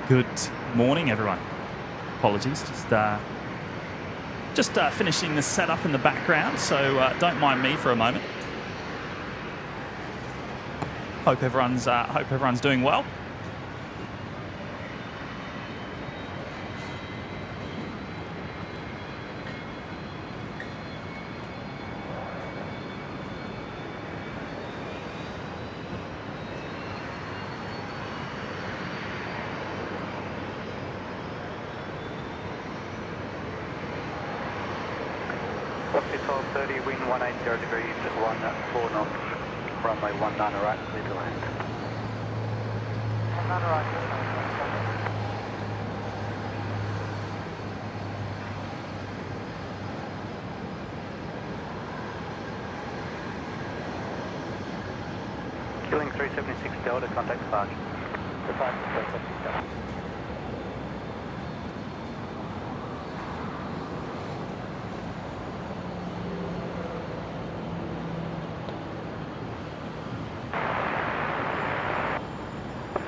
Good morning, everyone. Apologies, just finishing the setup in the background, so don't mind me for a moment. Hope everyone's doing well. Hospital 30, wind 180 degrees, 14 knots, runway 19 right, clear to land. 19 right, Killing 376 Delta, contact departure. Departure 376 Delta.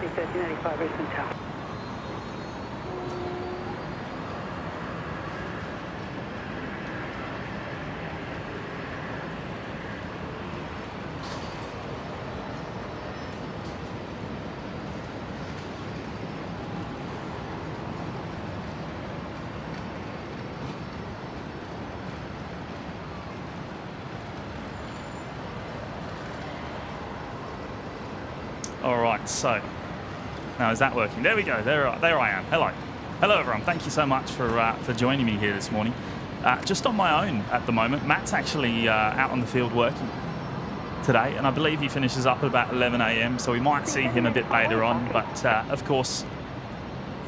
C1785 Brisbane Tower. All right, so now is that working? There we go. There I am. Hello, everyone. Thank you so much for joining me here this morning. Just on my own at the moment. Matt's actually out on the field working today, and I believe he finishes up at about 11 a.m. So we might see him a bit later on. But of course,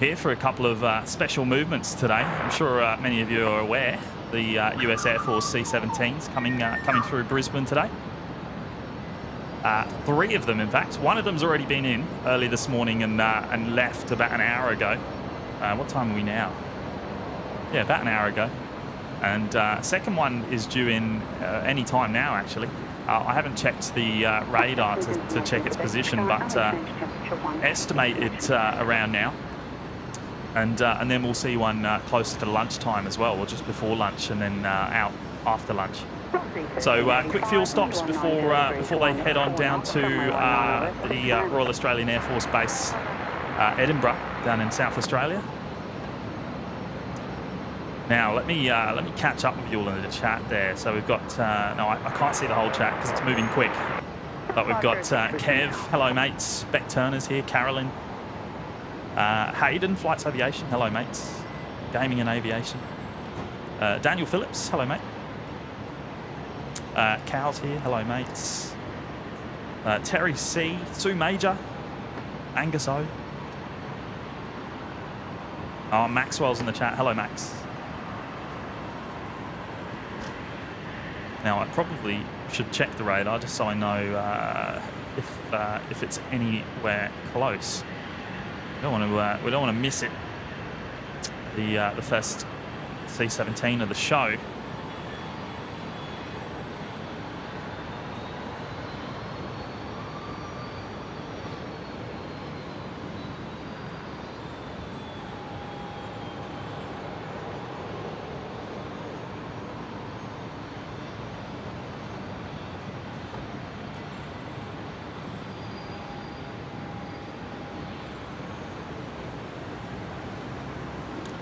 here for a couple of special movements today. I'm sure many of you are aware the US Air Force C17s coming through Brisbane today. 3 of them, in fact. One of them's already been in early this morning and left about an hour ago. What time are we now? Yeah, about an hour ago. And second one is due in any time now, actually. I haven't checked the radar to check its position, but estimated around now. And then we'll see one closer to lunchtime as well, or just before lunch, and then out after lunch. So quick fuel stops before they head on down to the Royal Australian Air Force Base, Edinburgh, down in South Australia. Now let me catch up with you all in the chat there. So we've got no, I can't see the whole chat because it's moving quick. But we've got Kev, hello mates. Beck Turner's here, Carolyn, Hayden, Flights Aviation, hello mates. Gaming and Aviation, Daniel Phillips, hello mate. Cal's here, hello mates. Terry C, Sue Major, Angus O. Oh, Maxwell's in the chat, hello Max. Now I probably should check the radar just so I know if it's anywhere close. We don't want to miss it. The first C17 of the show.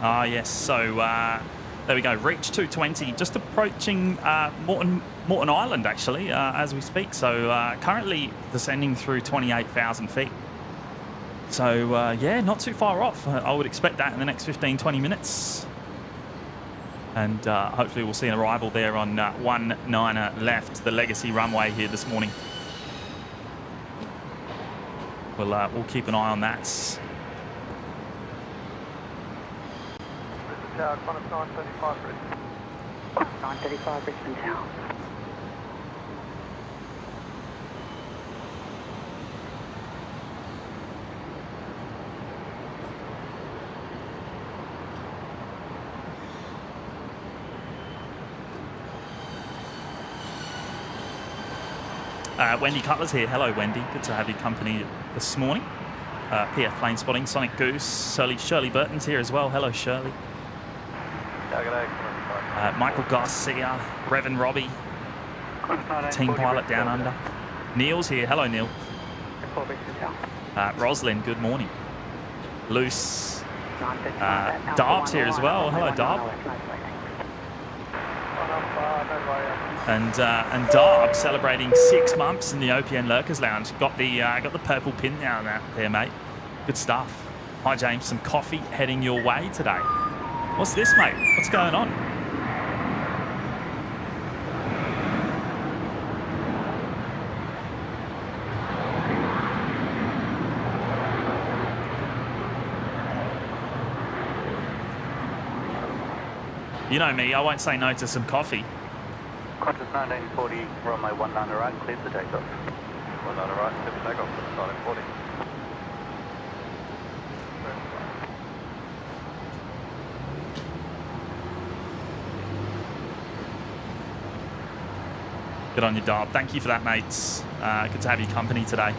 Ah, yes, so there we go, reach 220, just approaching Morton Island, actually, as we speak. So currently descending through 28,000 feet. So, yeah, not too far off. I would expect that in the next 15-20 minutes. And hopefully we'll see an arrival there on 19 left, the Legacy runway here this morning. We'll keep an eye on that. Tower, 935 Brisbane. 935 Brisbane Tower. Wendy Cutler's here. Hello, Wendy. Good to have your company this morning. PF plane spotting. Sonic Goose. Shirley Burton's here as well. Hello, Shirley. Michael Garcia. Revan Robbie. Team pilot down under. Neil's here. Hello, Neil. Roslyn, good morning. Loose. Darb's here as well. Hello, Darb. And Darb celebrating 6 months in the OPN Lurkers Lounge. Got the purple pin down there, mate. Good stuff. Hi, James. Some coffee heading your way today. What's this, mate? What's going on? You know me, I won't say no to some coffee. Qantas 1940, runway 19 right, clear for takeoff. 19 right, clear for takeoff, 1940. Good on you, Darb. Thank you for that, mates. Good to have your company today.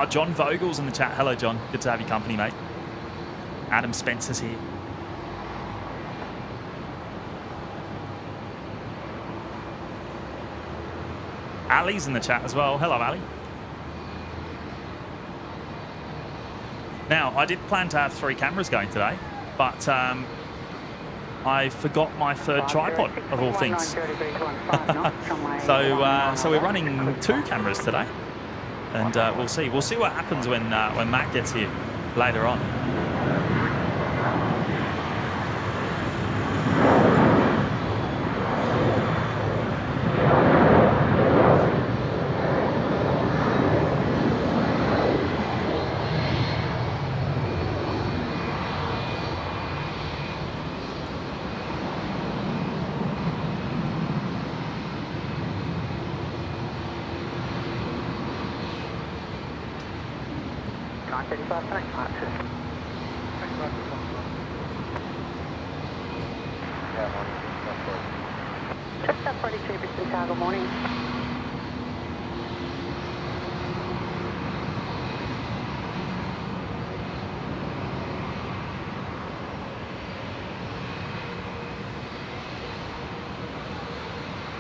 John Vogel's in the chat. Hello, John. Good to have your company, mate. Adam Spencer's here. Ali's in the chat as well. Hello, Ali. Now, I did plan to have 3 cameras going today, but I forgot my third tripod, of all things. So we're running 2 cameras today, and we'll see. We'll see what happens when Matt gets here later on.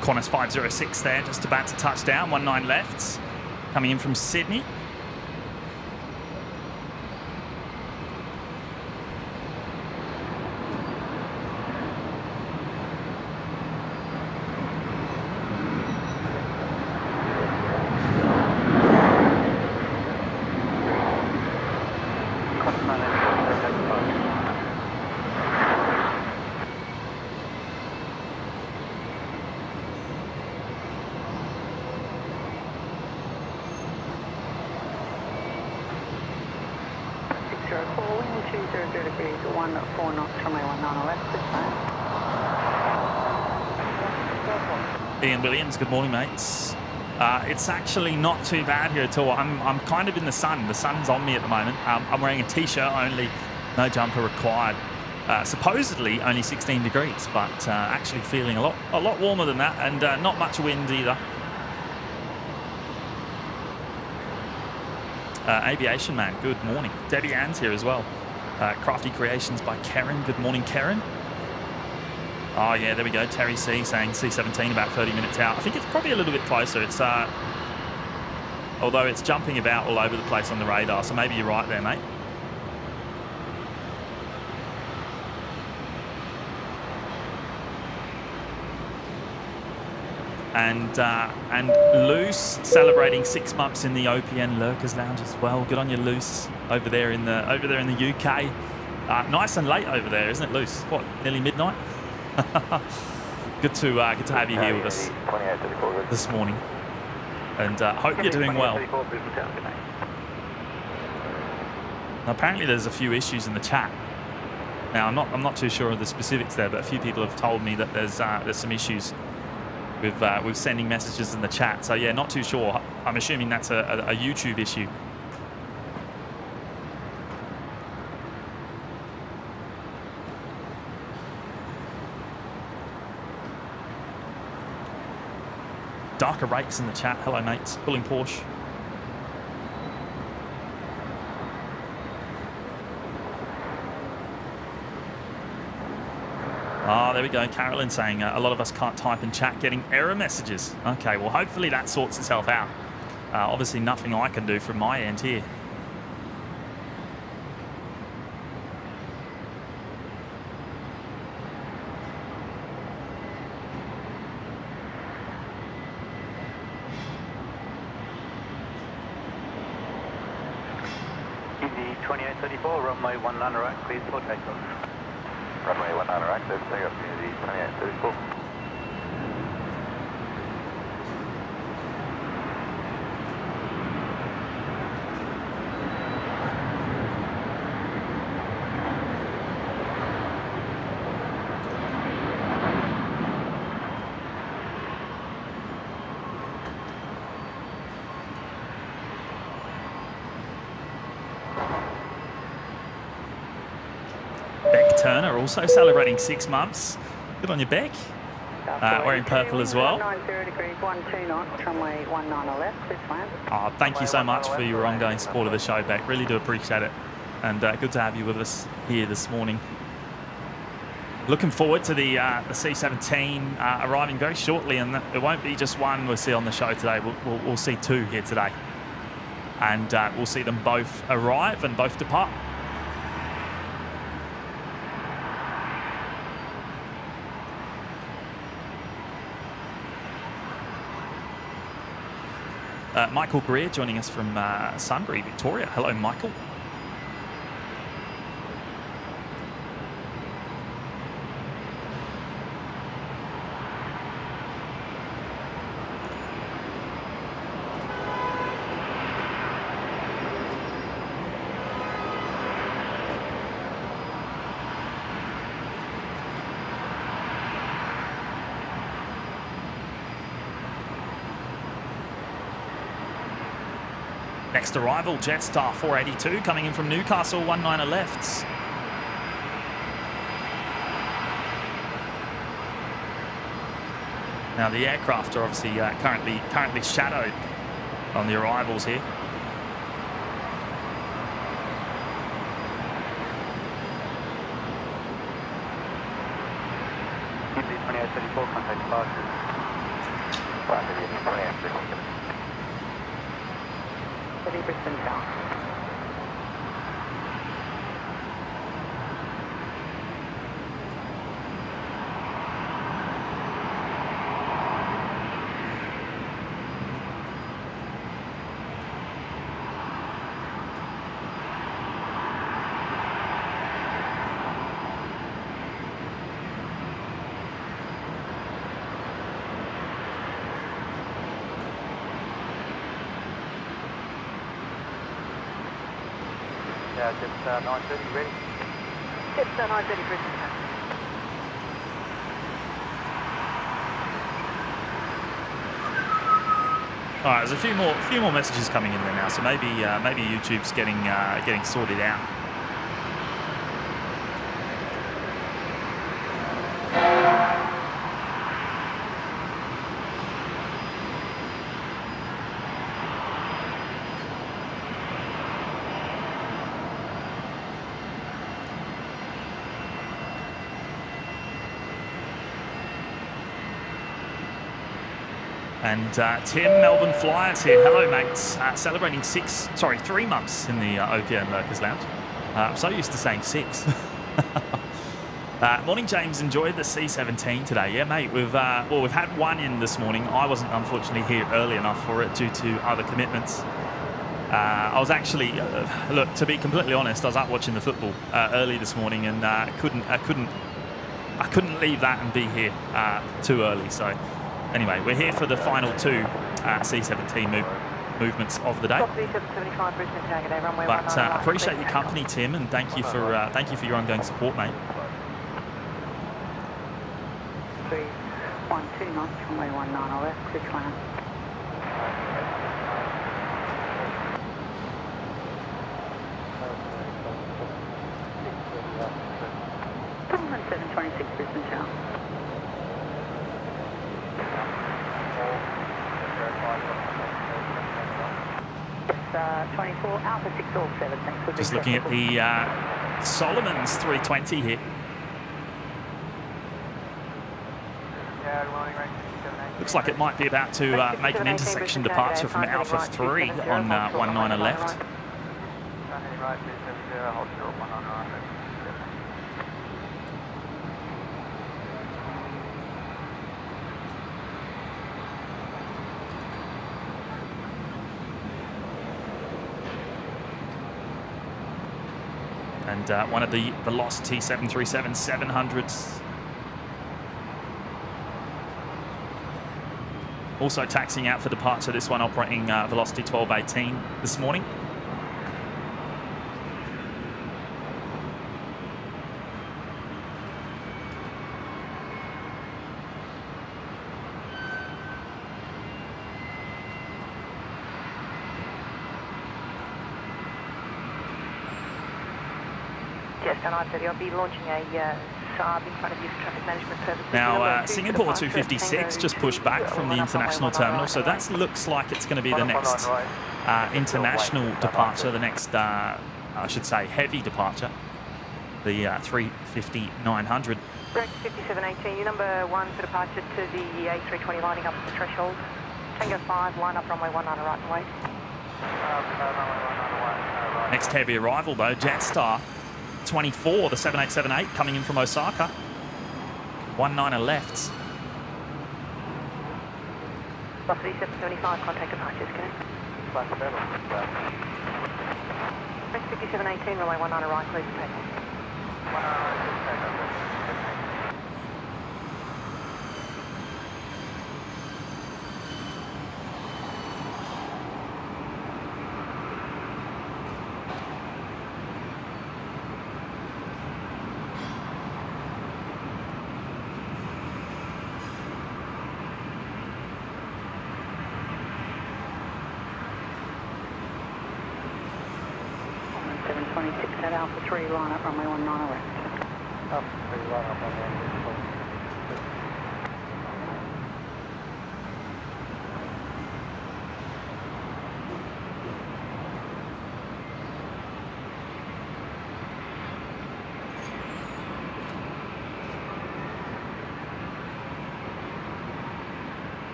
Qantas 506 there, just about to touch down, 19 left, coming in from Sydney. Ian Williams, good morning, mates. It's actually not too bad here at all. I'm kind of in the sun. The sun's on me at the moment. I'm wearing a t-shirt only, no jumper required. Supposedly only 16 degrees, but actually feeling a lot warmer than that, and not much wind either. Aviation Man, good morning. Debbie Ann's here as well. Crafty Creations by Karen. Good morning, Karen. Oh, yeah, there we go. Terry C saying C17 about 30 minutes out. I think it's probably a little bit closer. It's although it's jumping about all over the place on the radar, so maybe you're right there, mate. And Luce celebrating 6 months in the OPN Lurkers Lounge as well. Good on you, Luce, over there in the UK. Nice and late over there, isn't it, Luce? What, nearly midnight? Good to have you here with us this morning, and hope you're doing well. Now, apparently there's a few issues in the chat. Now I'm not too sure of the specifics there, but a few people have told me that there's some issues with sending messages in the chat. So yeah, not too sure. I'm assuming that's a YouTube issue. Darker Rakes in the chat. Hello, mates. Pulling Porsche. Oh, there we go. Carolyn saying a lot of us can't type in chat, getting error messages. Okay, well, hopefully that sorts itself out. Obviously, nothing I can do from my end here. Indy 2834, runway 19 right, cleared for takeoff. Runway 19 right, cleared for takeoff, Indy 2834. Turner also celebrating 6 months. Good on you, Beck. Wearing purple as well. 90 degrees, 12 knots, runway 19 left, this land. Oh, thank you so much for your ongoing support of the show, Beck. Really do appreciate it. And good to have you with us here this morning. Looking forward to the C17 arriving very shortly, and it won't be just one we'll see on the show today. We'll see 2 here today. And we'll see them both arrive and both depart. Michael Greer joining us from Sunbury, Victoria. Hello, Michael. Next arrival, Jetstar 482 coming in from Newcastle, 19 left. Now the aircraft are obviously currently shadowed on the arrivals here. Indy 2834, contact departure. Indy 2834. City Brisbane Town. Jetstar 930 ready. Jetstar 930 Brisbane Town. All right, there's a few more messages coming in there now, so maybe YouTube's getting sorted out. And Tim, Melbourne Flyers here. Hello, mates. Celebrating 3 months in the OPN Lurkers Lounge. I'm so used to saying 6. Morning, James. Enjoyed the C17 today. Yeah, mate. We've had one in this morning. I wasn't unfortunately here early enough for it due to other commitments. I was actually, look, to be completely honest, I was out watching the football early this morning, and I couldn't leave that and be here too early. So. Anyway, we're here for the final 2 C17 movements of the day. But appreciate your company, Tim, and thank you for your ongoing support, mate. 312 knots, runway 19 left, quick land. Pullman 726 Brisbane Town. 24, Alpha 6 all 7, thanks for Just looking at the Solomon's 320 here. Looks like it might be about to make an intersection departure from Alpha 3 on 19 left. And one of the lost T737-700s. Also taxiing out for departure, this one operating velocity 1218 this morning. I'll be launching a Saab in front of you for traffic management purposes. Now, Singapore 256 just pushed back from the international terminal, so that looks like it's going to be the next international departure, the next, I should say, heavy departure, the 350-900. Correct, 5718, you number 1 for departure to the A320 lining up at the threshold. Tango 5, line up runway 19 right and wait. Next heavy arrival, though, Jetstar 24, the 7878 coming in from Osaka. 19 left. Velocity 775, contact departures, connect. Correct, 5718, runway 19 right, please take off. At Alpha 3, line up runway 19 left. Alpha 3, line up runway 19.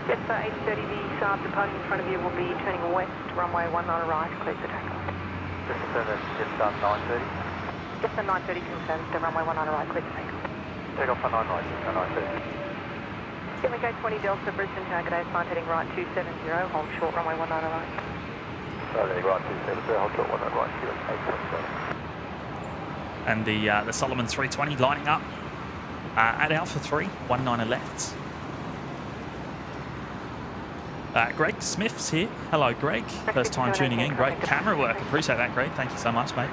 Yes, for 8:30, the Saab departing in front of you will be turning west, runway 19 right, clear for takeoff. Just confirm that's just 9:30. Yes, for 9:30 confirmed, the runway 19 right, clear for takeoff. Take off for 9 right, 9:30. Go 20 Delta, Brisbane target A5 heading right 270, hold short, runway 19 right. Heading right 270, hold short 19 right, here at 827. And the Solomon 320 lining up at Alpha 3, 19 left. Greg Smith's here. Hello, Greg. First time tuning in. Great camera work. Appreciate that, Greg. Thank you so much, mate.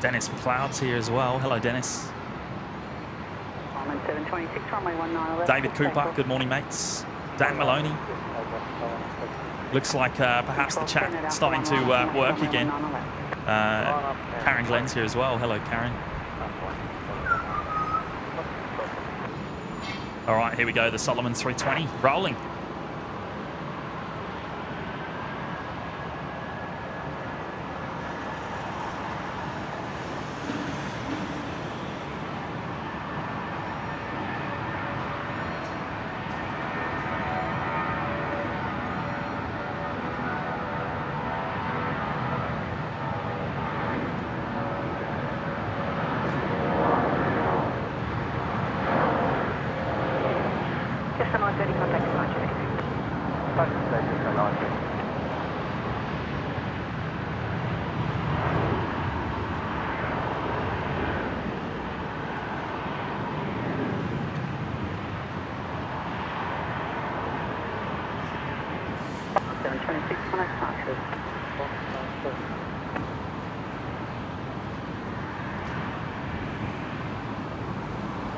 Dennis McLeod's here as well. Hello, Dennis. 726, runway 19 left. David Cooper. Good morning, mates. Dan Maloney. Looks like perhaps the chat starting to work again. Karen Glenn's here as well. Hello, Karen. All right, here we go. The Solomon 320 rolling.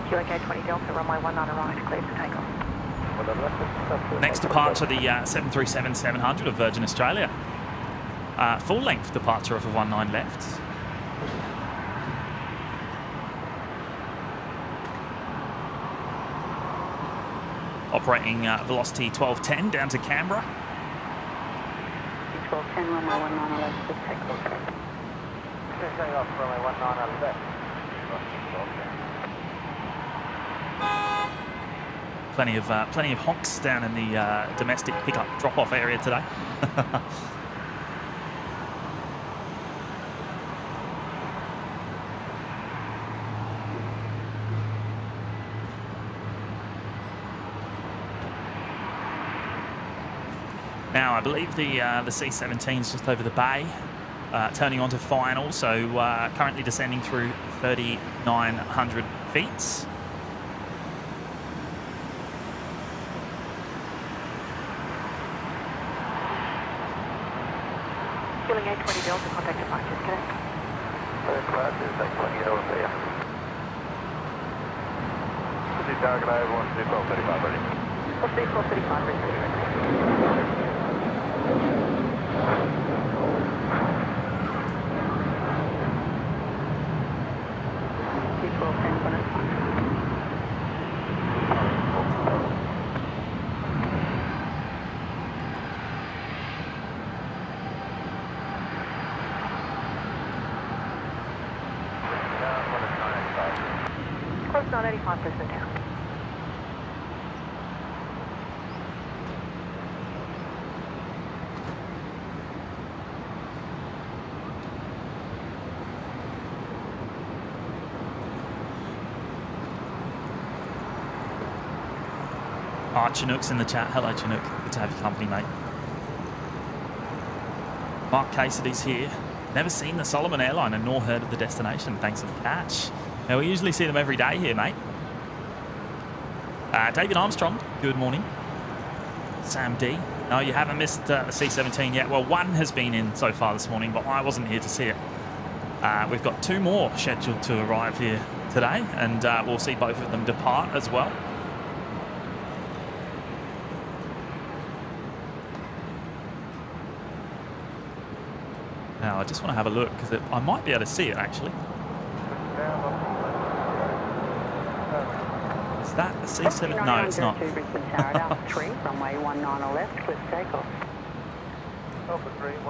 QAK 20 Delta, runway 19 right, clear for takeoff. Next departure, the 737-700 of Virgin Australia. Full length departure off of 19 left. operating velocity 1210 down to Canberra. 1210, runway 19 left, with takeoff. Takeoff, runway 19 left. Plenty of honks down in the domestic pickup drop-off area today. Now, I believe the C17 is just over the bay, turning onto final, so currently descending through 3,900 feet. Feeling 820 Delta, contact departures, connect. First class is 820 Delta, yeah. Proceed target over, 1235 ready. Proceed 1235, ready. Close 985, Brisbane Town. Chinook's in the chat. Hello, Chinook. Good to have your company, mate. Mark Cassidy's here. Never seen the Solomon airliner nor heard of the destination. Thanks for the catch. Now, we usually see them every day here, mate. David Armstrong, good morning. Sam D. No, you haven't missed the C17 yet. Well, one has been in so far this morning, but I wasn't here to see it. We've got two more scheduled to arrive here today, and we'll see both of them depart as well. Now, I just want to have a look, because I might be able to see it, actually. Is that a C7? No, it's not. Brisbane Tower, Alpha 3, runway 19 left, clear for takeoff. Alpha 3, 19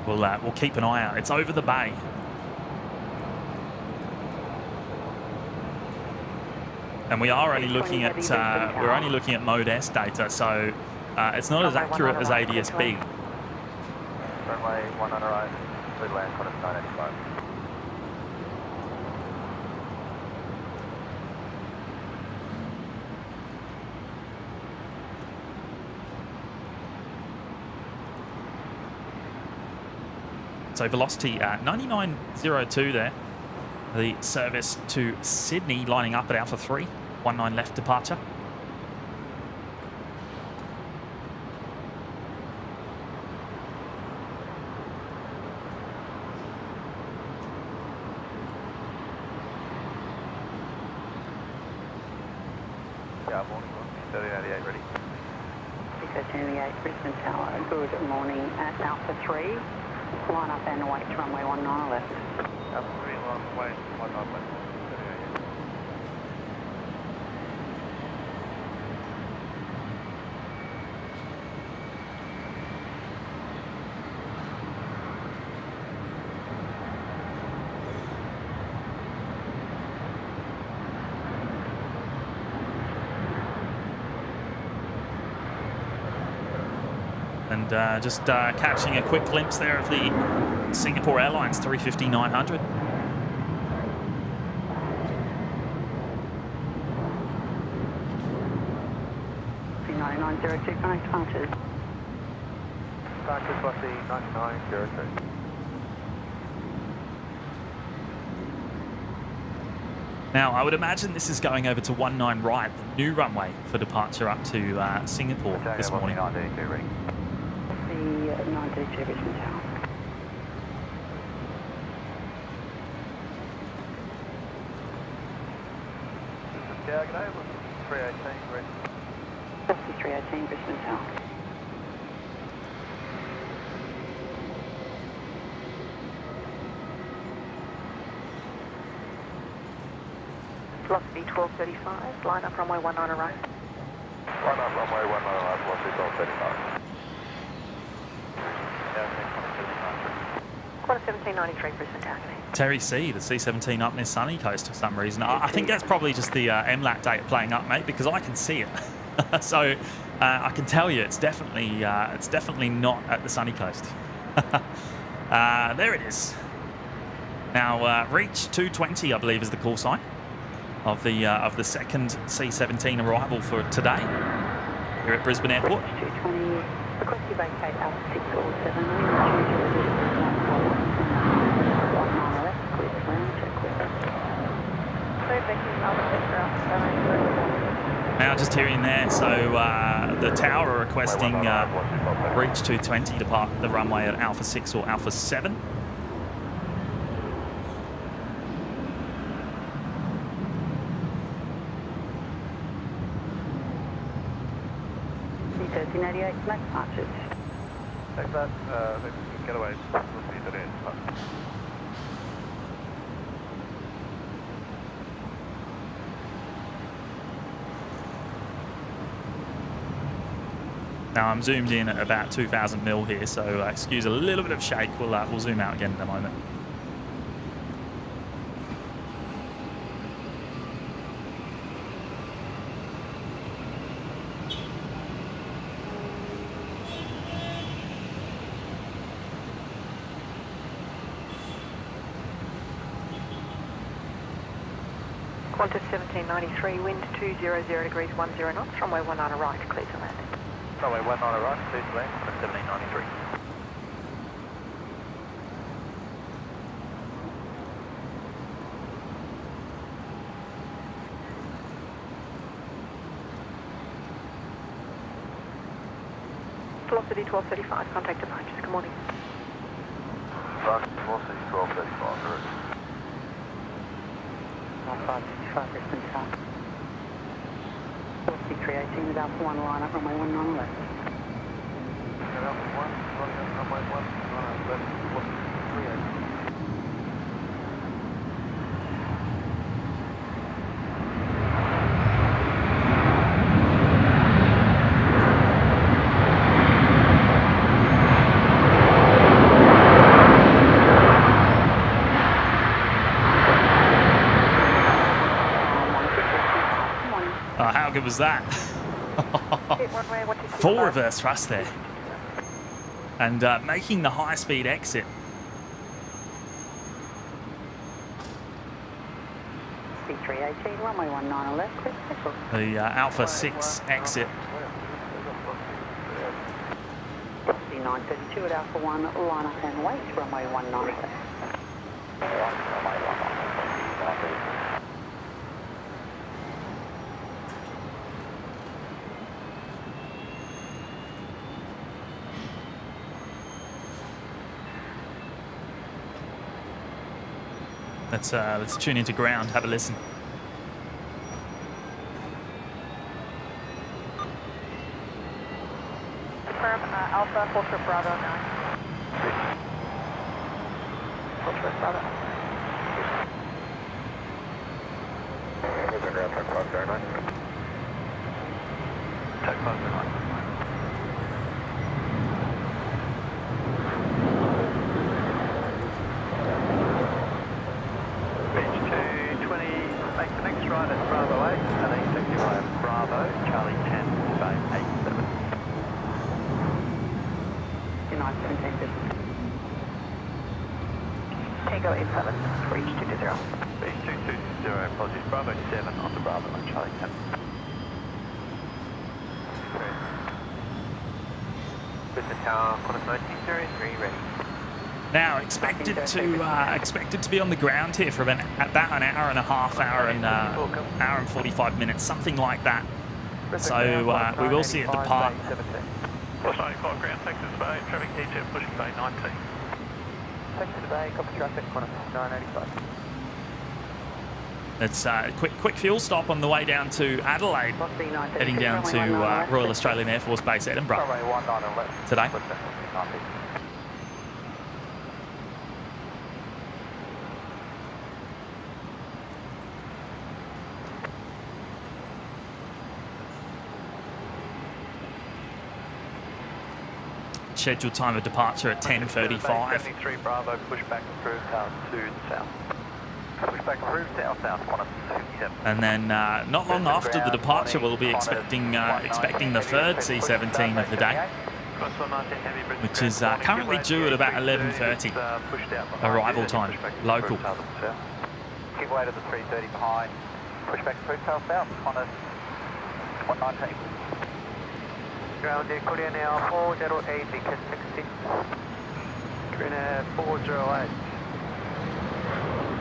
left, We'll keep an eye out. It's over the bay. And we are only looking at Mode S data, so it's not as accurate as ADS-B. Runway 19 right, clear land, Qantas 985. So velocity 9902 there. The service to Sydney lining up at Alpha 3, 19 left departure. Yeah, morning, 1388 ready. 1388 Brisbane Tower, good morning at Alpha 3. Line up and await to runway 19 left. Alpha 3, line away, 19 left, 1388. And just catching a quick glimpse there of the Singapore Airlines 350-900. C9902, connect departures. Departures by C9902. Now, I would imagine this is going over to 19 right, the new runway for departure up to Singapore this morning. 932 ready. C932 Brisbane Tower. Target over, 318 ready. 318 Brisbane Tower. Velocity 1235, line up runway 19 right. Line up runway 19 right, velocity 1235. Quarter 1793, Brisbane Tower. Terry C, the C17 up near Sunny Coast for some reason. I think that's probably just the MLAT data playing up, mate, because I can see it. So I can tell you it's definitely not at the Sunny Coast. There it is. Now reach 220, I believe, is the call sign of the second C17 arrival for today here at Brisbane Airport. 220, request you vacate Alpha 6 or 7, Now just hearing there, so the tower are requesting reach 220 depart the runway at Alpha 6 or Alpha 7. C1388, max departures. Take that, getaway, proceed it in. Now I'm zoomed in at about 2,000 mil here, so excuse a little bit of shake. We'll zoom out again in a moment. Qantas 1793, wind 200 degrees 10 knots, runway 19 right, clear to land. Runway 19 right, clear to land, Qantas 1793. Velocity 1235, contact departures, good morning. Velocity 1235, correct. 565 Brisbane Tower. Velocity 318 with Alpha 1 line up runway 19 left. Alpha 1, runway 19 left, velocity 318. How good was that? Full reverse thrust there. And making the high-speed exit. C318, runway 19 left, clear to takeoff. The Alpha 6 exit. Velocity 932 at Alpha 1, line up and wait, runway 19 left. Let's tune into ground, have a listen. Confirm Alpha, Foxtrot Bravo 9. Foxtrot Bravo. Brisbane ground, take 509. Take 509. Make the next right at Bravo 8 and then take your right at Bravo, Charlie 10, Spain 87. 917 Brisbane. Tango 87, reach 220. Beach 220, apologies, Bravo 7 onto Bravo 1, Charlie 10. Brisbane Tower, Qantas 1903, ready. Now expected to be on the ground here for about an hour and a half, hour and 45 minutes, something like that. So we will see it depart. Plus 95 ground, Texas Bay, traffic EJ pushing Bay 19. Texas Bay, copy traffic, Qantas 985. It's quick fuel stop on the way down to Adelaide, heading down to Royal Australian Air Force Base Edinburgh today. scheduled time of departure at 10:35. 73 Bravo, push back through south to the south. Push back through south, Qantas 77. And then not long after the departure, we'll be expecting the third C17 of the day, which is currently due at about 11:30 arrival time, local. Give way to the 330 behind. Push back through south, Qantas 119. Ground there, Korea now 408, because 66. Korea 408.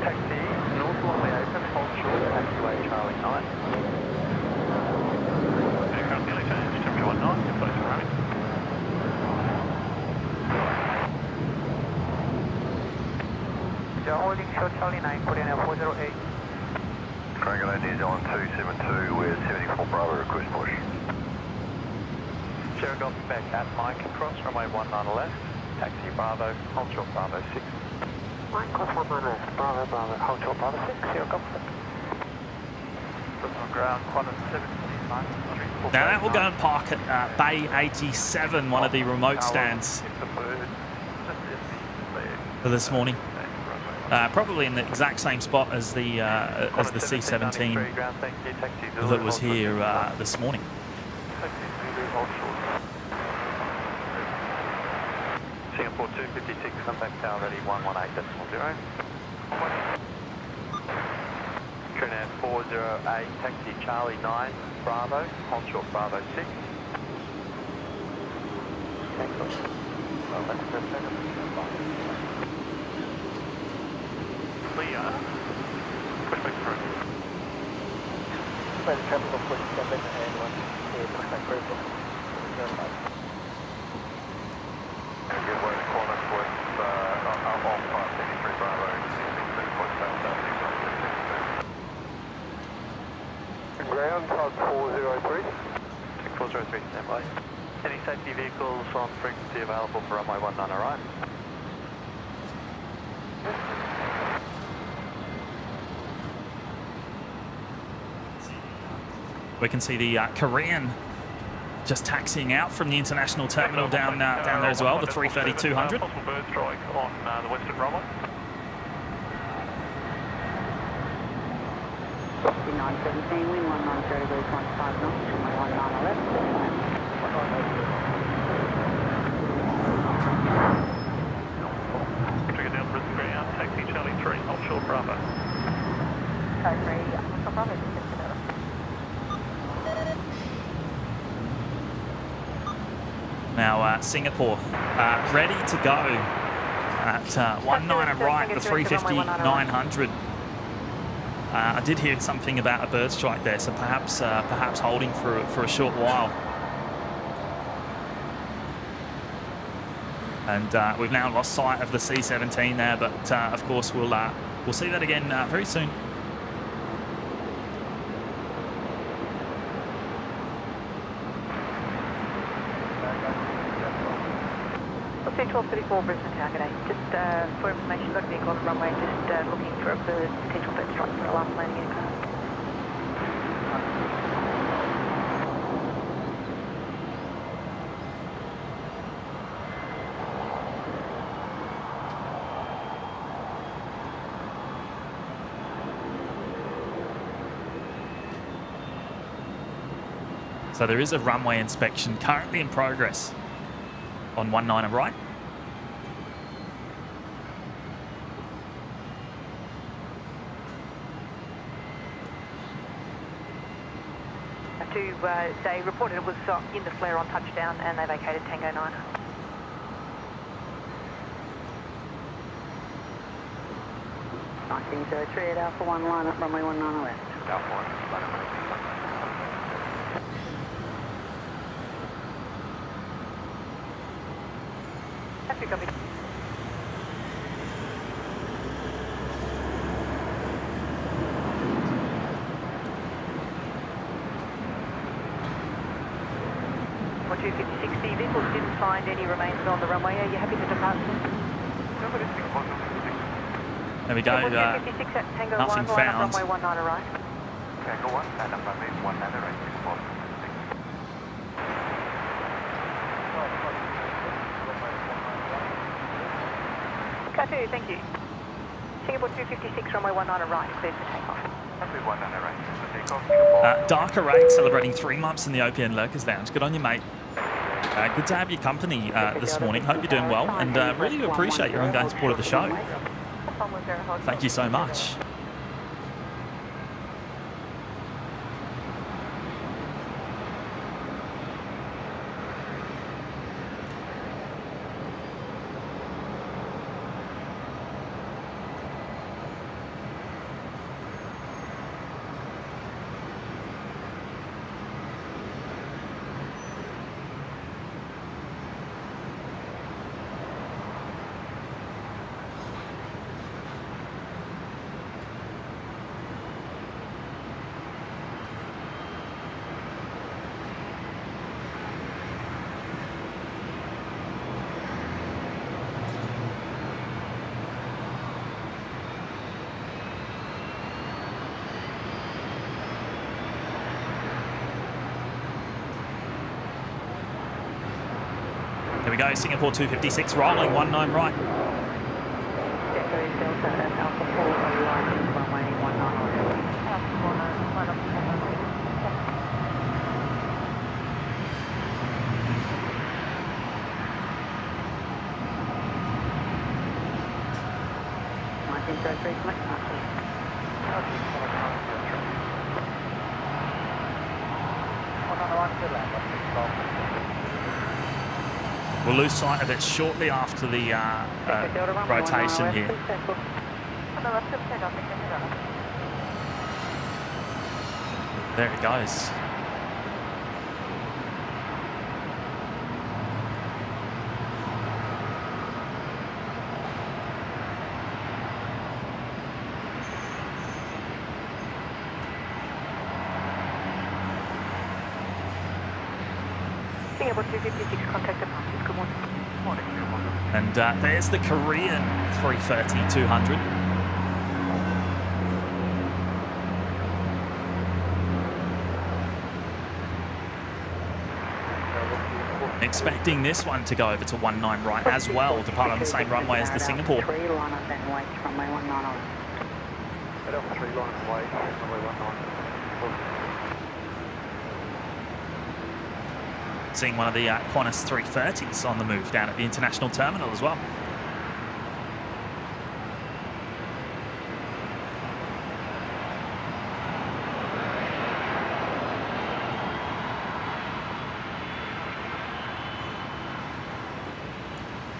Taxi, north runway open, hold short, taxiway Charlie 9. Aircraft nearly changed, terminal 19, you're close to running. You're holding short Charlie 9, Korea now 408. Triangulate New Zealand 272 with 74 Bravo, request push. Sierra Golf back at Mike, cross runway 19 left, taxi Bravo, hold short Bravo 6. Mike, cross 19 left, Bravo, Bravo, hold short Bravo 6, Sierra Golf. On ground, Qantas 17, Mike. Now that will go and park at Bay 87, one of the remote stands for this morning. Probably in the exact same spot as the C17 that was here this morning. Singapore 256, contact tower ready 118.0. Trinidad 408, taxi Charlie 9, Bravo, hold short Bravo 6. Clear. Push back through. Play the traffic off, push back and one. Yeah, push back through. Give way to Qantas with on 573 Bravo, 66.7. Ground, 403. 403, stand by. Any safety vehicles on frequency available for runway 19 arrive? We can see the Korean just taxiing out from the international terminal down there as well, the 330-200. Possible bird strike on the western runway. 917, wind 190 degrees 15 knots, runway 19 left, Trigger down Brisbane ground, taxi Charlie 3, offshore Bravo. Charlie 3, offshore Bravo, just about. Now Singapore ready to go at 19 right, the 350-900. I did hear something about a bird strike there, so perhaps holding for a short while. And we've now lost sight of the C17 there, but of course we'll see that again very soon. Say 1234 Brisbane Tower, g'day. Just for information, got a vehicle on the runway, just looking for a potential bird strike for a last landing aircraft. So there is a runway inspection currently in progress on 19 right. They reported it was in the flare on touchdown and they vacated Tango 9. Nice, 03 at Alpha 1, line up runway 19 left. Alpha 1, Traffic copy. For 256, the vehicles didn't find any remains on the runway. Are you happy to depart? There we go. 256 at Tango Nothing 1, line up found. runway 19 right. Tango 1, and number 19, Go thank you. Singapore 256, runway 19 right, cleared for takeoff. Runway 19 right, for takeoff. Darker 8 celebrating 3 months in the OPN Lurkers Lounge. Good on you, mate. Good to have your company this morning. Hope you're doing well, and really appreciate your ongoing support of the show. Thank you so much. Here we go, Singapore 256 rolling, 19 right. Delta is Delta at Alpha 4, runway 19 We'll lose sight of it shortly after the rotation here. There it goes. Singapore 256, contact departures. Good morning. Morning, good morning. And there's the Korean 330-200. Expecting this one to go over to 19 right as well, depart on the same runway as the Singapore. 3 line up and wait, runway 19. At Alpha 3, line and wait, runway 19. Seeing one of the Qantas 330s on the move down at the international terminal as well.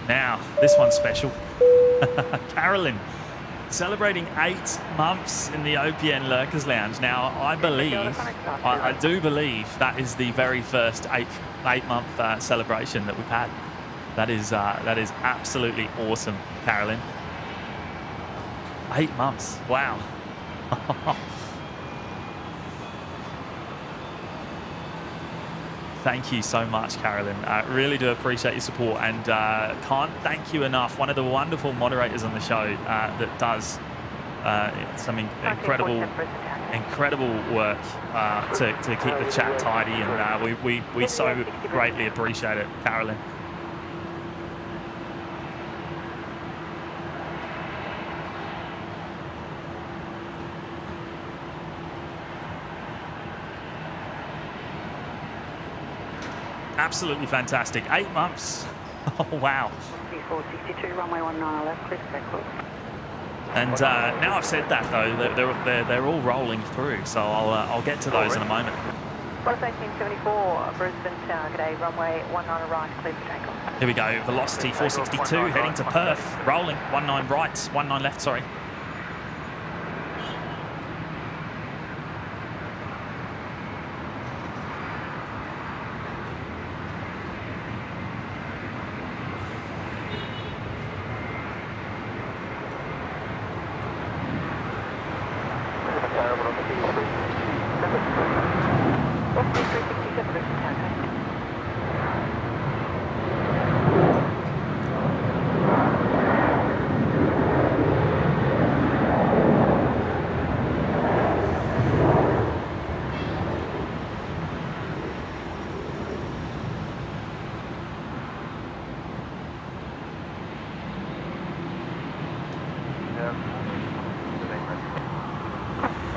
Now, this one's special. Carolyn, celebrating 8 months in the OPN Lurkers Lounge. Now, I do believe that is the very first 8-month celebration that we've had. That is absolutely awesome, Carolyn. 8 months, wow. Thank you so much, Carolyn. I really do appreciate your support, and can't thank you enough. One of the wonderful moderators on the show that does some incredible work to keep the chat tidy, and we so greatly appreciate it, Carolyn. Absolutely fantastic. 8 months. Oh, wow. 462, runway 19 left, clear for takeoff. And now I've said that, though, they're all rolling through, so I'll get to those in a moment. Qantas 1874, Brisbane Tower, g'day, runway 19 right, clear for takeoff. Here we go, velocity 462, heading to Perth, rolling, 19 right, 19 left, sorry.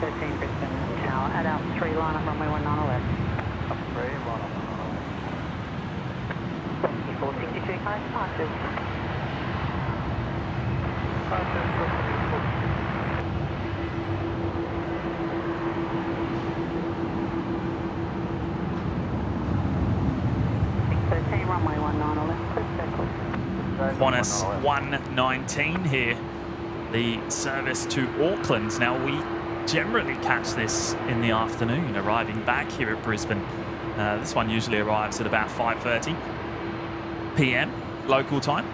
13 Brisbane Tower at Alpha 3, line up runway 19 left. Up 3, line up. 462 close, passes. Runway 19 left, clear circle. Qantas 119 here, the service to Auckland. Now we generally catch this in the afternoon, arriving back here at Brisbane. This one usually arrives at about 5:30 p.m. local time.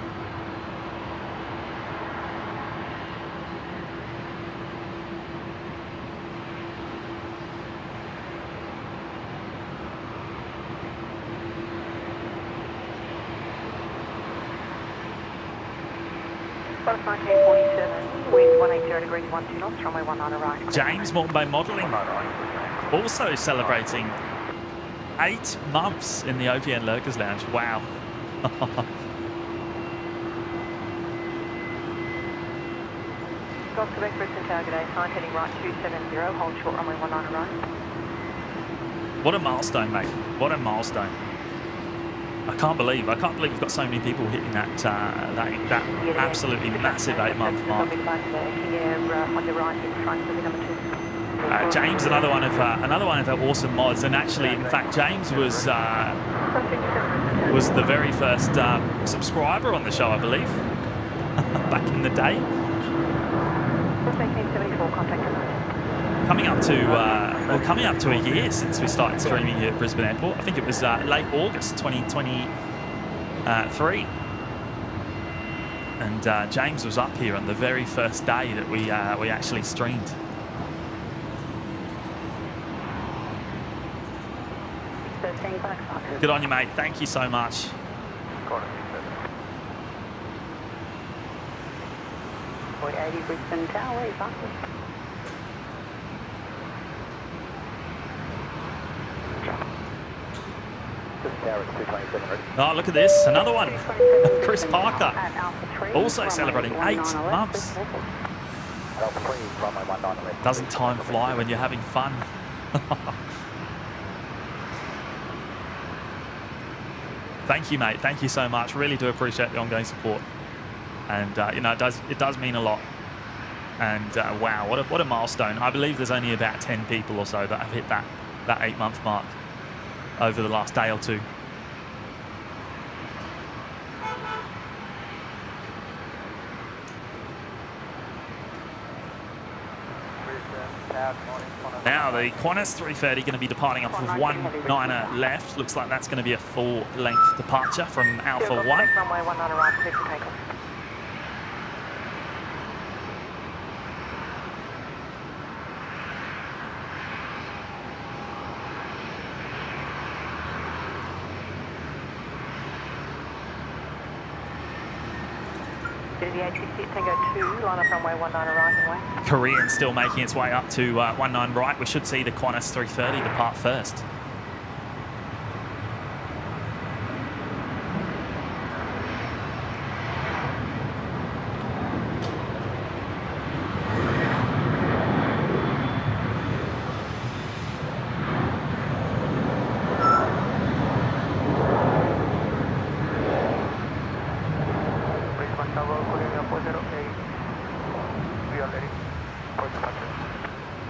Qantas 1947, wind 180 degrees 12 knots, runway 19 right. James Bombay Modelling also celebrating 8 months in the OPN Lurkers Lounge. Wow. Gulf Quebec, Brisbane Tower, good day. Sign heading right 270, hold short runway 19 right. What a milestone, mate. What a milestone. I can't believe we've got so many people hitting that absolutely massive 8-month mark. James, another one of our awesome mods, and actually, in fact, James was the very first subscriber on the show, I believe, back in the day. Coming up to a year since we started streaming here at Brisbane Airport. I think it was late August 2023, and James was up here on the very first day that we actually streamed. Good on you, mate. Thank you so much. Boy 80 Brisbane Tower, where are you? Oh, look at this. Another one. Chris Parker. Also celebrating 8 months. Doesn't time fly when you're having fun? Thank you, mate. Thank you so much. Really do appreciate the ongoing support. And, you know, it does mean a lot. And, wow, what a milestone. I believe there's only about 10 people or so that have hit that 8-month mark over the last day or two. Now the Qantas 330 going to be departing off of 19er left. Looks like that's going to be a full-length departure from Alpha 1. Runway 19 right, clear for takeoff. The ATC Tango 2, line up runway 19 right and way. Korean still making its way up to 19 right. We should see the Qantas 330 depart first.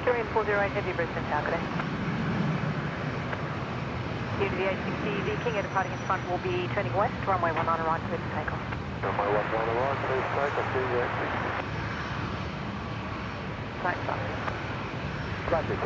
Korean 408 Heavy Brisbane Tower, good day. Here to the ATC, the King Air departing in front will be turning west, runway 19 right, clear for takeoff. Runway 19 right, clear for takeoff, see you at 6. Right, stop. Right, 6.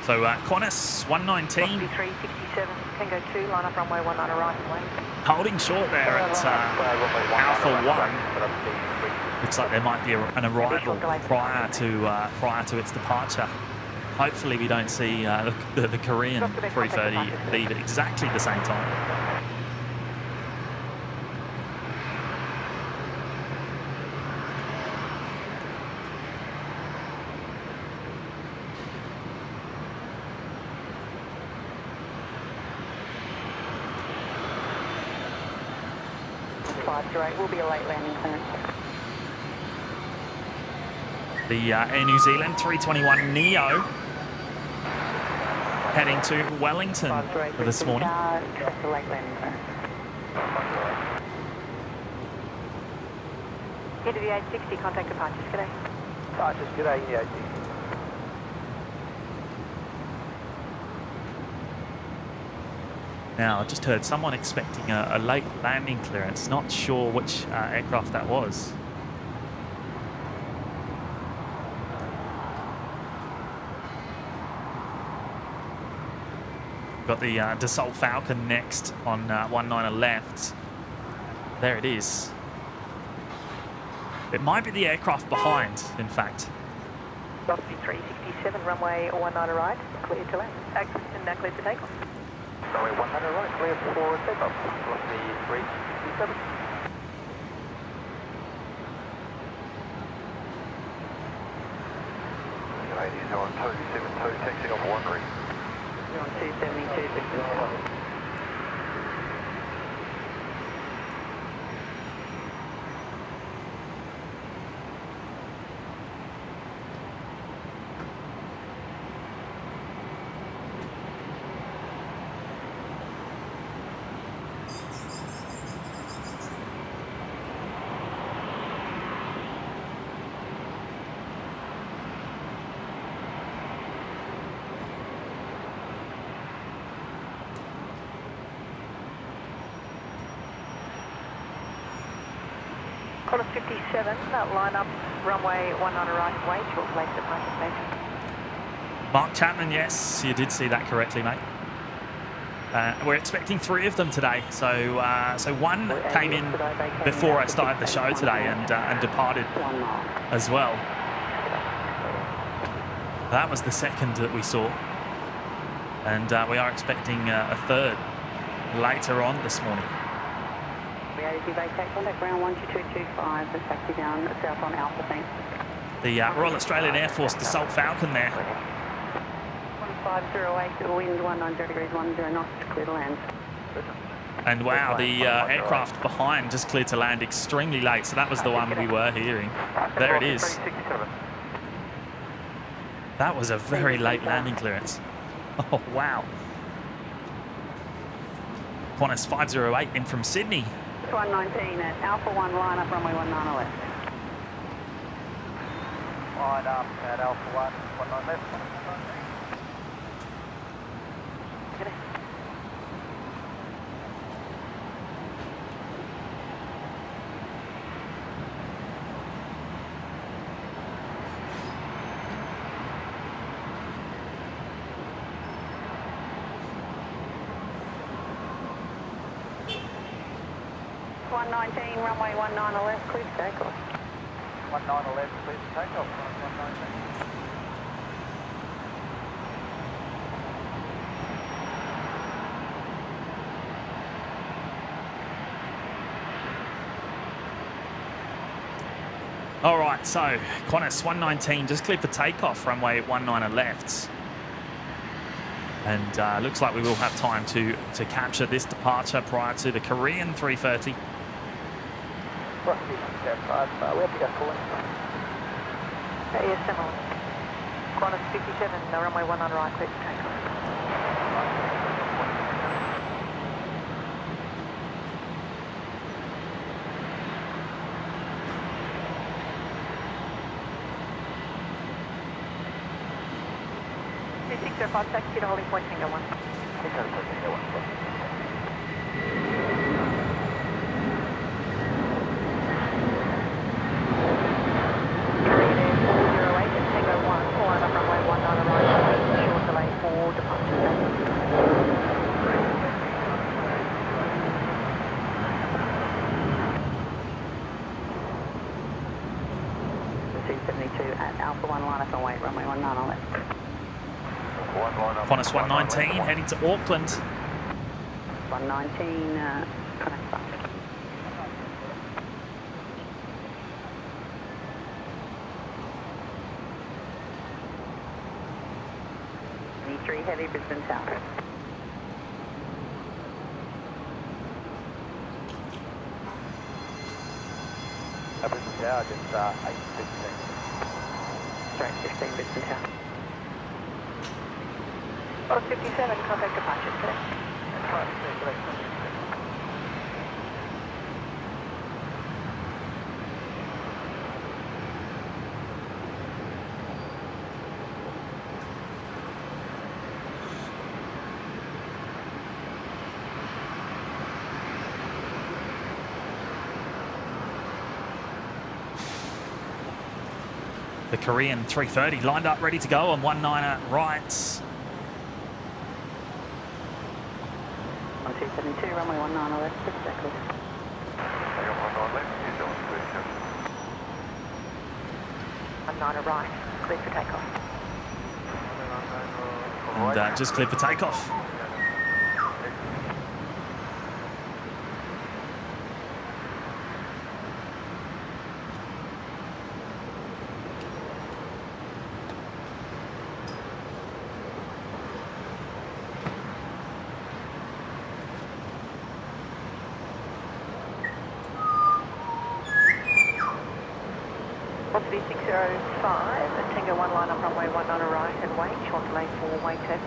So Qantas 119 367, Tango 2, line up runway 19 right and way. holding short there at Alpha 1. Looks like there might be an arrival prior to its departure. Hopefully we don't see the Korean 330 leave at exactly the same time. Will be a late landing clearance. The Air New Zealand 321 Neo heading to Wellington this morning. Expect a late landing clearance. Into the 860, contact departures, g'day. Departures, g'day, the ATC. Now, I just heard someone expecting a late landing clearance. Not sure which aircraft that was. Got the Dassault Falcon next on 19 left. There it is. It might be the aircraft behind, in fact. Velocity 367, runway 19 right, clear to land. Access and clear to takeoff. Runway 100 right, clear for takeoff. Velocity 367. Ladies, you're on 272, taxiing off Wandering. You're on 272, Brisbane Tower. Qantas 57, line up, runway 19 right and wait, short late departure station. Mark Chapman, yes, you did see that correctly, mate. We're expecting 3 of them today. So one came in before I started the show today and departed as well. That was the second that we saw. And we are expecting a third later on this morning. We ATC vacate contact ground 12225, the taxi down south on Alpha, thanks. The Royal Australian Air Force Dassault Falcon there. 1508, wind 190 degrees, 10 knots, clear to land. And wow, the aircraft behind just cleared to land extremely late, so that was the one we were hearing. There it is. That was a very late landing clearance. Oh, wow. Qantas 508 in from Sydney. 119 at Alpha 1, line up, runway 19 left. Line up at Alpha 1, 19 left. G'day. Runway 19 left, clear to takeoff. 19 left, clear to takeoff. 119. All right, so Qantas 119 just cleared for takeoff, runway 19 left. And looks like we will have time to capture this departure prior to the Korean 330. We have to go forward. Yes, similar. Qantas 57, runway 19 right, clear to takeoff. Taxi to holding point, Tango 1. C17 at Alpha 1, line up and wait, runway 19 left. One line up. Qantas 119 heading to Auckland. 119, connect back. E3 heavy, Brisbane Tower. Brisbane Tower, just 8:15. Straight 15, Brisbane Tower. 57, contact departure today. The Korean 330 lined up, ready to go on 19 right. 1272, runway 19 left, good circle. Takeoff 19 left, use on 19 right, clear for takeoff. And just cleared for takeoff. Velocity 605, Tango 1 line up runway 19 right and wait, short delay for wait test.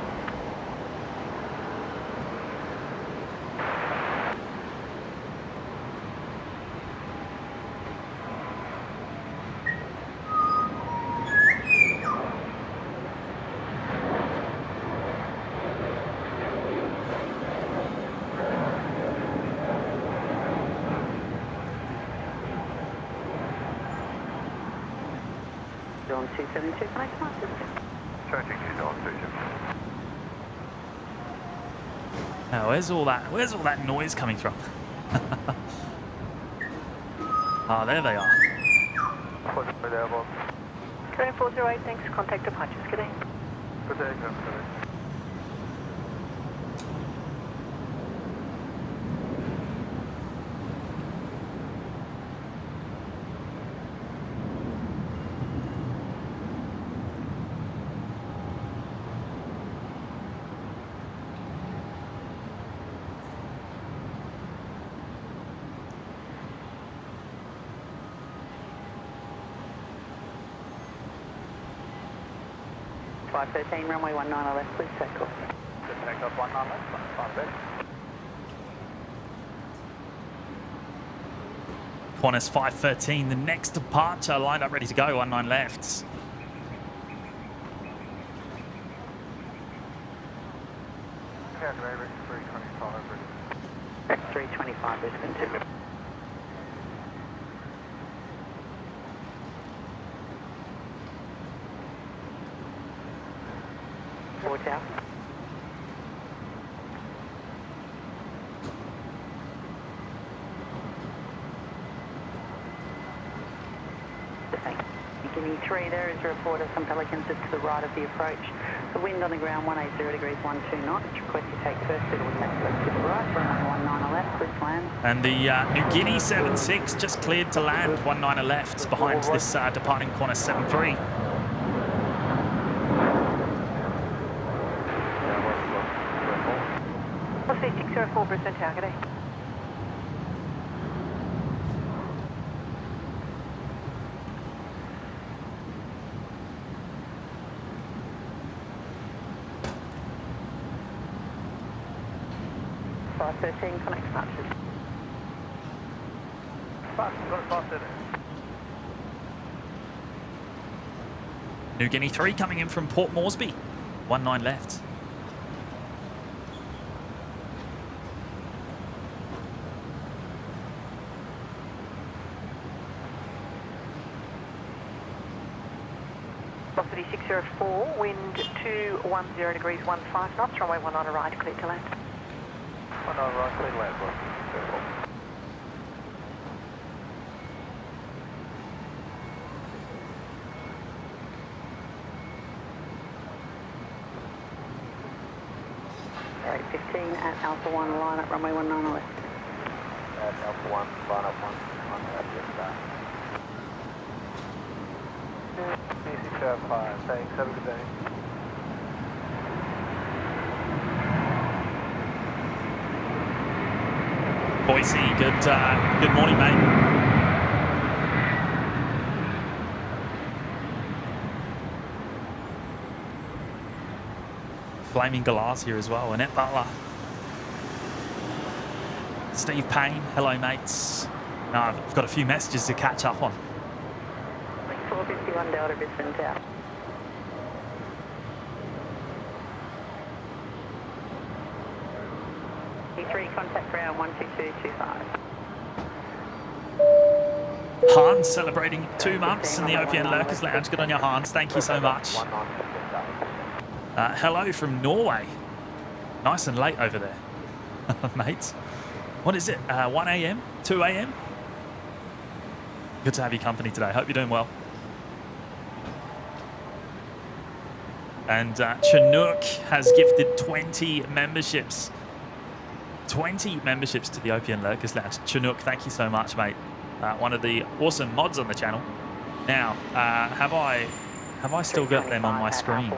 You're on 272, connect departure. Changing use on station. Now, where's all that noise coming from? Ah, there they are. Korean 408, thanks, contact departures, good day. Good day, good day. Flight 13, runway 19 left, please circle. Just takeoff 19 left, 5 ready. Qantas 513, the next departure lined up, ready to go, 19 left. Calculator 325 ready. X325, Brisbane 2. Watch out. Guinea 3, there is a report of some pelicans just to the right of the approach. The wind on the ground 180 degrees 12 knots. Request you take first suitable taxi left to the right, runway 19 left, please land. And the New Guinea 76 just cleared to land, 19 left, behind this departing Qantas 73. Velocity 604, Brisbane Tower, good day. Flight 13, connect departures. New Guinea 3 coming in from Port Moresby, 19 left. Velocity 604, wind 210 degrees 15 knots, runway 19 right, clear to land. 19 right, clean land, boss. C17 at Alpha 1, line up runway 19 left. At Alpha 1, line up 1 left, yes, sir. 605, thanks, have a good day. Boise, good morning, mate. Flaming Glass here as well. Annette Butler. Steve Payne. Hello, mates. No, I've got a few messages to catch up on. 451 Delta Brisbane Tower. E3 contact ground 12225. Hans celebrating 2 months in the OPN Lurkers Lounge. Good on your Hans. Thank you so much. Hello from Norway. Nice and late over there, mates. What is it? 1 a.m.? 2 a.m.? Good to have your company today. Hope you're doing well. And Chinook has gifted 20 memberships. 20 memberships to the OPN Lurkers Lounge. Chinook, thank you so much, mate. One of the awesome mods on the channel. Now, have I still got them on my screen?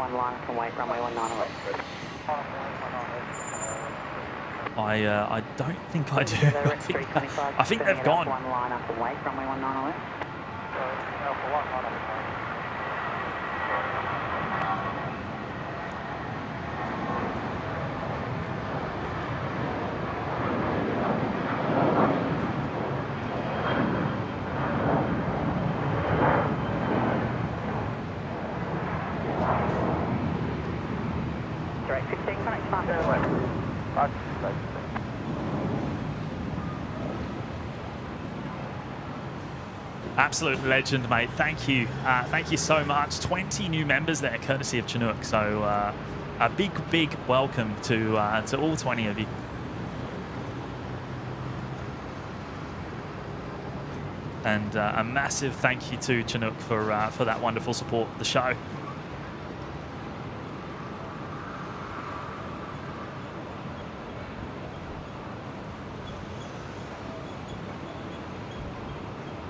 I don't think I do. I think they've gone. Absolute legend, mate. Thank you. Thank you so much. 20 new members there, courtesy of Chinook. So a big welcome to all 20 of you. And a massive thank you to Chinook for that wonderful support of the show.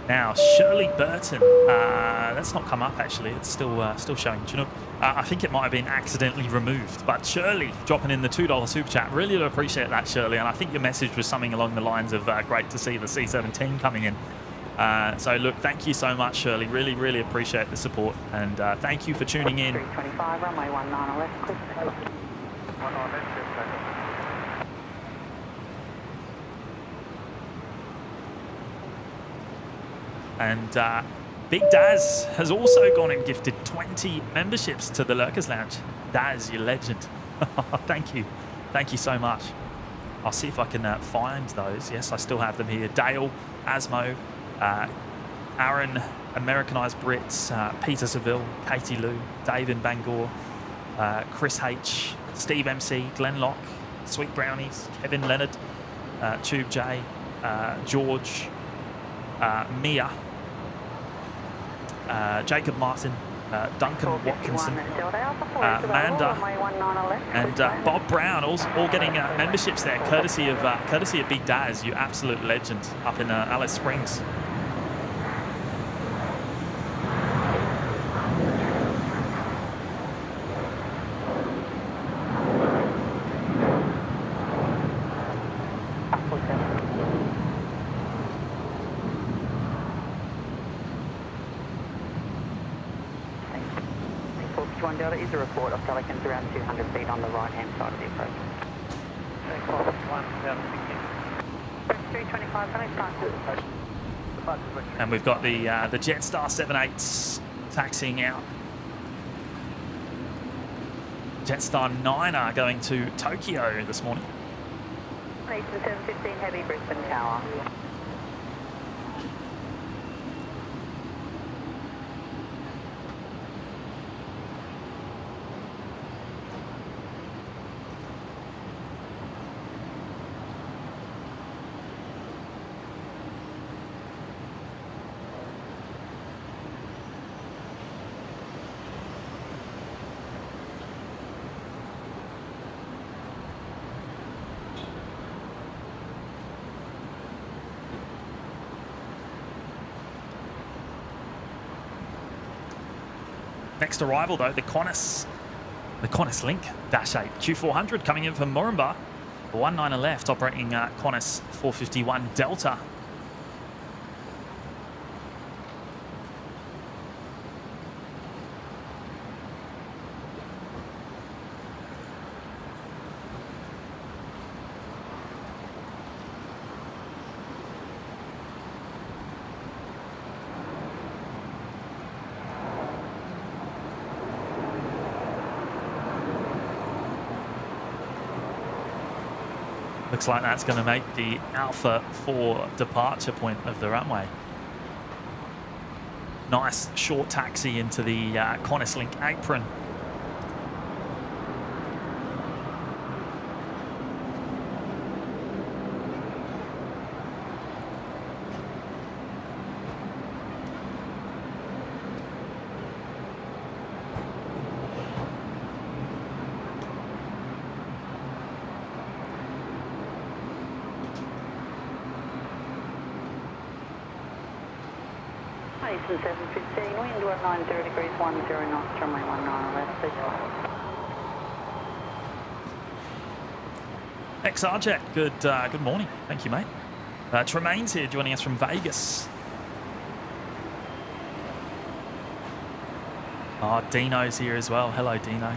Now, Shirley Burton, that's not come up actually, it's still showing Chinook. I think it might have been accidentally removed, but Shirley dropping in the $2 super chat, really do appreciate that, Shirley, and I think your message was something along the lines of great to see the C17 coming in. So look, thank you so much, Shirley, really appreciate the support, and thank you for tuning in. 325, runway 19 left, clear for takeoff. 19 left, clear for takeoff. And Big Daz has also gone and gifted 20 memberships to the Lurkers Lounge. Daz, you legend. Thank you. Thank you so much. I'll see if I can find those. Yes, I still have them here. Dale, Asmo, Aaron, Americanized Brits, Peter Seville, Katie Lou, Dave in Bangor, Chris H, Steve MC, Glenn Locke, Sweet Brownies, Kevin Leonard, Tube J, George, Mia, Jacob Martin, Duncan Watkinson, Amanda, and Bob Brown, all getting memberships there, courtesy of Big Daz, you absolute legend, up in Alice Springs. Delta is a report of Pelicans around 200 feet on the right-hand side of the approach. 325, and we've got the Jetstar 78s taxiing out. Jetstar 9er going to Tokyo this morning. Eastern 715 Heavy, Brisbane Tower. Next arrival though, the Qantas Link Dash 8 Q400 coming in from Moranbah. 19 left, operating Qantas 451 Delta. Looks like that's going to make the Alpha 4 departure point of the runway. Nice short taxi into the Qantas Link apron. C17, wind 90 degrees 10 knots, runway 19 left, please hold. XRJet, good morning. Thank you, mate. Tremaine's here joining us from Vegas. Oh, Dino's here as well. Hello, Dino.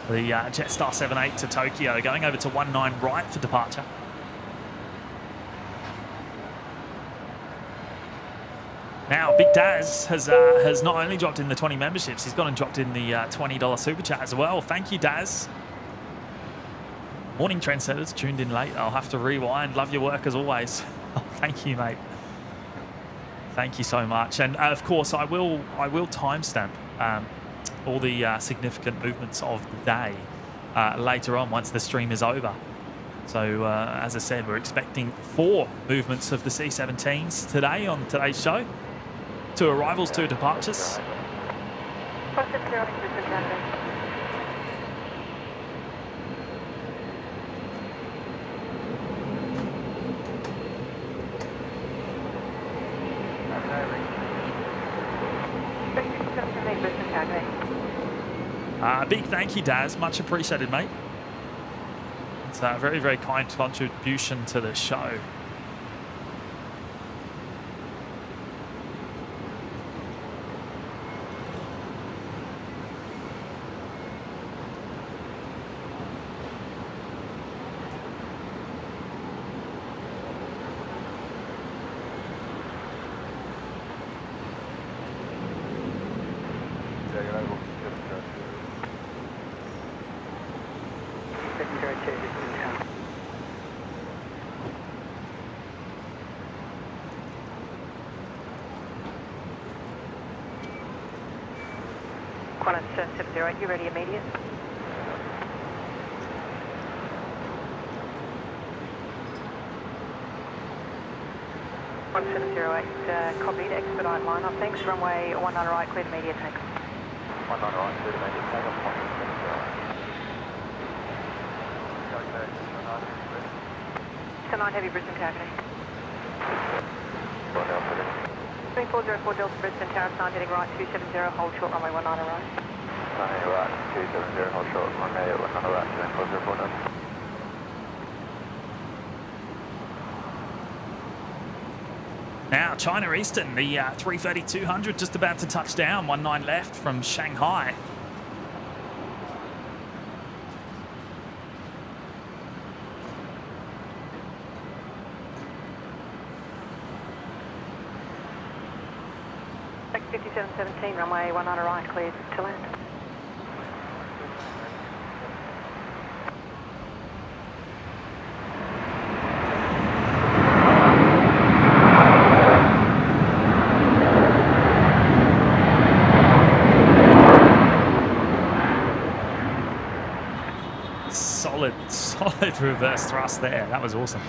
The Jetstar 78 to Tokyo, going over to 19 right for departure. Now, Big Daz has not only dropped in the 20 memberships, he's gone and dropped in the $20 super chat as well. Thank you, Daz. Morning, trendsetters. Tuned in late. I'll have to rewind. Love your work as always. Oh, thank you, mate. Thank you so much. And of course, I will timestamp all the significant movements of the day later on once the stream is over. So as I said, we're expecting 4 movements of the C17s today on today's show. 2 arrivals, 2 departures. Big thank you, Daz. Much appreciated, mate. It's a very, very kind contribution to the show. Qantas 708, you ready immediate? Qantas 708, copied, expedite line up, thanks. Runway 19 right, cleared immediate takeoff. 19 right, cleared immediate takeoff, Qantas 708. Tonight, heavy Brisbane Tower, okay. 3404 Delta Brisbane Tower, 9 heading right, 270, hold short, runway 19 right. 9 heading right, 270, hold short, runway 19 right, 3404 Delta. Now, China Eastern, the 330-200 just about to touch down, 19 left from Shanghai. Taxi 5717, runway 19 right, cleared to land. Solid reverse thrust there. That was awesome.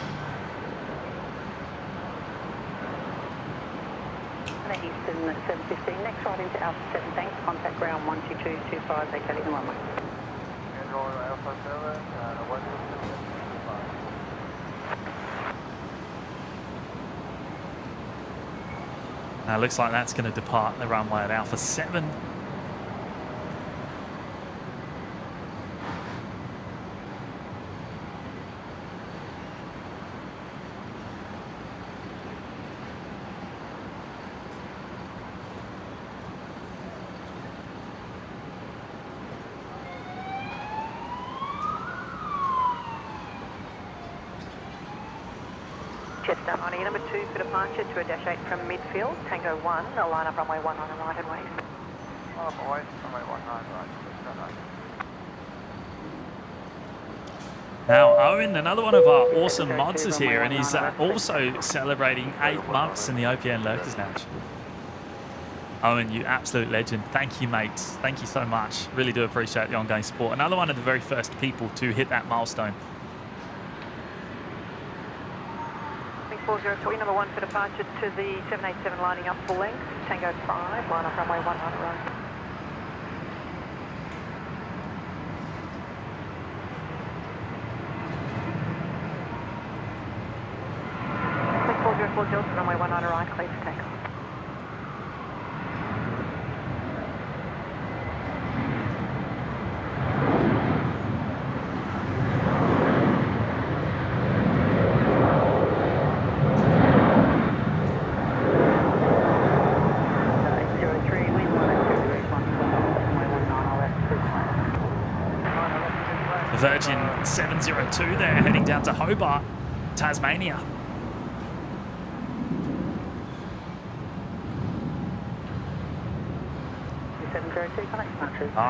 Eastern 715, next right into Alpha 7, thanks. Contact ground 12225, vacating the runway. Android Alpha 7, 12225. Looks like that's going to depart the runway at Alpha 7. Jetstar 90, number 2 for departure to a dash 8 from midfield. Tango 1, they'll line up runway 1 on the right and west. Line up away, runway 19 right. Now, Owen, another one of our awesome mods is here, and he's also celebrating 8 months in the OPN Lurkers Lounge. Owen, you absolute legend. Thank you, mate. Thank you so much. Really do appreciate the ongoing support. Another one of the very first people to hit that milestone. 403, number 1 for departure to the 787 lining up full length. Tango 5, line up runway 1 on the right. Click 404 Delta, runway 1 on the right, clear for takeoff. Virgin 702 there, heading down to Hobart, Tasmania.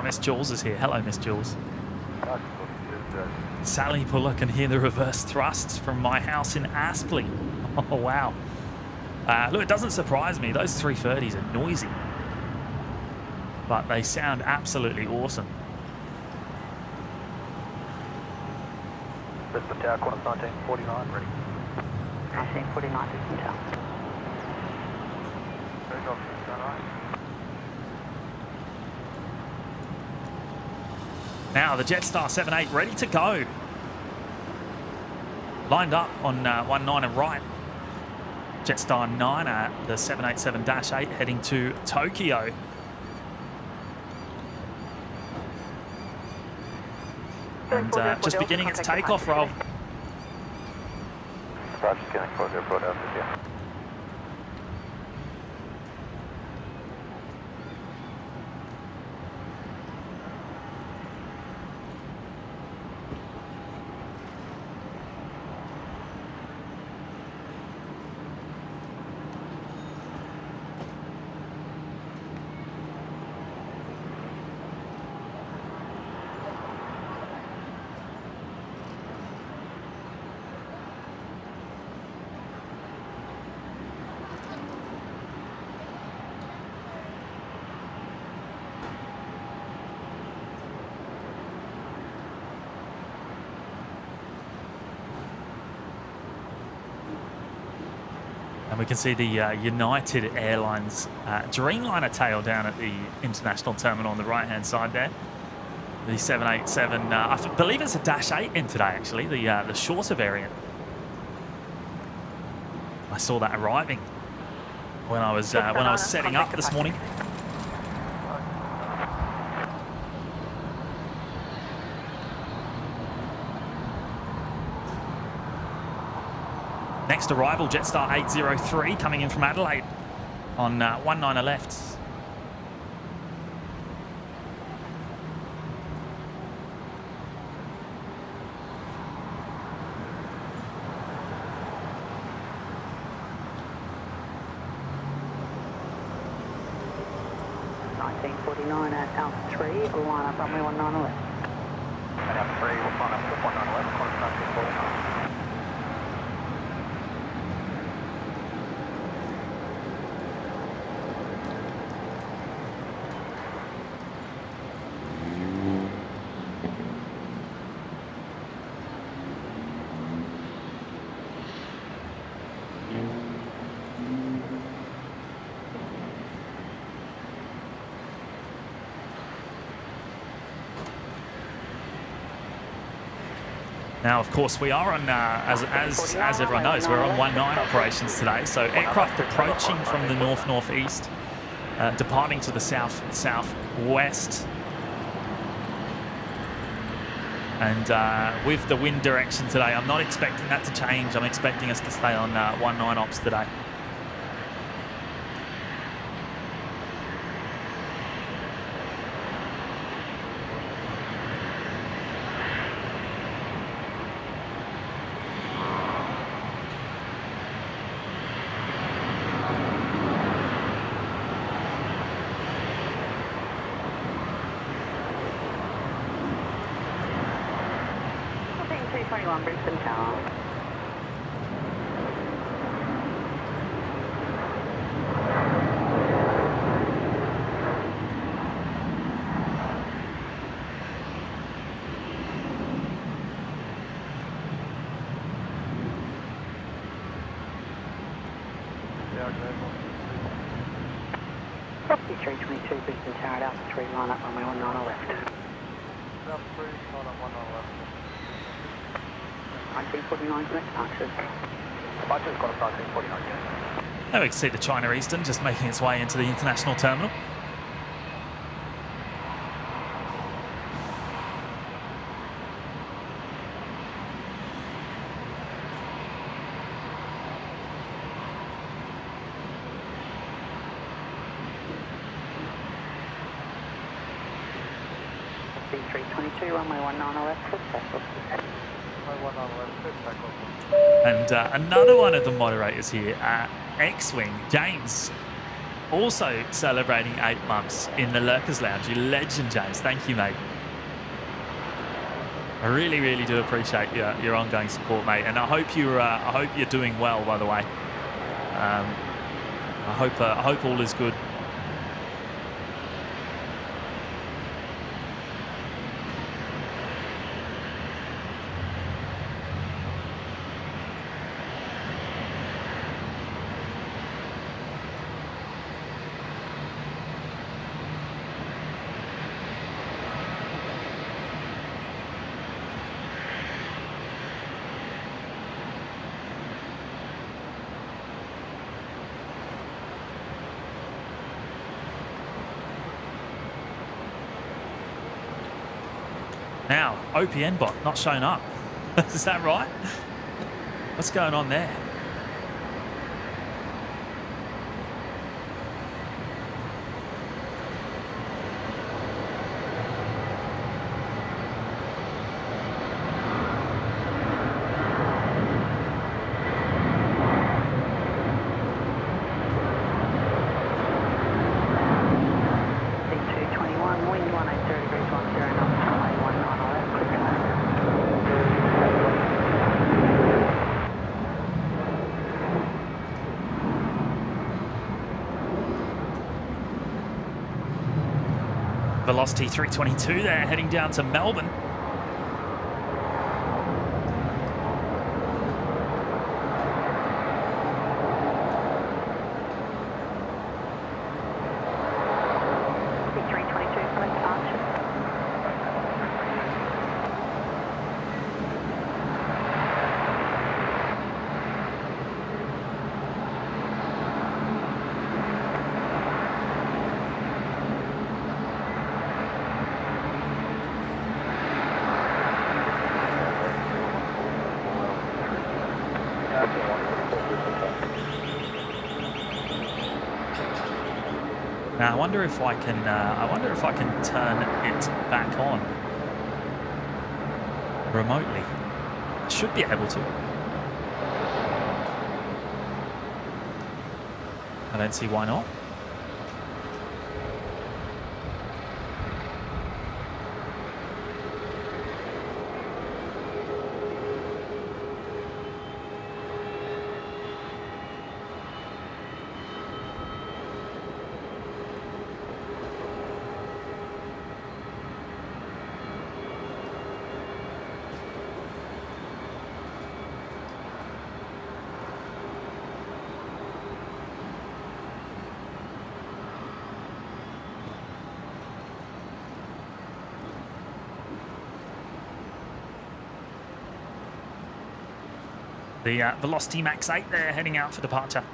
Miss Jules is here. Hello, Miss Jules. Sally Puller can hear the reverse thrusts from my house in Aspley. Oh, wow. Look, it doesn't surprise me. Those 330s are noisy, but they sound absolutely awesome. Brisbane Tower, corner 1949, ready. 1949, Brisbane Tower. Takeoff, right. Now the Jetstar 78 ready to go. Lined up on 19 and right. Jetstar 9 at the 787-8 heading to Tokyo. And just beginning its takeoff roll. Start just getting 404 Delta here. And we can see the United Airlines Dreamliner tail down at the international terminal on the right-hand side there. The 787, I believe it's a -8 in today, actually, the shorter variant. I saw that arriving when I was setting up this morning. Next arrival, Jetstar 803 coming in from Adelaide on 19 left. At Alpha 3, line up runway 19 left. At Alpha 3, we'll line up to 19 left, corner 1949. Now, of course, we are on, as everyone knows, we're on 19 operations today. So aircraft approaching from the north-northeast, departing to the south-southwest. And with the wind direction today, I'm not expecting that to change. I'm expecting us to stay on 19 ops today. Brisbane Tower. Property 322 Brisbane Tower, Alpha 3, line up runway 19 left. Alpha 3, line up 19 left. IT49 correct departures. Departure's got a IT49, yes. Now we can see the China Eastern just making its way into the international terminal. B322, runway 19 left, full takeoff. And another one of the moderators here, X-Wing, James, also celebrating 8 months in the Lurkers Lounge. You legend, James. Thank you, mate. I really, really do appreciate your ongoing support, mate. And I hope you're doing well, by the way. I hope all is good. Now, OPN bot not showing up. Is that right? What's going on there? B221, wind 180 degrees 10 knots, runway 19 left, clear to land. Velocity 322 there, heading down to Melbourne. B322 for departure. Now I wonder if I can. Turn it back on remotely. I should be able to. I don't see why not. The Velocity Max 8 there heading out for departure.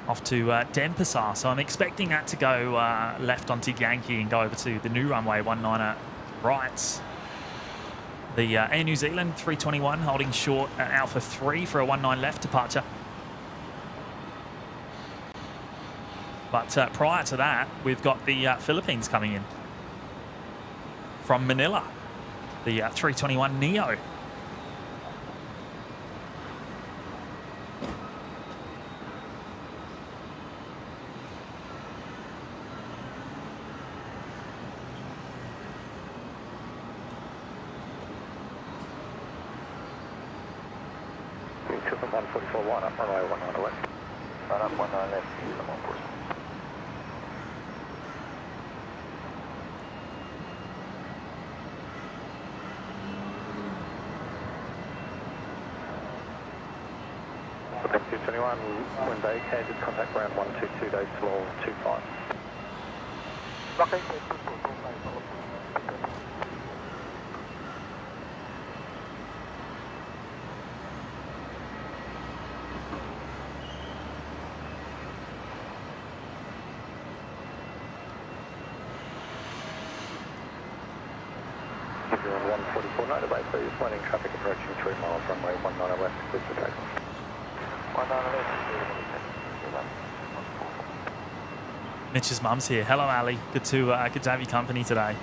Off to Denpasar, so I'm expecting that to go left onto Yankee and go over to the new runway 19 right. The Air New Zealand 321 holding short at Alpha 3 for a 19 left departure. But prior to that, we've got the Philippines coming in from Manila, the 321 Neo. Took 144 1 up, runway 19 left. Right up 19 left, use them on course. Quebec 221, wind vacated, contact ground 122 days slow 25. Okay. You're on 144, notify please, running traffic approaching 3 miles, runway 19 left, clear for takeoff. 19 left, Mitch's mum's here. Hello, Ali. Good to have your company today.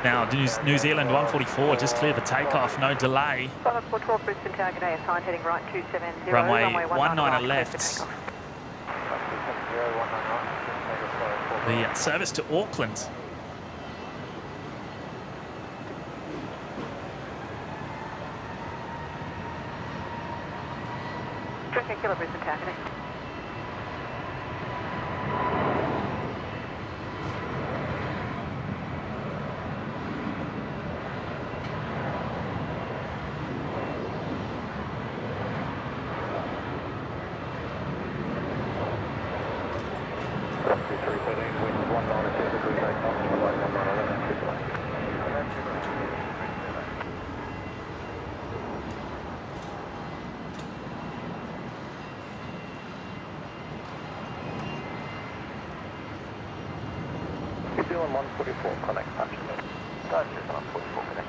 Now, New Zealand 144 just cleared for takeoff, no delay. 5412 Brisbane target A assigned heading right 270. Runway 19 right, left. The service to Auckland. Tracking Kilo Brisbane target A. New Zealand 144, connect punch. Don't just 144, connect.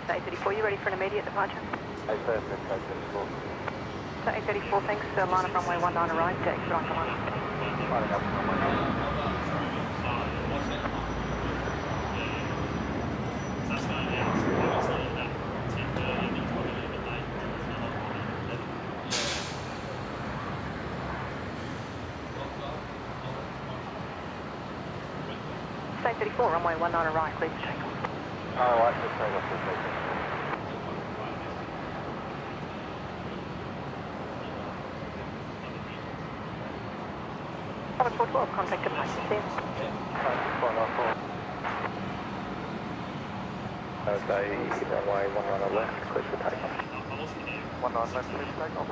A34, you ready for an immediate departure? A34. So A34, thanks. Line up runway 19 right, exit on command. Lining up runway 19. A34, runway 19 right, clear for takeoff. Oh, I should take off the takeoff. Cover 412, contact departure, see you. Okay, runway 19 left, clear for takeoff. 19 left, clear for takeoff.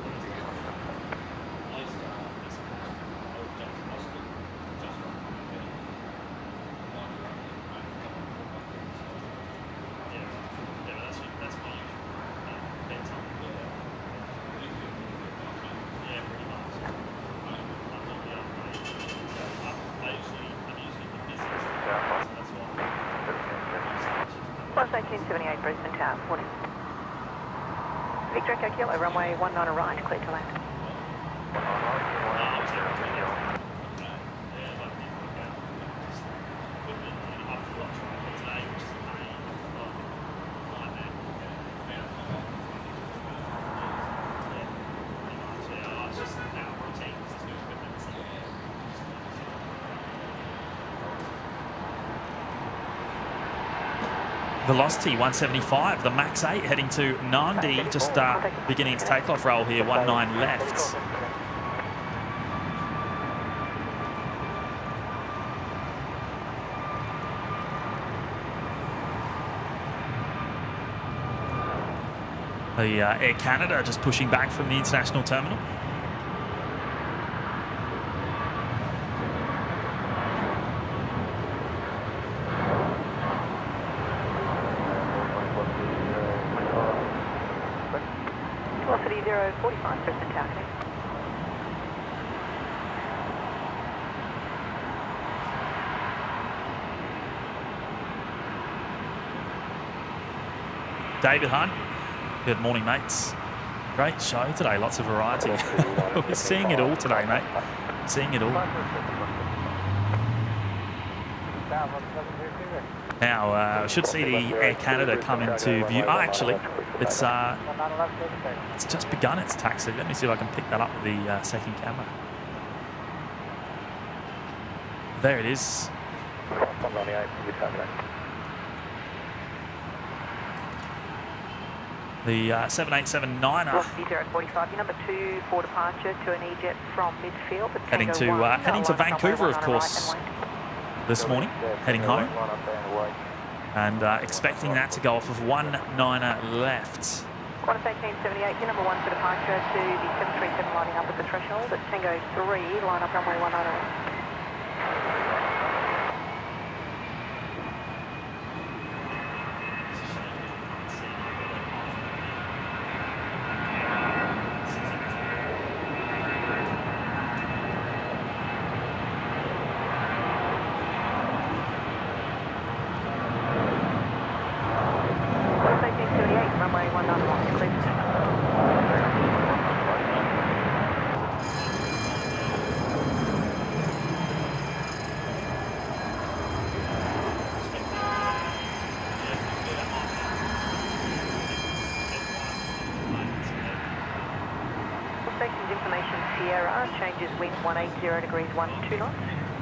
Plus 1878 Brisbane Tower, morning. Victor Echo Kilo, runway 19 right, clear to land. Velocity 175, the max 8 heading to 90, just beginning its takeoff roll here, 19 left. The Air Canada just pushing back from the international terminal. Velocity 045, Brisbane targeting. David Hunt. Good morning, mates. Great show today, lots of variety. We're seeing it all today, mate. Seeing it all. Now, we should see the Air Canada come into view. Oh, actually, it's just begun its taxi. Let me see if I can pick that up with the second camera. There it is. The 787-9er Velocity 045, your number 2 for departure to an E-jet from midfield. heading to Vancouver, of course, this morning, heading home, and expecting that to go off of 19er left. Qantas 1878, your number 1 for departure to the 737 lining up at the threshold at Tango 3, line up runway 19. Information Sierra, changes wind 180 degrees 12 knots,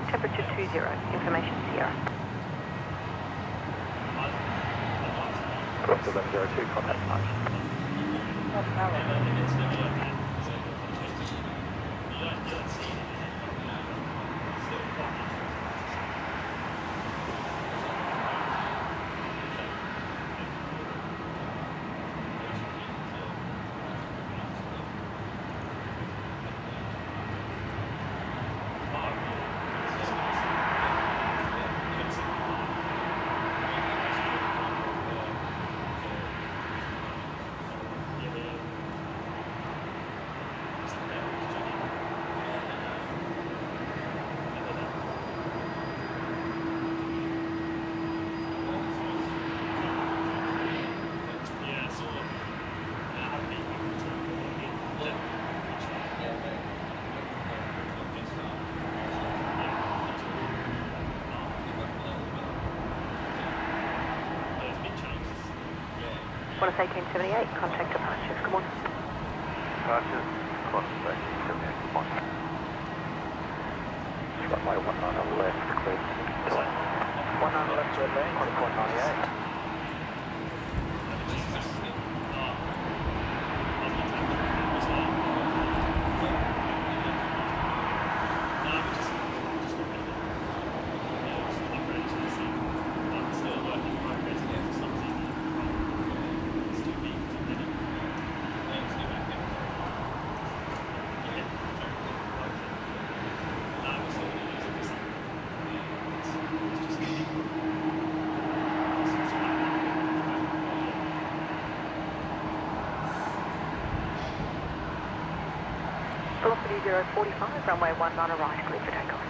temperature 20, information Sierra. Cross 1102, contact mark. Qantas 1878, contact departures, come on. Departures, Qantas 1878, come on. Runway 19 left, clear. 19 left, red lane, Qantas 198. Velocity 045, runway 19 right, clear for takeoff.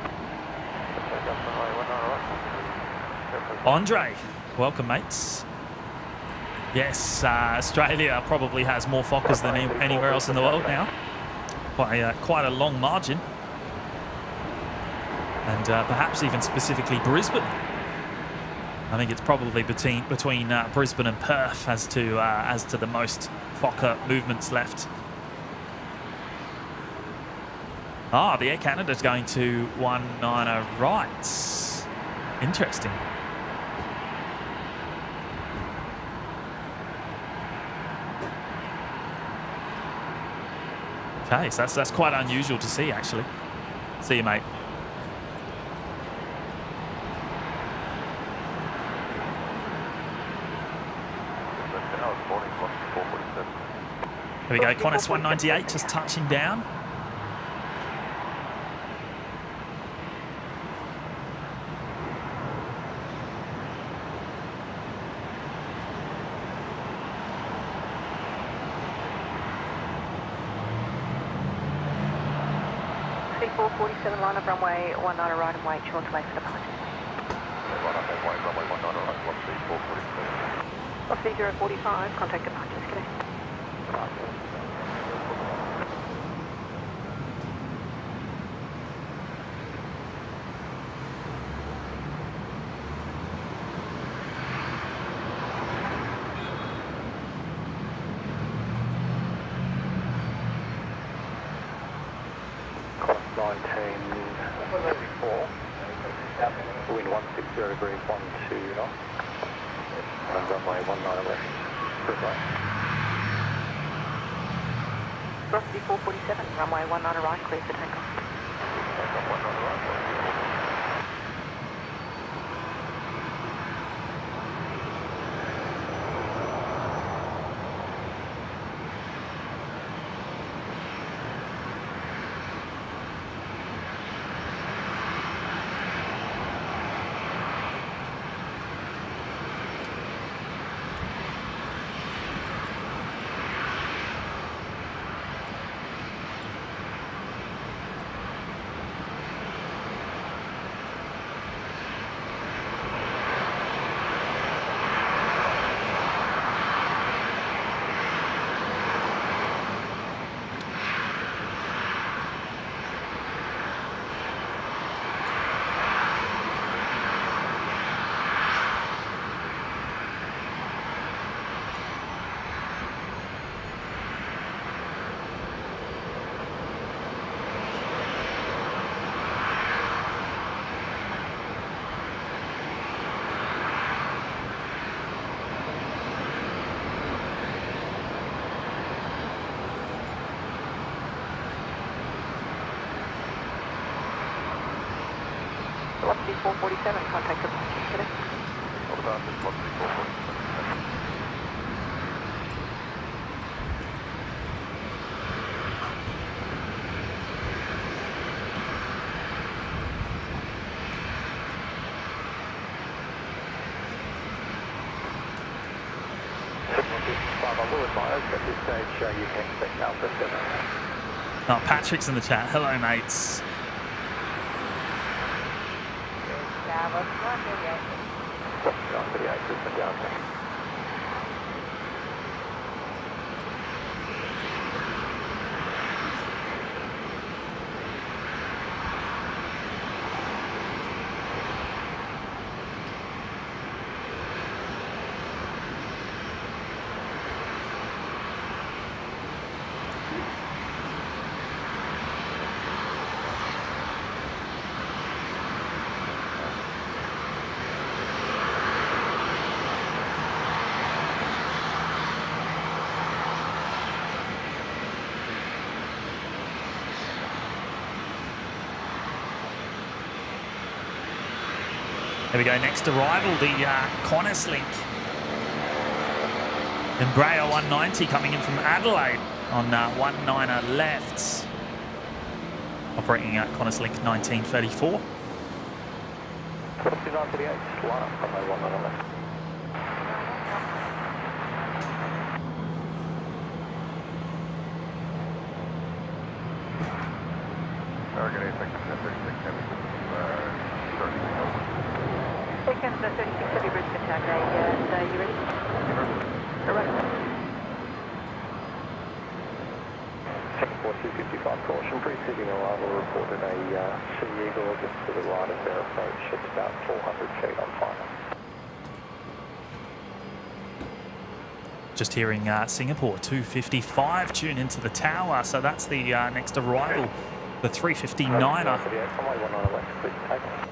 Andre, welcome, mates. Yes, Australia probably has more Fokkers than anywhere else in the world now. Quite a long margin. And perhaps even specifically Brisbane. I think it's probably between Brisbane and Perth as to the most Fokker movements left. Ah, the Air Canada's going to 19 right. Interesting. Okay, so that's quite unusual to see, actually. See you, mate. Here we go, Qantas 198 just touching down. C447 line up runway 19 right and wait, short to wait for departure. Runway 19 right, C447. Off C045, contact departures, good day. Wind 160 degrees, 12 knots. And runway 19 left, Brisbane. Velocity 447, runway 19 right, clear for takeoff. Velocity 447, contact departures, good day. Velocity 447. At this stage, you can expect Alpha 7. Oh, Patrick's in the chat. Hello, mates. Down 38, Brisbane down. There we go, next arrival, the Qantas link. Embraer 190 coming in from Adelaide on 19 left. Operating at Qantas link 1934. 2938, line up runway 19 left. American 86, 1036, Second, 36 heavy Brisbane Tower, are you ready? Arrival. Second 4255 caution, preceding arrival reported a Sea Eagle just to the right of their approach at about 400 feet on final. Just hearing Singapore 255 tune into the tower, so that's the next arrival, the 359er. Runway 19 left, clear to takeoff.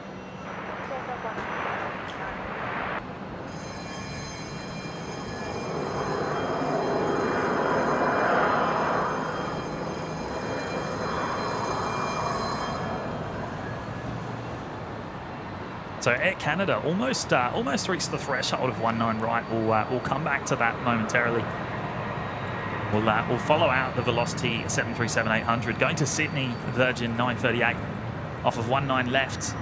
So Air Canada almost reached the threshold of 19 right. We'll come back to that momentarily. We'll follow out the Velocity 737-800 going to Sydney Virgin 938 off of 19 left.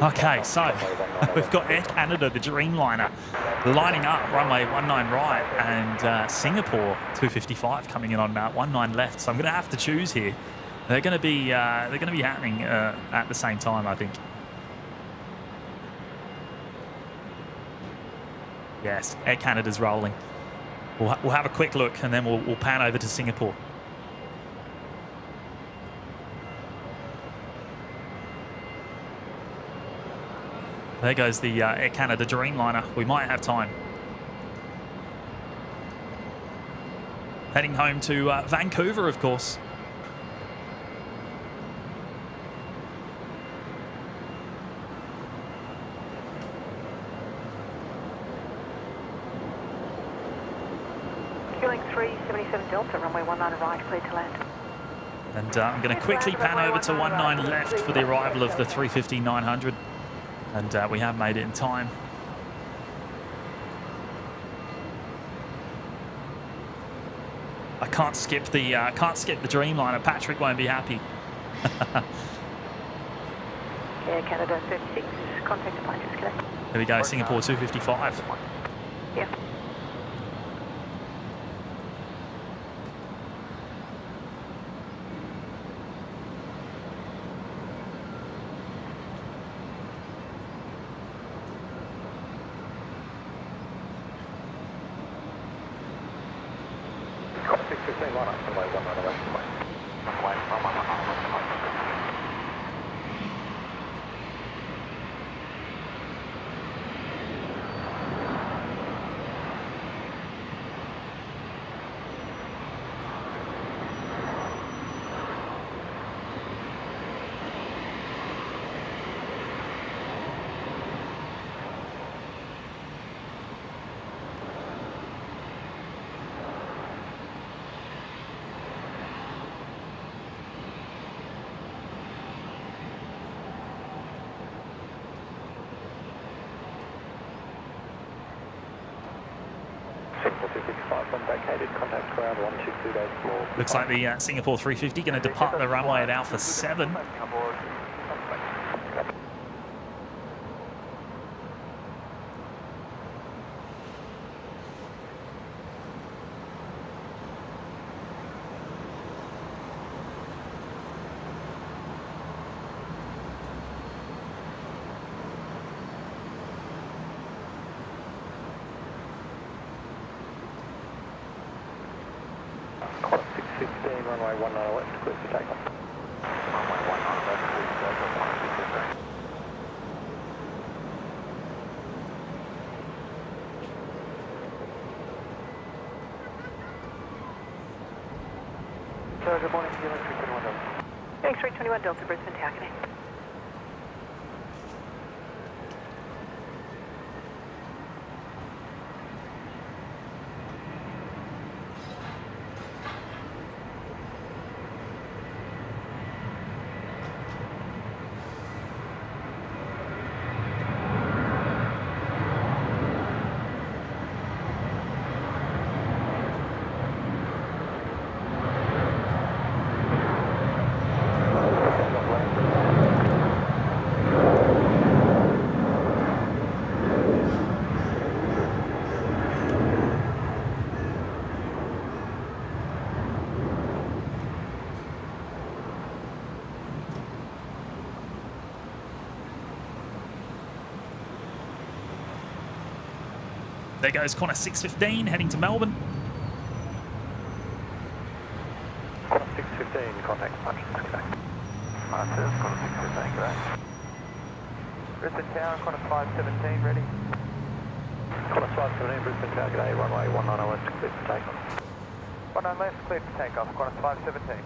Okay, so we've got Air Canada, the Dreamliner, lining up runway 19 right, and Singapore 255 coming in on 19 left. So I'm going to have to choose here. They're going to be happening at the same time, I think. Yes, Air Canada's rolling. We'll have a quick look, and then we'll pan over to Singapore. There goes the Air Canada Dreamliner. We might have time. Heading home to Vancouver, of course. Fueling 377 Delta, runway 19 right, cleared to land. And I'm going to quickly pan over to 19 left for the arrival of the 350-900. And we have made it in time. I can't skip the Dreamliner. Patrick won't be happy. Air Canada 36, contact the plane, just connect. There we go, Singapore 255. Yeah. Looks like the Singapore 350 going to depart the runway at Alpha 7. runway 19 left, clear for takeoff. Runway 19 left, clear for takeoff, 115. Good morning, Zealand 321 Delta. Thanks, 321 Delta, Brisbane, Takeoff. There goes Qantas 615 heading to Melbourne. Qantas 615, contact Marshall, okay. Marshall, Qantas 615, great. Brisbane Tower, Qantas 517, ready. Qantas 517, Brisbane Tower, g'day, runway 19 left, clear for takeoff. 19 left, clear for takeoff, Qantas 517.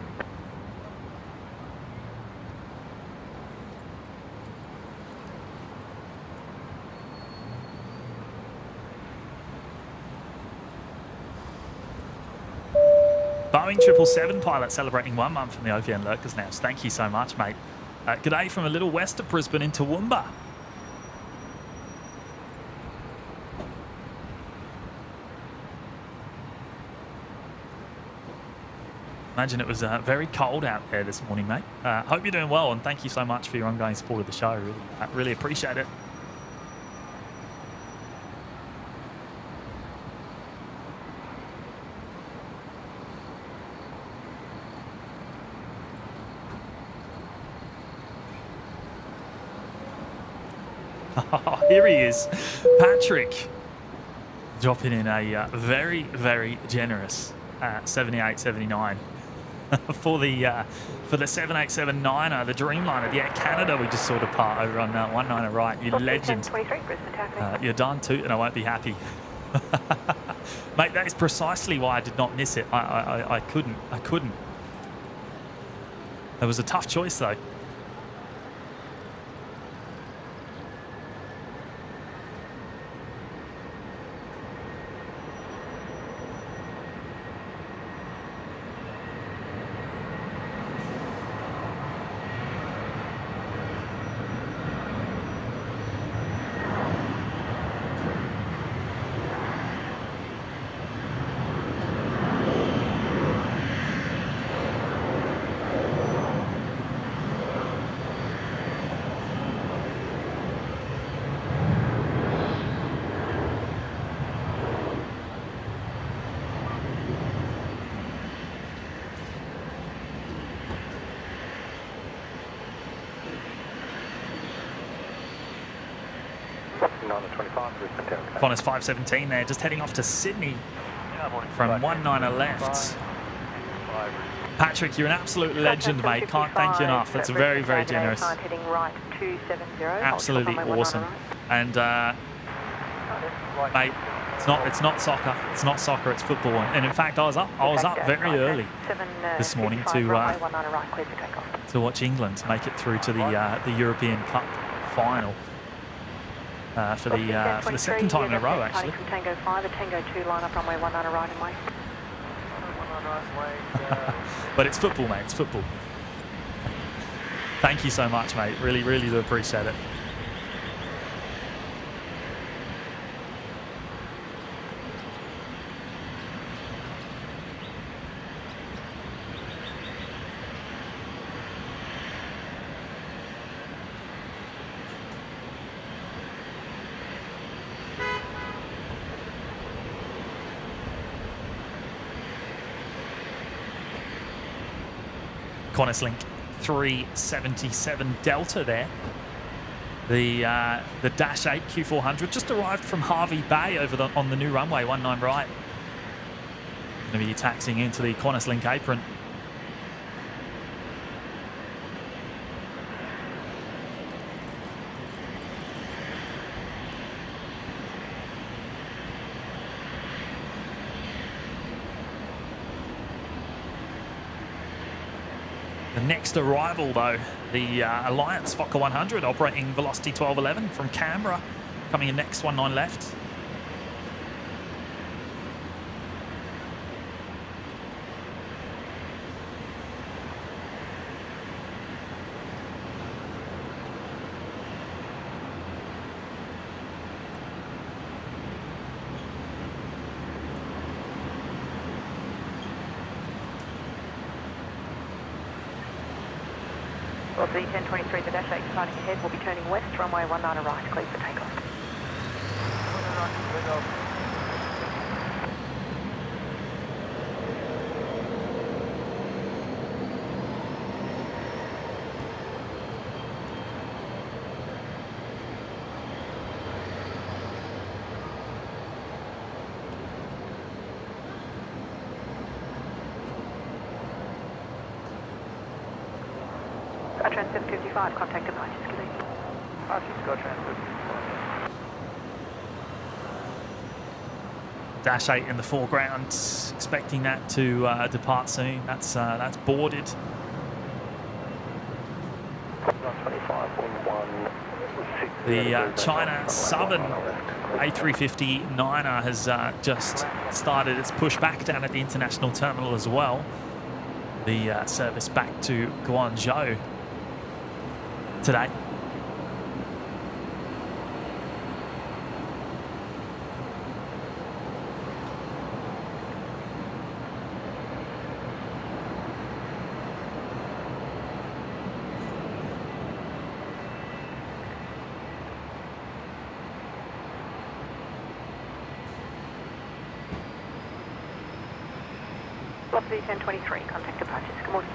Boeing 777 pilot celebrating 1 month from the OVN Lurkers now. So thank you so much, mate. G'day from a little west of Brisbane in Toowoomba. Imagine it was very cold out there this morning, mate. Hope you're doing well, and thank you so much for your ongoing support of the show. Really appreciate it. Oh, here he is, Patrick, dropping in a very, very generous 78.79 for the 787-9er, the Dreamliner, the Air Canada we just saw depart over on 19 right. You legend. You're done too, and I won't be happy. Mate, that is precisely why I did not miss it. I couldn't. It was a tough choice though. Qantas 517 there, just heading off to Sydney from 19 left. Patrick, you're an absolute legend, mate. Can't thank you enough. That's very, very generous. Absolutely awesome. And mate, it's not soccer. It's not soccer. It's football. And in fact, I was up very early this morning to watch England make it through to the European Cup final. For the second time in a row, actually. From Tango 5, a Tango 2 line up runway 19 right and way. But it's football, mate. It's football. Thank you so much, mate. Really, really do appreciate it. Qantas Link 377 Delta there. The Dash 8 Q400 just arrived from Harvey Bay on the new runway 19 right. Going to be taxiing into the Qantas Link apron. The next arrival, though, the Alliance Fokker 100 operating velocity 1211 from Canberra, coming in next, 19 left. The 1023, the Dash 8 starting ahead, will be turning west, runway 19 right, clear for takeoff. Trans 755, contact departures, good evening. RC Scott Trans 755. Dash 8 in the foreground, expecting that to depart soon. That's boarded. 25, wind 16. The China Southern A350-9er has just started its push back down at the international terminal as well. The service back to Guangzhou today. Velocity 1023, contact departures, good morning.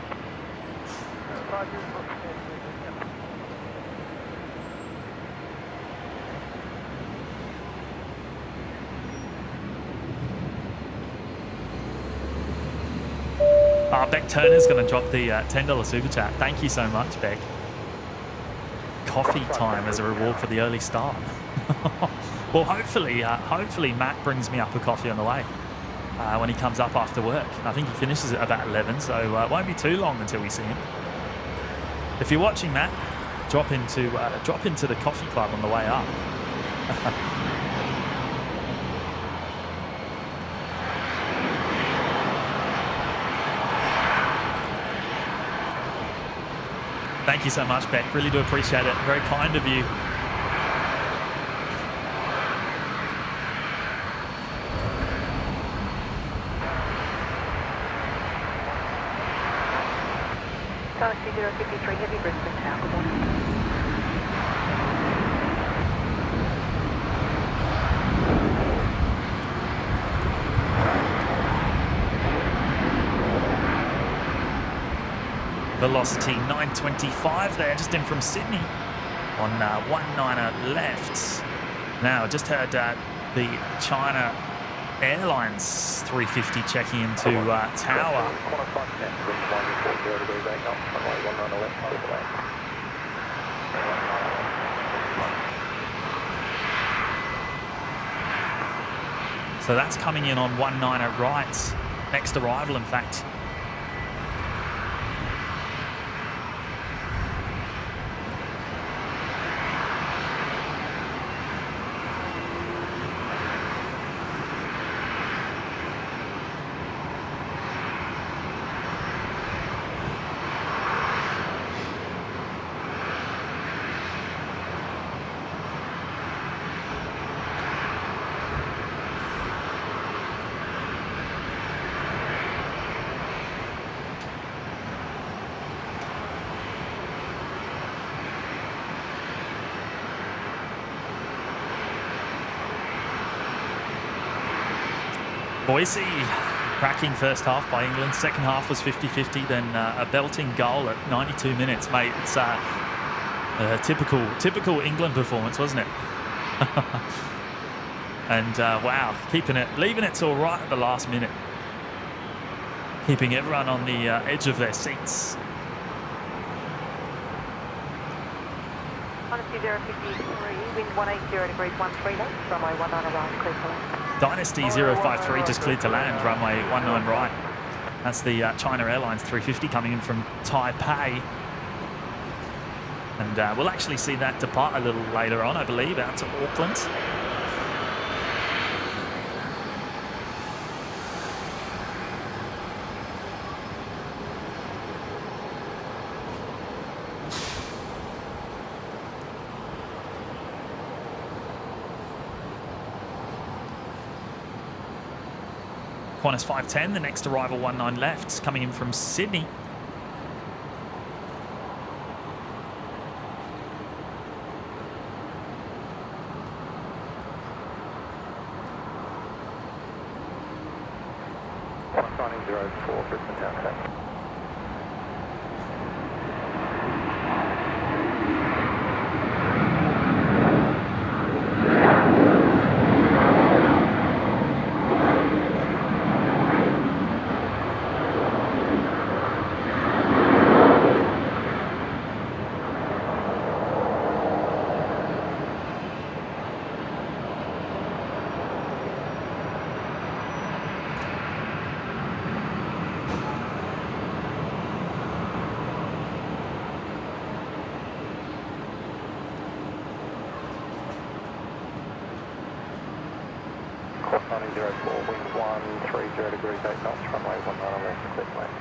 Beck Turner's going to drop the $10 super chat. Thank you so much, Beck. Coffee time as a reward for the early start. Well, hopefully Matt brings me up a coffee on the way when he comes up after work. I think he finishes at about 11, so it won't be too long until we see him. If you're watching, Matt, drop into the coffee club on the way up. Thank you so much, Beck. Really do appreciate it. Very kind of you. Galaxy 053, heavy Brisbane Tower, good morning. Velocity 925 there, just in from Sydney on 19er left. Now, I just heard the China Airlines 350 checking into Tower. So that's coming in on 19er right, next arrival in fact. Boise, cracking first half by England. Second half was 50-50, then a belting goal at 92 minutes, mate. It's a typical England performance, wasn't it? And wow, leaving it till right at the last minute. Keeping everyone on the edge of their seats. Dynasty 053, wind 180 degrees 13 knots, runway 19 right, clear for land. Dynasty 053 just cleared to land, runway 19 right. That's the China Airlines 350 coming in from Taipei. And we'll actually see that depart a little later on, I believe, out to Auckland. Qantas 510, the next arrival 19 left, coming in from Sydney. Brisbane Town Center. 9004, wind 130 degrees 8 knots, runway 19 left, clear to land.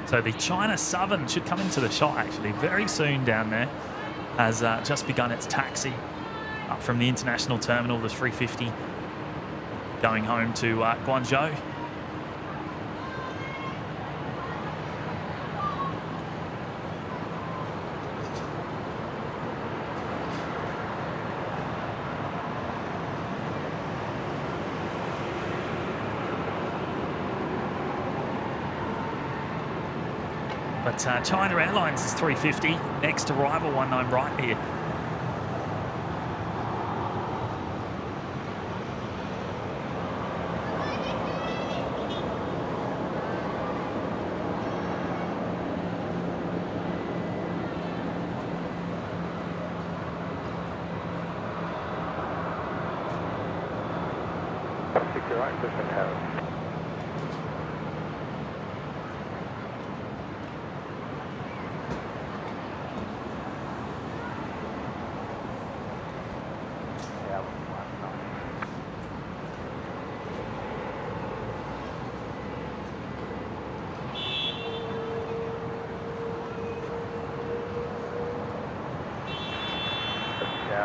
So the China Southern should come into the shot actually very soon down there. Has just begun its taxi up from the international terminal, the 350, going home to Guangzhou. But China Airlines is 350, next arrival 19 right here. Brisbane Harris.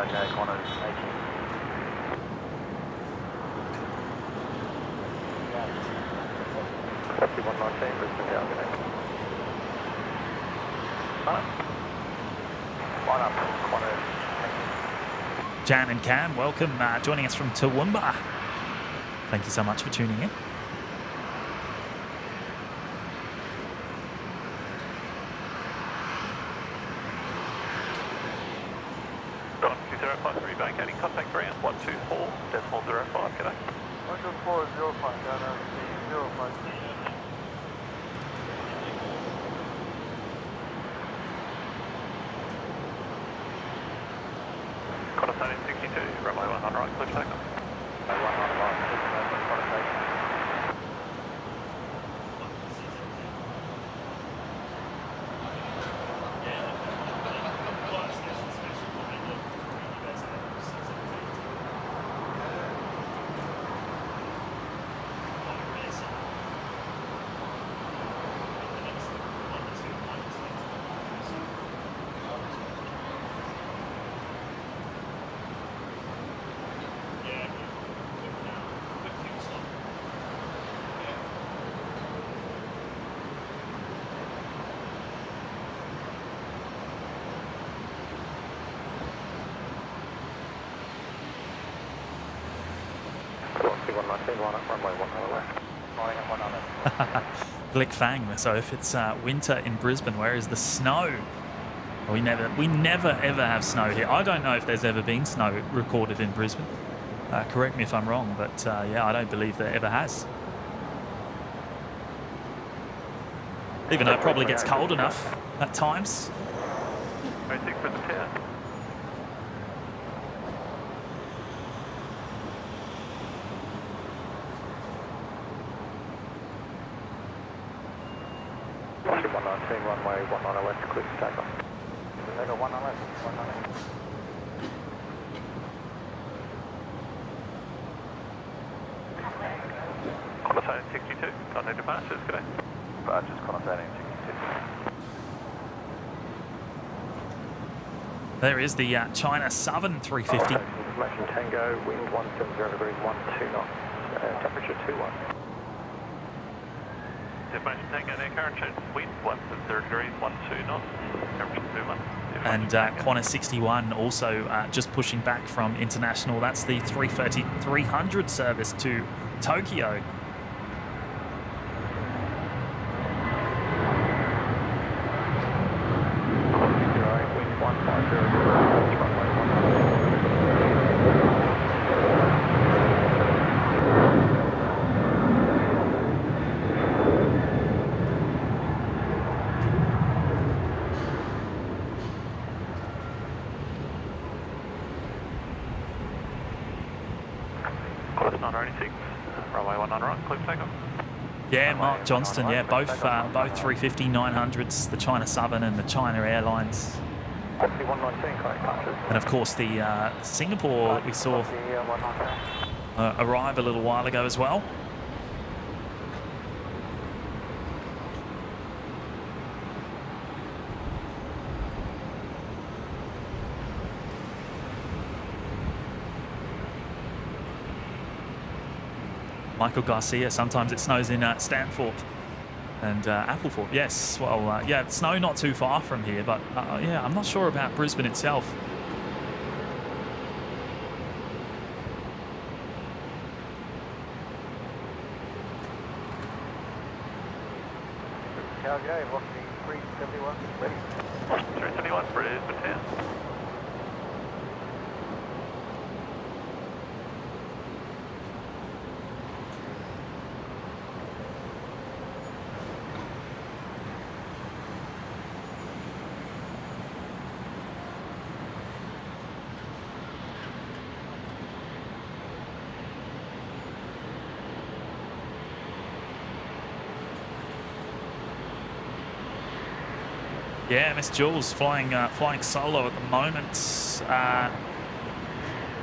Okay, Connor, 18. Copy 119, Brisbane Harris. Line up, Connor. Jan and Cam, welcome, joining us from Toowoomba. Thank you so much for tuning in. Don 2053 bank, heading contact ground 124.05, g'day. 124.05, down on the 05. Connor 1362, runway 19 right, clear for takeoff. 19 right, Connor takeoff. Runway 19 left. Line up 1 Glick Fang. So if it's winter in Brisbane, where is the snow? We never ever have snow here. I don't know if there's ever been snow recorded in Brisbane. Correct me if I'm wrong, but yeah, I don't believe there ever has. Even though it probably gets cold enough at times. 06 for the tower. Copy 119, runway 19 left, clear to takeoff. Level 1 on left, 1 on left. Connor 1362, don't need departures, g'day. Departures, Connor 1362. There is the China Southern 350. Information Tango, wind 170 degrees 12 knots, temperature 21. Information Tango, near current change, wind 170 degrees 12 knots, temperature 21. And Qantas 61 also just pushing back from international. That's the 330-300 service to Tokyo. Wind 150 degrees, runway 19. Connor 986, runway 19 right, clear for takeoff. Yeah, Mark Johnston. Yeah, both 350 900s, the China Southern and the China Airlines. Property 119, correct punches. And of course the Singapore that we saw arrive a little while ago as well. Michael Garcia, sometimes it snows in Stanthorpe and Applethorpe. Yes, well, yeah, snow not too far from here, but yeah, I'm not sure about Brisbane itself. Calgary, Velocity 371, ready. 371, Brisbane Town. Yeah, Miss Jules flying solo at the moment.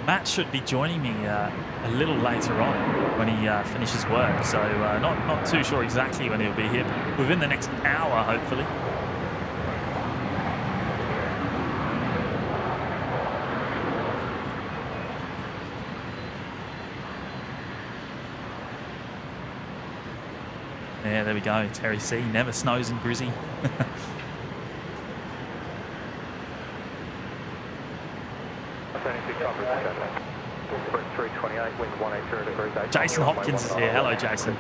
Matt should be joining me a little later on when he finishes work, so not too sure exactly when he'll be here. Within the next hour, hopefully. Yeah, there we go. Terry C. Never snows in Brizzy. 328, wind 180 degrees 8. Jason Hopkins is here. Hello, Jason.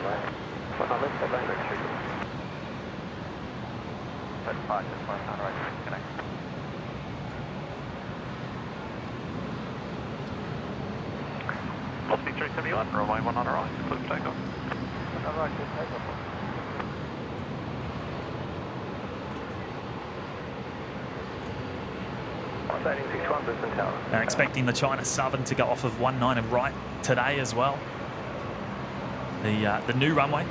Velocity 371, runway 1 on the right, clear for takeoff. Alright, good takeoff. They're expecting the China Southern to go off of 19 and right today as well. The new runway.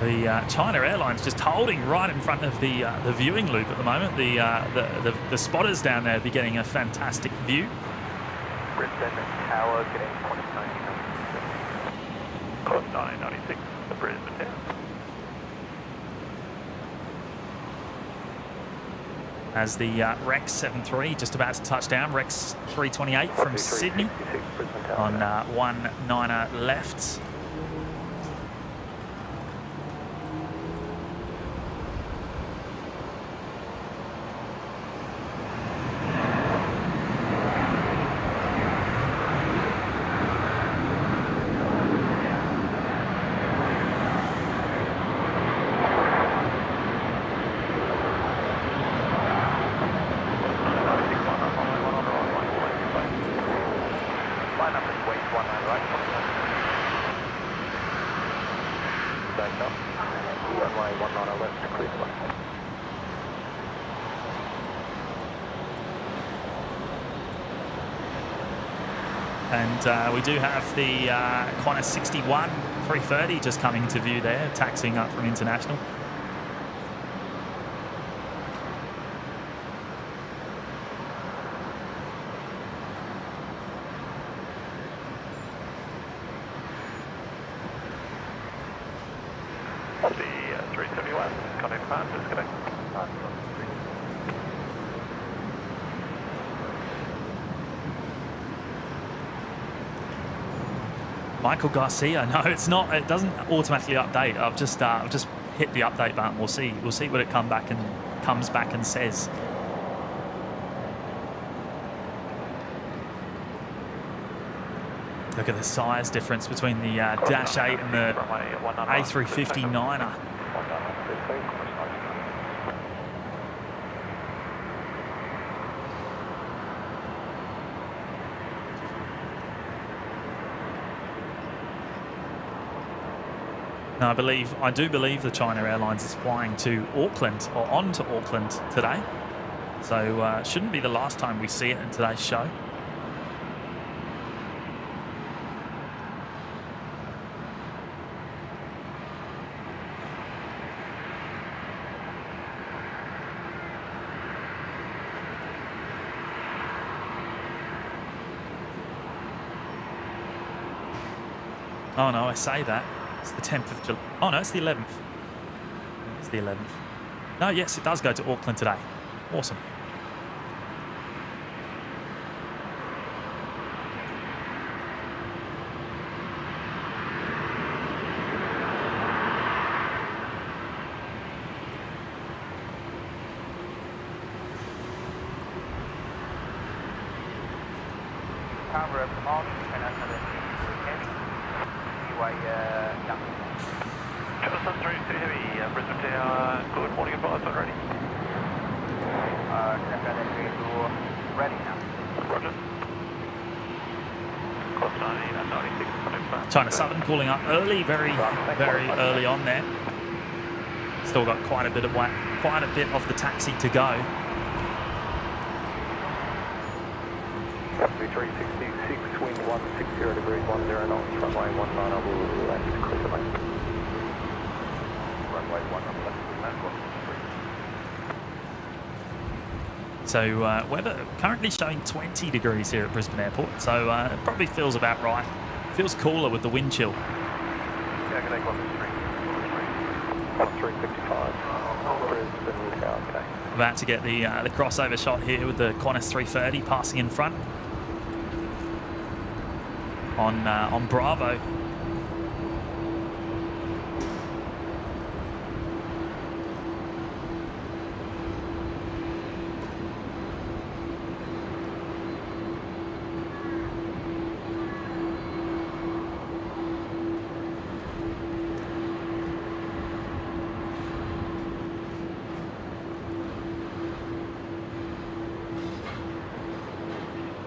The China Airlines just holding right in front of the viewing loop at the moment. The spotters down there be getting a fantastic view. Brisbane Tower getting 2019. Course 996, the Brisbane Town. As the Rex 73 just about to touch down. Rex 328 from Sydney on 19er left. And we do have the Qantas 61 330 just coming to view there, taxiing up from International. The 371, contact partners, good day. Michael Garcia. No, it's not. It doesn't automatically update. I've just hit the update button. We'll see what it comes back and says. Look at the size difference between the Dash 8 and the A350-9er. No, I do believe the China Airlines is flying to Auckland or on to Auckland today. So shouldn't be the last time we see it in today's show. Oh no, I say that. It's the 10th of July. Oh no, it's the 11th. It's the 11th. No, yes, it does go to Auckland today. Awesome. Cover up the mark and another heavy. Channel 73 heavy, Brisbane Tower, good morning advice on ready. Ready now. Roger. Cost 90 and 96. China Southern calling up early, very early on there. Still got quite a bit of the taxi to go. 366, wind 160 degrees, 10 knots, runway 19 will land clear to land. Runway 1 on left, land 1. So weather currently showing 20 degrees here at Brisbane Airport. So it probably feels about right. Feels cooler with the wind chill. Yeah, good day, 1355, Brisbane Tower, okay. About to get the crossover shot here with the Qantas 330 passing in front on Bravo.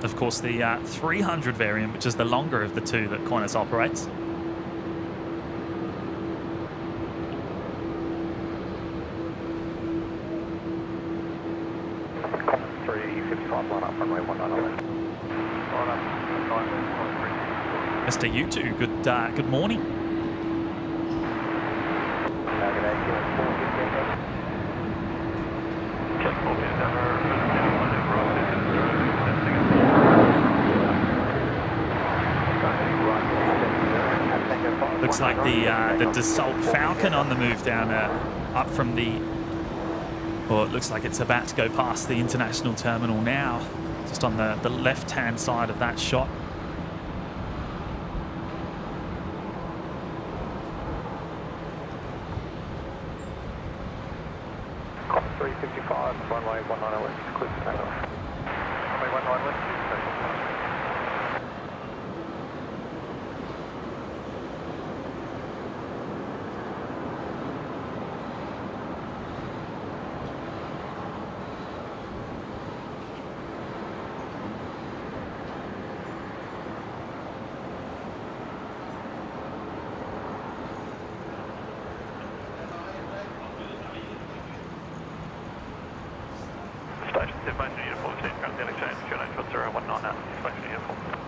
Of course, the 300 variant, which is the longer of the two that Qantas operates. Qantas 355, line up, runway 19 left. Mr. U2, good morning. Looks like the Dassault Falcon on the move down up from the, or it looks like it's about to go past the international terminal now, just on the left-hand side of that shot. Qantas 355, runway 19 left, clear to takeoff. Runway 19 left, Station information unit 14, ground deal exchange, QNH 1019 out, information unit 14.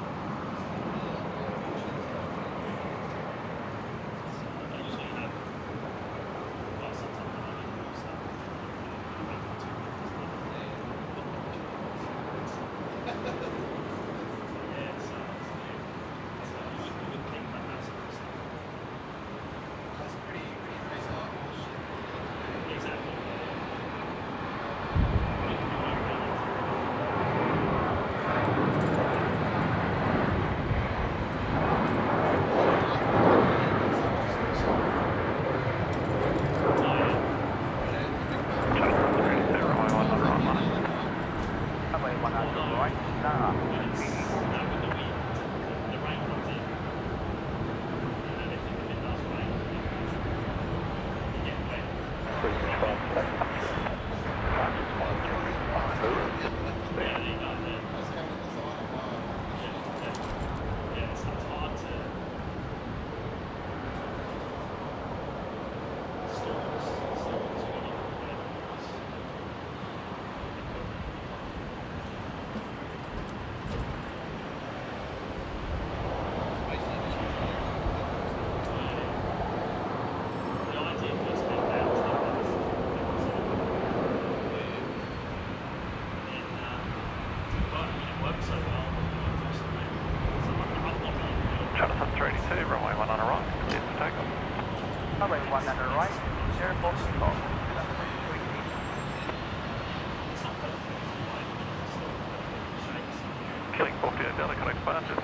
Killing 48 Delta, connect fastest.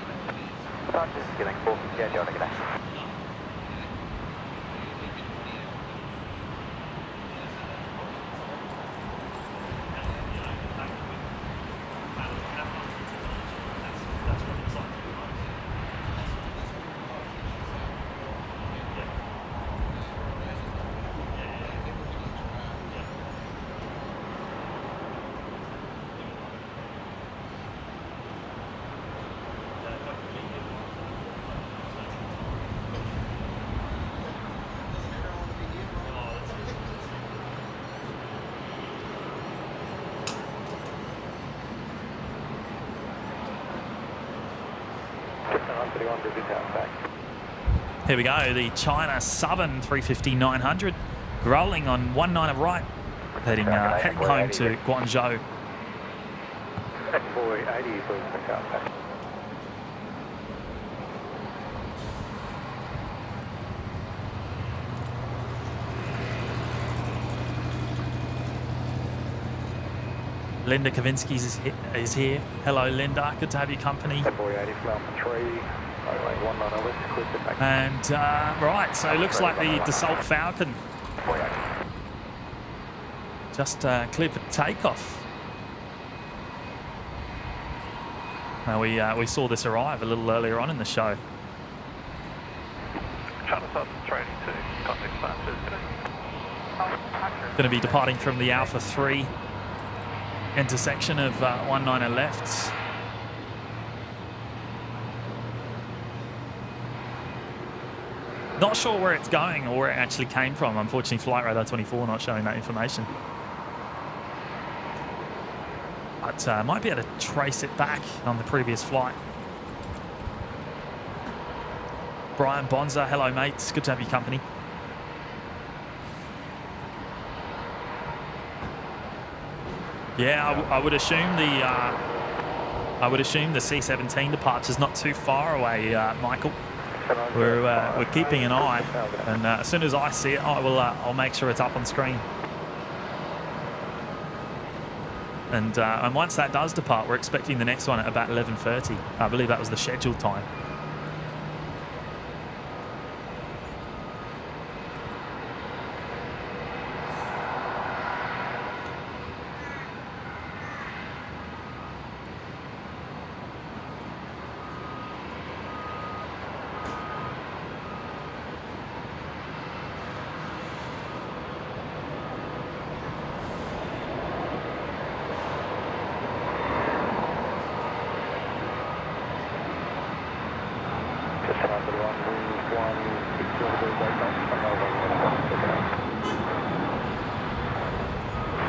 Fastest, killing 48 Delta, g'day. Here we go, the China Southern 350-900 rolling on 19 right, heading home to Guangzhou. X480, please, back. Linda Kavinsky is here. Hello, Linda. Good to have your company. 480 from Alpha 3, 19 west, clear to back. And right, so it looks like the Dassault Falcon 480. just cleared for takeoff. We saw this arrive a little earlier on in the show. China Southern 382, contact fastest, Going to be departing from the Alpha 3 intersection of 19 left. Not sure where it's going or where it actually came from. Unfortunately, Flight Radar 24 not showing that information. But might be able to trace it back on the previous flight. Brian Bonza, hello mate. It's good to have your company. Yeah, I would assume the C17 departure's not too far away, Michael. We're keeping an eye, and as soon as I see it, I'll make sure it's up on screen. And once that does depart, we're expecting the next one at about 11:30. I believe that was the scheduled time.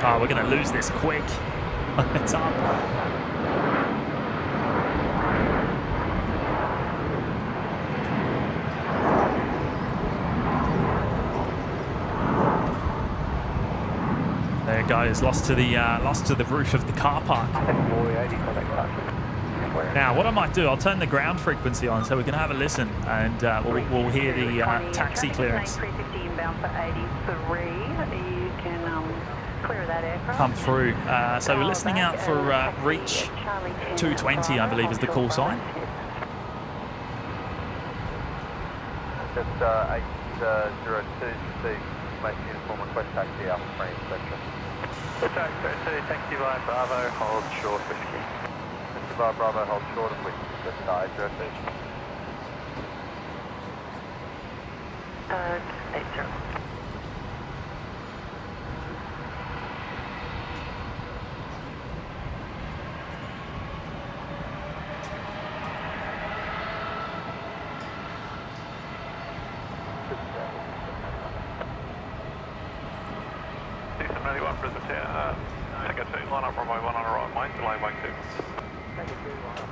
Oh, we're going to lose this quick. It's up. There it goes. Lost to the roof of the car park. Now, what I might do, I'll turn the ground frequency on so we can have a listen, and we'll hear the taxi clearance. 350 inbound for 83. You can clear that aircraft. Come through. So we're listening out for Reach 220, I believe, is the call sign. Just 802, Steve, make uniform request taxi Alpha 3 inspection. Attack 32, taxi by Bravo, hold short whiskey. Mr. Bravo, hold short of whiskey, just 802. 80. C17 Brisbane Tower, take a 2, line up runway 1 on the right, mate, delay wing 2. Take a 2, line up.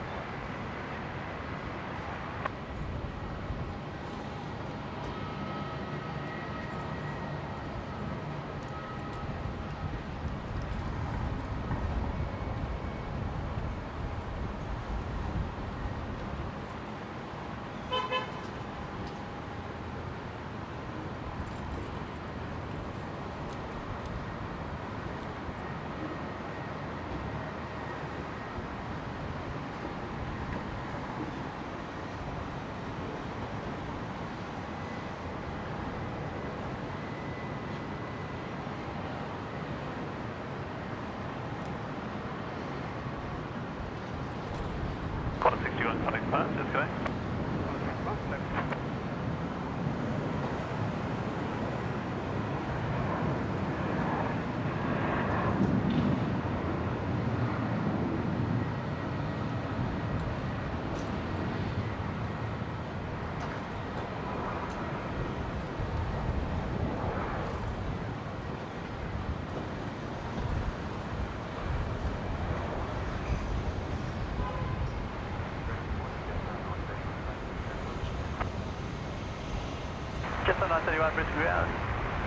So 931 Brisbane ground.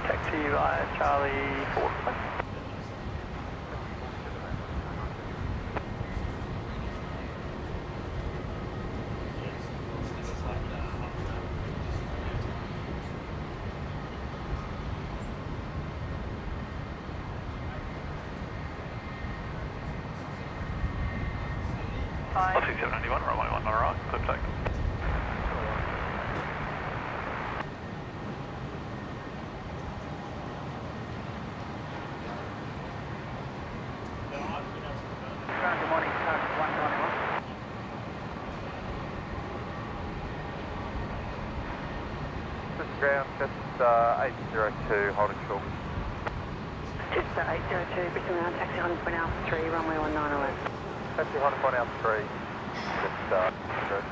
Taxi via Charlie 4. Hi. 6791, runway 1 on the right, clip take. Good morning, target 191. Brisbane ground, just 802, holding short. Just 802, Brisbane ground, taxi Holland Point Alpha 3, runway 19 left. Taxi Honda Point out 3, just 802.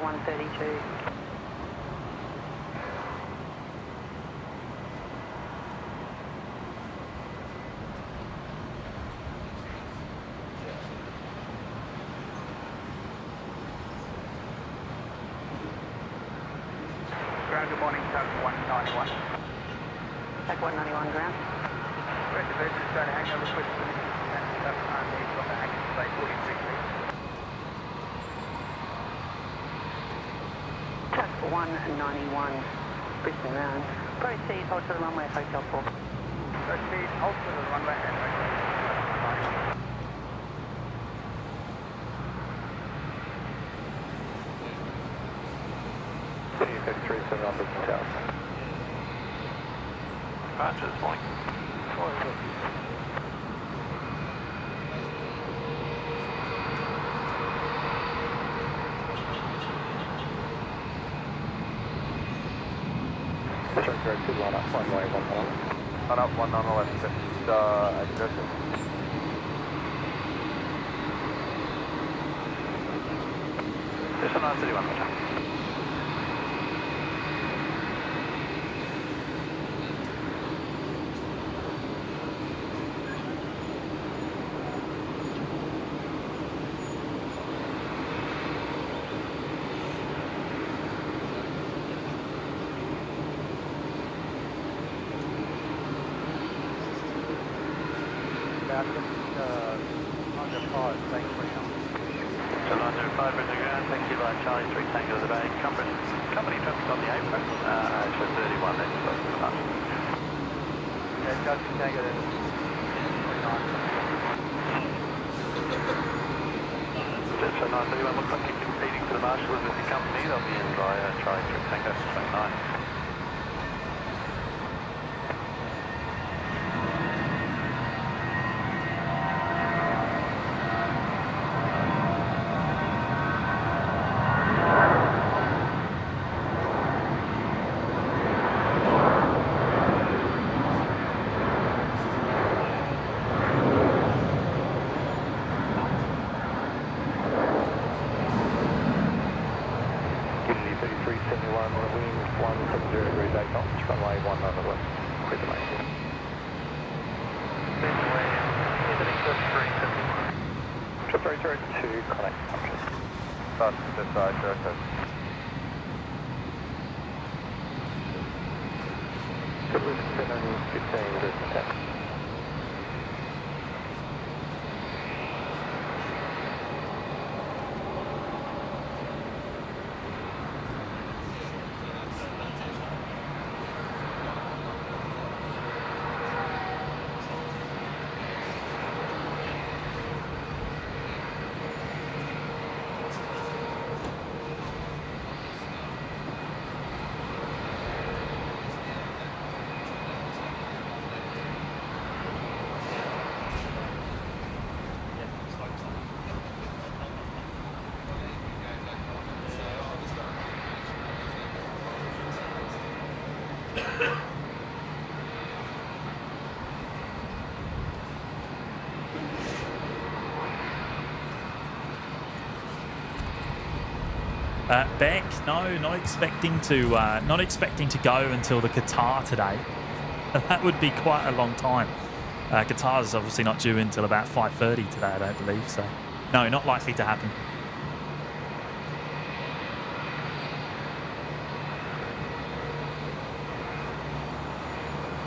One 32. Ground, good morning, target 191. Take 191 ground. Red Division is going to hang over with the and he's got the hanging plate 46 feet. Task 191, Brisbane round. Proceed, hold to the runway, Hotel 4. Proceed, hold to the runway and runway. 33, 7 on Brisbane Tower. Departure this morning. Directed line up, runway 19. Line up 1 on the left, just 802. Just 931, Roger. So 905 Brisbane ground, taxi by Charlie 3 Tango to the bay, company traffic on the apron, so 31, that's close to the bus. Yeah, Charlie Tango to 29. So 931 looks like you're competing for the marshal with the company, they'll be in by Charlie 3 Tango 29. Runway 19 left, clear the main. Trip 302, connect function. That's just 802. Good with 715, Brisbane Tower. Beck, no, not expecting to go until the Qatar today. That would be quite a long time. Qatar is obviously not due until about 5:30 today, I don't believe. So, no, not likely to happen.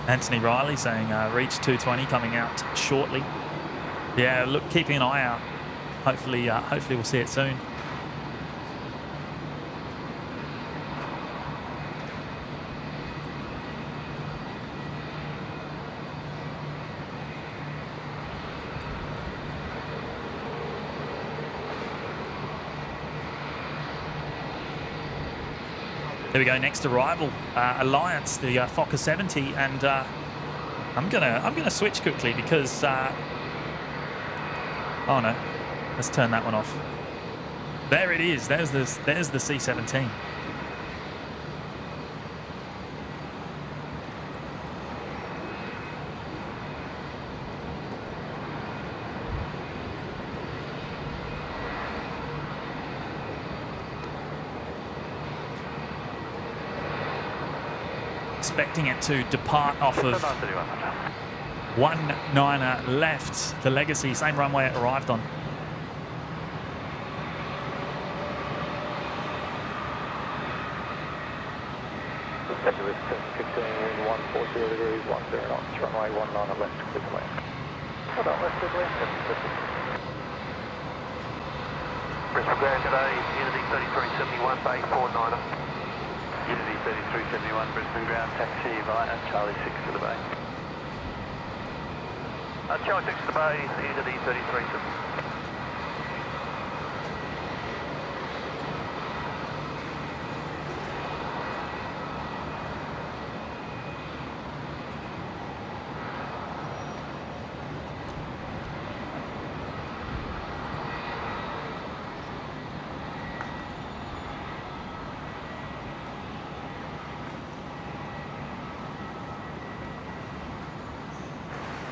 Anthony Riley saying reach 220 coming out shortly. Yeah, look, keeping an eye out. Hopefully we'll see it soon. There we go. Next arrival, Alliance, the Fokker 70, and I'm gonna switch quickly because oh no, let's turn that one off. There it is. There's the C17. Expecting it to depart off of 19er left, the Legacy, same runway it arrived on. Specialist 15, wind 140 degrees, 10 knots, runway 19 left, clear to land. Hold on, left, clear to land. Brisbane Ground today, Unity 3371, Bay 49er. Unity 3371, Brisbane Ground, taxi via Charlie 6 to the Bay. Charlie 6 to the Bay, Unity 3371.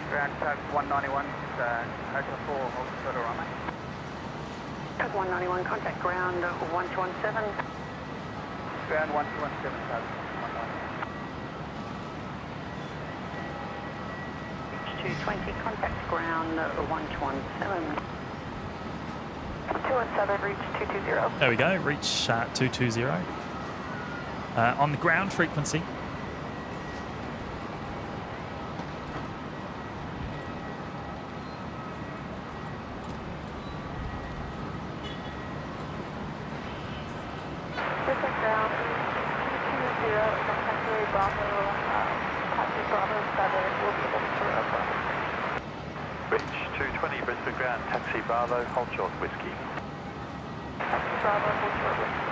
Ground tug 191, Hotel 4, hold the photo runway. Tug 191, contact ground 1217. Ground 1217, tug 119. 220, contact ground 1217. 217, reach 220. There we go. Reach 220 on the ground frequency. Reach 220, Brisbane Ground, taxi Bravo, hold short whiskey. Taxi Bravo, hold short whiskey.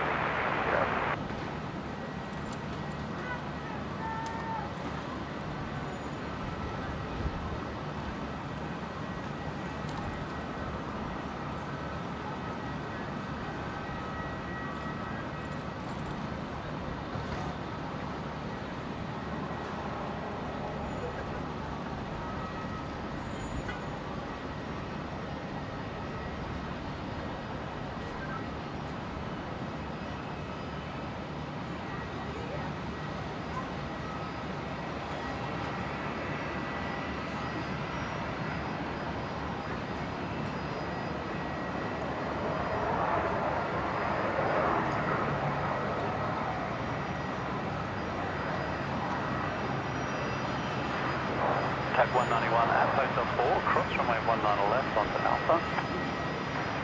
Tag 191 at Hotel 4, cross runway 19 left onto Alpha.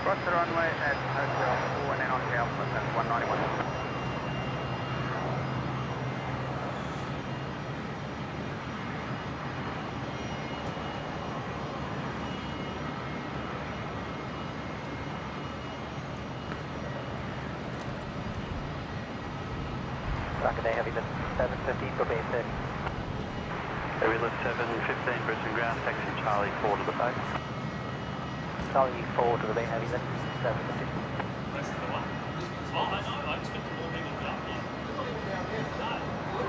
Cross the runway at Hotel 4 and then on to Alpha, that's 191. Rocket Day, heavy lift 715 for base 30. Heavy lift 715, Brisbane Ground, taxi Charlie 4 to the Bay. Charlie 4 to the bay, heavy lift 715.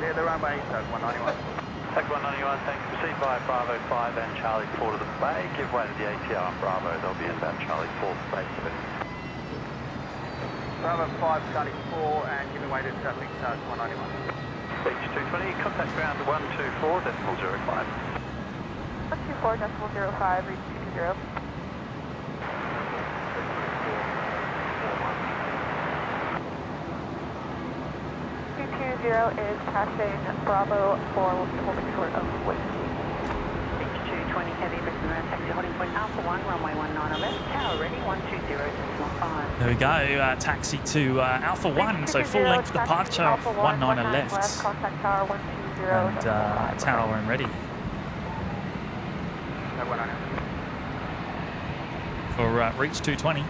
Clear the runway, tug 191. Tag 191, thanks. Proceed via Bravo 5 and Charlie 4 to the Bay. Give way to the ATR on Bravo. They'll be inbound Charlie 4 for base 7. Bravo 5, Charlie 4, and giving way to traffic tug 191. Beach 220, contact ground 124, decimal 05. 124, decimal 05, reach 220. is passing Bravo for holding short of Whiskey. Beach 220 heavy, Brisbane Road, taxi holding point Alpha 1, runway 19 left, tower ready, 120.5. There we go, taxi to Alpha 1, so full length departure off 19 left. Contact tower 120. And tower and ready. For reach 220.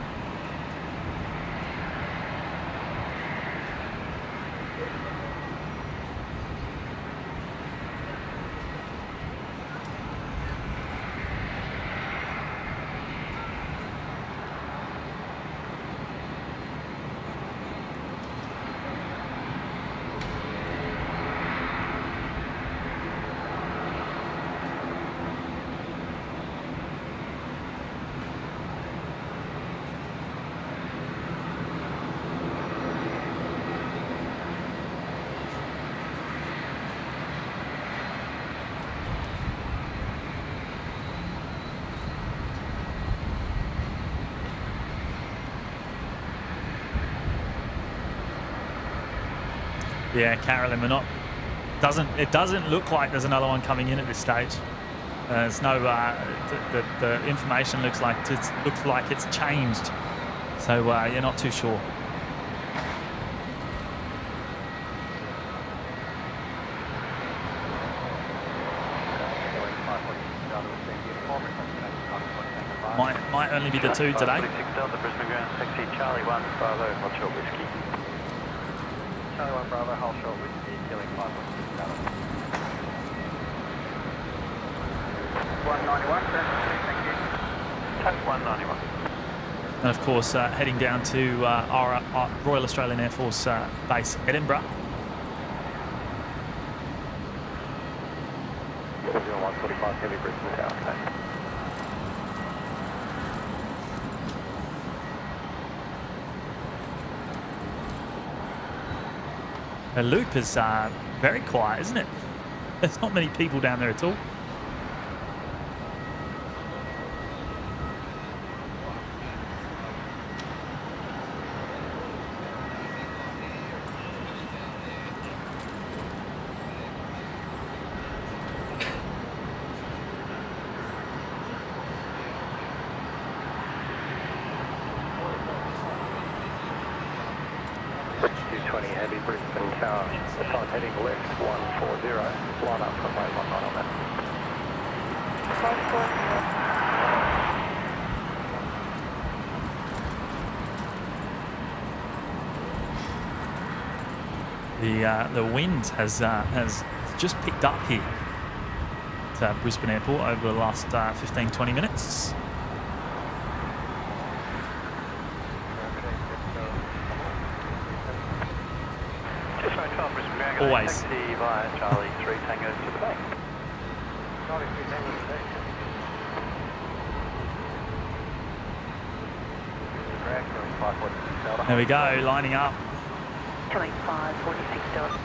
Yeah, Carolyn, we're not. It doesn't look like there's another one coming in at this stage. There's no. The information looks like it's changed. So you're not too sure. Might only be the two today. 46 Delta, Brisbane ground, taxi Charlie 1, Bravo, hold short whiskey. Charlie 1, Bravo, hold short whiskey, killing 516 Delta. 191, thank you. Tax 191. And of course, heading down to our Royal Australian Air Force base, Edinburgh. 145 heavy Brisbane tower, okay. The loop is very quiet, isn't it? There's not many people down there at all. Heavy Brisbane tower, the time heading left 140, line up from way 19 on that. The wind has just picked up here at Brisbane Airport over the last 15-20 minutes. Always. Taxi via Charlie 3 Tangos to the bay. Charlie 3 Tangos to the bay. There we go, lining up. Killing 546 Delta.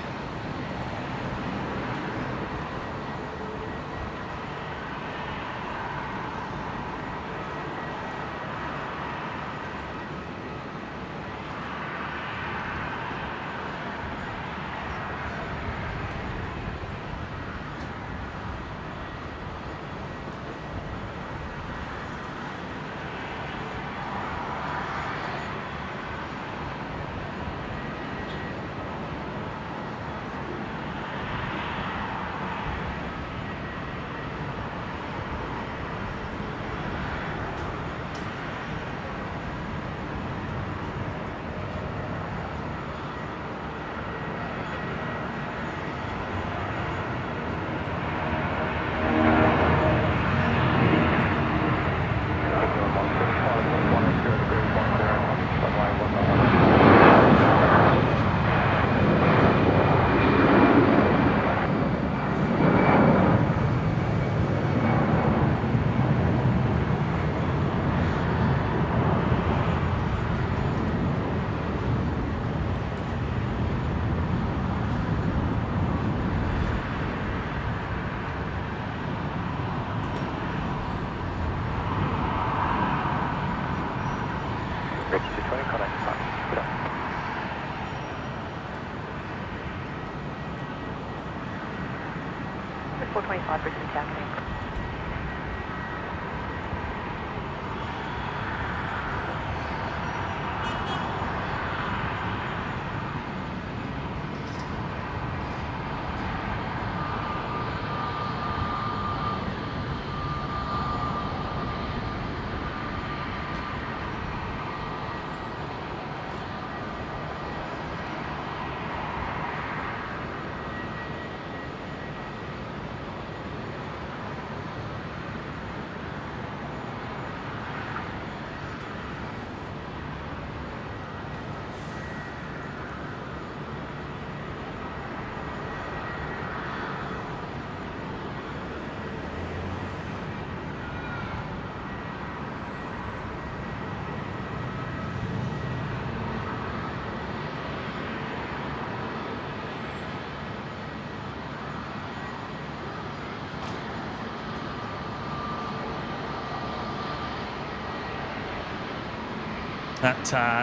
just 425 Brisbane Takeoff.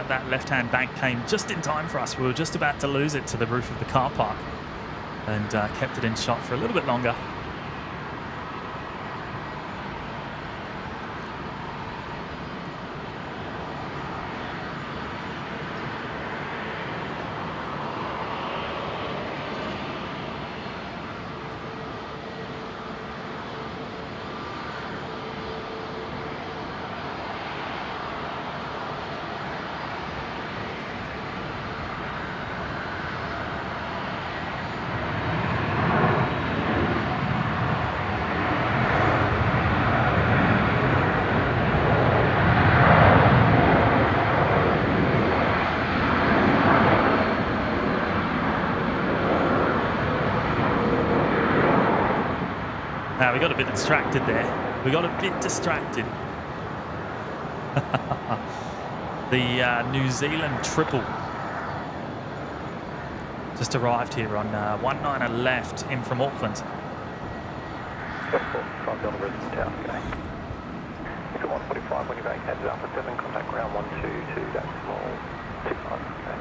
That left-hand bank came just in time for us. We were just about to lose it to the roof of the car park and kept it in shot for a little bit longer. We got a bit distracted there. We got a bit distracted. The New Zealand triple just arrived here on 19 left in from Auckland. 5 Delta Brisbane Tower, okay. It's at 145 when you're back, headed up at 7, contact ground 122, that's small, 25, okay.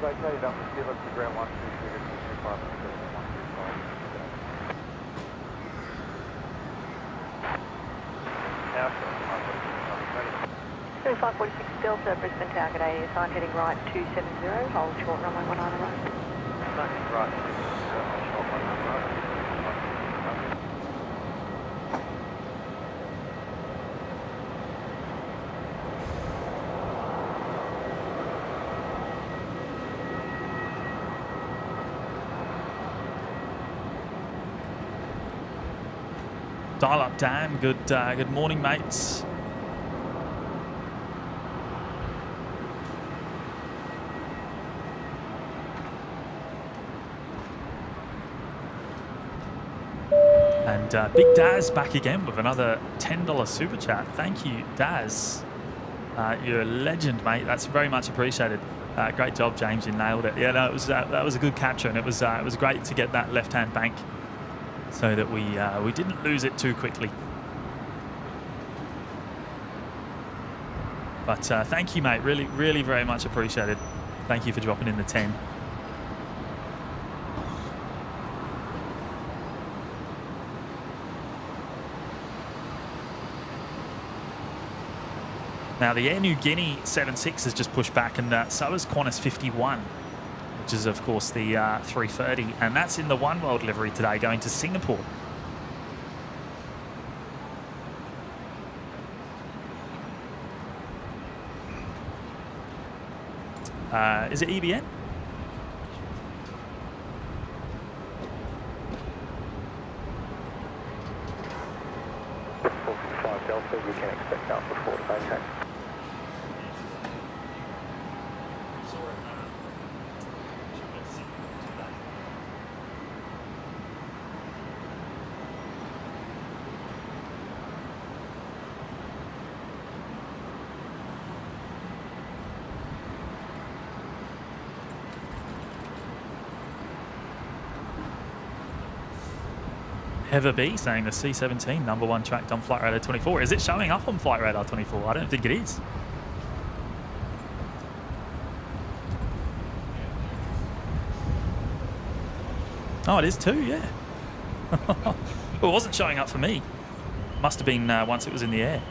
Located up at 7 to ground 122, 25, 125. 3546 Delta Brisbane Tower, g'day, sign heading right 270, hold short runway 19 right. Right, short runway right. Dial up, Dan. Good morning, mates. And Big Daz back again with another $10 super chat. Thank you, Daz. You're a legend, mate. That's very much appreciated. Great job, James. You nailed it. Yeah, no, it was that was a good capture, and it was great to get that left-hand bank so that we didn't lose it too quickly. But thank you, mate. Really, really very much appreciated. Thank you for dropping in the 10. Now, the Air Niugini 76 has just pushed back, and so has Qantas 51, which is, of course, the 330. And that's in the One World livery today, going to Singapore. Is it EBN? Delta, we can expect out before the vacate. Heather B saying the C17 #1 tracked on Flight Radar 24. Is it showing up on Flight Radar 24? I don't think it is. Oh, it is too, yeah. Well, it wasn't showing up for me. Must have been once it was in the air.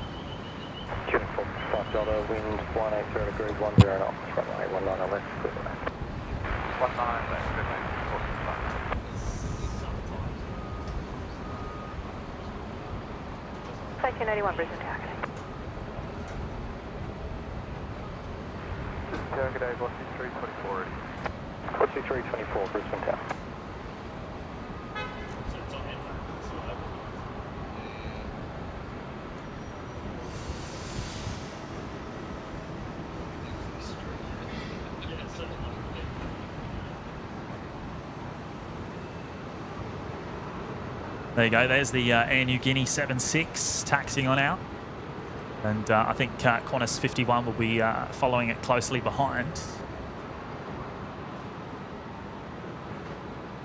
Uniform 5 Delta, wind 180 degrees, 10 knots, runway 19 left, clear to land. 19 left, good man. Station 81 Brisbane Tower. Tower, good day, Velocity 324 ready. Velocity 324, Brisbane Tower. There you go. There's the Air Niugini 76 taxiing on out. And I think Qantas 51 will be following it closely behind.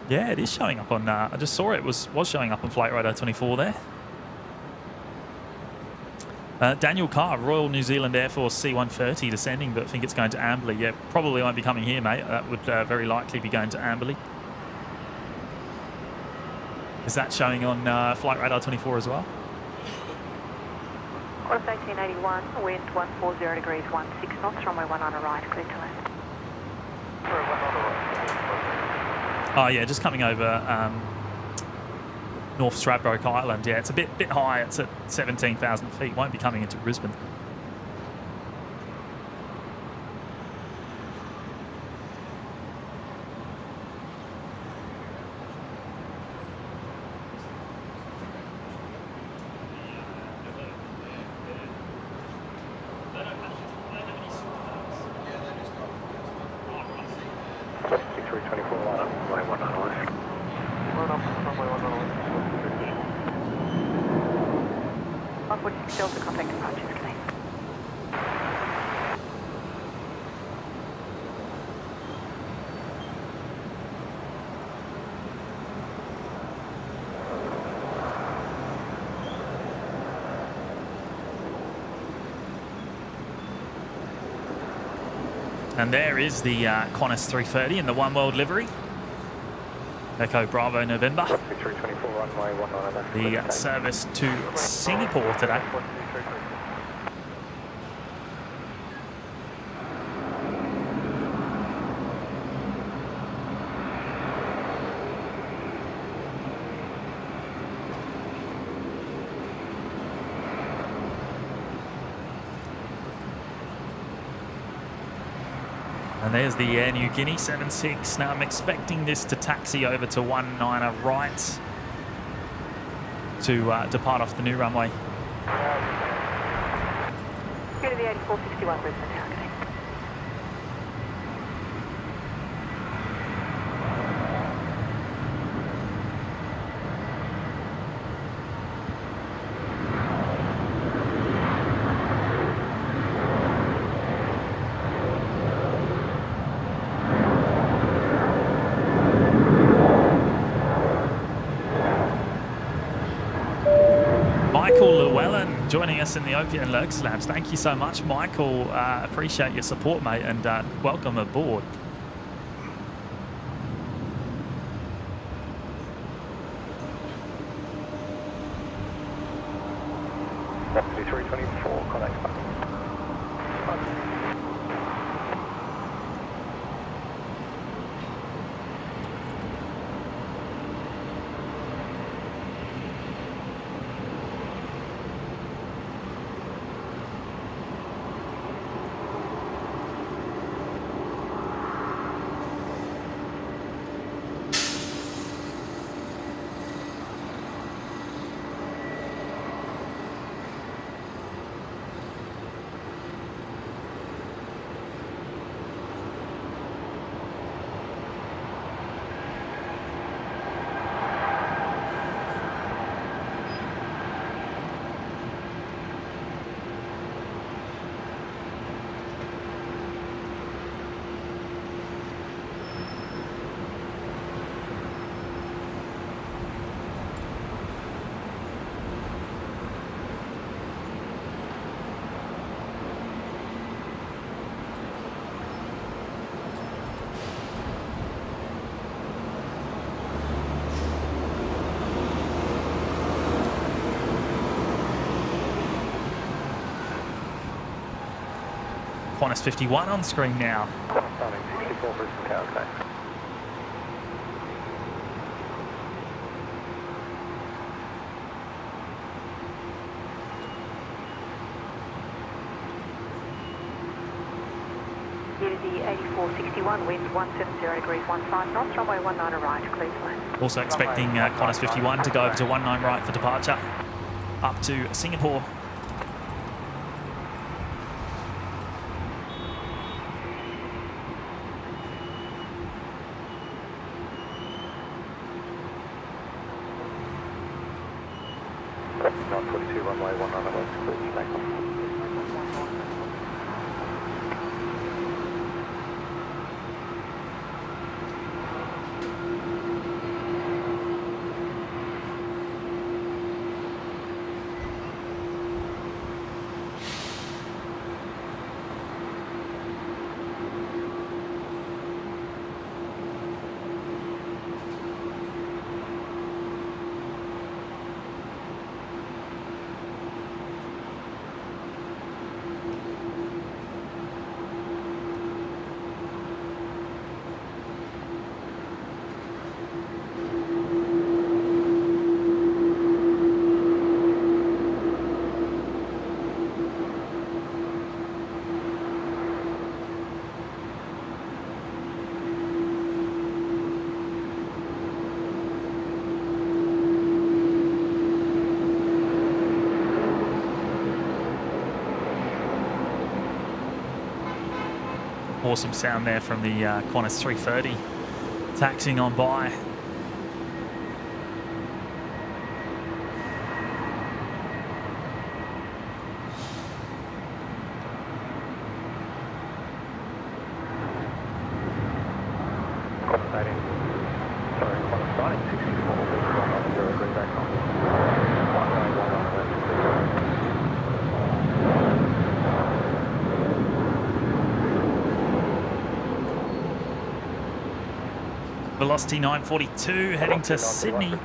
Yeah, it is showing up on... I just saw it was showing up on Flight Radar 24 there. Daniel Carr, Royal New Zealand Air Force C-130 descending, but I think it's going to Amberley. Yeah, probably won't be coming here, mate. That would very likely be going to Amberley. Is that showing on Flight Radar 24 as well? Qantas 1881, wind 140 degrees, 16 knots, runway 19 right, clear to land. Oh yeah, just coming over North Stradbroke Island. Yeah, it's a bit high. It's at 17,000 feet. Won't be coming into Brisbane. Velocity 324, line up, runway 19 left. Line up, runway 19 left. 146 Delta, contact departures, connect. And there is the Qantas 330 in the One World livery. Echo Bravo November. Velocity 324, runway 19 left. clear to The take. service to Singapore today. And there's the Air Niugini 76. Now I'm expecting this to taxi over to 19 right to depart off the new runway. Go to the 8461 Brisbane Tower, connect. Michael Llewellyn joining us in the Opiate and Lurk Slabs. Thank you so much, Michael. Appreciate your support, mate, and welcome aboard. Velocity 324, contact back. Qantas 51 on screen now. Starting 64 Brisbane Tower, okay. Unity 8461, wind 170 degrees 15 knots, runway 19 right, clear to land. Also expecting Qantas 51 to go over to 19 right for departure up to Singapore. Runway 19 west, clear to takeoff. Awesome sound there from the Qantas 330 taxiing on by. Compensating. Sorry, Qantas starting 64 Brisbane 10 degree back on. Runway 19 left, clear to land. Velocity 942 heading to Sydney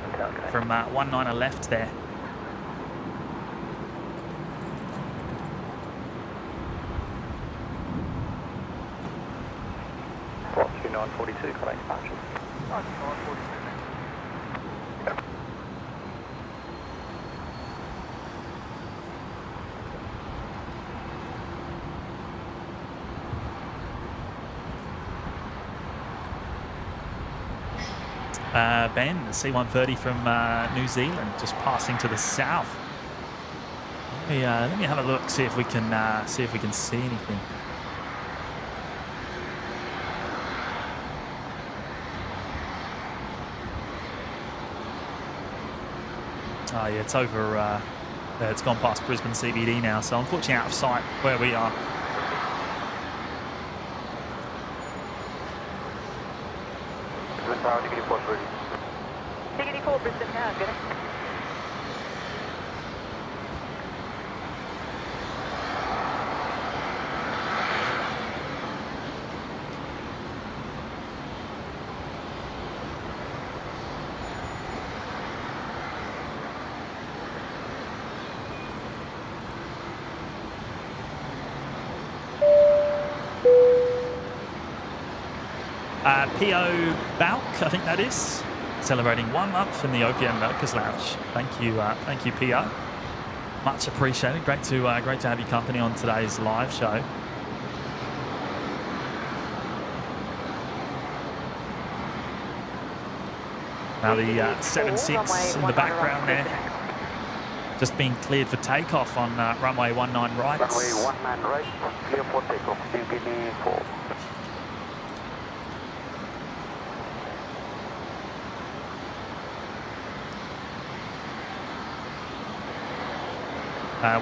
from 19 left there. Velocity 942, correct departure. Ben, the C130 from New Zealand, just passing to the south. Let me have a look, see if we can see anything. Oh yeah, it's over. It's gone past Brisbane CBD now, so unfortunately out of sight where we are. Brisbane Tower, ticket report ready. Ticket 4 Brisbane Tower, get it. P.O. Balk, I think that is, celebrating 1 month in the Opium Milkers Lounge. Thank you, P.O. Much appreciated. Great to have your company on today's live show. Now the 76 in the background there, just being cleared for takeoff on runway 19 right. Runway 19 right, clear for takeoff. BNE 4.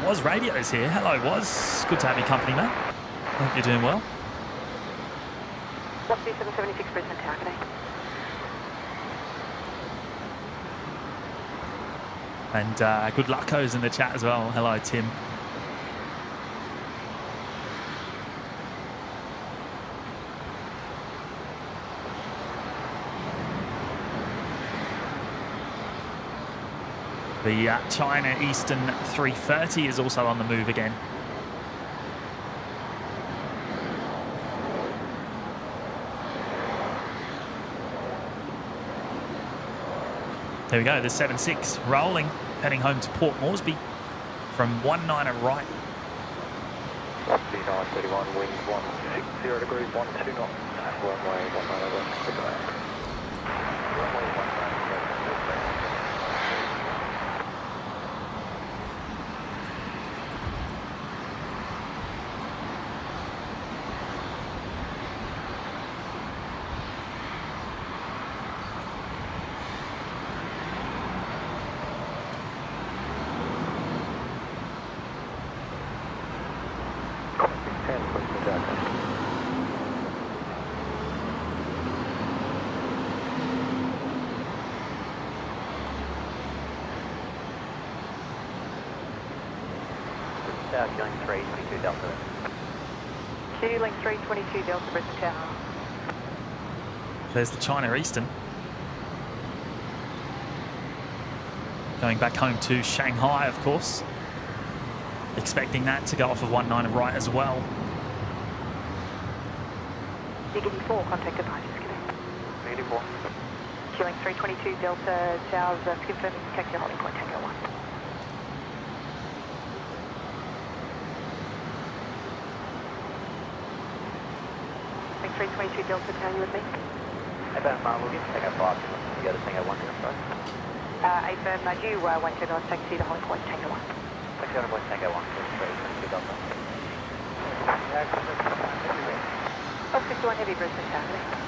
Was Radio's here. Hello, Was. Good to have your company, mate. Hope you're doing well. What's C776 Brisbane Tower, good day. And good luckos in the chat as well. Hello, Tim. The China Eastern 330 is also on the move again. There we go, the 76 rolling, heading home to Port Moresby from 19 right. 3931, wind 160 degrees, 12 knots, runway 19 left, clear to land. Runway 19 left, clear to land. Link 322 Delta. Link 322 Delta, Brisbane Tower. There's the China Eastern. Going back home to Shanghai, of course. Expecting that to go off of 19 right as well. Diggity 4, contact departures, connect. Diggity 4. Link 322 Delta, Towers, confirming taxi holding point, Tango 1. Link 322 Delta, Tower, you with me? About we'll get Tango 5. You go to Tango 1 here, sorry. Affirm, do you want to go taxi the holding point, Tango 1? Taxi holding point, Tango 1, 322 Delta. Oh, 51 heavy, Brisbane Tower.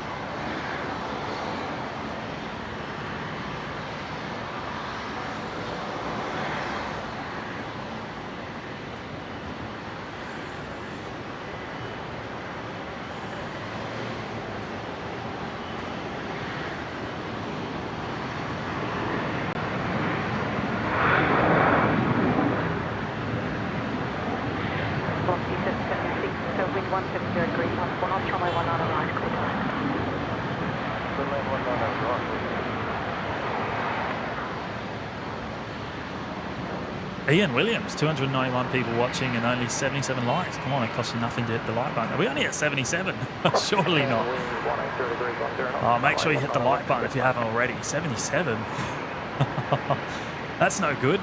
Ian Williams, 291 people watching and only 77 likes. Come on, it costs you nothing to hit the like button. Are we only at 77? Surely not. Oh, make sure you hit the like button if you haven't already. 77? That's no good.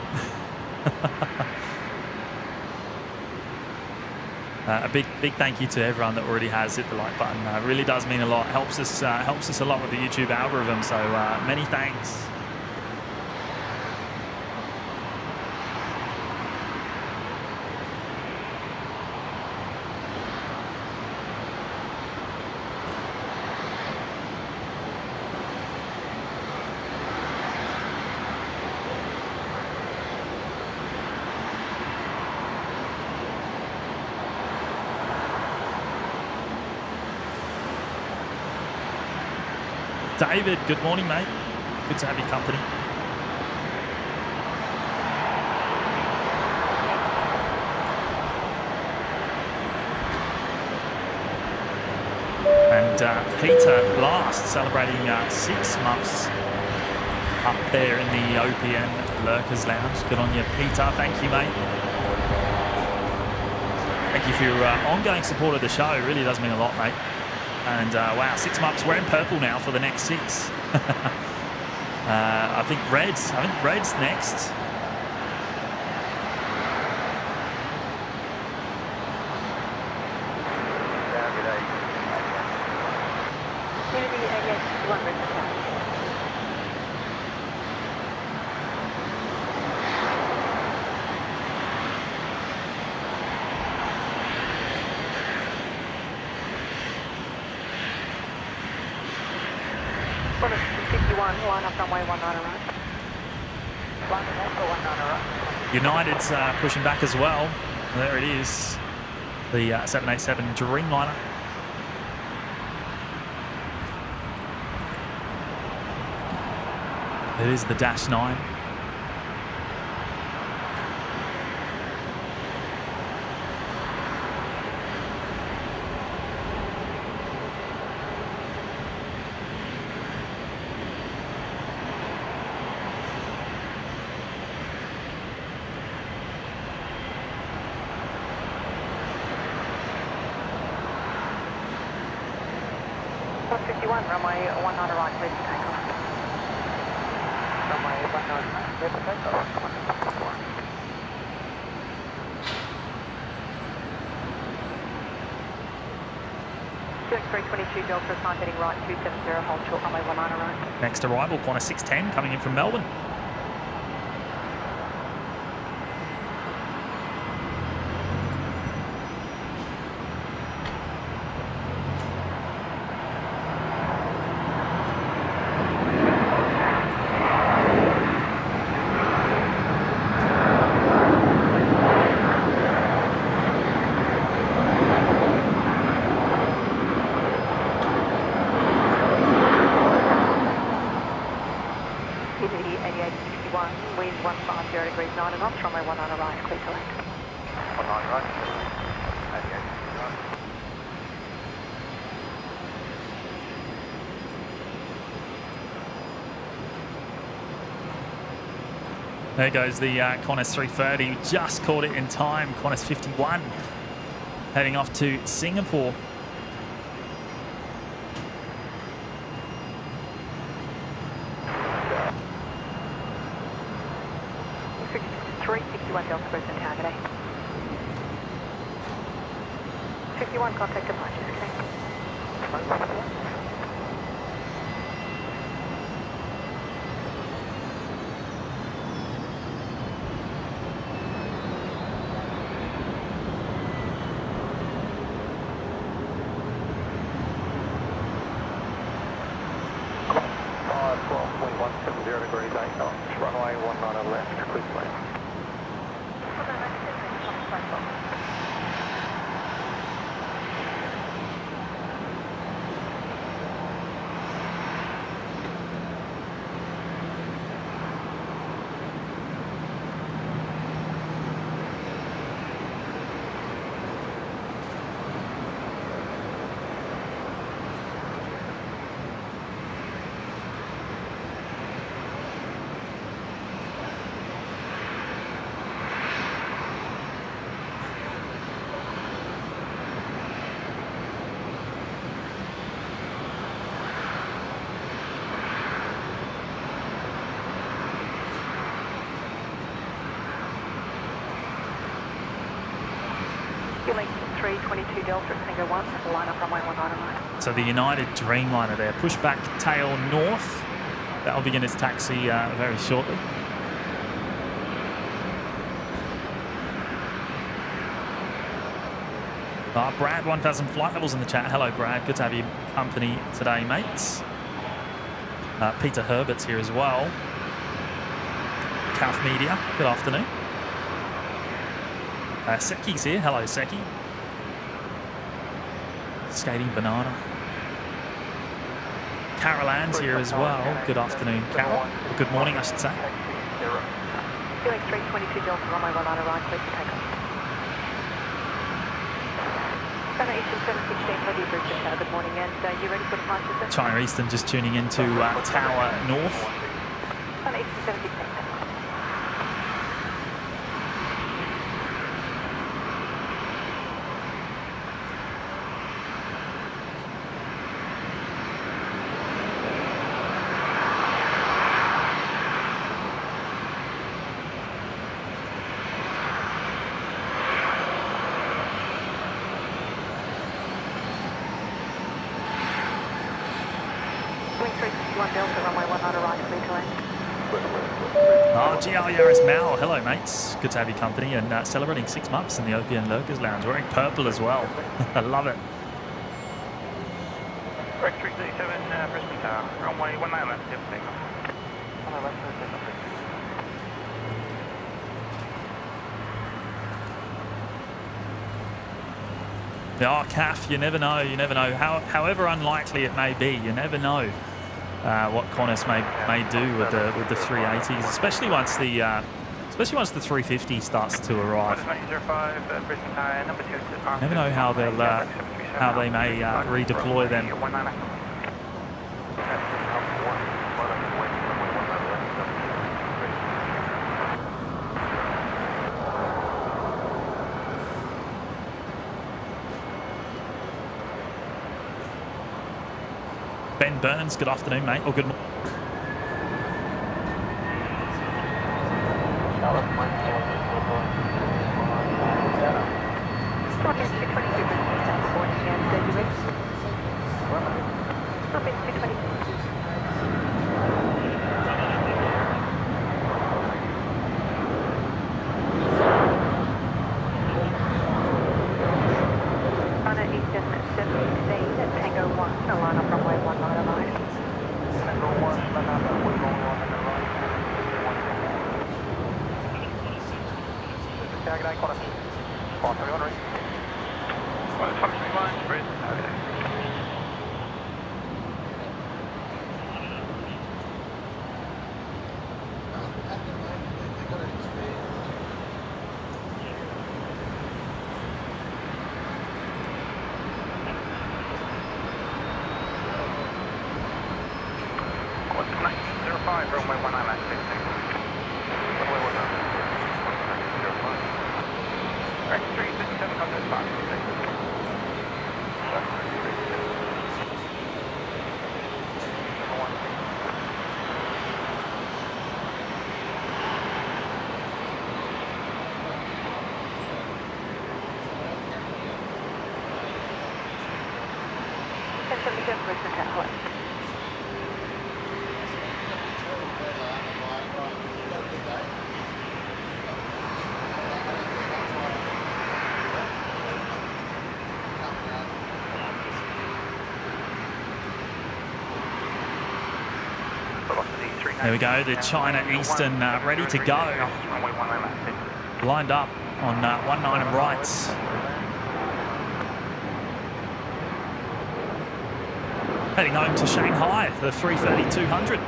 A big thank you to everyone that already has hit the like button. It really does mean a lot. Helps us a lot with the YouTube algorithm. So many thanks. David, good morning, mate. Good to have your company. And Peter last, celebrating 6 months up there in the OPN Lurkers Lounge. Good on you, Peter. Thank you, mate. Thank you for your ongoing support of the show. It really does mean a lot, mate. And wow, 6 months. We're in purple now for the next 6. I think red's next. Line up runway 19 right. Line up 19 right. United's pushing back as well. There it is. The 787 Dreamliner. It is the Dash 9. Runway 19 right, please takeoff. Runway Clear for takeoff. 322 Delta, time heading right, 270, hold short runway 19 right. Next arrival, Qantas 610 coming in from Melbourne. Wind 150 degrees 9 knots, runway 19 right, clear to land. 19 right. 88. There goes the Qantas 330. Just caught it in time. Qantas 51 heading off to Singapore. Delta Brisbane target A. 51 contact departures, connect. Wind 170 degrees 8 knots, runway 19 left, clear to land. Link 322 Delta at Tango 1, line up runway 19 right. So the United Dreamliner there, push back tail north. That'll begin its taxi very shortly. Brad 1000 flight levels in the chat. Hello Brad, good to have you company today, mates. Peter Herbert's here as well. Calf Media, good afternoon. Seki's here. Hello, Seki. Skating Banana. Carol Ann's here as well. Good afternoon, Carol. Good morning, I should say. Link 322 Delta, runway 19 right, clear for takeoff. China Eastern 716, how do you Brisbane Tower? Good morning, and you ready for departure, sir? China Eastern just tuning into Tower North. China Eastern 716. Delta, runway 19 right, clear to land. Oh, GR Yaris Mal. Hello, mates. Good to have you company and celebrating 6 months in the OPN Lurkers Lounge. Wearing purple as well. I love it. Correct, 337 Brisbane Tower, runway 19 left, yep, takeoff. 19 left, takeoff, please. Oh, Calf, you never know. You never know. However unlikely it may be, you never know what Qantas may do with the 380s, especially once the 350 starts to arrive. Never know how they may redeploy them. Ben Burns, good afternoon, mate. Or good morning. Target A, Qantas 521 ready. Qantas 521, Brisbane, Target A. Qantas 905, runway 19 at 15. Runway 1905. Right, 357 contact 5. Brisbane Tower. There we go, the China Eastern ready to go. Lined up on 19 and rights. Heading home to Shanghai, the 330-200.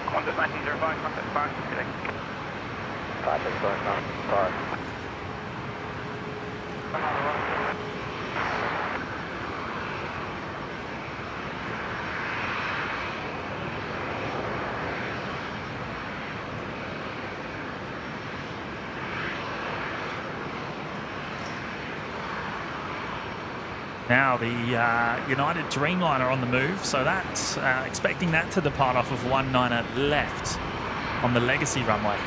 Qantas 1905, contact 5, today. 565. Now the United Dreamliner on the move, so that's expecting that to depart off of 19 left on the Legacy runway.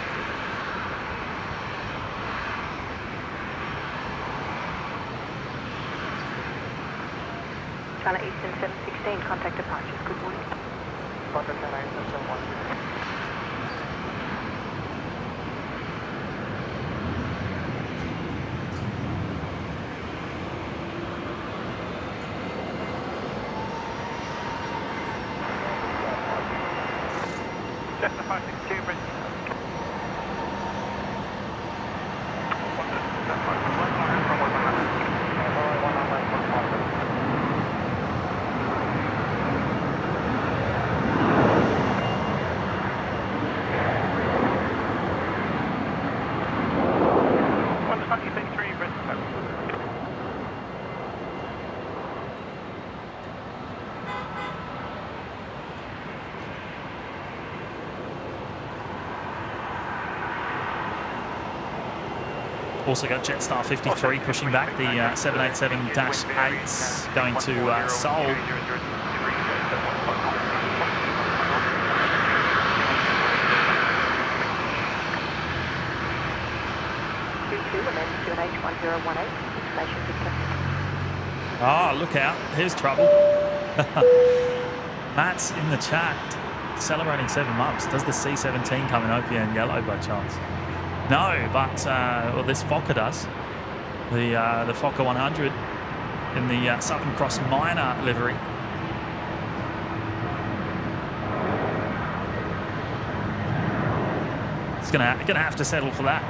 China Eastern 716, contact departures. Good morning. Qantas 971. Cessna 562, Brisbane. Qantas 521, runway 19. Qantas 1933, Brisbane. Also got Jetstar 53 pushing back the 787-8s going to Seoul. Ah, look out. Here's trouble. Matt's in the chat celebrating 7 months. Does the C17 come in OPN yellow by chance? No, but well, this Fokker does. The Fokker 100 in the Southern Cross Minor livery. It's gonna have to settle for that.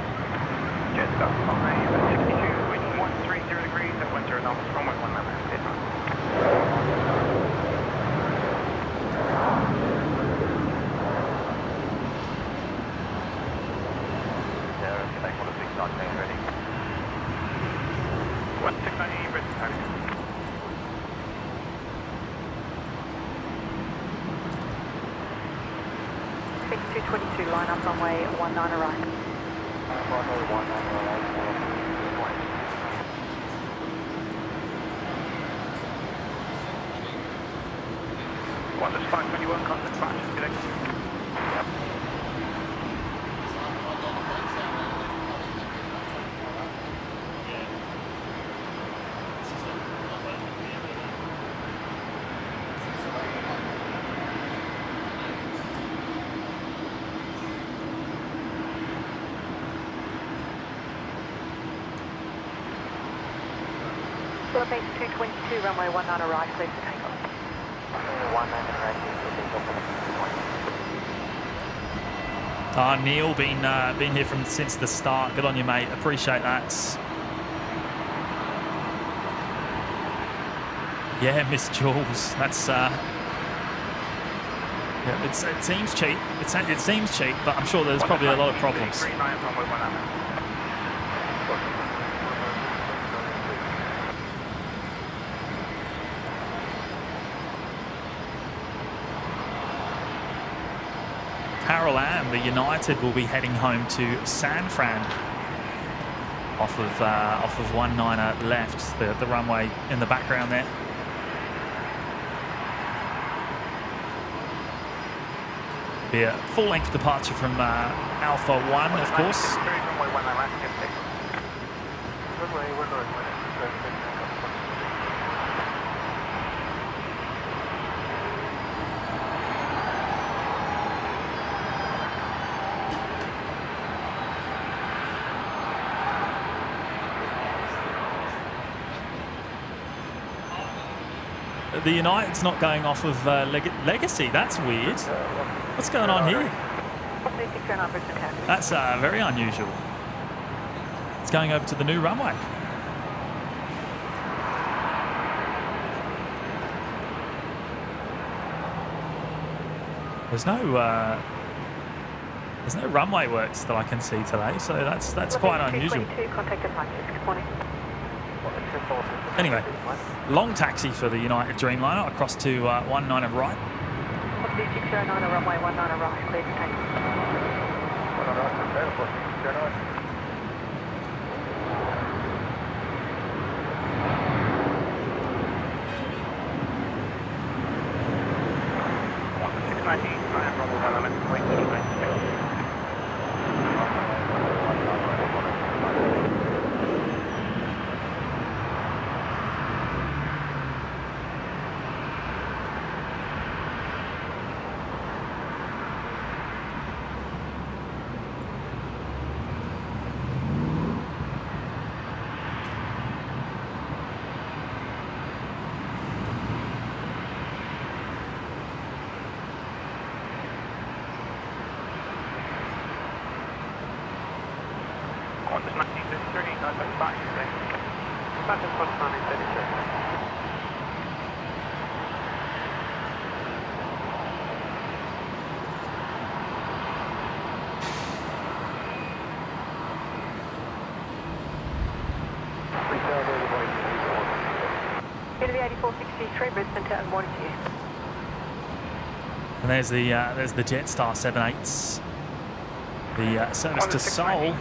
Jetstar 562, wind 130 degrees at 10 knots, runway 19. Take 1619 ready. 1690, Brisbane, target. X222, line up runway 19 right. Runway 19 Qantas 521, contact departures, today. Philippines 222, runway 19 right, clear for takeoff. 19 right, Neil, been here since the start. Good on you, mate. Appreciate that. Yeah, Miss Jules. That's yeah, it seems cheap. It seems cheap, but I'm sure there's probably a lot of problems. Carol Ann, the United, will be heading home to San Fran off of 19 left, the runway in the background there. Be a full-length departure from Alpha 1, of course. The United's not going off of Legacy. That's weird. What's going on here? That's very unusual. It's going over to the new runway. There's no runway works that I can see today, so that's quite unusual. Anyway, long taxi for the United Dreamliner across to 19 right. 609, runway 19 right, clear for takeoff. Brisbane to morning to you. And there's the Jetstar 78s. The service to Seoul.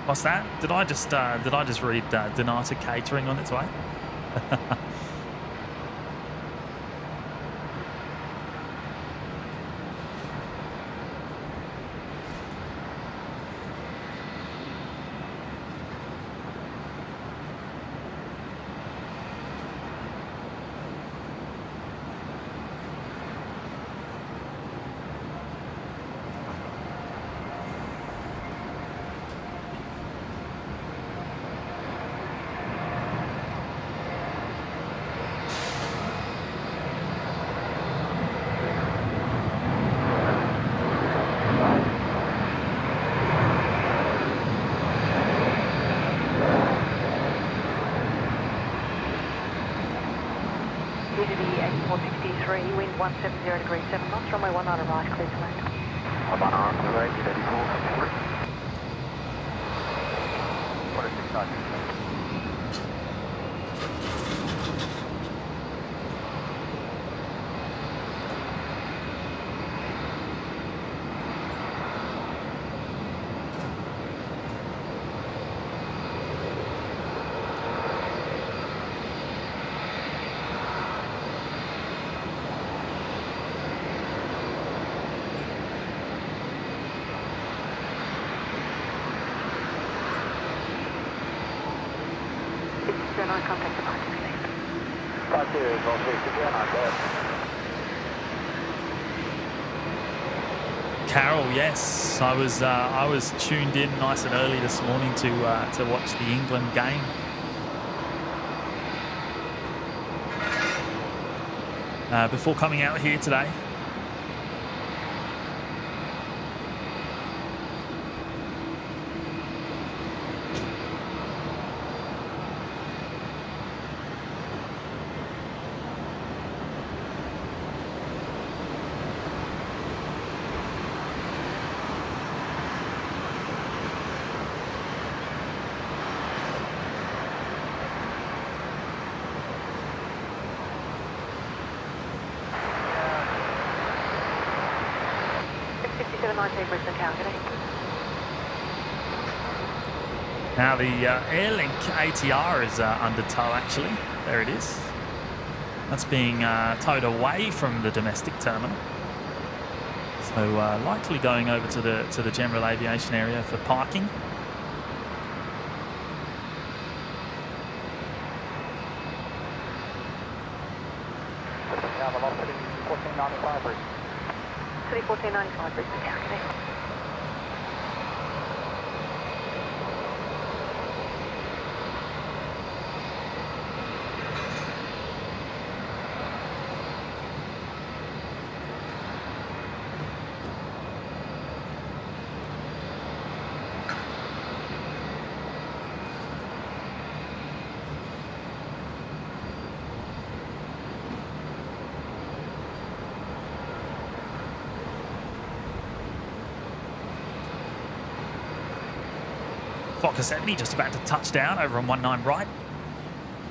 What's that? Did I just read Donata Catering on its way? Wind 170 degrees 7 knots, runway 19 right, clear to land. Contact departure, please. 50, 1 6, again, I'm dead. Carroll, yes. I was tuned in nice and early this morning to watch the England game. Before coming out here today. Brisbane targeting. Now the Airlink ATR is under tow actually. There it is. That's being towed away from the domestic terminal. So likely going over to the general aviation area for parking. Now velocity 1495 Brisbane. City 1495 Brisbane targeting. Fokker 70 just about to touch down over on 19 right.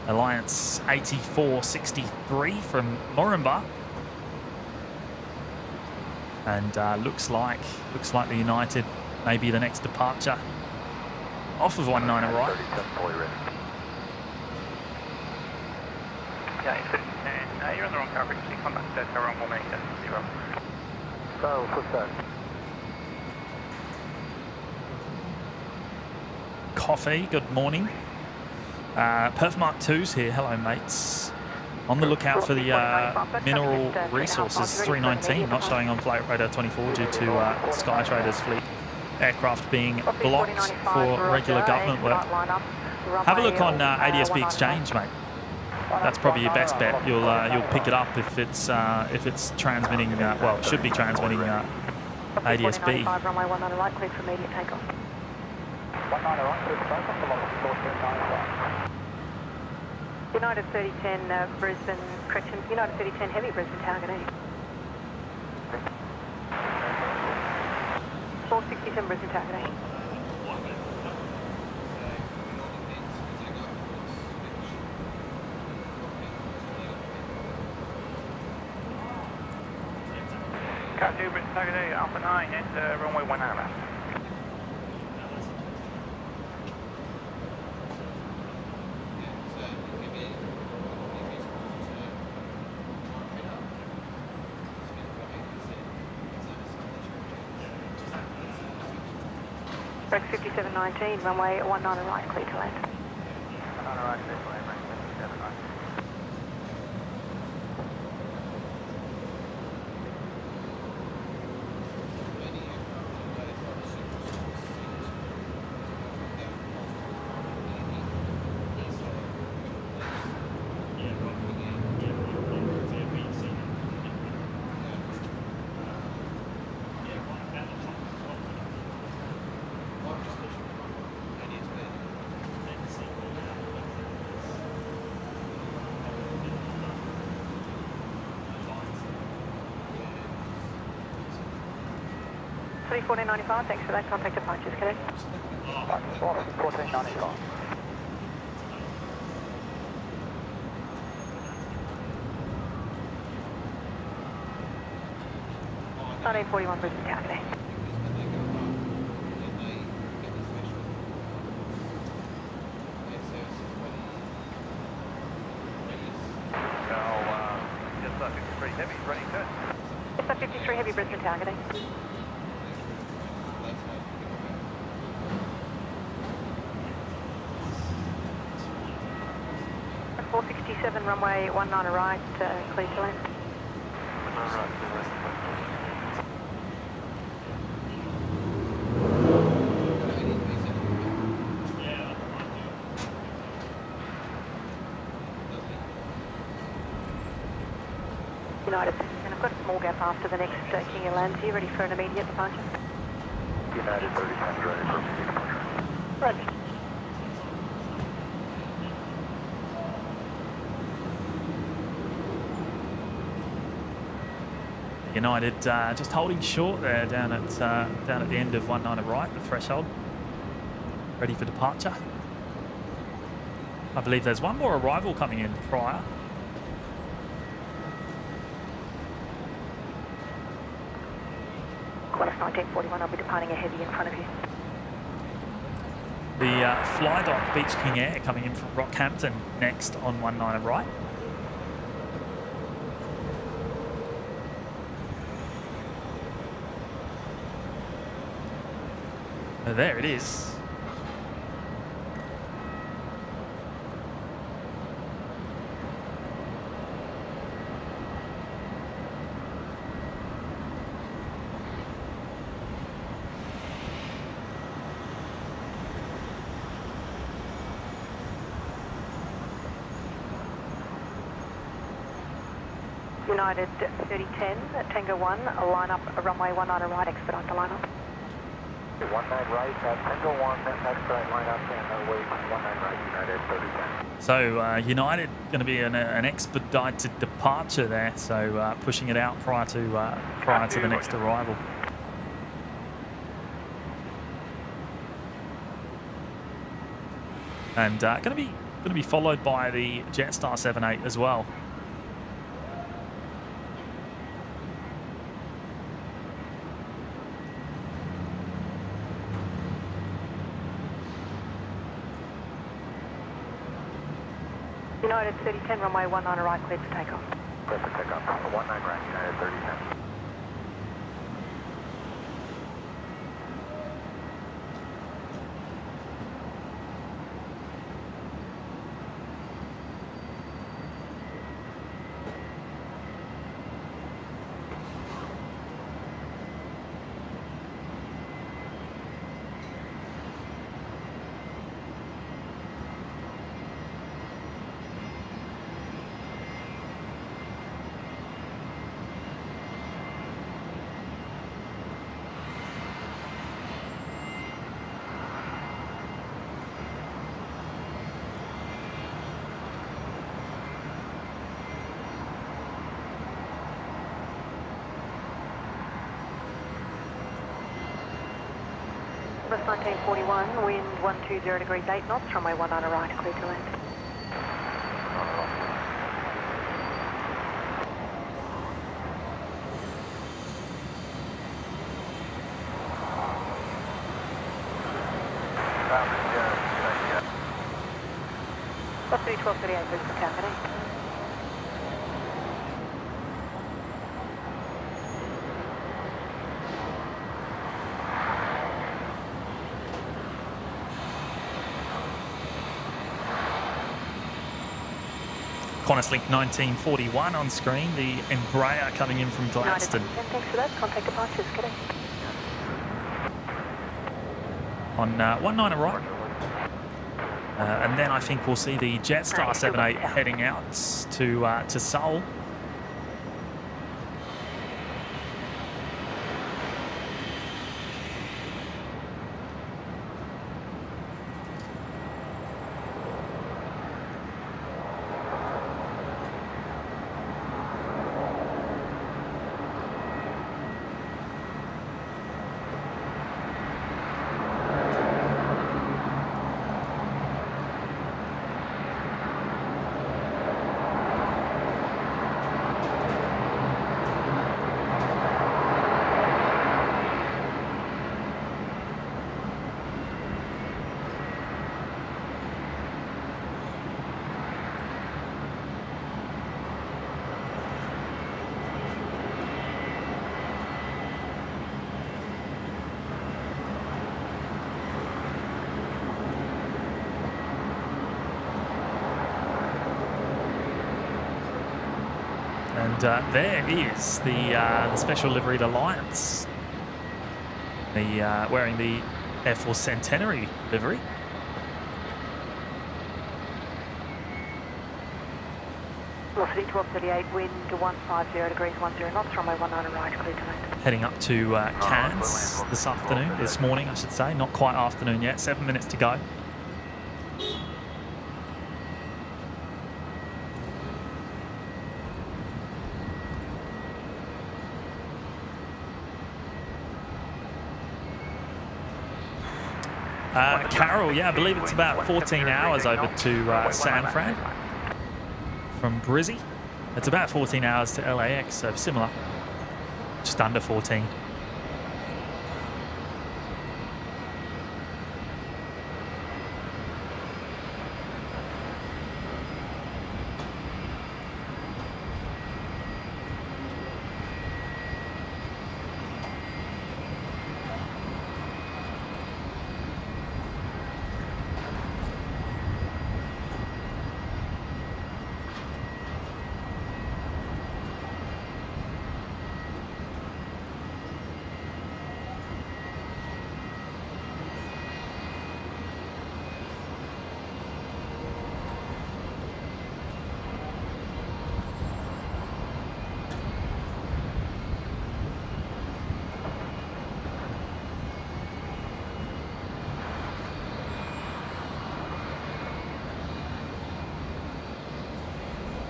Alliance 8463 from Moranbah. And looks like the United may be the next departure off of 19 right. Yeah, you're on the wrong coverage. You contact Delta wrong 180. So, what's that? Coffee, good morning. Perf Mark 2's here. Hello, mates. On the lookout for the mineral resources 319, not showing on flight radar 24 due to SkyTrader's fleet aircraft being blocked for regular government work. Have a look on ADSB Exchange, mate. That's probably your best bet. You'll pick it up if it's transmitting. Well, it should be transmitting ADSB. Runway 19 right, cleared for immediate takeoff. 19 right, clear for takeoff, velocity 1495. United 3010 Brisbane, correction, United 3010 Heavy Brisbane targeting. 467 Brisbane targeting. Cat 2 Brisbane targeting, Alpha 9 at runway 19 left. Break 5719, runway 19 right, clear to land. 19 right, clear to land, break 5719. City 1495, thanks for that. Contact departures, correct? 1495. 1941 Brisbane targeting. So, just 53 Heavy, running good. Just 53 Heavy Brisbane targeting. At 467 runway 19 right, clear to land. 19 right, clear right. United, and I've got a small gap after the next King lands here, ready for an immediate departure. United 3010 ready for immediate departure. Roger. United just holding short there down at the end of 19 right, the threshold, ready for departure. I believe there's one more arrival coming in prior. Qantas 1941, I'll be departing a heavy in front of you. The Fly Dock Beach King Air coming in from Rockhampton next on 19 right. There it is. United 3010, Tango 1, line up runway 19 right, expedite the line up. 19 right, Tango 1, next right, line up, and wait, 19 right, United 3010. So United going to be an expedited departure there, so pushing it out prior to the next arrival. And going to be followed by the Jetstar 78 as well. United 3010, runway 19 right, cleared for takeoff. Clear for takeoff, 19 right, United 3010. Bus 1941, wind 120 degrees 8 knots, runway 19 right, clear to land. Bus 1238, Brisbane Takeoff. Qantas Link 1941 on screen, the Embraer coming in from Gladstone. Thanks for that. Contact departures, good day. On 19 right. And then I think we'll see the Jetstar 78 heading out to Seoul. And there is the Special Liveried Alliance, wearing the Air Force Centenary livery. Velocity 1238, wind to 150 degrees, 10 knots, runway 19 right, clear to land. Heading up to Cairns this morning, I should say. Not quite afternoon yet, 7 minutes to go. Carol, yeah, I believe it's about 14 hours over to San Fran from Brizzy. It's about 14 hours to LAX, so similar, just under 14.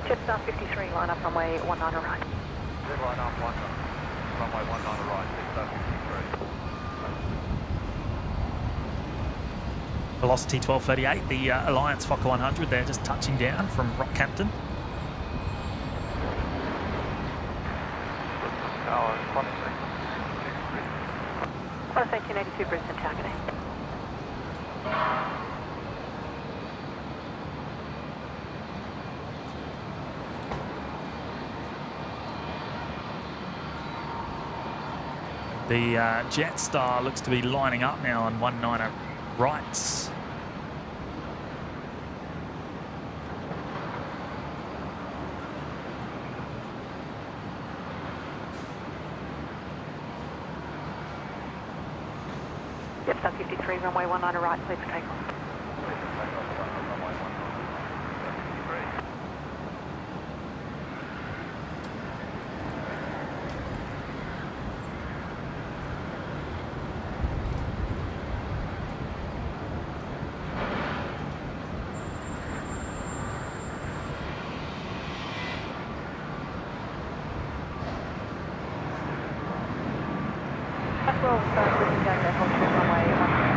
Jetstar 53, line up runway 19 right. Good line up, runway 19 right, Jetstar 53. Velocity 1238, the Alliance Fokker 100 there, just touching down from Rockhampton. Qantas 1882, Brisbane, target A. The Jetstar looks to be lining up now on 19 rights. Jetstar 53, runway 19 right, clear for takeoff. Well, Brisbane Tango, hold true runway 19 right.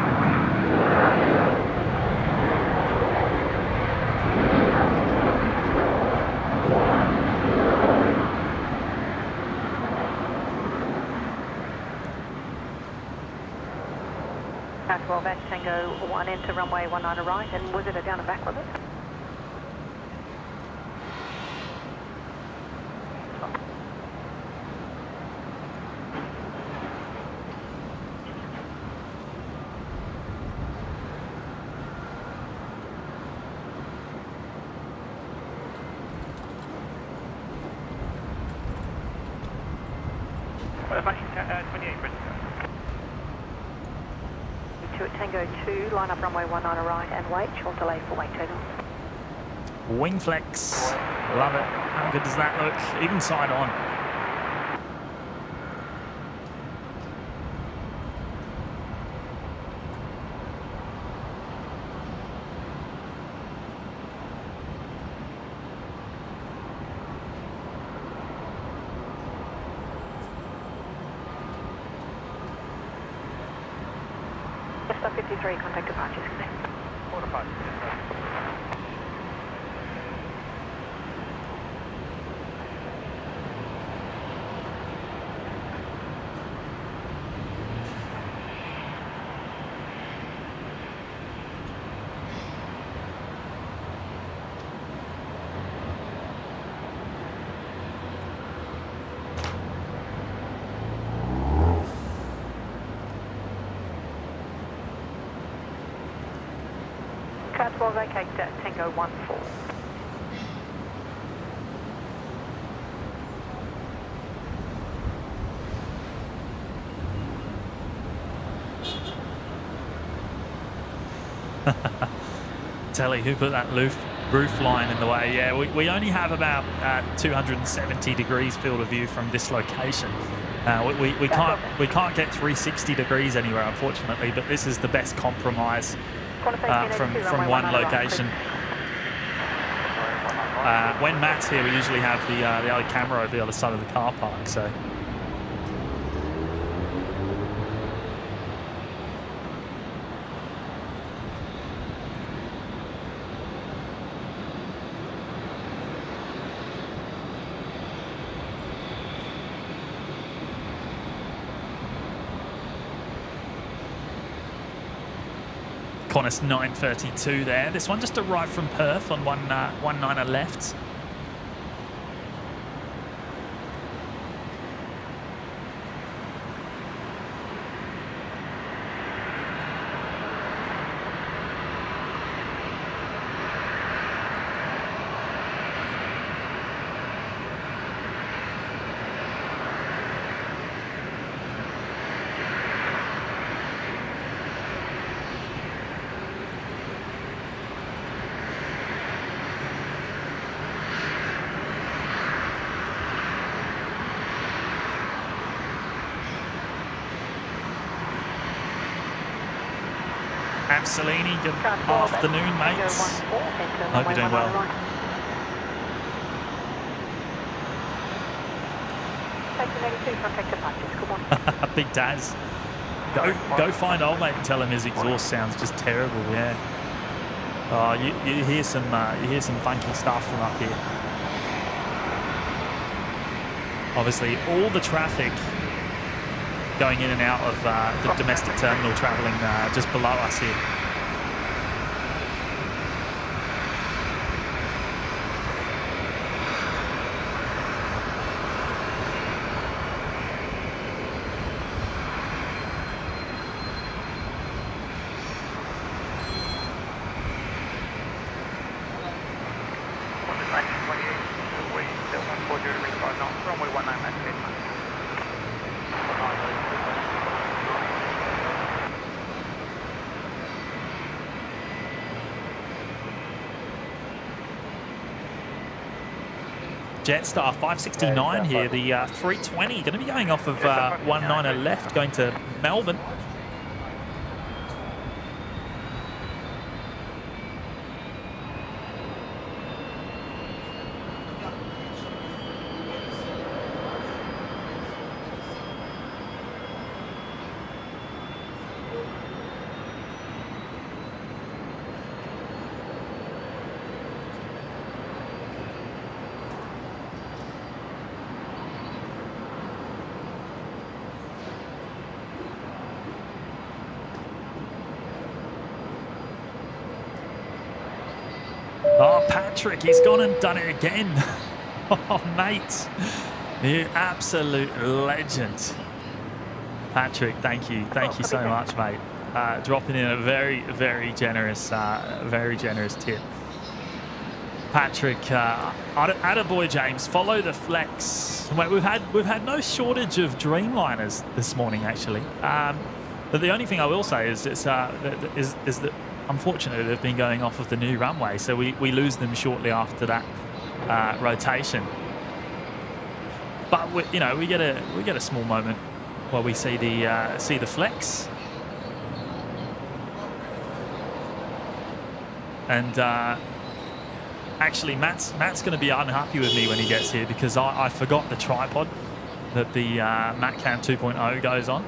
12 at Tango 1, enter runway 19 right, and was it a down and back, was it? Well, 28 Brisbane. 2 at Tango 2, line up runway 19 right and wait, short delay for wait turn. Wing flex, love it. How good does that look? Even side on. Jetstar 53, contact departures, connect. Quarter past. Car 12 vacate Tango 14. Telly, who put that loof roof line in the way. Yeah, we only have about 270 degrees field of view from this location. We can't get 360 degrees anywhere, unfortunately, but this is the best compromise from one location. When Matt's here, we usually have the other camera over the other side of the car park. So. Qantas 932 there. This one just arrived from Perth on 19er left. Salini, good afternoon, mates. Hope you're doing well. Big Daz. Go find old mate and tell him his exhaust sounds just terrible. Yeah. Oh, you hear some funky stuff from up here. Obviously, all the traffic going in and out of the domestic terminal travelling just below us here. Jetstar 569 here, the 320 going to be going off of 19er left, going to Melbourne. Oh, Patrick, he's gone and done it again. Oh, mate, you absolute legend. Patrick, thank you so much, mate. Dropping in a very, very generous tip. Patrick, attaboy, James. Follow the flex. Wait, we've had no shortage of Dreamliners this morning, actually. But the only thing I will say is that unfortunately they've been going off of the new runway, so we lose them shortly after that rotation. But we get a small moment while we see the flex. And actually, Matt's going to be unhappy with me when he gets here because I forgot the tripod that the MatCam 2.0 goes on.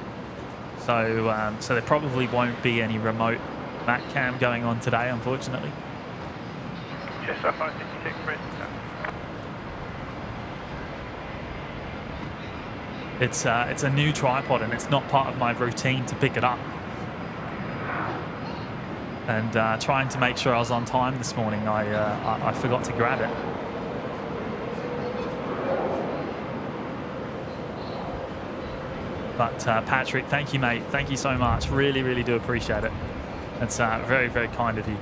So there probably won't be any remote MatCam going on today, unfortunately. Just off 556, Brisbane. It's a new tripod and it's not part of my routine to pick it up. And trying to make sure I was on time this morning, I forgot to grab it. But Patrick, thank you, mate. Thank you so much. Really, really do appreciate it. That's very, very kind of you.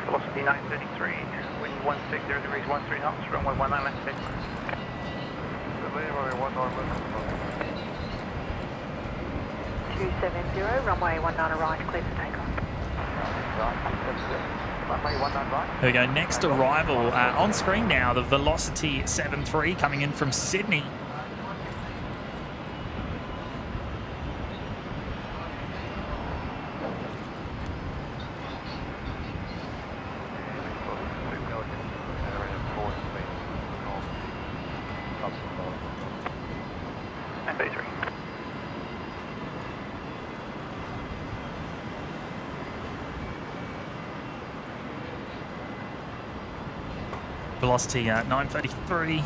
Velocity 933, wind 160 degrees, 13 knots, runway 19 left 6. 270, runway 19 right, clear for takeoff. Runway 19 right. Here we go. Next arrival on screen now, the Velocity 73 coming in from Sydney. And B3. Velocity 933.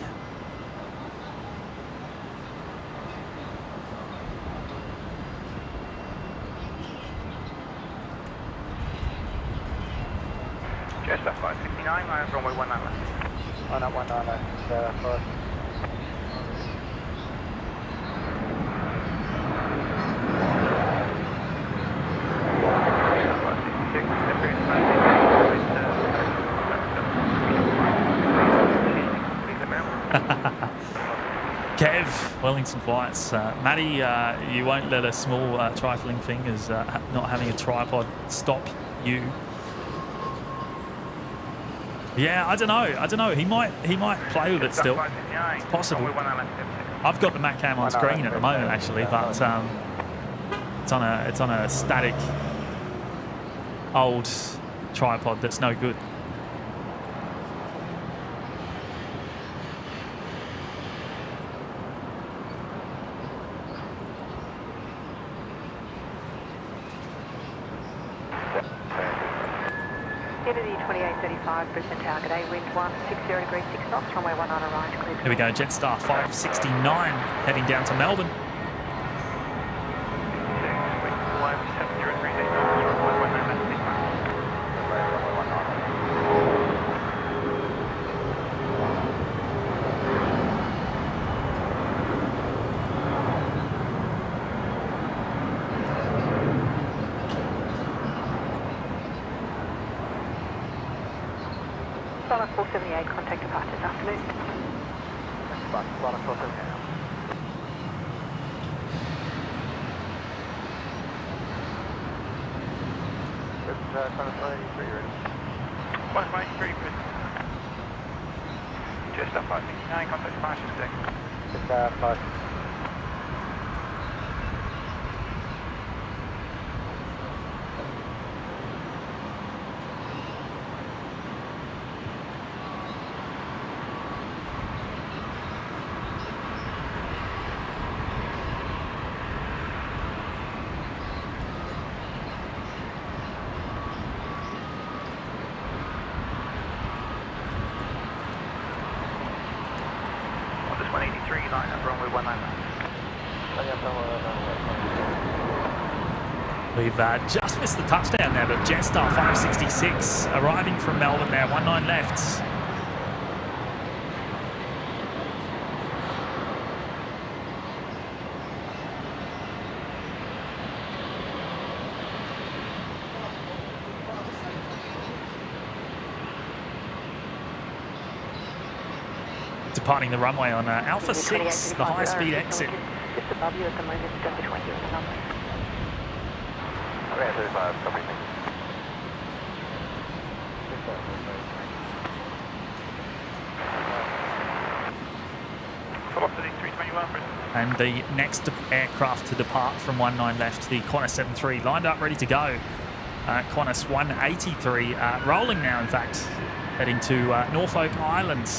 Just up 569, runway 19 left. 19 left, first. Kev, Wellington Flights. Matty, you won't let a small trifling thing as not having a tripod stop you. Yeah, I don't know. He might play with it still. It's possible. I've got the Mac cam on screen at the moment actually, but it's on a static old tripod that's no good. Kennedy 2835, Brisbane Target A, wind 160 degrees 6 knots, runway 19 right, clear for Here we go, Jetstar 569 heading down to Melbourne. Sonnet 478, contact departure this afternoon. Sonnet 478. Sonnet 483 ready. 183 good. Just up 569, contact departure today. Just 5. Line up runway 19 left. We've just missed the touchdown there, but Jetstar 566 arriving from Melbourne there, 19 left. Departing the runway on Alpha 6, the high-speed exit. Just above you at the moment, Delta 20 on the runway. Okay, 35, copy. Velocity 321, Brisbane. And the next aircraft to depart from 19 left, the Qantas 73, lined up, ready to go. Qantas 183, rolling now, in fact, heading to Norfolk Island.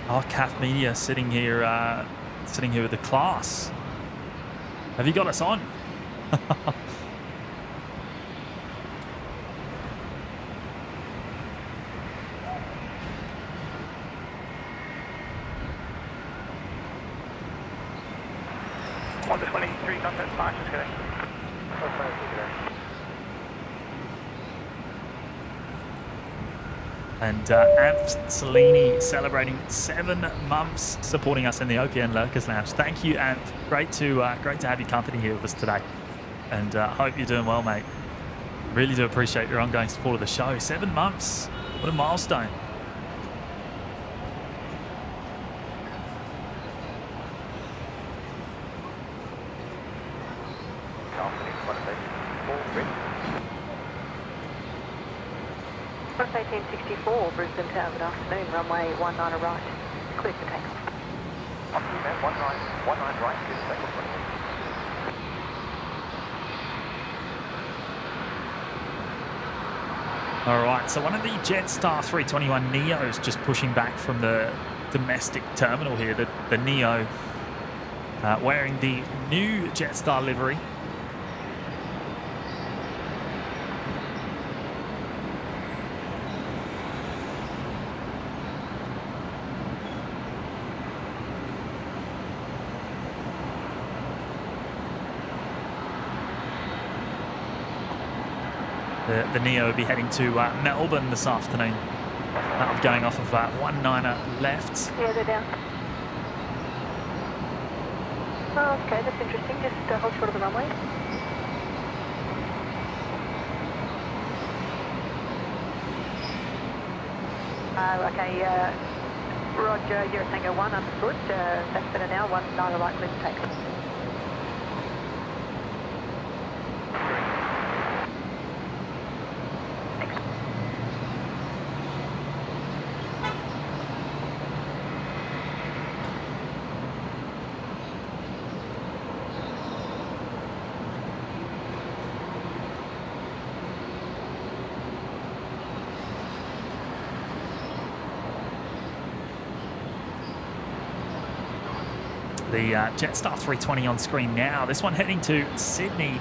Oh, CAF Media sitting here with the class. Have you got us on? 123, contact departures, good day. And Ant Salini celebrating 7 months supporting us in the OPN Lurkers Lounge. Thank you, Ant. Great to have your company here with us today. And hope you're doing well, mate. Really do appreciate your ongoing support of the show. 7 months. What a milestone. Flight 1864, Brisbane Tower, good afternoon, runway 19 right, clear for takeoff. 19 right, clear for takeoff. All right, so one of the Jetstar 321 Neos just pushing back from the domestic terminal here. The Neo wearing the new Jetstar livery. The Neo will be heading to Melbourne this afternoon. That'll be going off of 19er left. Yeah, they're down. Oh, okay, that's interesting. Just hold short of the runway. Okay, Roger, you're at Tango 1, understood. That's better now, 19 right, clear to takeoff. The Jetstar 320 on screen now. This one heading to Sydney.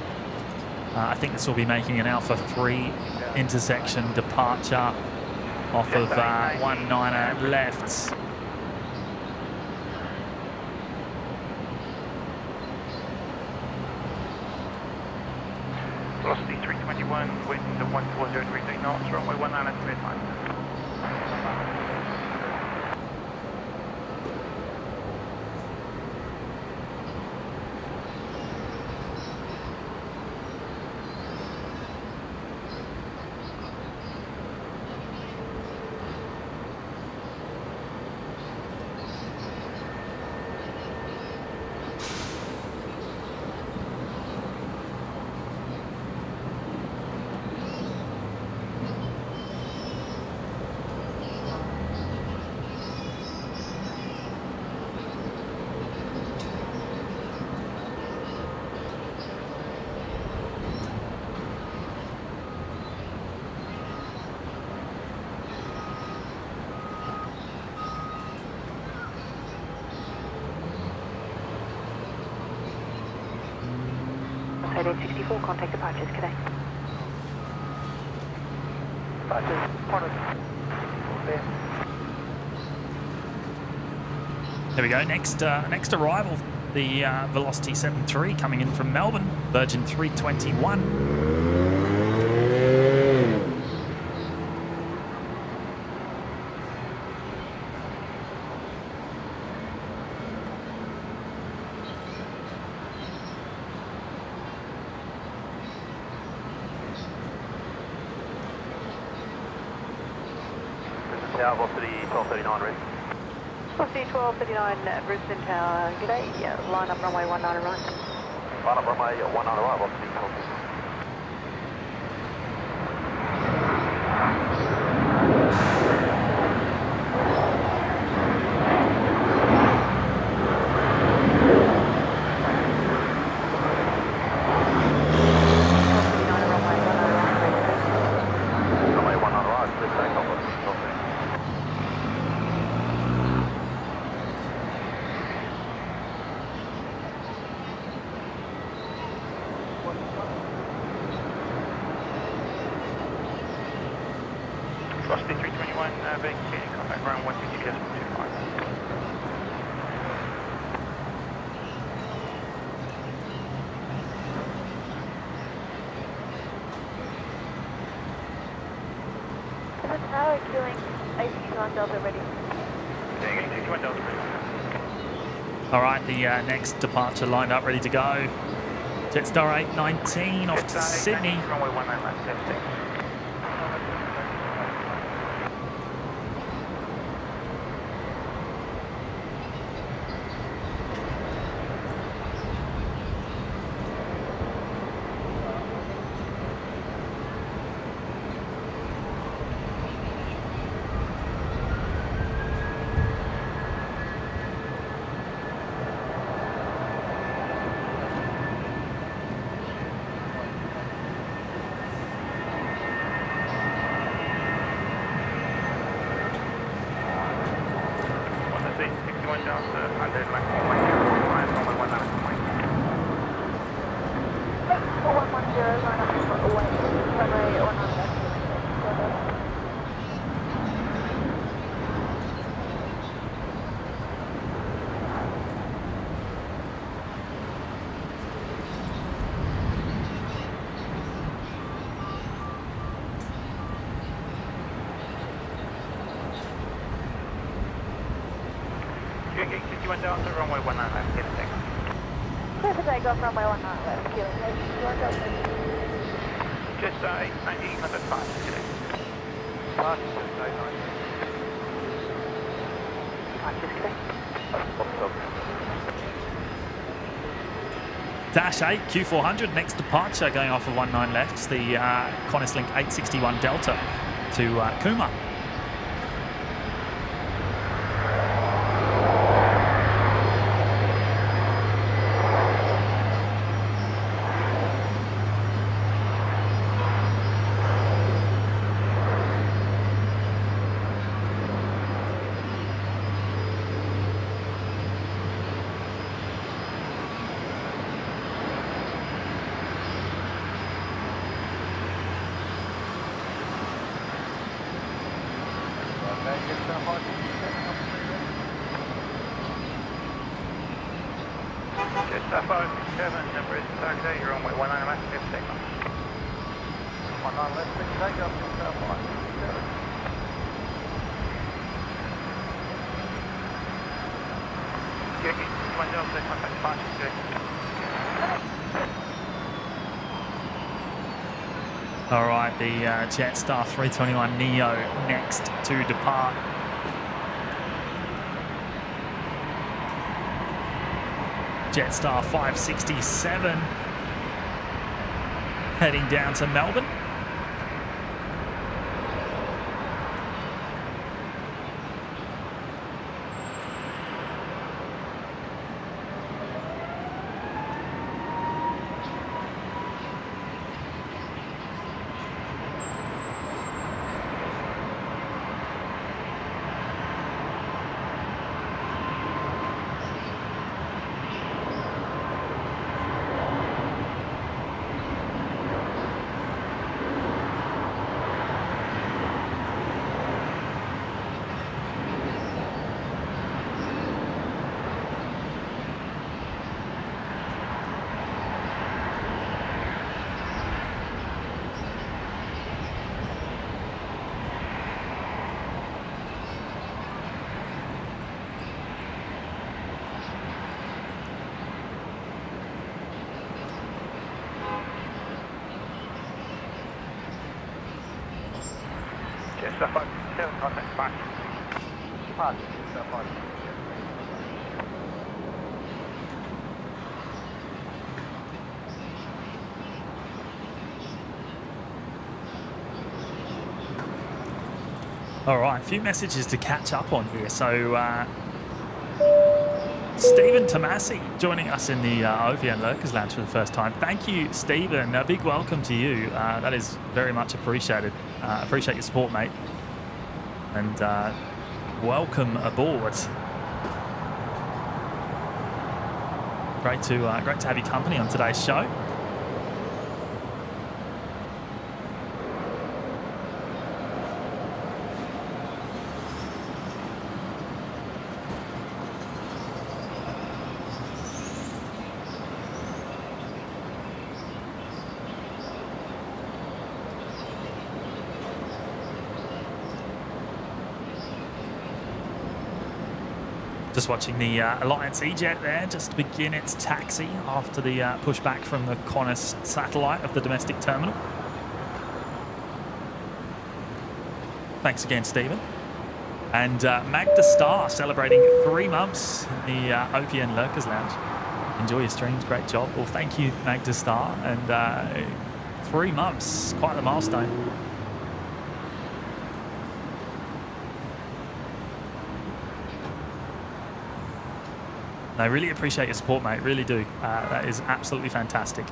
I think this will be making an Alpha 3 intersection departure off of 19er left. Velocity 321, wind 140 knots, runway 19 at midnight. Flight 1864, contact departures, good day. Departures, There we go. Next arrival, the Velocity 73 coming in from Melbourne, Virgin 321. Tower, velocity 1239, ready. Velocity 1239, Brisbane Tower, good day. Line up runway 19 right. Line up runway 19 right, velocity 1239. Velocity 321, vacating contact ground 122.25. Doing 81 Delta ready. Getting 61 Delta ready. All right, the next departure lined up, ready to go. Jetstar 819 off to Sydney. Runway 19 left, testing. Getting 61 Delta, runway 19 left, testing. Clear for takeoff, runway 19 left, killing 61 Delta. Just 819, number 5, today. Dash 8, Q400, next departure going off of 19 left. It's the Qantas Link 861 Delta to Cooma. Just 567, number is Saturday, you're on way 19 left, testing. 19 left, takeoff, just 567. Getting 61 Delta, contact departure, today. All right, the Jetstar 321 Neo next to depart. Jetstar 567 heading down to Melbourne. Just 567, contact departure. Departure, just 567. All right, a few messages to catch up on here. So, Stephen Tomasi joining us in the OVN Lurkers Lounge for the first time. Thank you, Stephen. A big welcome to you. That is very much appreciated. Appreciate your support, mate. And welcome aboard. Great to have your company on today's show. Just watching the Alliance E-Jet there just begin its taxi after the pushback from the Qantas satellite of the domestic terminal. Thanks again, Stephen. And Magda Star celebrating 3 months in the OPN Lurkers Lounge. Enjoy your streams, great job. Well, thank you, Magda Star. And 3 months, quite the milestone. I really appreciate your support, mate. Really do. That is absolutely fantastic.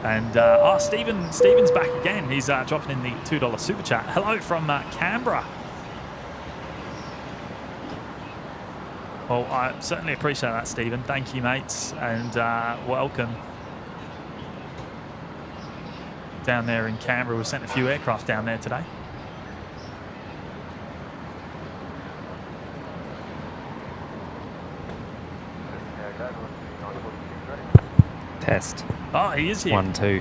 And Stephen's back again. He's dropping in the $2 super chat. Hello from Canberra. Well, I certainly appreciate that, Stephen. Thank you, mates, and welcome down there in Canberra. We've sent a few aircraft down there today. Test. Oh, he is here. 1-2.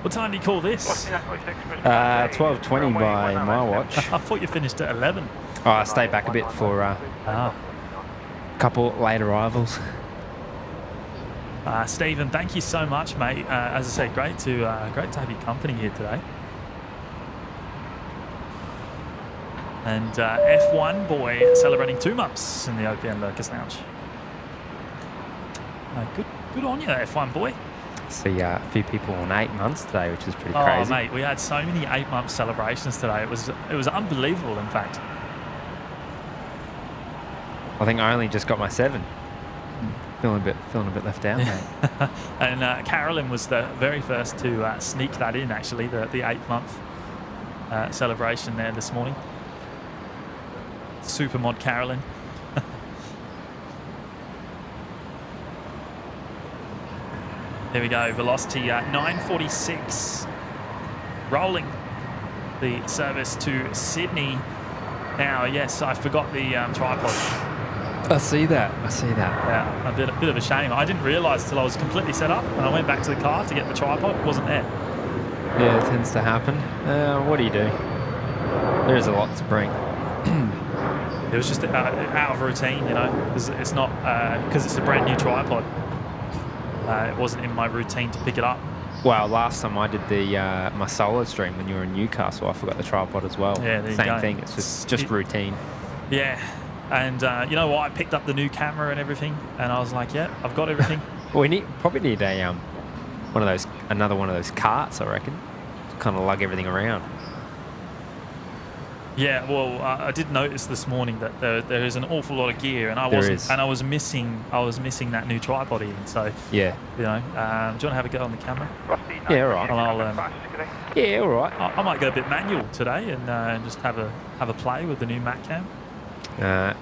What time do you call this? 12:20 by my watch. I thought you finished at 11. Oh, I stayed back a bit for a couple late arrivals. Stephen, thank you so much, mate. As I said, great to have your company here today. And F1 boy celebrating 2 months in the OPN Lurkers Lounge. Good on you, F1 boy. See a few people on 8 months today, which is pretty Oh, crazy. mate, we had so many 8-month celebrations today. It was unbelievable, in fact. I think I only just got my 7. Feeling a bit left out, mate. And Carolyn was the very first to sneak that in, actually, the 8-month celebration there this morning. Supermod Carolyn. There we go, velocity 946. Rolling the service to Sydney. Now, yes, I forgot the tripod. I see that. Yeah, a bit of a shame. I didn't realise until I was completely set up, and I went back to the car to get the tripod. It wasn't there. Yeah, it tends to happen. What do you do? There's a lot to bring. It was just out of routine, you know, because it's not because it's a brand new tripod. It wasn't in my routine to pick it up. Well, last time I did the my solo stream when you were in Newcastle, I forgot the tripod as well. Yeah, there you Same go. thing. It's just routine. Yeah, and you know what? I picked up the new camera and everything, and I was like, yeah, I've got everything. Well, we probably need a another one of those carts, I reckon, to kind of lug everything around. Yeah, well, I did notice this morning that there is an awful lot of gear, and I was missing that new tripod even. So yeah, you know, do you want to have a go on the camera? Yeah, all right. And I'll, yeah, all right. I might go a bit manual today and just have a play with the new Mac cam.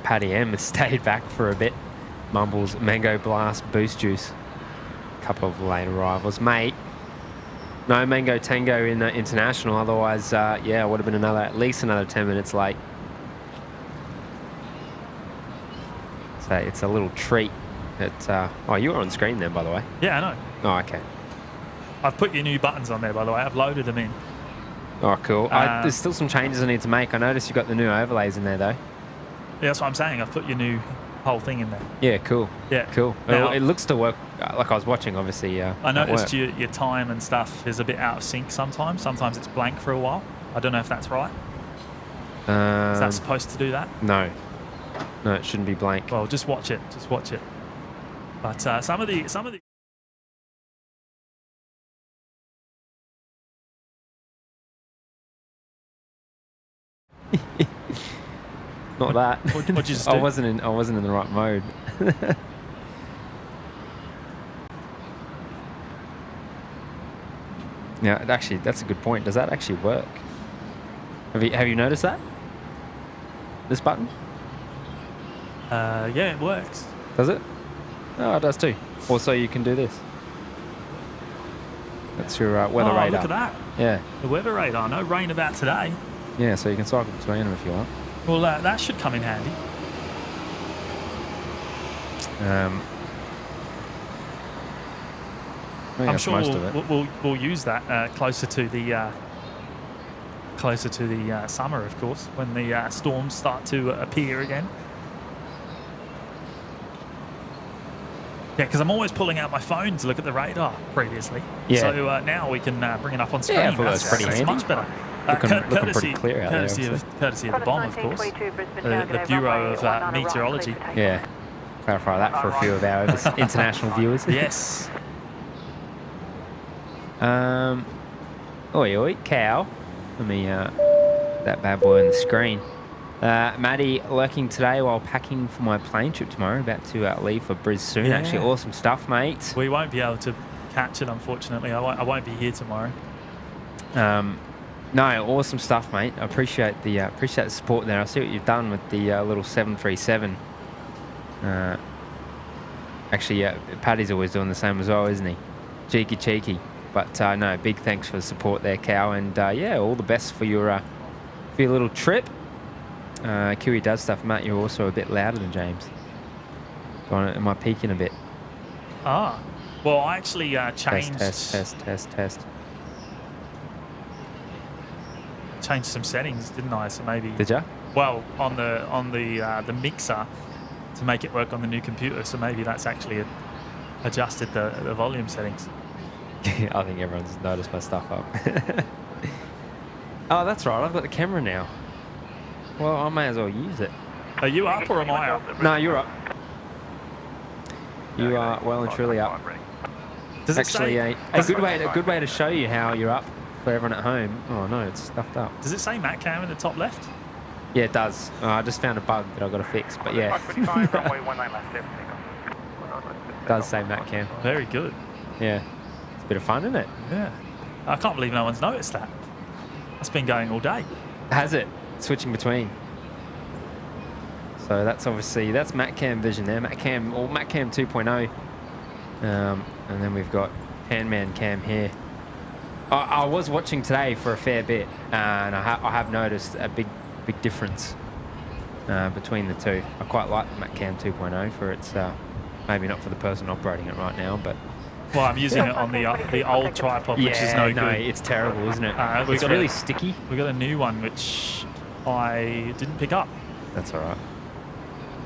Paddy M has stayed back for a bit. Mumbles Mango Blast Boost Juice. Couple of late arrivals, mate. No Mango Tango in the International, otherwise, yeah, it would have been at least another 10 minutes late. So it's a little treat. Oh, you were on screen then, by the way. Yeah, I know. Oh, okay. I've put your new buttons on there, by the way. I've loaded them in. Oh, cool. There's still some changes I need to make. I noticed you've got the new overlays in there, though. Yeah, that's what I'm saying. I've put your new whole thing in there. Yeah, cool. Yeah. Cool. Now, it looks to work. Like I was watching, obviously. I noticed your time and stuff is a bit out of sync sometimes. Sometimes it's blank for a while. I don't know if that's right. Is that supposed to do that? No. No, it shouldn't be blank. Well, just watch it. Just watch it. But some of the Not that. What'd you just do? I wasn't in the right mode. Yeah, actually, that's a good point. Does that actually work? Have you noticed that? This button? Yeah, it works. Does it? Oh, it does too. Also, you can do this. That's your weather radar. Look at that. Yeah. The weather radar. No rain about today. Yeah, so you can cycle between them if you want. Well, that should come in handy. I think I'm that's sure most of it. we'll use that closer to the closer to the summer, of course, when the storms start to appear again. Yeah, because I'm always pulling out my phone to look at the radar previously. Yeah. So now we can bring it up on screen. Yeah, I thought that was pretty handy. much better. Looking pretty clear out there, courtesy of the bomb, of course. The Bureau of Meteorology. Yeah. Clarify that for a few of our international viewers. Yes. Oi, oi, cow. Let me put that bad boy on the screen. Maddie lurking today while packing for my plane trip tomorrow. About to leave for Brisbane soon. Yeah. Actually, awesome stuff, mate. We won't be able to catch it, unfortunately. I won't be here tomorrow. No, awesome stuff, mate. I appreciate the support there. I see what you've done with the little 737. Actually, Paddy's always doing the same as well, isn't he? Cheeky. But no, big thanks for the support there, Cow. And yeah, all the best for your little trip. Kiwi does stuff. Matt, you're also a bit louder than James. Am I peaking a bit? Ah, well, I actually changed. Test. Changed some settings, didn't I? So maybe. Did ya? Well, on the mixer to make it work on the new computer. So maybe that's actually adjusted the volume settings. I think everyone's noticed my stuff up. Oh, that's right. I've got the camera now. Well, I may as well use it. Are you up or am I up? No, you're up. You are well and truly up. Does it Actually, say, a good way to show you how you're up for everyone at home. Oh no, it's stuffed up. Does it say Matt Cam in the top left? Yeah, it does. I just found a bug that I've got to fix, but yeah. It does say Matt Cam. Very good. Yeah. It's a bit of fun, isn't it? Yeah. I can't believe no one's noticed that. That's been going all day. Has it? Switching between. So that's Matt Cam vision there. Matt Cam 2.0. And then we've got Handman Cam here. I was watching today for a fair bit, and I have noticed a big difference between the two. I quite like the Matt Cam 2.0 for its, maybe not for the person operating it right now, but. Well, I'm using it on the old tripod, which is no good. It's terrible, isn't it? It's got really sticky. We got a new one which I didn't pick up. That's all right.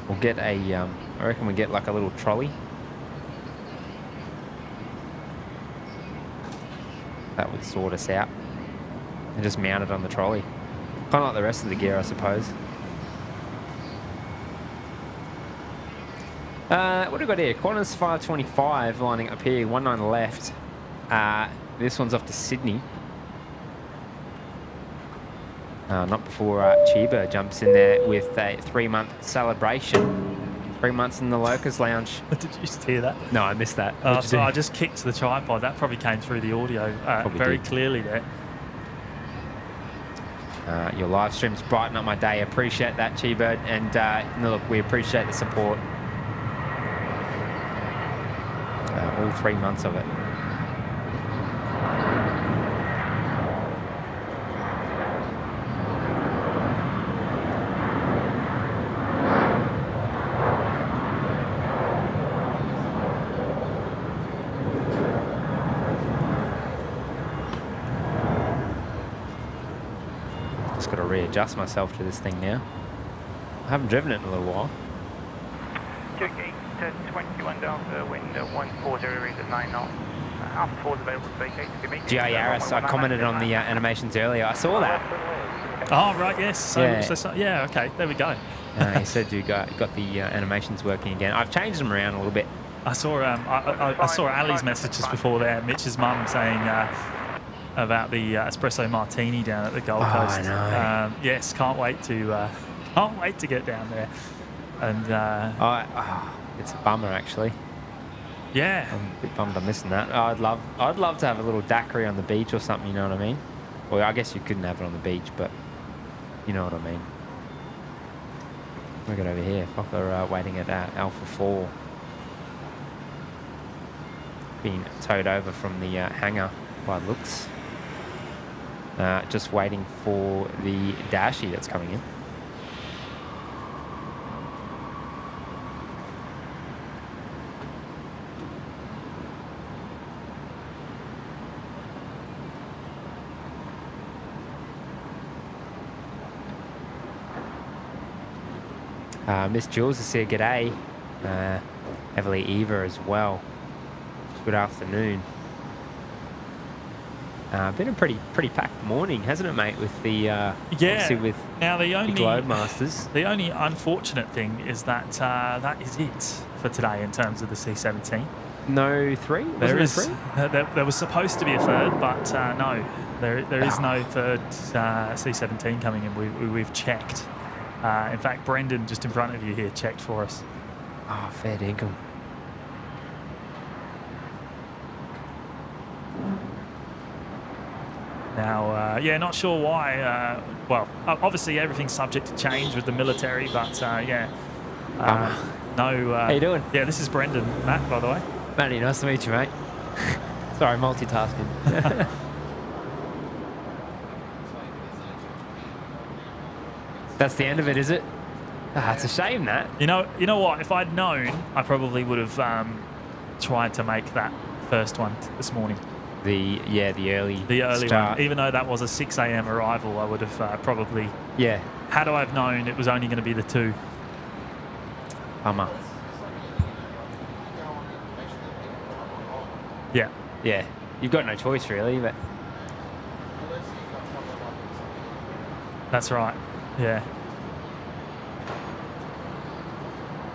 We'll get I reckon we get like a little trolley. That would sort us out. And just mount it on the trolley. Kind of like the rest of the gear, I suppose. What do we got here? Qantas 525 lining up here, 19 left. This one's off to Sydney. Not before Chiba jumps in there with a 3-month celebration. 3 months in the Locust Lounge. Did you just hear that? No, I missed that. So I just kicked the tripod. That probably came through the audio very clearly there. Your live streams brighten up my day. Appreciate that, Chi-Bird. And look, we appreciate the support. All 3 months of it. Just got to readjust myself to this thing now. I haven't driven it in a little while. 21 Delta, wind 140 degrees at 9 knots. Alpha 4 is available to vacate. GI Yaris, I commented on the animations earlier. I saw that. Oh, right, yes. So, Yeah. yeah, okay, there we go. He said you got the animations working again. I've changed them around a little bit. I saw I saw Ali's message just before there. Mitch's mum saying about the espresso martini down at the Gold Coast. I know. Yes, can't wait to get down there. And it's a bummer actually. yeah, I'm a bit bummed I'm missing that. I'd love to have a little daiquiri on the beach or something. You know what I mean? Well, I guess you couldn't have it on the beach, but you know what I mean. We got over here. Fokker waiting at Alpha 4. Being towed over from the hangar by looks. Just waiting for the Dashi that's coming in. Miss Jules is here. G'day. Heavily Eva as well. Good afternoon. Been a pretty packed morning, hasn't it, mate? With the obviously with now the Globe Masters. The only unfortunate thing is that that is it for today in terms of the C17. No three. There was supposed to be a third, but no, there is no third C17 coming in. We've checked. In fact, Brendan, just in front of you here, checked for us. Oh, fair dinkum. Now, yeah, not sure why. Well, obviously everything's subject to change with the military, but yeah. No. How you doing? Yeah, this is Brendan, Matt, by the way. Matty, nice to meet you, mate. Sorry, multitasking. That's the end of it, is it? Ah, it's a shame that. You know what? If I'd known, I probably would have tried to make that first one this morning. The early start. One. Even though that was a 6 a.m. arrival, I would have probably. Yeah. Had I have known it was only going to be the 2. Bummer. Yeah. Yeah. You've got no choice really, but. That's right. Yeah.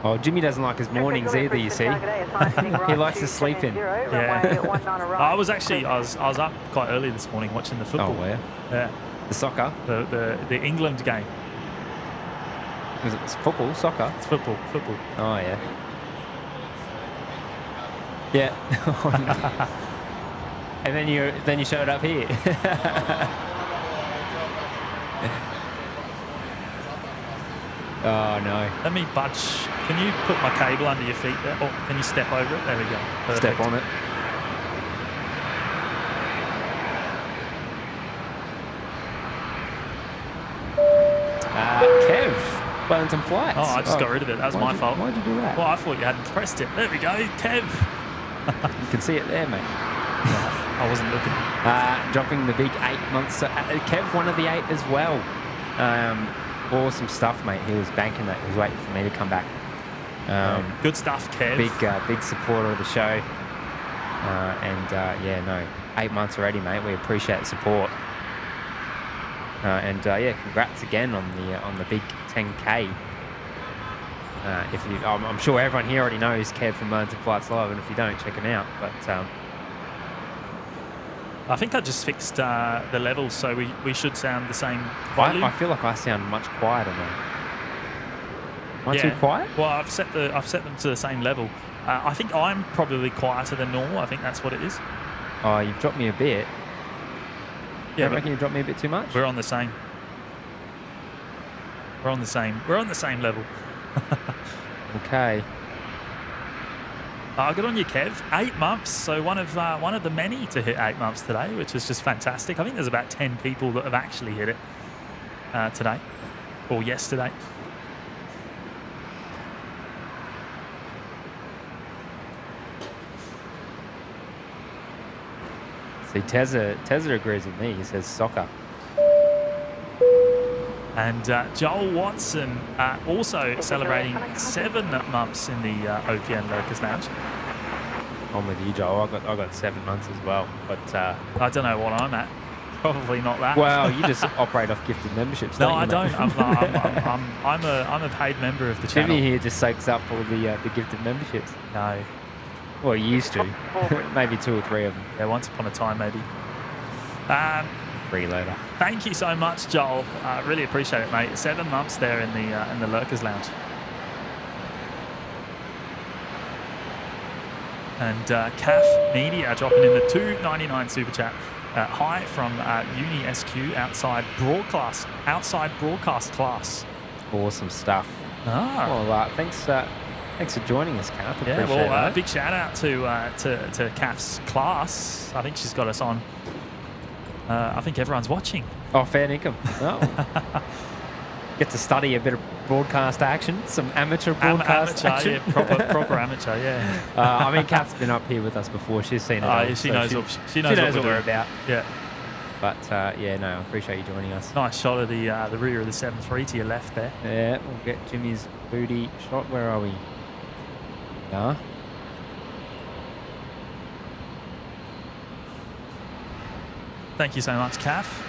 Oh, Jimmy doesn't like his mornings either, you see. He likes to sleep in. Yeah. I was up quite early this morning watching the football. Oh, yeah. Yeah. The soccer? The England game. It's football, soccer? It's football. Oh, yeah. Yeah. And then you showed up here. Oh no. Let me budge. Can you put my cable under your feet there? Or can you step over it? There we go. Perfect. Step on it. Kev, Wellington Flights. Oh, I just got rid of it. That was my fault. Why'd you do that? Well, I thought you hadn't pressed it. There we go, Kev. You can see it there, mate. I wasn't looking. Dropping the big 8 months. Kev, one of the 8 as well. Awesome stuff, mate. He was banking that. He was waiting for me to come back. Good stuff, Kev. Big supporter of the show. Yeah, no, 8 months already, mate. We appreciate the support. Yeah, congrats again on the big 10K. I'm sure everyone here already knows Kev from Wellington Flights Live, and if you don't, check him out. But I think I just fixed the levels, so we should sound the same volume. I feel like I sound much quieter now. Am I too quiet? Well, I've set them to the same level. I think I'm probably quieter than normal. I think that's what it is. Oh, you've dropped me a bit. Yeah, I reckon you dropped me a bit too much. We're on the same. We're on the same level. Okay. Good on you, Kev. 8 months, so one of the many to hit 8 months today, which is just fantastic. I think there's about 10 people that have actually hit it today or yesterday. See, Tezza agrees with me. He says soccer. And Joel Watson also celebrating 7 months in the OPN Lurkers Lounge. I'm with you, Joel. I got 7 months as well, but I don't know what I'm at. Probably not that. Well, you just operate off gifted memberships. No, don't you, I mate? don't. I'm a paid member of the channel. Jimmy here just soaks up all the gifted memberships. No. Well, he used to. Maybe 2 or 3 of them. Yeah, once upon a time, maybe. Freeloader. Thank you so much, Joel. Really appreciate it, mate. 7 months there in the Lurkers Lounge. And CAF Media dropping in the $2.99 super chat. Hi from Uni SQ outside broadcast class. Awesome stuff. Well, thanks for joining us, Kath. Yeah, well, big shout out to CAF's class. I think she's got us on. I think everyone's watching. Oh, fair income. Oh. Get to study a bit of broadcast action, some amateur broadcast action. Yeah, proper amateur, yeah. I mean, Kath's been up here with us before. She's seen it all. She knows what we're about. Yeah. But yeah, no, I appreciate you joining us. Nice shot of the rear of the 7-3 to your left there. Yeah, we'll get Jimmy's booty shot. Where are we? Yeah. Thank you so much, Kath.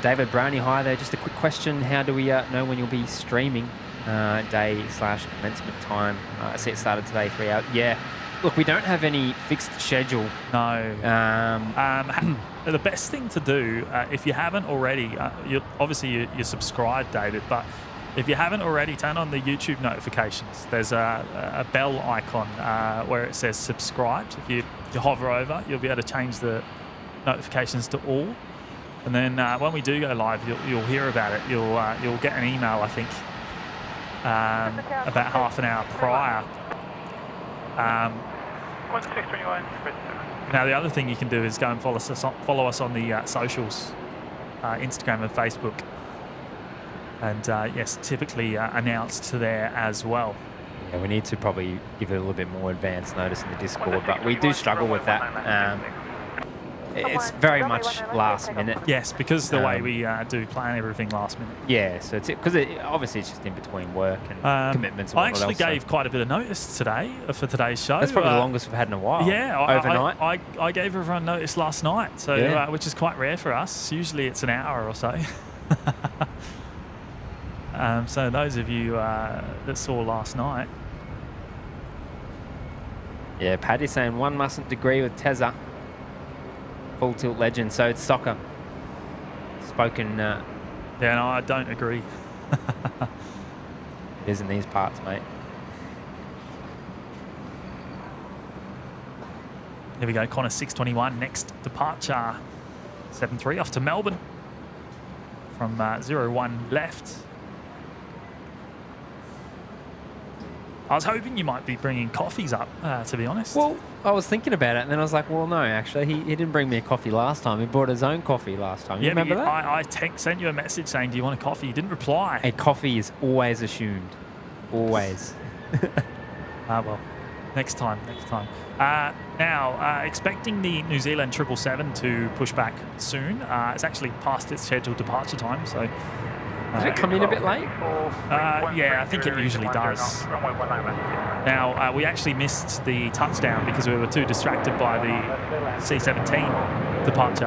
David Brownie, hi there. Just a quick question. How do we know when you'll be streaming? Day/commencement time. I see it started today, 3 hours. Yeah. Look, we don't have any fixed schedule. No. The best thing to do, if you haven't already, you're subscribed, David, but if you haven't already, turn on the YouTube notifications. There's a bell icon where it says subscribed. If you hover over, you'll be able to change the notifications to all. And then when we do go live, you'll hear about it. You'll get an email, I think, about half an hour prior. 1621. Now, the other thing you can do is go and follow us on the socials, Instagram and Facebook. And yes, typically announced there as well. Yeah, we need to probably give it a little bit more advance notice in the Discord, but we do struggle with that. It's very much last minute. Yes, because the way we do plan everything last minute. Yeah, so it's because obviously it's just in between work and commitments. And I actually gave quite a bit of notice today for today's show. That's probably the longest we've had in a while. Yeah, overnight. I gave everyone notice last night, so Yeah. Which is quite rare for us. Usually it's an hour or so. So those of you that saw last night. Yeah, Paddy's saying one mustn't agree with Tezza. Full tilt legend, so it's soccer. Spoken. Yeah, no, I don't agree. It is in these parts, mate. Here we go, Connor 621, next departure. 7-3 off to Melbourne from 0-1 left. I was hoping you might be bringing coffees up, to be honest. Well, I was thinking about it, and then I was like, well, no, actually, he didn't bring me a coffee last time. He brought his own coffee last time. You remember that? I sent you a message saying, do you want a coffee? You didn't reply. A coffee is always assumed. Always. Well, next time. Now, expecting the New Zealand 777 to push back soon. It's actually past its scheduled departure time, so... Did it come in a bit late? Yeah, I think it usually does. Now, we actually missed the touchdown because we were too distracted by the C17 departure.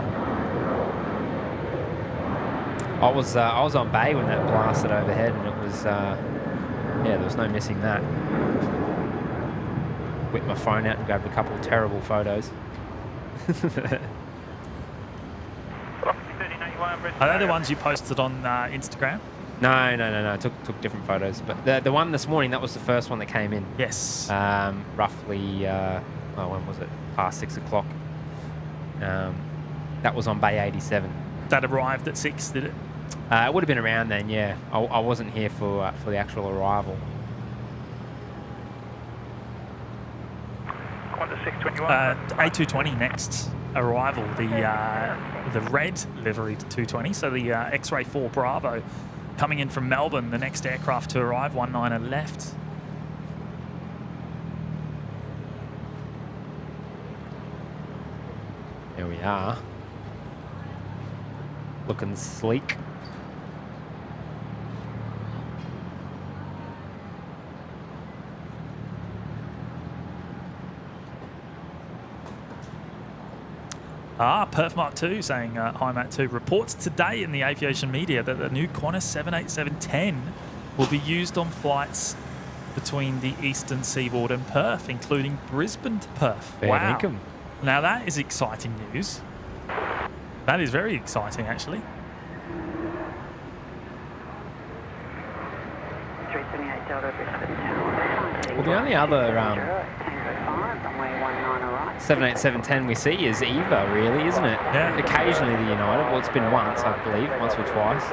I was on bay when that blasted overhead, and it was yeah, there was no missing that. Whipped my phone out and grabbed a couple of terrible photos. Are they the ones you posted on Instagram? No. I took different photos, but the one this morning, that was the first one that came in. Yes. Roughly, when was it? Past 6 o'clock. That was on Bay 87. That arrived at 6, did it? It would have been around then, yeah. I wasn't here for the actual arrival. A220 next arrival, the red liveried 220, so the X-Ray 4 Bravo coming in from Melbourne, the next aircraft to arrive, 19er left. Here we are. Looking sleek. Perth Mark 2 saying, hi Matt 2, reports today in the aviation media that the new Qantas 787-10 will be used on flights between the eastern seaboard and Perth, including Brisbane to Perth. Fair income. Now that is exciting news. That is very exciting, actually. 378 Delta Brisbane Tower. Well, the only other 787-10 we see is EVA, really, isn't it? Yeah. Occasionally the United. Well, it's been once, I believe, once or twice.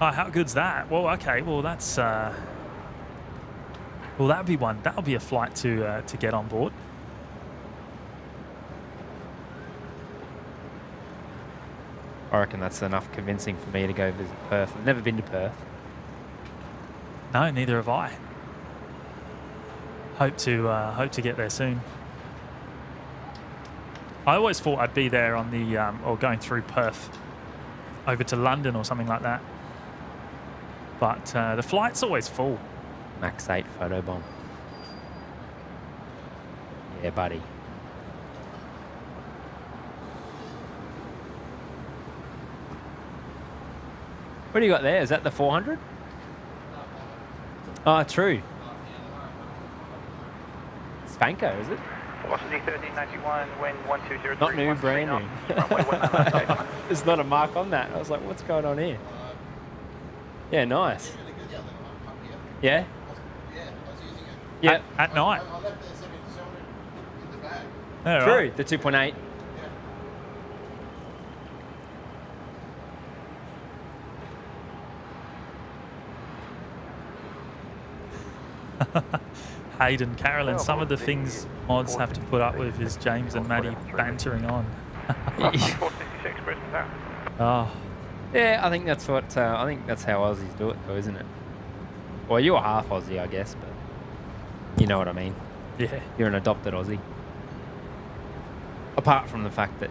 Oh, how good's that? Well, okay. Well, that's well, that'll be one. That'll be a flight to get on board. I reckon that's enough convincing for me to go visit Perth. I've never been to Perth. No, neither have I. Hope to get there soon. I always thought I'd be there on the or going through Perth over to London or something like that. But the flight's always full. Max 8 photobomb. Yeah, buddy. What do you got there? Is that the 400? Oh, true. Spanko, is it? Velocity 1391, wind 1203. Not new, brand new. There's not a mark on that. I was like, what's going on here? Yeah, nice. Yeah? Yeah. At night. I left the 77 in the bag. Yeah, True, right. the 2.8. Hayden, Carolyn, some of the things mods have to put up with is James and Maddie bantering on. 466 Brisbane Tower. Oh, Yeah, I think that's what I think that's how Aussies do it, though, isn't it? Well, you're half Aussie, I guess, but you know what I mean. yeah. You're an adopted Aussie. Apart from the fact that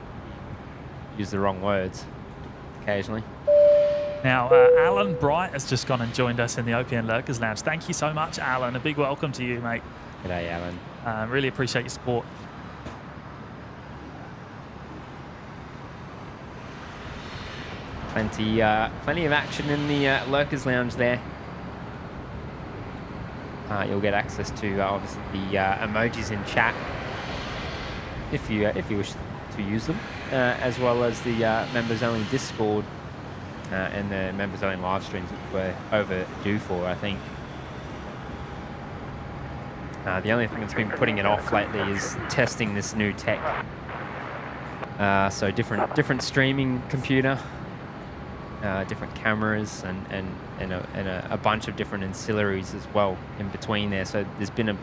you use the wrong words occasionally. Now, Alan Bright has just gone and joined us in the OPN Lurkers Lounge. Thank you so much, Alan. A big welcome to you, mate. G'day, Alan. Really appreciate your support. Plenty of action in the Lurkers Lounge there. You'll get access to obviously the emojis in chat if you wish to use them, as well as the members only Discord and the members only live streams, which we're overdue for, I think. The only thing that's been putting it off lately is testing this new tech. So different streaming computer, different cameras, and a bunch of different ancillaries as well in between there. So there's been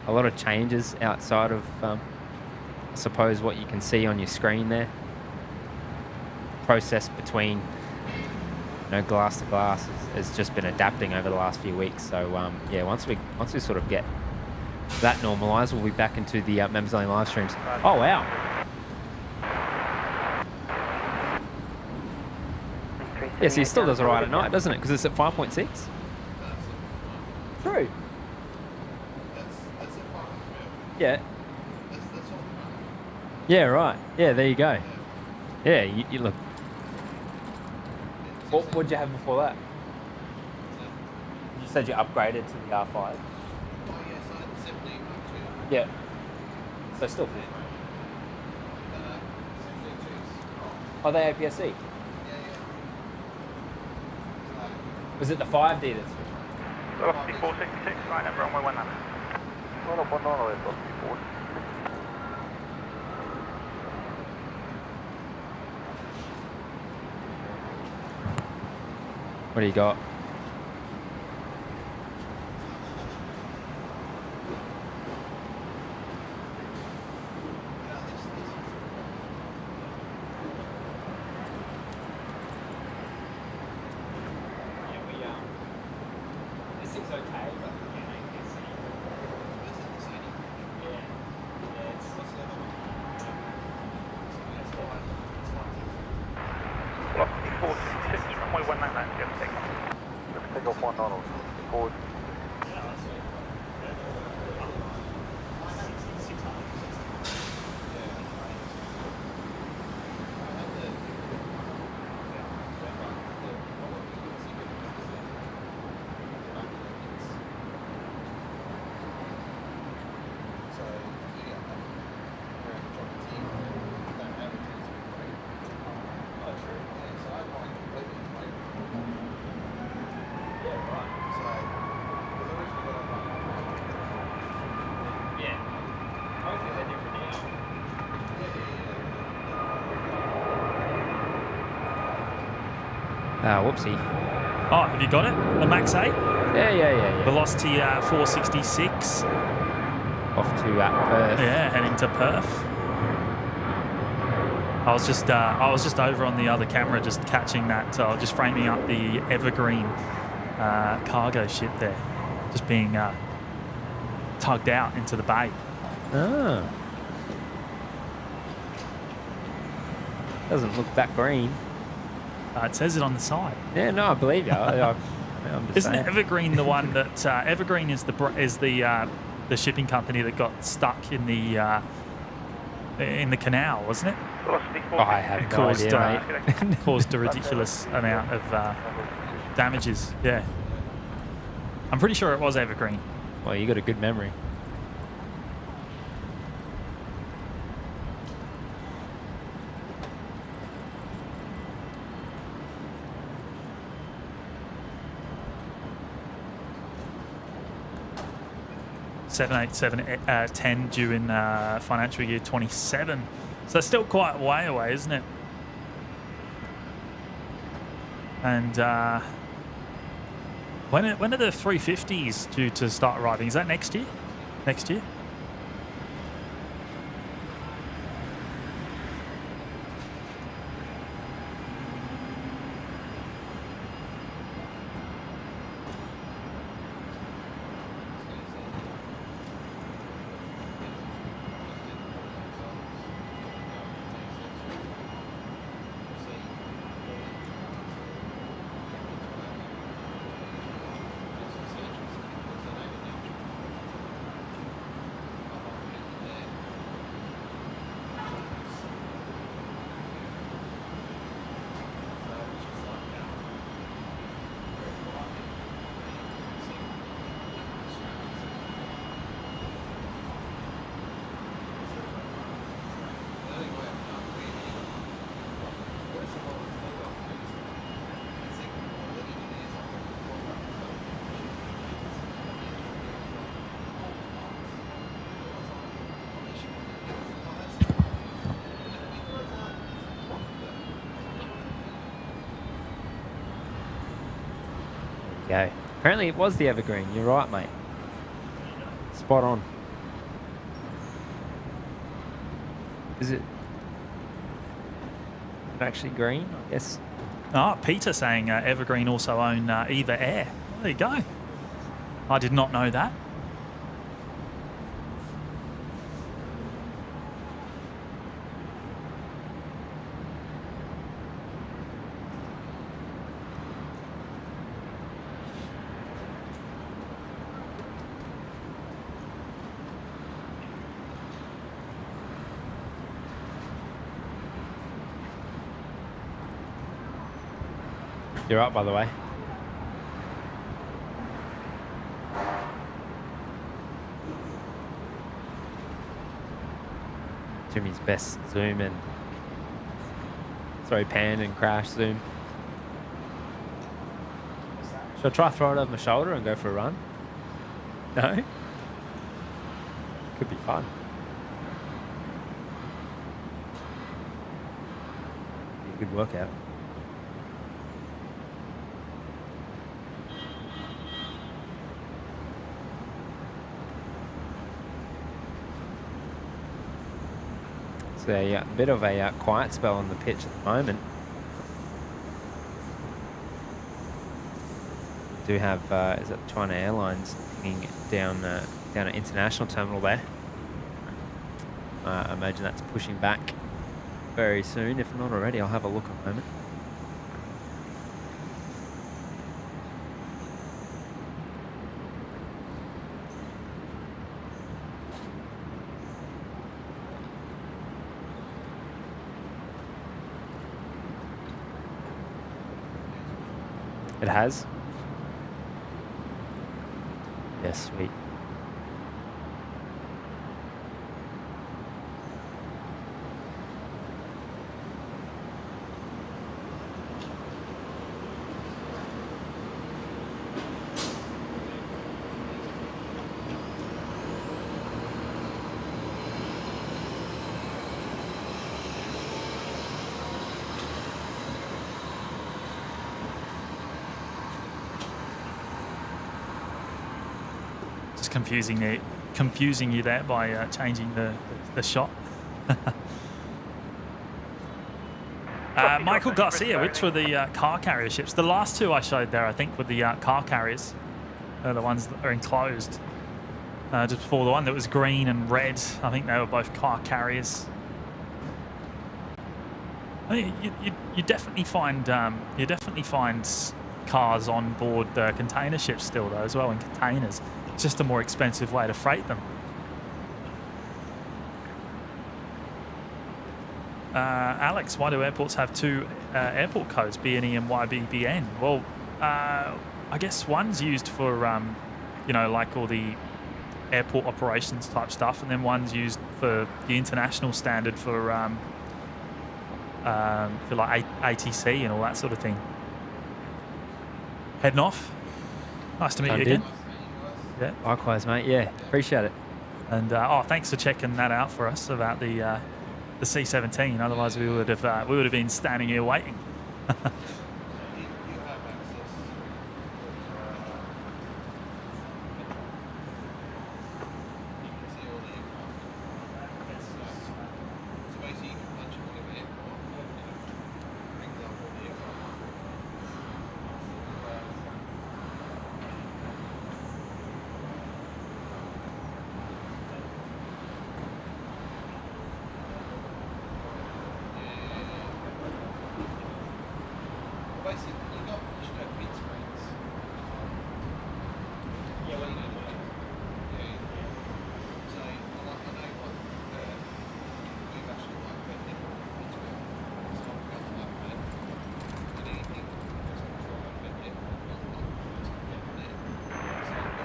a lot of changes outside of, I suppose, what you can see on your screen there. Process between glass to glass has just been adapting over the last few weeks. So yeah, once we sort of get that normalised, we'll be back into the members only live streams. Oh wow! Yeah, so it still does alright at night, doesn't it? Because it's at 5.6. True. That's a fun Yeah. That's all. Yeah. Right. Yeah. There you go. Yeah. You look. What'd you have before that? You said you upgraded to the R5. Oh yes, I had 17 Mark II. Yeah. So still. 72s. Are they APS-C? Yeah. Was it the 5D that's? Velocity 466, right number runway 19. 119 velocity 4. What do you got? This seems okay, but yeah, APS-C. Velocity 466, runway 199, just takeoff. Let's take off 190, forward. Whoopsie. Oh, have you got it? The Max 8? Yeah. Velocity 466. Off to Perth. Yeah, heading to Perth. I was just over on the other camera, just catching that, just framing up the Evergreen cargo ship there, just being tugged out into the bay. Ah. Doesn't look that green. It says it on the side. Yeah, no, I believe you. I'm just Isn't saying. Evergreen the one that Evergreen is the shipping company that got stuck in the canal, wasn't it? I have no Caused idea, mate. caused a ridiculous amount of damages. Yeah, I'm pretty sure it was Evergreen. Well, you got a good memory. $787-10 due in financial year 27. So it's still quite a way away, isn't it? And when are the 350s due to start arriving? Is that next year? Next year? Go. Apparently it was the Evergreen. You're right, mate. Spot on. Is it actually green? I guess. Oh, Peter saying Evergreen also own Eva Air. There you go. I did not know that. You're up, by the way. Jimmy's best zoom and pan and crash zoom. Should I try throw it over my shoulder and go for a run? No? Could be fun. Be a good workout. A bit of a quiet spell on the pitch at the moment. Do have is it China Airlines pinging down an international terminal there. I imagine that's pushing back very soon. If not already, I'll have a look in a moment. It has? Yes, sweet. Confusing you there by changing the shot. Michael Garcia, which were the car carrier ships? The last two I showed there, I think, were the car carriers. They're the ones that are enclosed. Just before, the one that was green and red, I think they were both car carriers. I mean, you definitely find cars on board container ships still though as well in containers. It's just a more expensive way to freight them. Alex, why do airports have two airport codes, BNE and YBBN? Well, I guess one's used for, you know, like all the airport operations type stuff, and then one's used for the international standard for like ATC and all that sort of thing. Heading off. Nice to meet you again. Yeah. Likewise, mate. Yeah, appreciate it. And oh, thanks for checking that out for us about the C17. Otherwise, we would have been standing here waiting.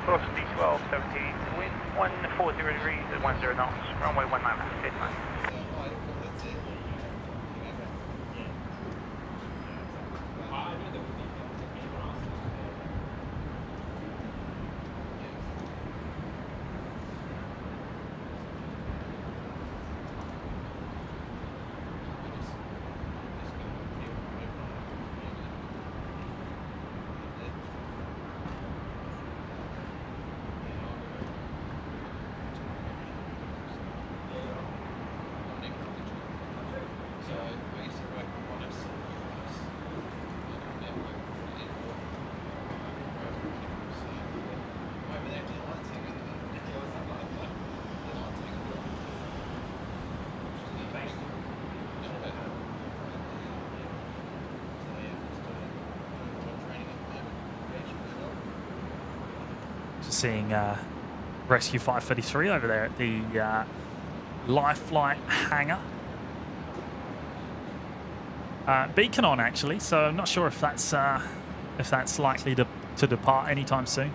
Velocity 1217, wind 140 degrees at 10 knots, runway 19 left, good man. Seeing Rescue 533 over there at the Life Flight hangar. Beacon on actually, so I'm not sure if that's likely to depart anytime soon.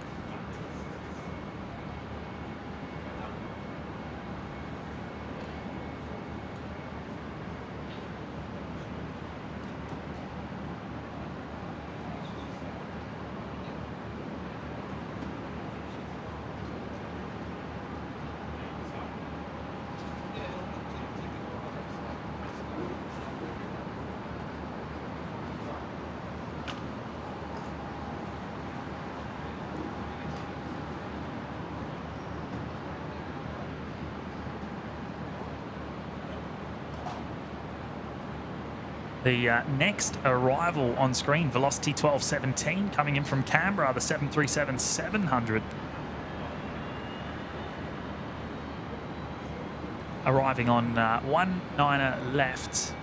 The next arrival on screen, Velocity 1217, coming in from Canberra, the 737-700. Arriving on 19er left.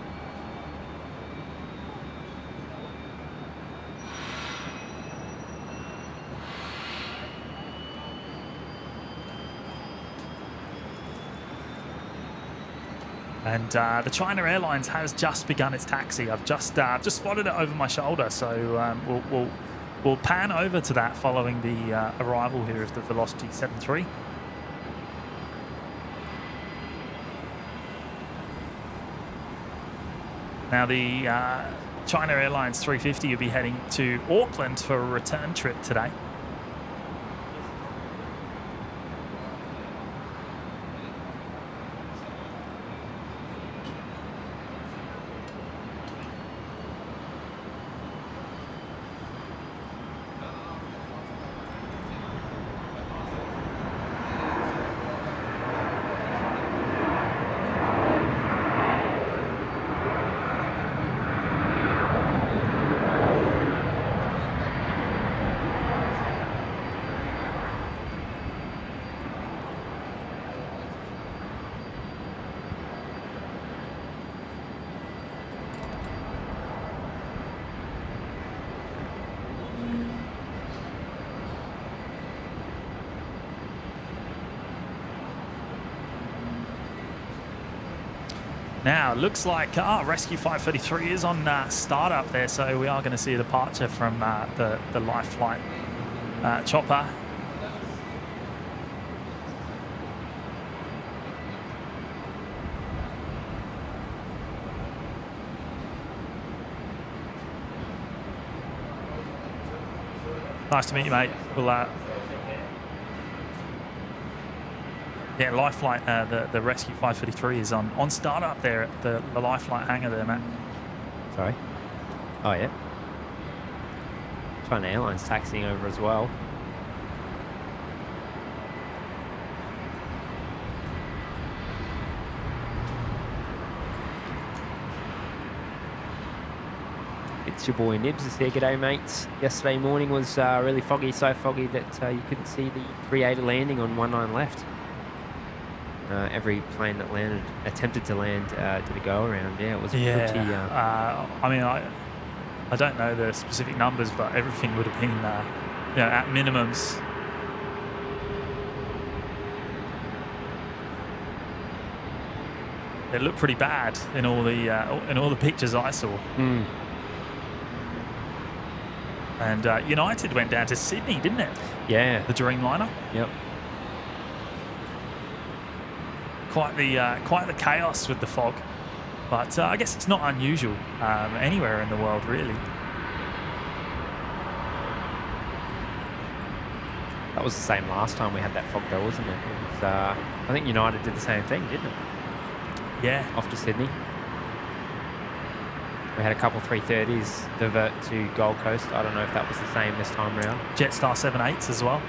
And the China Airlines has just begun its taxi. I've just spotted it over my shoulder, so we'll pan over to that following the arrival here of the Velocity 73. Now the China Airlines 350 will be heading to Auckland for a return trip today. Now, looks like Rescue 533 is on startup there, so we are going to see a departure from the life flight chopper. Nice to meet you, mate. We'll, yeah, life flight, the Rescue 533 is on startup there at the life flight hangar there, Matt. Sorry. Oh, yeah. China Airlines taxiing over as well. It's your boy Nibs is here. G'day, mates. Yesterday morning was really foggy, so foggy that you couldn't see the 380 landing on 19 left. Every plane that landed, attempted to land, did a go around. Yeah, it was pretty... I mean, I don't know the specific numbers, but everything would have been, you know, at minimums. It looked pretty bad in all the pictures I saw. Mm. And United went down to Sydney, didn't it? Yeah. The Dreamliner. Yep. Quite the chaos with the fog, but I guess it's not unusual anywhere in the world, really. That was the same last time we had that fog though, wasn't it? It was, I think United did the same thing, didn't it? Yeah. Off to Sydney. We had a couple 330s divert to Gold Coast. I don't know if that was the same this time round. Jetstar 78s as well.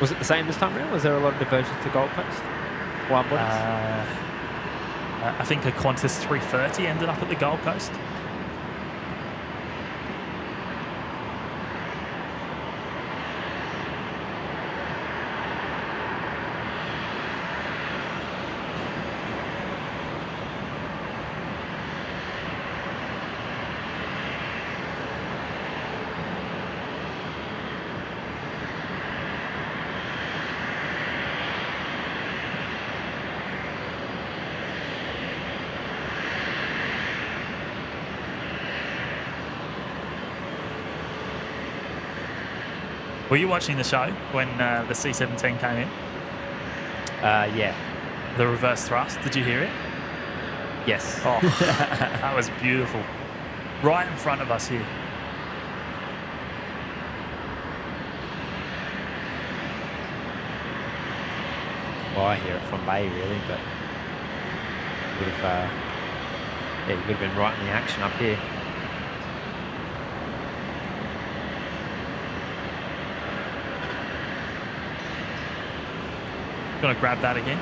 Was it the same this time around? Was there a lot of diversions to Gold Coast? Wide bodies? I think a Qantas 330 ended up at the Gold Coast. Were you watching the show when the C17 came in? Yeah. The reverse thrust, did you hear it? Yes. Oh, that was beautiful. Right in front of us here. Well, I hear it from Bay, really, but would have, yeah, you would have been right in the action up here. Gonna grab that again.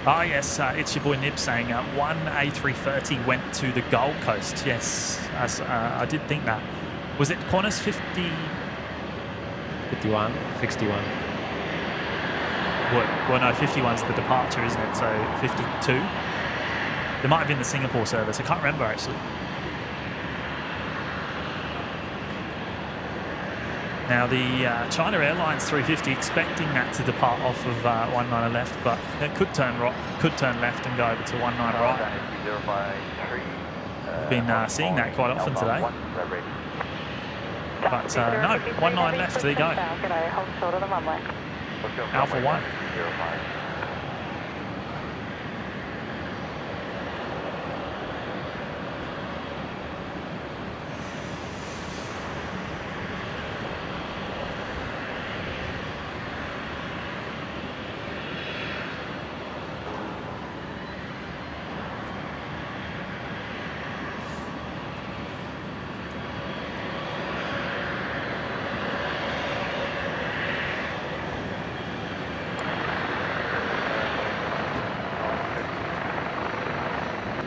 Ah, yes, it's your boy Nib saying one A330 went to the Gold Coast. Yes, I did think that. Was it Qantas 50? 51, 61. Well, no, 51's the departure, isn't it? So 52. There might have been the Singapore service. I can't remember, actually. Now, the China Airlines 350 expecting that to depart off of 19 left, but it could turn left and go over to 19 right. We've been seeing that quite often today. But no, 19 left, there you go. Hold short of the runway. Alpha 1.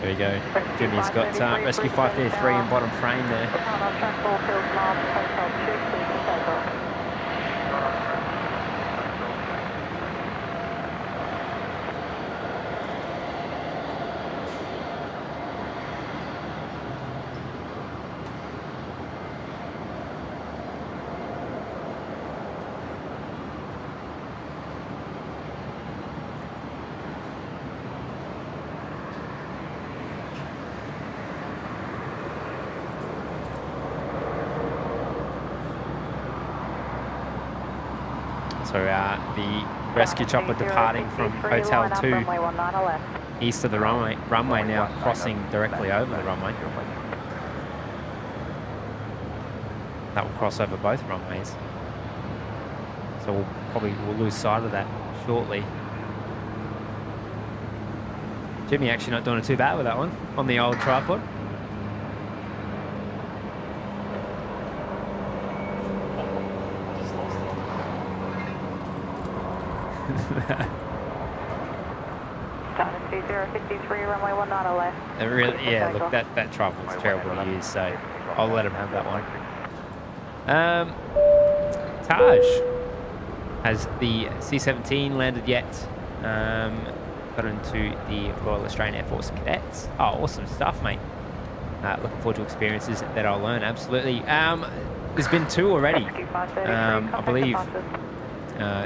There we go. Jimmy's got Rescue 533 in bottom frame there. So the rescue chopper departing from Hotel 2 runway 19 left. east of the runway now, crossing directly over the runway. That will cross over both runways. So we'll lose sight of that shortly. Jimmy actually not doing it too bad with that one on the old tripod. China 2053, runway 19 left. It really, yeah, look, that tripod's terrible to use, so I'll let him have that one. Taj has the C17 landed yet. Got into the Royal Australian Air Force Cadets. Oh, awesome stuff, mate. Looking forward to experiences that I'll learn, absolutely. There's been 2 already. I believe.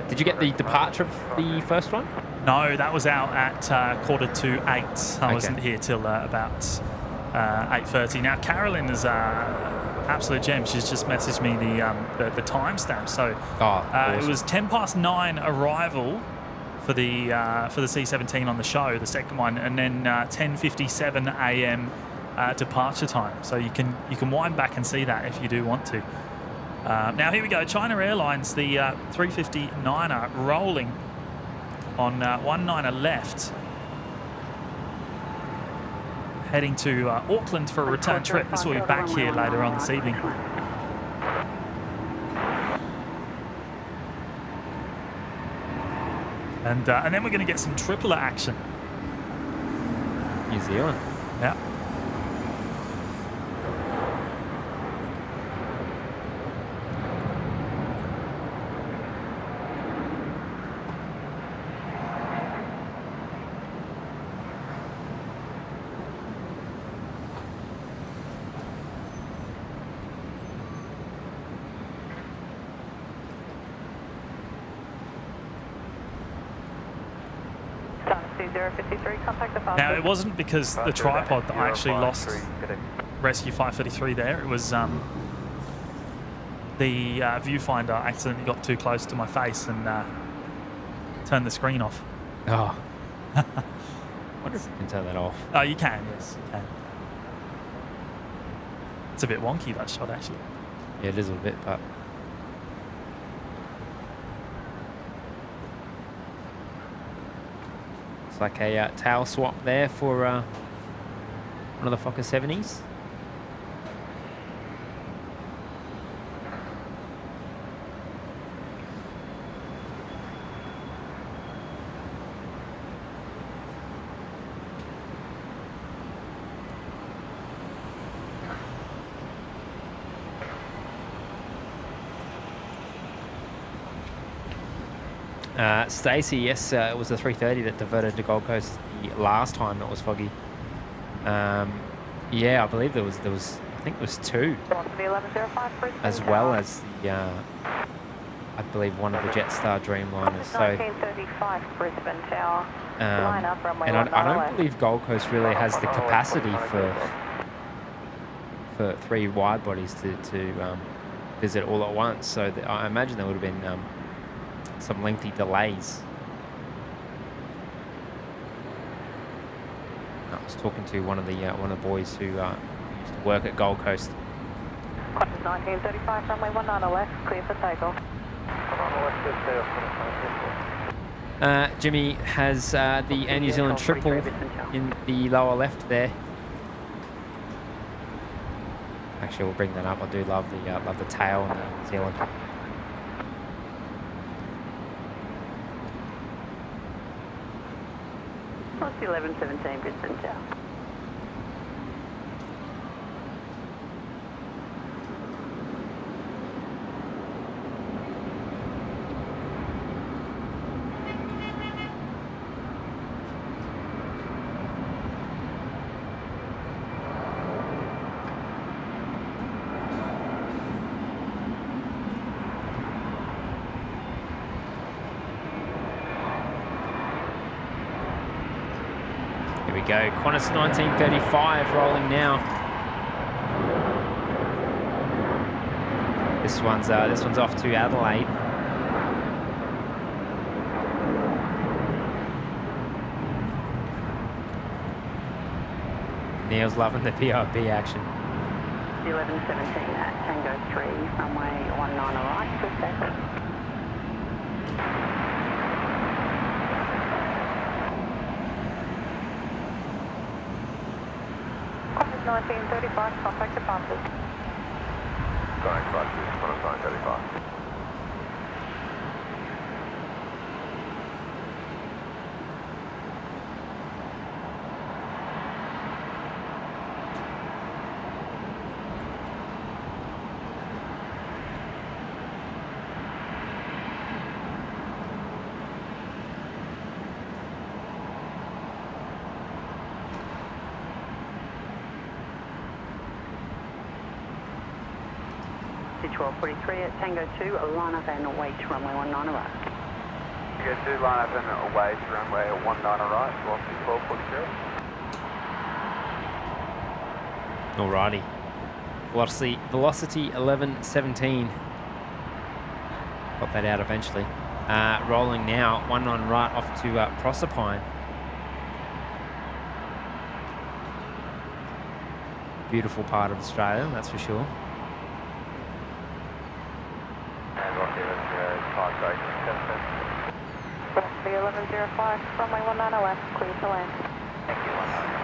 Did you get the departure of the first one? No, that was out at 7:45. I wasn't here till about 8:30. Now, Carolyn is absolute gem. She's just messaged me the timestamp. So awesome. It was 9:10 arrival for the C17 on the show, the second one, and then 10:57 a.m. Departure time. So you can wind back and see that if you do want to. Now here we go. China Airlines, the 359er rolling on 19 left, heading to Auckland for a return trip. This will be back here later on this evening. And then we're going to get some tripler action. New Zealand. Yeah. Now, it wasn't because the tripod that I actually lost Rescue 533 there. It was the viewfinder accidentally got too close to my face and turned the screen off. Oh. I wonder if you can turn that off. Oh, you can, yes, you can. It's a bit wonky, that shot, actually. Yeah, it is a little bit, but... It's like a tail swap there for one of the Fokker 70s. Stacey, yes, it was the 330 that diverted to Gold Coast the last time it was foggy. Yeah, I believe there was I think there was 2, as well as the I believe one of the Jetstar Dreamliners. So 1935 Brisbane Tower. Line up runway and I don't believe Gold Coast really has the capacity for 3 wide bodies to visit all at once. So I imagine there would have been some lengthy delays. I was talking to one of the boys who used to work at Gold Coast. Qantas 1935, runway 19 left, clear for takeoff. Jimmy has the Air New Zealand triple in the lower left there. Actually, we'll bring that up. I do love the tail on the New Zealand. What's 1117 Brisbane Tower? Go. Qantas 1935 rolling now. This one's off to Adelaide. Neil's loving the PRB action. 1117 at Tango 3, runway 19 right, clear takeoff. Qantas 1935, contact departures. Contact departures, Qantas 935. C1243 at Tango 2, line up and await runway 19 right. Tango 2, line up and away to runway 19 right, velocity 1240. Alrighty. Velocity 1117. Got that out eventually. Rolling now, 19 right off to Proserpine. Beautiful part of Australia, that's for sure. And Rocky 1105, sorry, 77. Velocity 1105, runway 19 left, clear to land. Thank you, 19.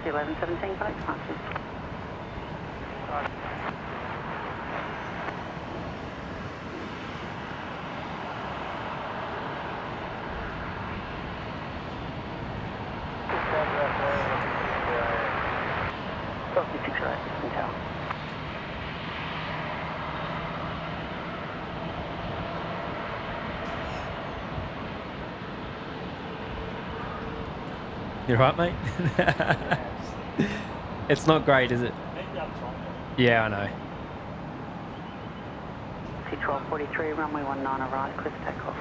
C1117, contact departures. Velocity 6 right, Intel. You right, mate? It's not great, is it? Yeah, I know. C1243, runway 19 right, clear for takeoff.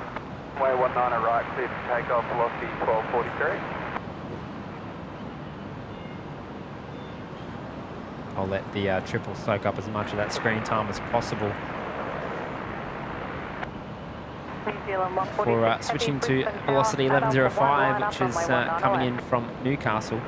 Runway 19 right, clear for takeoff, velocity 1243. I'll let the triple soak up as much of that screen time as possible. New Zealand 146. For switching to velocity 1105, which is coming in from Newcastle.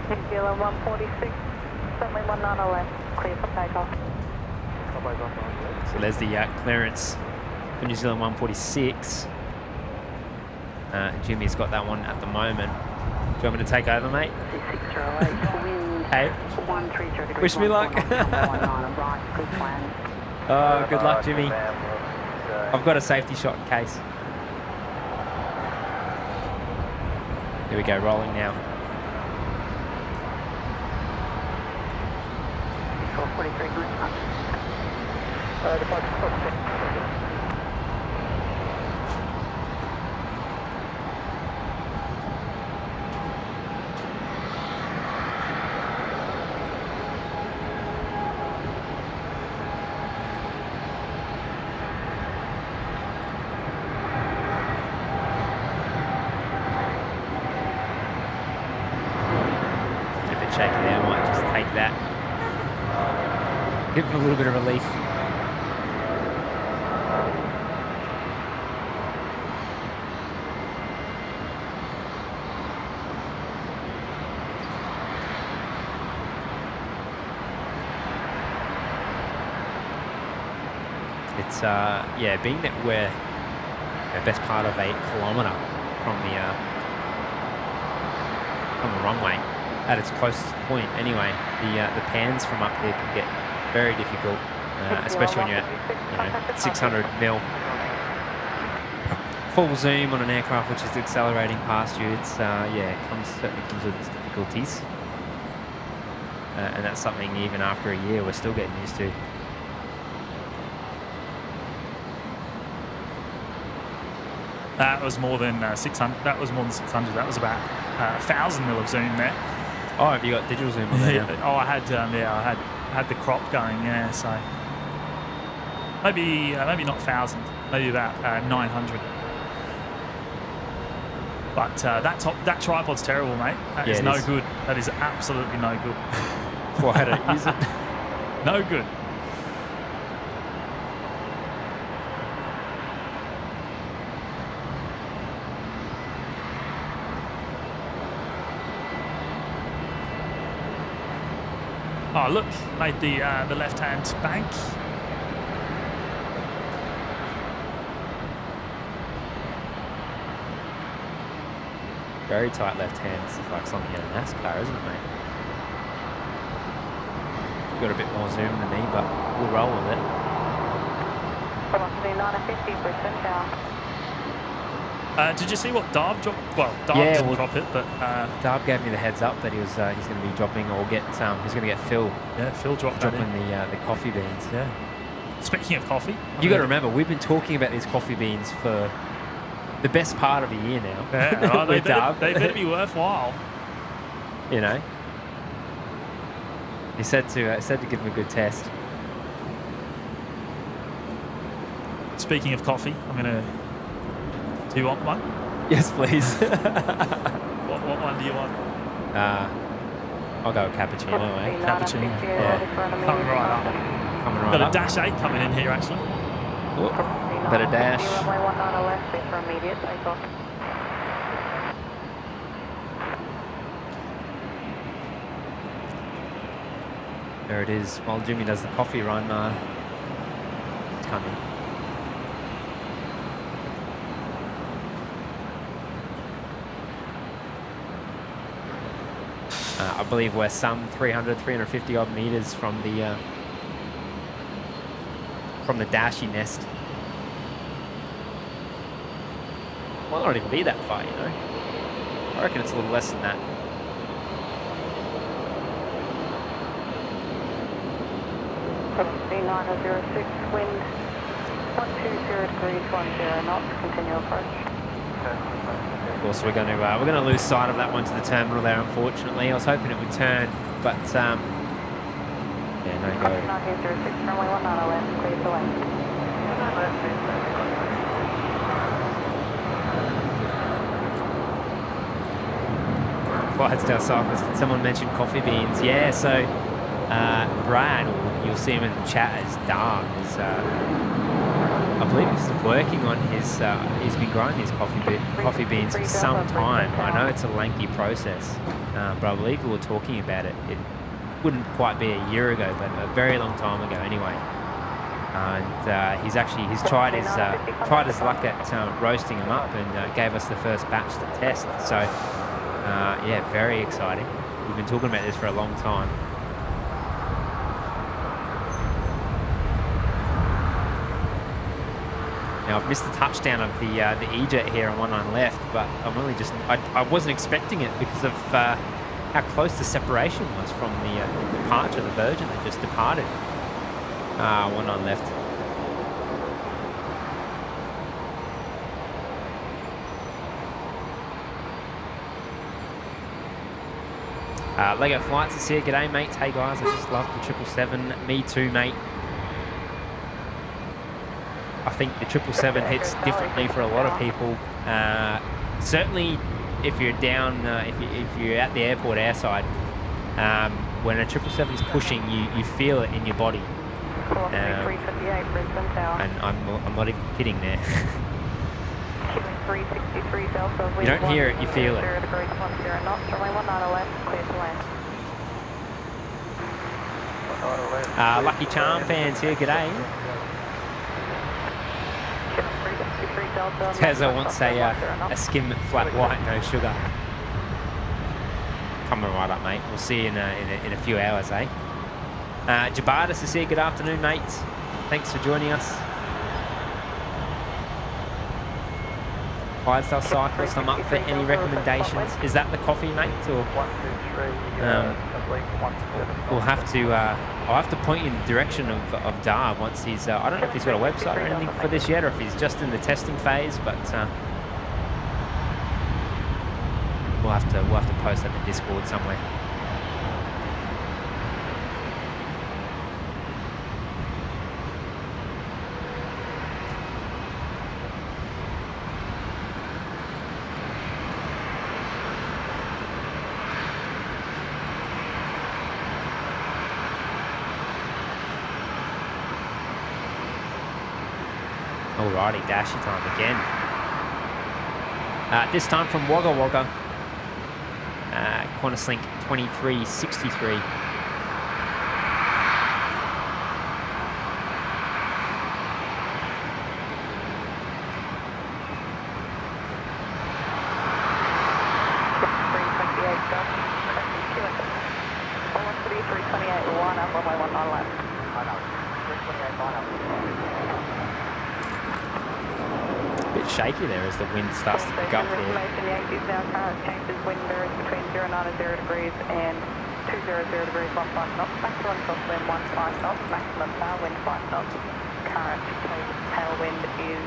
New Zealand 146, runway 19 left, clear for takeoff. So there's the clearance for New Zealand 146. Jimmy's got that one at the moment. Do you want me to take over, mate? C608, wind Hey. 130 degrees. Wish me luck. 19 right, good plan. Oh, good luck, Jimmy. I've got a safety shot in case. Here we go, rolling now. 1243, contact. A bit shaky there, I might just take that. Give him a little bit of relief. It's yeah, being that we're the best part of 8 kilometre from the runway at its closest point. Anyway, the pans from up here can get Very difficult, especially when you're at 600 mil. Full zoom on an aircraft which is accelerating past you. It's certainly comes with its difficulties, and that's something even after a year we're still getting used to. That was more than 600. That was more than 600. That was about 1,000 mil of zoom there. Oh, have you got digital zoom on there? Oh, I had I had the crop going. Yeah, so maybe not 1,000. Maybe about 900. But that tripod's terrible, mate. That is no good. That is absolutely no good. Why I don't use it. No good. Oh, look, made the left-hand bank. Very tight left hand. This is like something in a NASCAR, isn't it, mate? You've got a bit more zoom than me, but we'll roll with it. Velocity 950, Brisbane down. Did you see what Darb dropped? Well, Darb didn't drop it, but Darb gave me the heads up that he's going to be dropping or he's going to get Phil. Yeah, Phil dropped that dropping in. the coffee beans. Yeah. Speaking of coffee, you got to remember we've been talking about these coffee beans for the best part of a year now. Yeah, oh, they better be worthwhile. You know. He said to give him a good test. Speaking of coffee, I'm gonna. Do you want one? Yes, please. What one do you want? I'll go with cappuccino, eh? Cappuccino. Yeah. Coming right up. Coming right Got up. a Dash 8 coming in here, actually. Whoop. Better dash. Runway 19 left, clear for immediate takeoff. There it is. While Jimmy does the coffee run, it's coming. I believe we're some 350 odd meters from the dashy nest. Well, not even be that far, you know. I reckon it's a little less than that. Velocity 906, wind 120 degrees 10 knots, continue approach. Of course, we're going to lose sight of that one to the terminal there. Unfortunately, I was hoping it would turn, but yeah, no go. 1906, runway 19 left, clear for left. Clydesdale Cyclist, did someone mention coffee beans? Yeah, so Brad, you'll see him in the chat as Darm, is, I believe he's working on his, he's been growing these coffee beans for some time. I know it's a lengthy process, but I believe we were talking about it. It wouldn't quite be a year ago, but a very long time ago anyway. And he's tried his luck at roasting them up and gave us the first batch to test. So yeah, very exciting. We've been talking about this for a long time. Now I've missed the touchdown of the E-Jet here on 19 left, but I'm really just I wasn't expecting it because of how close the separation was from the departure of the Virgin that just departed. 19 left. Lego Flights is here. G'day, mate. Hey guys, I just love the 777. Me too, mate. I think the 777 hits differently for a lot of people. Certainly, if you're down, if you're at the airport airside, when a 777 is pushing, you feel it in your body. And I'm not even kidding there. You don't hear it, you feel it. Lucky Charm fans here, g'day. Tezza wants a skim flat white, no sugar. Coming right up, mate. We'll see you in a few hours, eh? Jabardis is here. Good afternoon, mate. Thanks for joining us. Clydesdale cyclist, I'm up for any recommendations. Is that the coffee, mate? Or 123, we'll have to. I'll have to point you in the direction of Dar once he's. I don't know if he's got a website or anything for this yet, or if he's just in the testing phase. But we'll have to post that in Discord somewhere. Alrighty, dashy time again. This time from Wagga Wagga. Qantas 2363. Shaky there as the wind starts to pick up here. Yankees now current changes, wind varies between 0 and 0 degrees and 200 degrees, 15 knots, maximum crosswind 15 knots, maximum tailwind 5 knots. Current tailwind is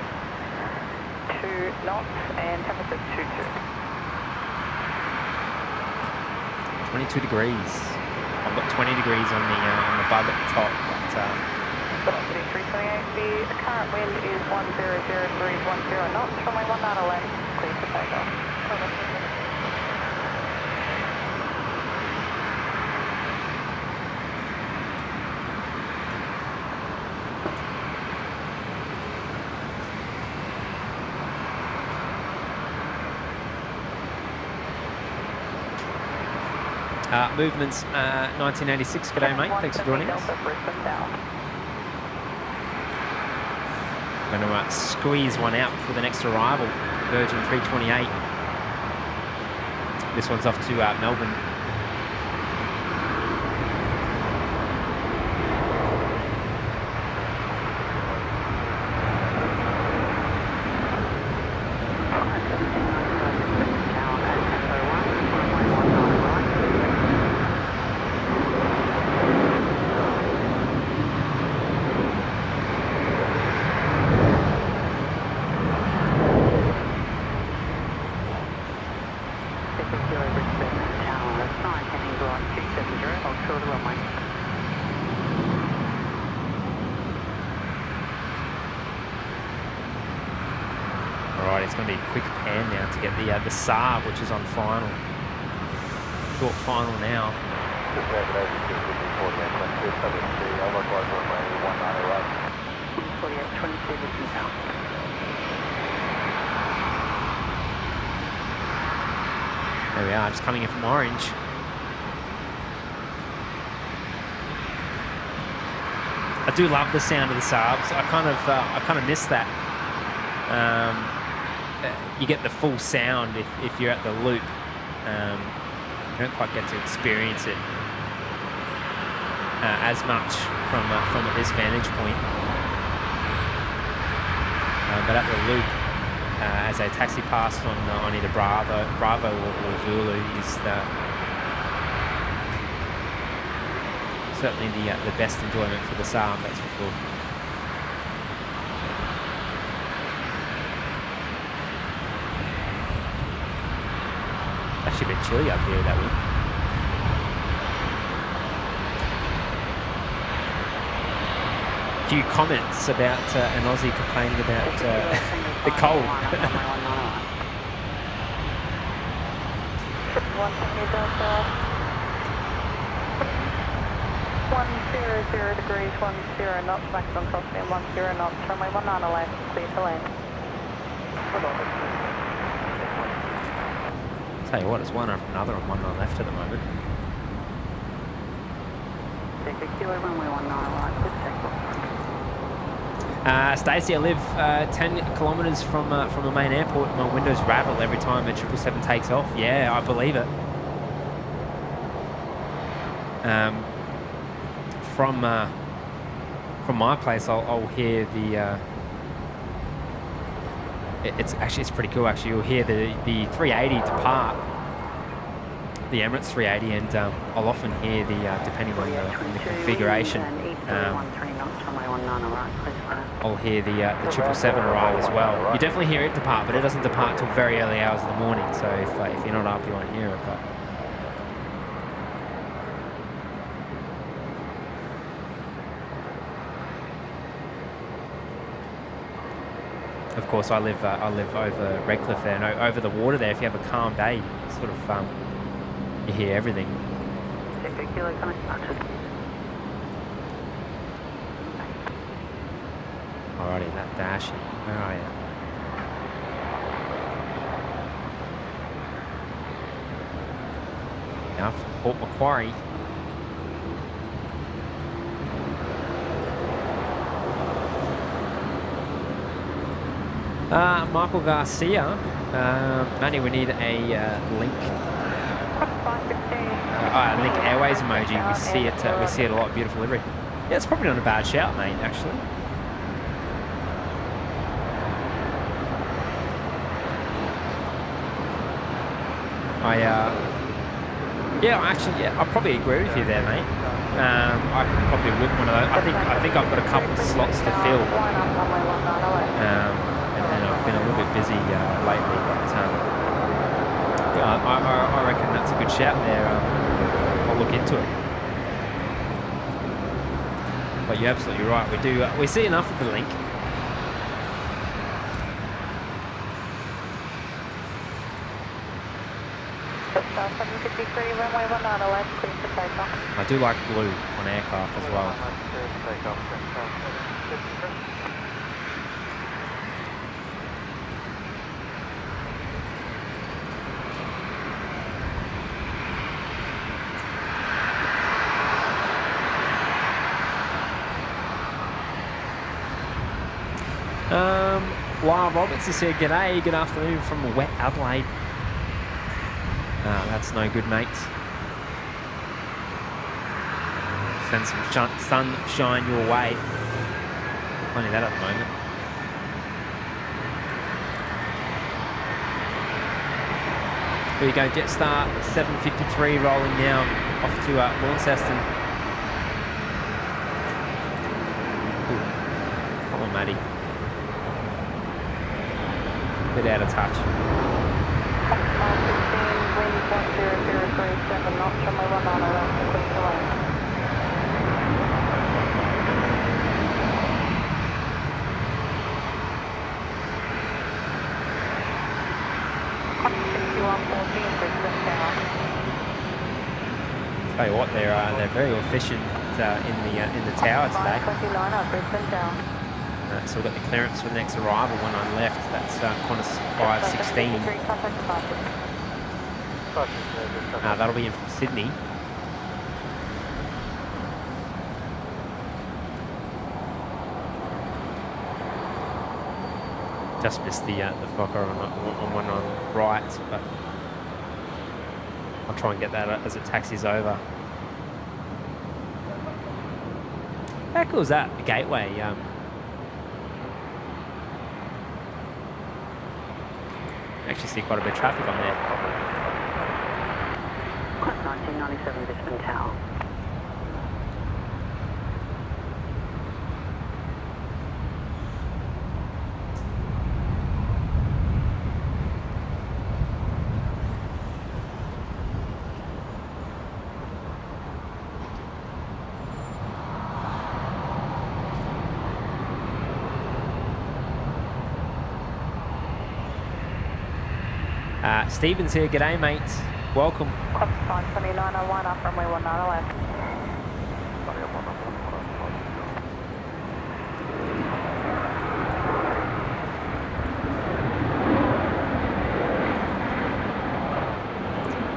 2 knots and temperature 22. 22 degrees. I've got 20 degrees on the bug at the top, but Velocity 328, the current wind is 100 degrees, 10 knots, runway 19 left, clear for takeoff. Movements 1986. G'day, mate. Thanks for joining us. I'm going to squeeze one out for the next arrival, Virgin 328. This one's off to Melbourne. It's going to be a quick pan now to get the Saab, which is on final. Short final now. There we are, just coming in from Orange. I do love the sound of the Saabs. I kind of miss that. You get the full sound if you're at the loop. You don't quite get to experience it as much from this vantage point. But at the loop, as they taxi past on either Bravo or Zulu, is certainly the best enjoyment for the Saab, that's for sure. Actually a bit chilly up here, that wind. Few comments about an Aussie complaining about the cold. 100 degrees, 10 knots, maximum crosswind 10 knots, runway 19 left, clear to land. Tell you what, it's one after another on 19 left at the moment. Take a kilo, runway 19 right, good takeoff. Stacey, I live 10 kilometres from the main airport. My windows rattle every time a 777 takes off. Yeah, I believe it. from my place, I'll hear the. It's pretty cool actually. You'll hear the 380 depart, the Emirates 380, and I'll often hear the depending on the configuration. I'll hear the 777 arrive as well. You definitely hear it depart, but it doesn't depart till very early hours of the morning. So if you're not up, you won't hear it. But of course, I live over Redcliffe there, and over the water there. If you have a calm day, you sort of you hear everything. Alrighty, that dash. Where are you? Now from Port Macquarie. Michael Garcia. Manny, we need a link. Link Airways emoji. We see it a lot. Beautiful livery. Yeah, it's probably not a bad shout, mate. Actually. I probably agree with you there, mate. I could probably whip one of those. I think I've got a couple of slots to fill. And I've been a little bit busy lately, but I reckon that's a good shout there. I'll look into it. But you're absolutely right. We see enough of the link. I do like blue on aircraft as well. Lyle Roberts has said, "G'day, good afternoon from wet Adelaide." That's no good, mates. Send some sunshine your way. Only that at the moment. Here we go, Jetstar 753 rolling now off to Launceston. Come on, Matty. Bit out of touch. Wind 10037 knots, runway 19 around the quick delay. Tell you what, they're very efficient in the tower today. 29 Brisbane Tower. So we've got the clearance for the next arrival, one on left. That's Qantas 516. That'll be in from Sydney. Just missed the Fokker on one on right, but I'll try and get that as it taxis over. How cool is that? The gateway. Actually see quite a bit of traffic on there. 1997 Brisbane Tower. Stephen's here. G'day, mates. Welcome. 52901 off runway 19 left.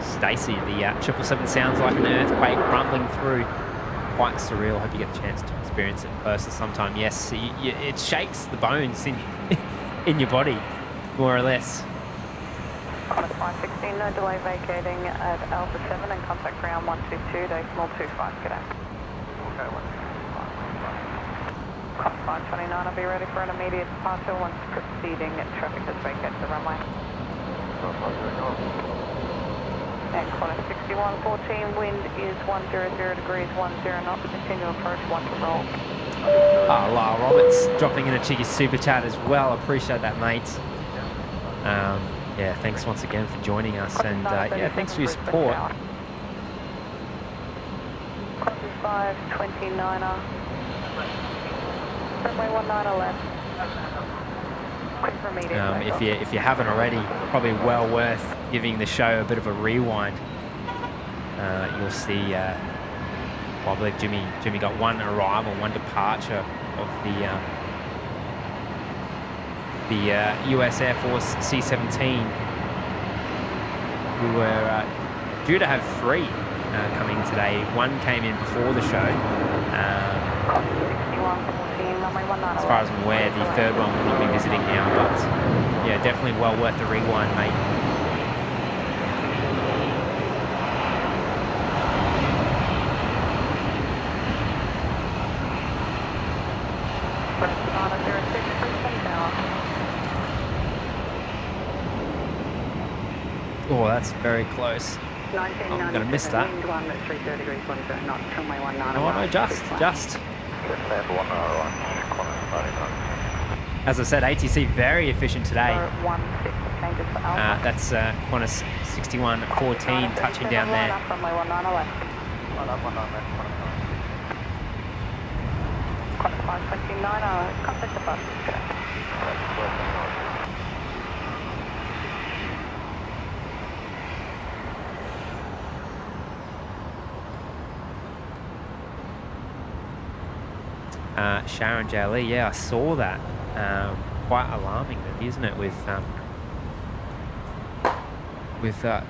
Stacey, the 777 sounds like an earthquake rumbling through. Quite surreal. Hope you get a chance to experience it in person sometime. Yes, it shakes the bones in your body, more or less. 516, no delay vacating at Alpha 7 and contact ground 122, decimal 25, g'day. Cost 529, I'll be ready for an immediate departure once proceeding. Traffic has vacated the runway. And corner 6114, wind is 100 degrees, 10 knots, continue approach, 1 to roll. Lyle Roberts dropping in a cheeky super chat as well. Appreciate that, mate. Yeah, thanks once again for joining us, and yeah, thanks for your support. Crossing 529er. Runway 19 left. Quick for immediate If you haven't already, probably well worth giving the show a bit of a rewind. You'll see. Well, I believe Jimmy got one arrival, one departure of the US Air Force C17. We were due to have 3 coming today. One came in before the show. As far as I'm aware, the 3rd one will not be visiting now, but yeah, definitely well worth the rewind, mate. Oh, that's very close. I'm going to miss that. Oh no, just. As I said, ATC very efficient today. That's Qantas 6114 touching down there. Qantas 529, contact the bus. Sharon J. Lee, yeah, I saw that. Quite alarming, really, isn't it? With the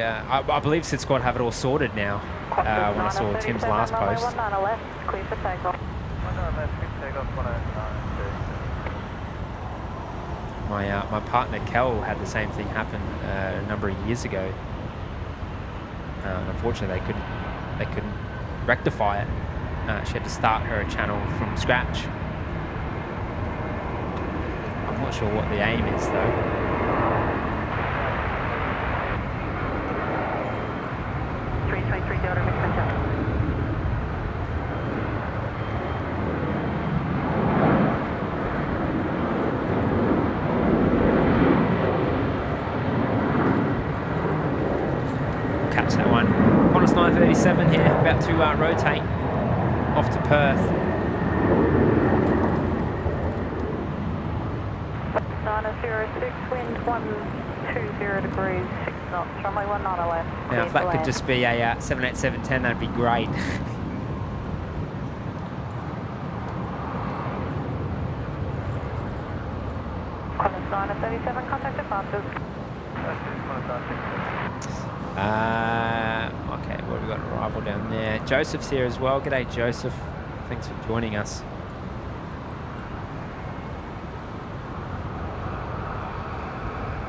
I believe Sid Squad have it all sorted now. When I saw Tim's last post. My partner Kel had the same thing happen a number of years ago. Unfortunately, they couldn't rectify it. She had to start her channel from scratch. I'm not sure what the aim is, though. Catch that one. Qantas 937 here, about to rotate off to Perth. 906, wind 120 degrees, 6 knots, runway 19 left. Now, if that could just be a 787-10, that'd be great. Qantas 937, contact departures. Okay, well, we've got an arrival down there. Joseph's here as well. G'day, Joseph. Thanks for joining us.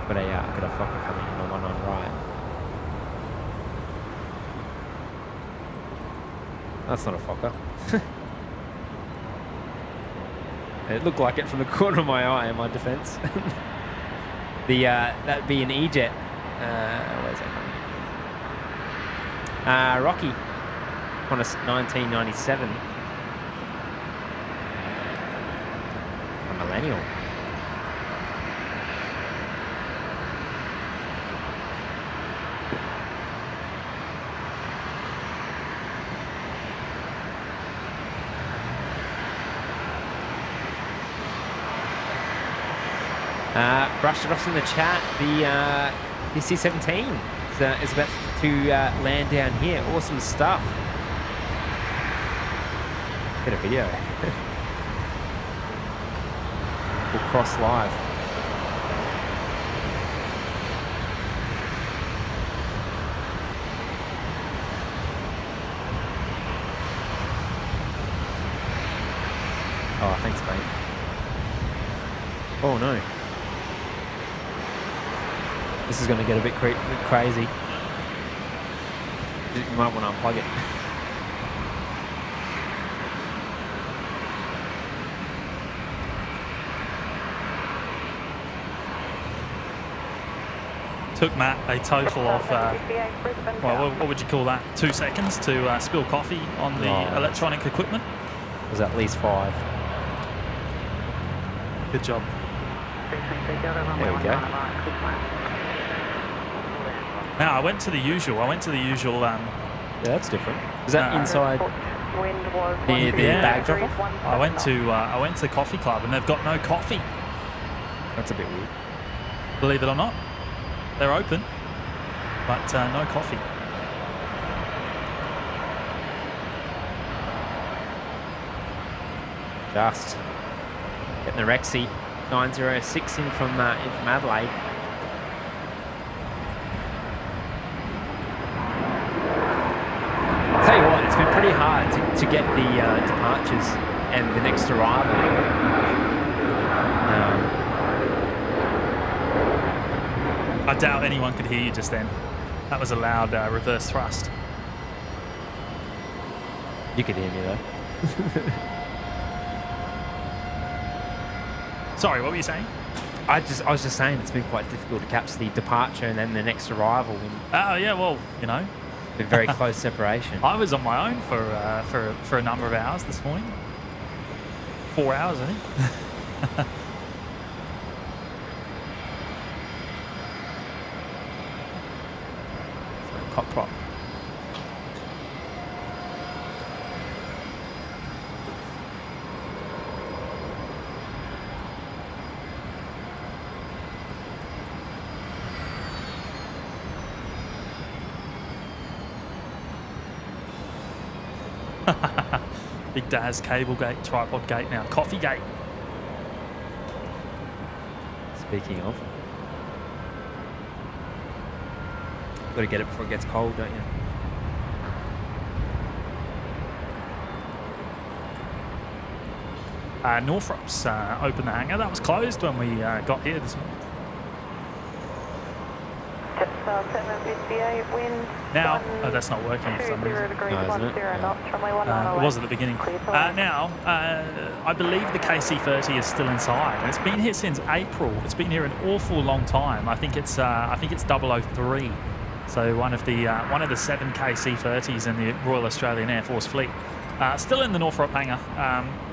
Got a Fokker coming in on 1 on right. That's not a Fokker. It looked like it from the corner of my eye, in my defence. That'd be an E-Jet. Where's that coming? Rocky, Qantas 1997. A millennial. Brushed it off in the chat. The C17 is about to land down here. Awesome stuff. Get a video. We'll cross live. Oh, thanks, mate. Oh no. This is going to get a bit crazy. You might want to unplug it. Took Matt a total of, 758 Brisbane well, Tower. what would you call that? 2 seconds to spill coffee on the Oh. electronic equipment. It was at least 5. Good job. There we go. Now I went to the usual. Yeah, that's different. Is that inside? Wind was Near the bag drop off? I went to the coffee club and they've got no coffee. That's a bit weird. Believe it or not, they're open, but no coffee. Just getting the Rexy 906 in from Adelaide. Tell you what, it's been pretty hard to get the departures and the next arrival. I doubt anyone could hear you just then. That was a loud reverse thrust. You could hear me though. Sorry, what were you saying? I was just saying it's been quite difficult to catch the departure and then the next arrival. Oh yeah, well, you know, Been very close separation. I was on my own for a number of hours this morning. 4 hours, I think. Cop prop. Big Daz, cable gate, tripod gate now, coffee gate. Speaking of. Got to get it before it gets cold, don't you? Northrop's opened the hangar. That was closed when we got here this morning. Just 758 wind. Now, oh, that's not working for some 20 reason. degrees, No, isn't it? 10 Yeah. knots, runway It was at the beginning. Now, I believe the KC-30 is still inside, and it's been here since April. It's been here an awful long time. I think it's 003. So one of the 7 KC-30s in the Royal Australian Air Force fleet. Still in the Northrop hangar.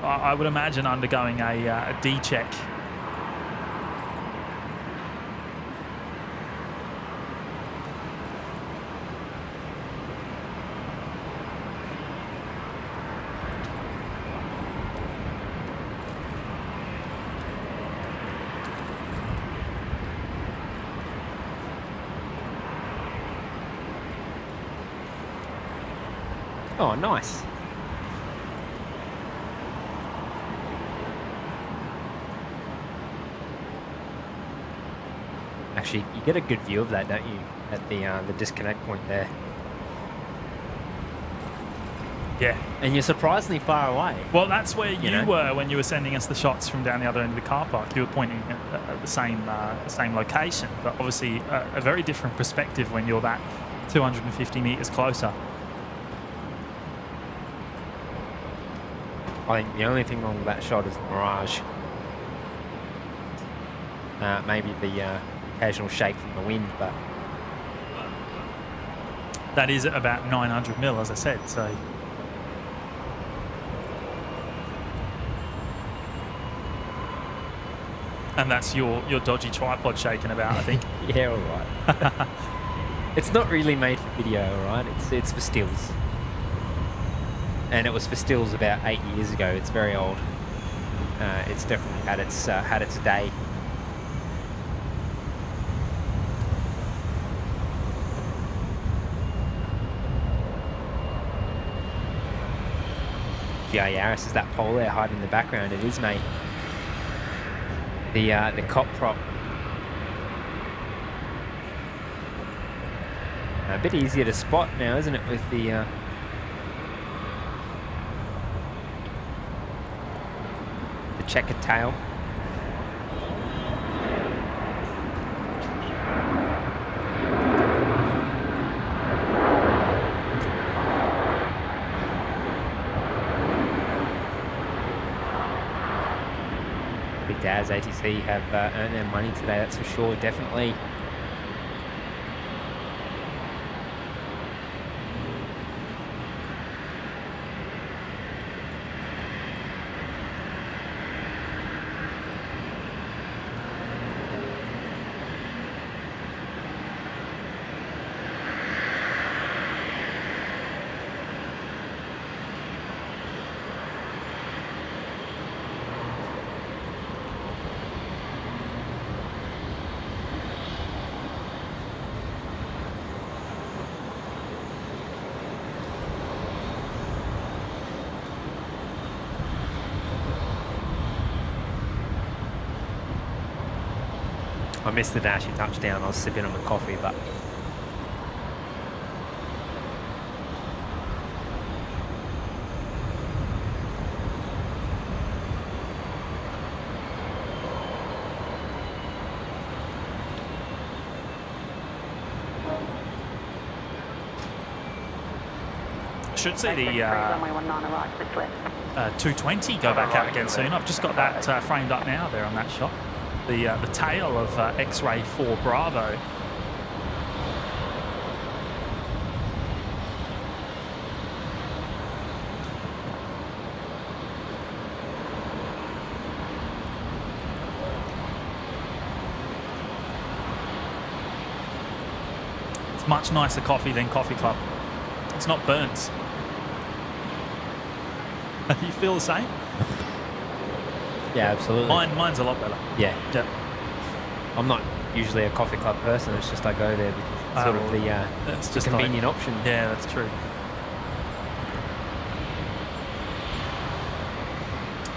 I would imagine undergoing a D check. Oh, nice. Actually, you get a good view of that, don't you? At the disconnect point there. Yeah. And you're surprisingly far away. Well, that's where you know? were when you were sending us the shots from down the other end of the car park. You were pointing at the same location, but obviously a very different perspective when you're that 250 meters closer. I think the only thing wrong with that shot is the mirage. Maybe the occasional shake from the wind, but That is at about 900 mil, as I said. So and that's your dodgy tripod shaking about, I think. yeah, all right. It's not really made for video, all right? It's for stills. And it was for stills about 8 years ago. It's very old. It's definitely had its day. GR Yaris is that pole there hiding in the background. It is, mate. The cop prop. A bit easier to spot now, isn't it, with the checkered tail. Big Daz ATC have earned their money today, that's for sure, definitely. I missed the Dashi touchdown. I was sipping on the coffee, but should see the runway 19 right, switch left. 220 go back out again soon. I've just got that framed up now there on that shot. The tail of X-Ray 4 Bravo. It's much nicer coffee than Coffee Club. It's not burnt. You feel the same? yeah, absolutely. Mine's a lot better. Yeah. Yep. I'm not usually a coffee club person. It's just I go there because it's sort of That's the just convenient option. Yeah, that's true.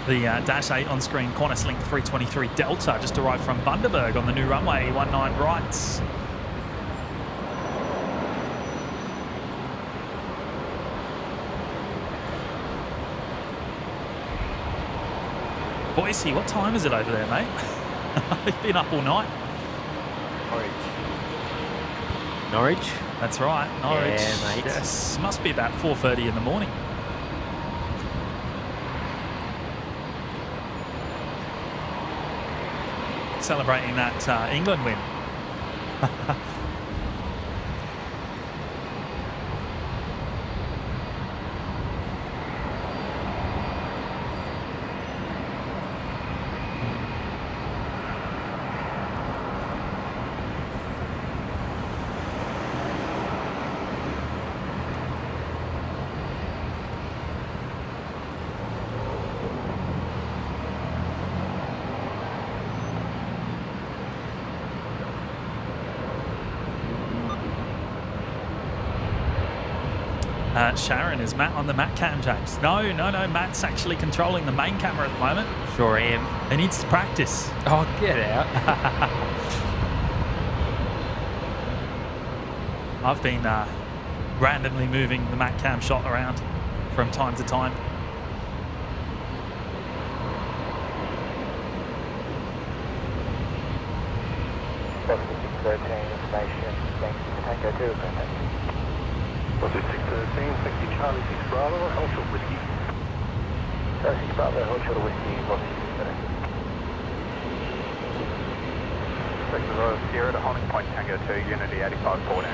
The Dash 8 on screen, Qantas Link 323 Delta just arrived from Bundaberg on the new runway, 19 right. Boise, what time is it over there, mate? You've been up all night. Norwich? That's right, Norwich. Yeah, mate. Yes, must be about 4:30 in the morning. Celebrating that England win. Sharon, is Matt on the Matt cam, James? No, Matt's actually controlling the main camera at the moment. Sure am. He needs to practice. Oh, get out. I've been randomly moving the Matt cam shot around from time to time. Information, thanks to Tango 2, Brisbane. 613, thank you, Charlie 6 Bravo, hold short whiskey. Charlie 6 Bravo, hold short whiskey, what's Sector Royal Sierra to holding point Tango 2, Unity 8514.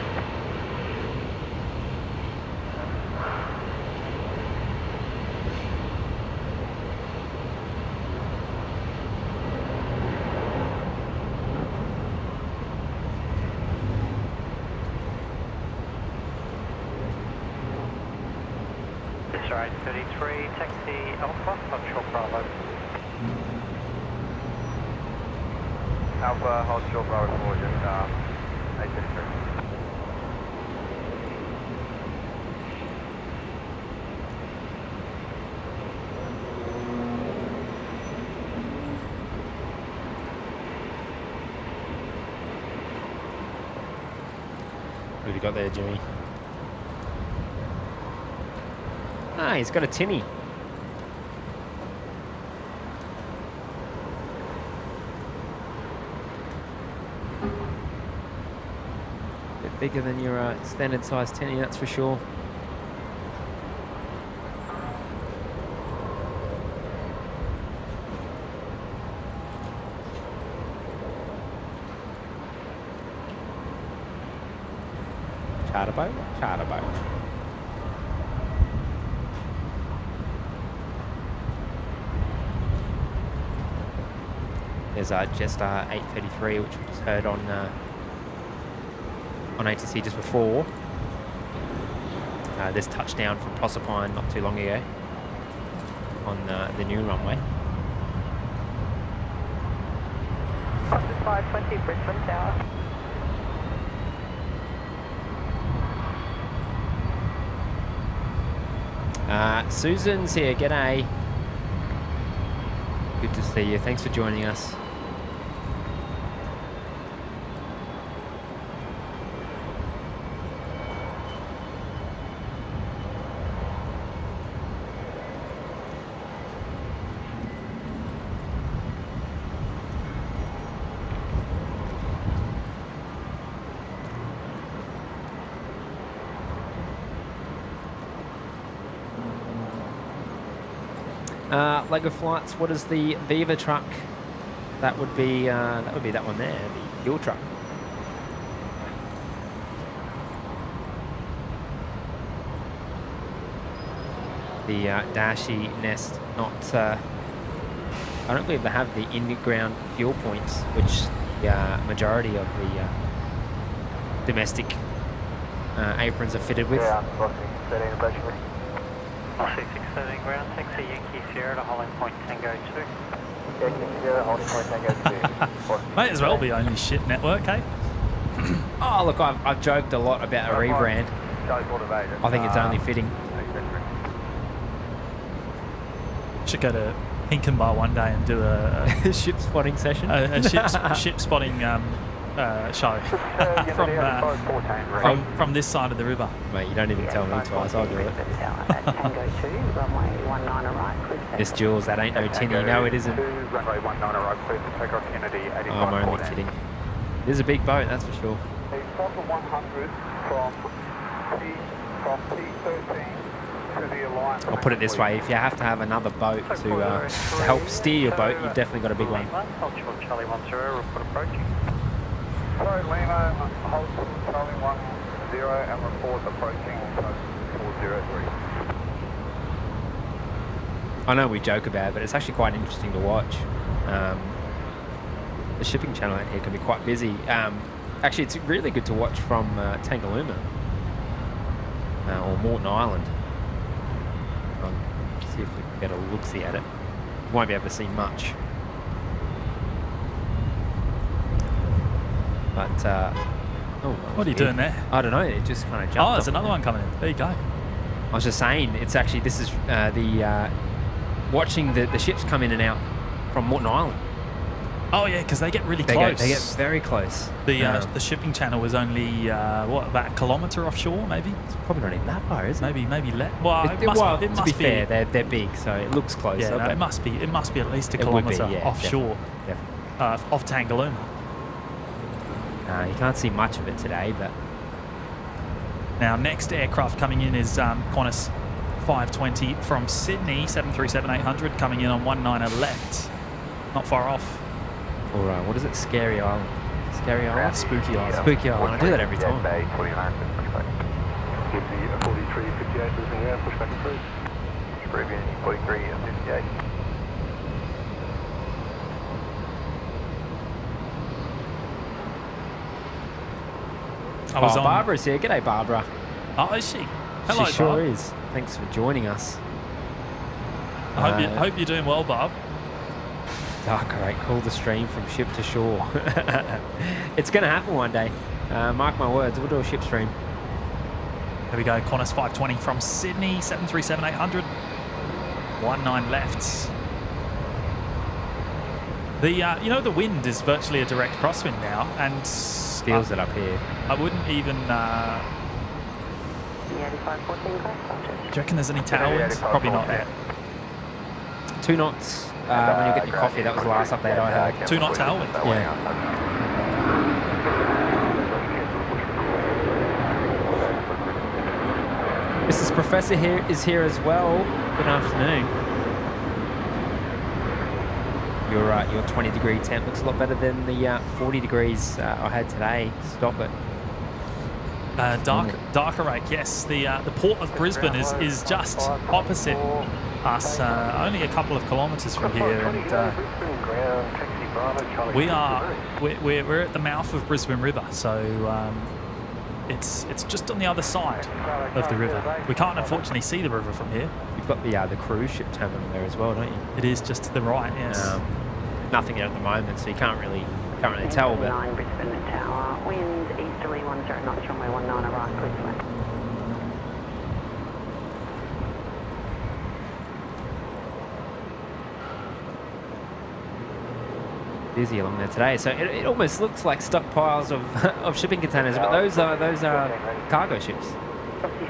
Right, 33, taxi Alpha, Short Bravo. Alpha, hold Short Bravo forward, just 853. What have you got there, Jimmy? Ah, he's got a tinny. Bit bigger than your standard size tinny, that's for sure. Charter boat? Charter boat. There's Jetstar 833, which we just heard on ATC just before. This touchdown from Proserpine not too long ago on the new runway. Qantas 520, Brisbane Tower. Susan's here, g'day. Good to see you, thanks for joining us. Lego flights. What is the Viva truck? That would be that one there, the fuel truck. The Dashi Nest, not. I don't believe they have the in-ground fuel points, which the majority of the domestic aprons are fitted with. Yeah, crossing 13 approaching me. C613 ground, taxi Yankee Sierra to holding point Tango 2. Yankee Sierra, holding point Tango 2. May as well be only shit network, eh? Oh, look, I've joked a lot about a rebrand. I think it's only fitting. Should go to Hinkenbar one day and do a Ship spotting session. a ship spotting show from this side of the river. Mate, you don't even tell me twice. I'll do it. Tango 2, runway 19 right, clear for This Jules, that ain't no tinny. No, it isn't. Runway 19 right, clear for takeoff Kennedy, 85. Oh, I'm only kidding. It is a big boat, that's for sure. A Fokker 100 from T13 to the Alliance. I'll put it this way: if you have to have another boat to help steer your boat, you've definitely got a big one. Hold short Charlie 10, report approaching. Sorry, Lima, hold Charlie 10 and report approaching post 403. I know we joke about it, but it's actually quite interesting to watch. The shipping channel out here can be quite busy. Actually, it's really good to watch from Tangalooma or Moreton Island. See if we can get a look-see at it. Won't be able to see much. But, What are you doing there? I don't know, it just kind of jumped. Oh, there's off. another one coming in. There you go. I was just saying, it's actually, this is watching the ships come in and out from Moreton Island. Oh yeah, because they get really They close. get very close. The shipping channel was only about a kilometre offshore, maybe. It's probably not even that far, is it? Maybe less. Well, it must to be fair, they're big, so it looks close. Yeah, no, it must be at least a kilometre offshore Definitely. of Tangalooma. You can't see much of it today, but Now, next aircraft coming in is Qantas 520 from Sydney, 737-800 coming in on 19 left. Not far off. all right. What is it? Scary Island. Scary Island. Spooky Island. Spooky Island. I do that every time. Bay 29, pushback. Give the 4358 Brisbane Air, pushback approved. Brisbane 43 and 58. Barbara's here. G'day, Barbara. Oh, is she? Hello, she sure Barb. is. Thanks for joining us. I hope you're doing well, Barb. Dark rate, call the stream from ship to shore. It's going to happen one day. Mark my words, we'll do a ship stream. There we go, Qantas 520 from Sydney, 737-800. 19 left. The the wind is virtually a direct crosswind now, and Feels it up here. I wouldn't even. Do you reckon there's any tailwinds? Probably not yet. 2 knots. When you're getting your coffee, that was the last update I heard. 2 knot tailwind. Yeah. Mrs. Professor here is here as well. Good afternoon. Your 20-degree temp looks a lot better than the 40 degrees I had today. Stop it. Darker rake, yes. The port of Brisbane is just opposite us, only a couple of kilometres from here, and we're at the mouth of Brisbane River, so it's just on the other side of the river. We can't unfortunately see the river from here. You've got the cruise ship terminal there as well, don't you? It is just to the right, yes. Nothing at the moment, so you can't really tell. But 9 Brisbane Tower, wind easterly 10 knots, runway 19 right, clear to land. busy along there today, so it almost looks like stockpiles of shipping containers, but those are cargo ships.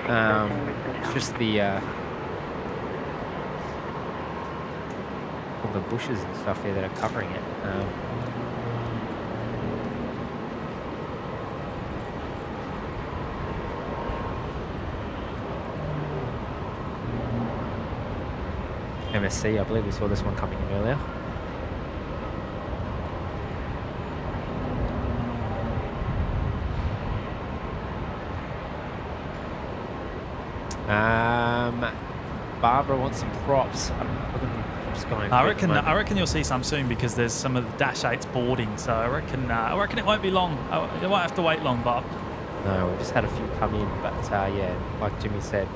It's just the all the bushes and stuff here that are covering it. MSC. I believe we saw this one coming in earlier. Barbara wants some props. I'm looking at the props going. I reckon you'll see some soon because there's some of the Dash 8s boarding. So I reckon it won't be long. You won't have to wait long, Bob. No, we've just had a few come in, but yeah, like Jimmy said.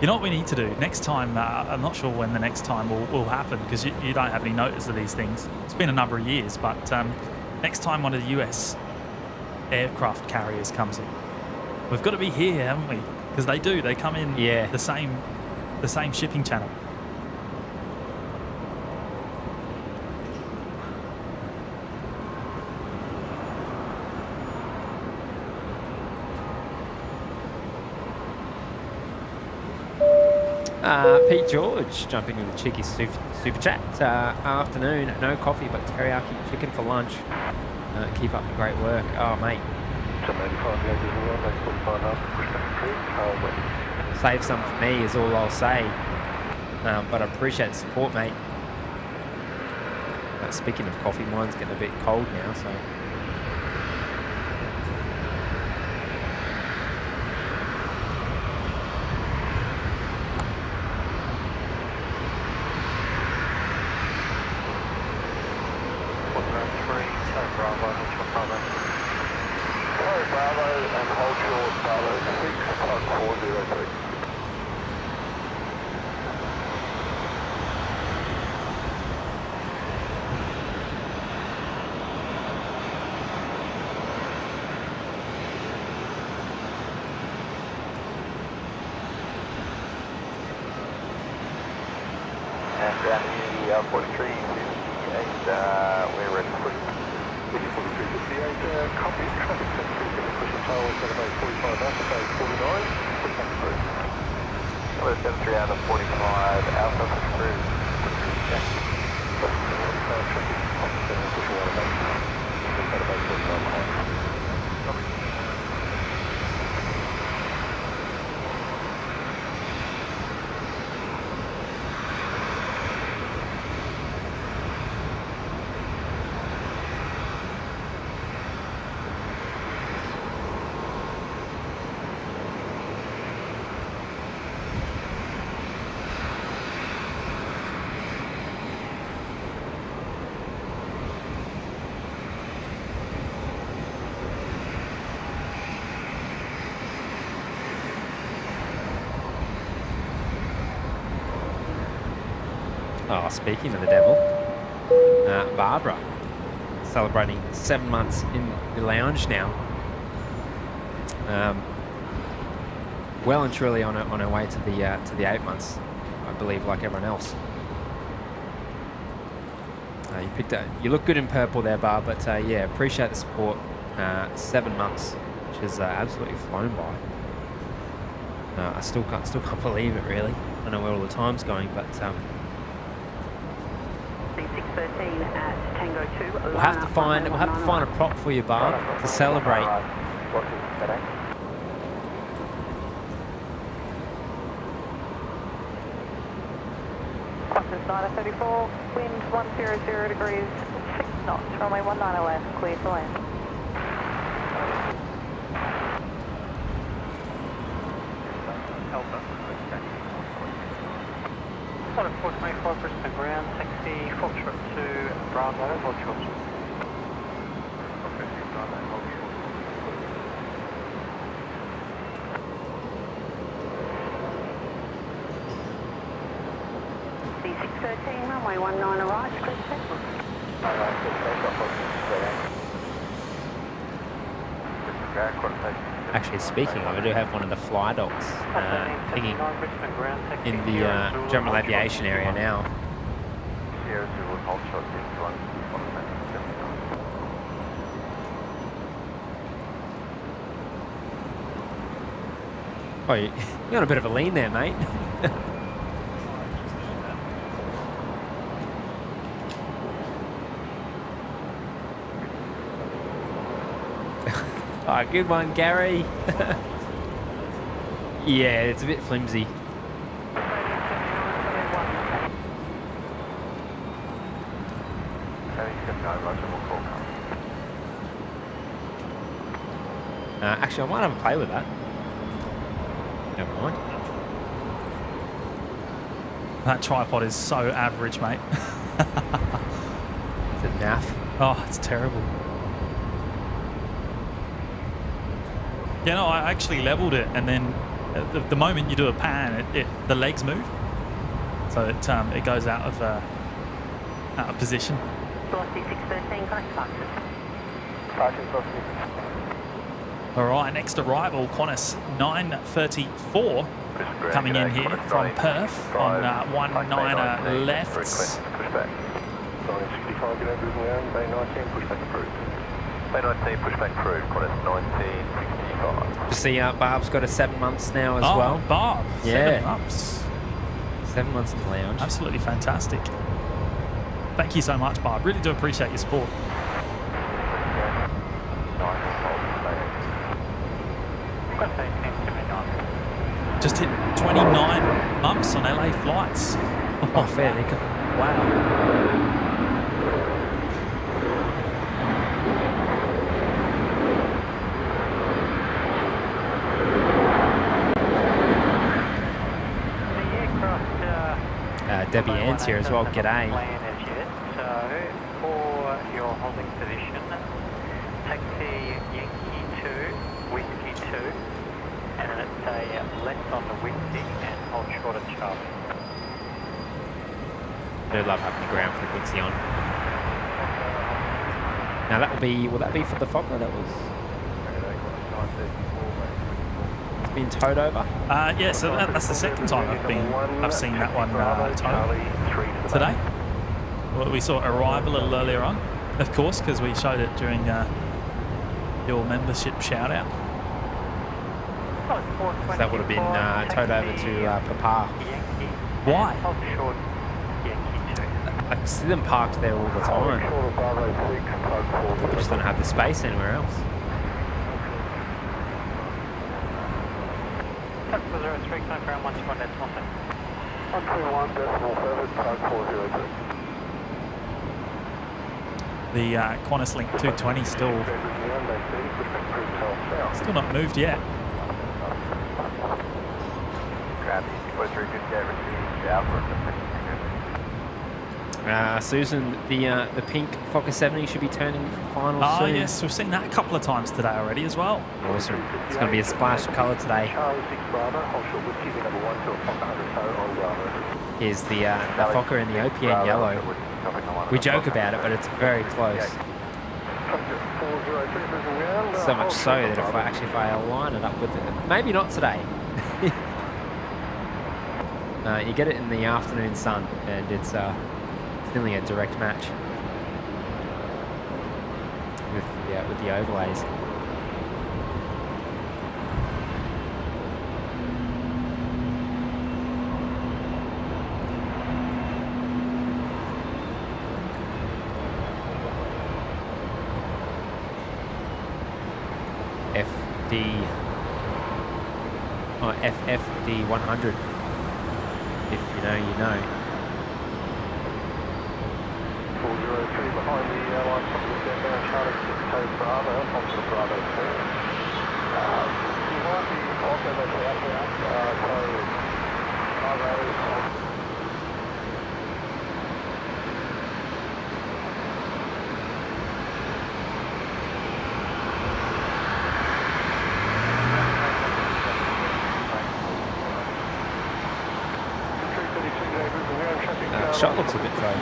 You know what we need to do next time? I'm not sure when the next time will happen because you don't have any notice of these things. It's been a number of years, but next time one of the US aircraft carriers comes in, we've got to be here, haven't we? Because they do. They come in the same shipping channel. Pete George jumping with a cheeky super chat. Afternoon, no coffee but teriyaki chicken for lunch. Keep up the great work. Oh, mate. Save some for me is all I'll say. But I appreciate the support, mate. Speaking of coffee, mine's getting a bit cold now, so... Oh, speaking of the devil, Barbara celebrating 7 months in the lounge now. Well and truly on her way to the 8 months, I believe, like everyone else. You look good in purple there, Barb. But yeah, appreciate the support. 7 months, which has absolutely flown by. I still can't believe it, really. I don't know where all the time's going, but. 613 at Tango 2. We'll have to find a prop for you, Barb, to celebrate. Qantas 934, wind 100 degrees, 6 knots, runway 19 left, clear to land. Solid 425 Brisbane ground, taxi full trip to Bravo, hold short. C613, runway 19 arrives, clear to land. Actually, speaking of, I do have one of the fly dogs pinging in the general aviation area now. Oh, you're on a bit of a lean there, mate. Oh, good one, Gary. Yeah, it's a bit flimsy. Actually, I might have a play with that. Never mind. That tripod is so average, mate. Is it naff? Oh, it's terrible. Yeah, no, I actually leveled it, and then the moment you do a pan, the legs move, so it goes out of position. Velocity 613, connect boxes. All right, next arrival, Qantas 934 coming in here from Perth on 19er lefts. Pushback. 965, get over ground, Bay 19, pushback approved. Bay 19, pushback approved, Qantas 1965. You see, Barb's got a 7 months now as well. Barb, Yeah. 7 months. 7 months in the lounge. Absolutely fantastic. Thank you so much, Barb. Really do appreciate your support. Just hit 29 months on LA flights. Oh, fair dinkum. Wow. Debbie Ann's here as well. G'day. So, for your holding position, taxi Yankee 2, Whiskey 2, and it's a left on the Whiskey and hold short of Charlie. Do love having the ground frequency on. Now will that be for the Fokker? That was. It's been towed over. Yeah, so that's the second time I've seen that one towed today. Well, we saw arrival a little earlier on, of course, because we showed it during your membership shout out. So that would have been towed over to Papa. Why? I see them parked there all the time. They just don't have the space anywhere else. Ground 121 decimal 121 decimal 7, 402. The Qantas Link 220 still not moved yet. Susan, the pink Fokker 70 should be turning for final Oh soon. yes, we've seen that a couple of times today already as well. Awesome. It's going to be a splash of colour today. Here's the Fokker in the OPN yellow. We joke about it, but it's very close. So much so that if I align it up with it, maybe not today. You get it in the afternoon sun, and it's nearly a direct match with the overlays. FFD 100. If you know, you know. 403 behind the airline, Charlie 6 code Bravo, onto the Bravo 2. You might be also actually up there, so Bravo. Shot looks a bit frozen.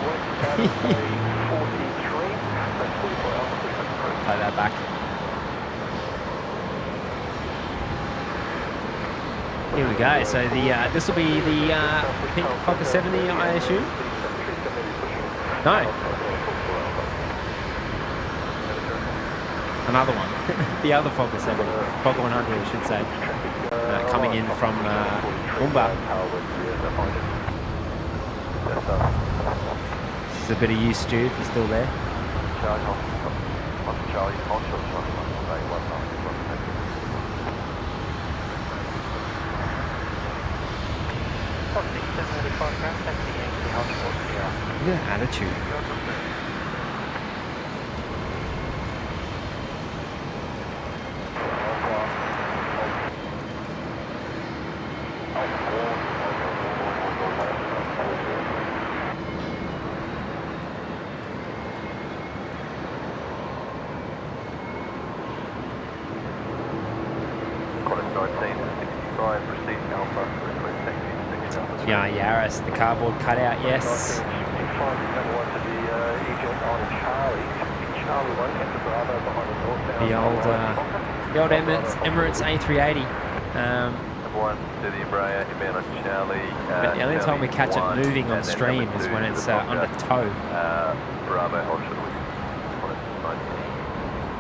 Play that back. Here we go. So this will be the pink Fokker 70, I assume. No. Another one. The other Fokker 70, Fokker 100, I should say, coming in from Mumbai. This is a bit of you, Stu, if you're still there. Look at that attitude. 1465, proceed Alpha, request taxi 6 Alpha. Yeah, Yaris, the cardboard cutout, yes. The old Emirates A380. Number 1 to the Embraer, inbound on Charlie. But the only time we catch it moving on stream is when it's under tow. Bravo, hold short with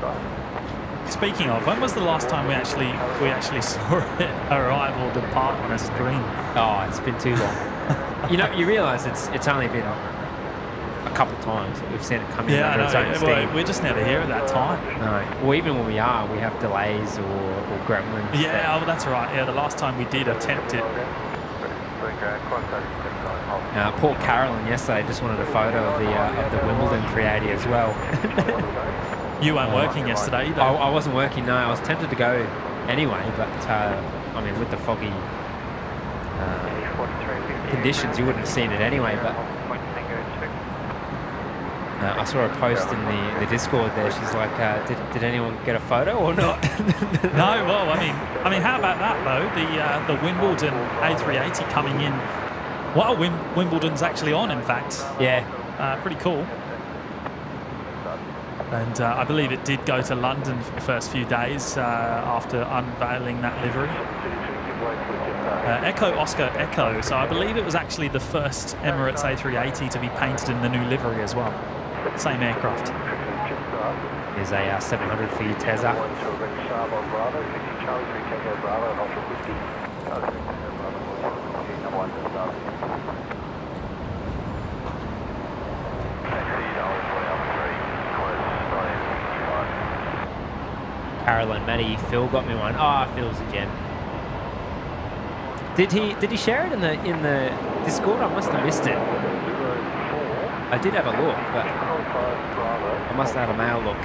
19. Speaking of, when was the last time we actually saw it arrive or depart on a stream? Oh, it's been too long. You realise it's only been a couple of times that we've seen it come in under its own steam. We're just never here at that time. No. Well, even when we have delays or gremlins. Yeah, oh, that's right. Yeah, the last time we did attempt it. Poor Carolyn yesterday just wanted a photo of the Wimbledon 380 as well. You weren't working yesterday either. I wasn't working, no. I was tempted to go anyway, but I mean, with the foggy conditions, you wouldn't have seen it anyway. But I saw a post in the Discord there. She's like, "Did anyone get a photo or not?" No. Well, I mean, how about that though? The Wimbledon A380 coming in while Wimbledon's actually on. In fact, yeah, pretty cool. And I believe it did go to London for the first few days after unveiling that livery. Echo Oscar Echo. So I believe it was actually the first Emirates A380 to be painted in the new livery as well. Same aircraft. Here's a 700 for you, Tezza. Carolyn, Matty, Phil got me one. Ah, Phil's a gem. Did he share it in the Discord? I must have missed it. I did have a look, but I must have had a mail look.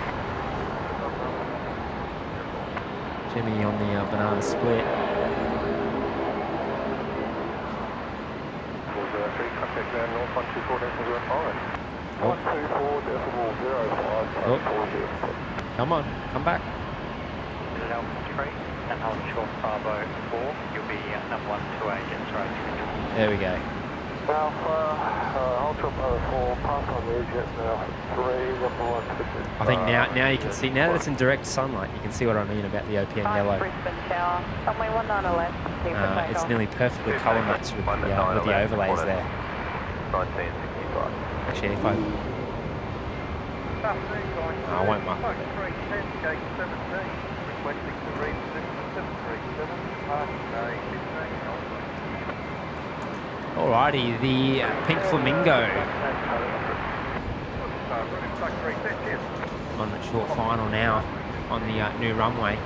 Jimmy on the banana split. Oh. Come on, come back. And hold short Bravo 4, you'll be number 128, gets right through. There we go. Ultra Bravo 4, pass on the exit now, 3, number 1. I think now you can see, now that it's in direct sunlight, you can see what I mean about the OPN yellow. Brisbane Tower, runway 19 left, clear for takeoff. It's nearly perfectly colour matched with the overlays there. 1965. Actually, if I won't mark it. Alrighty, the Pink Flamingo on the short final now on the new runway.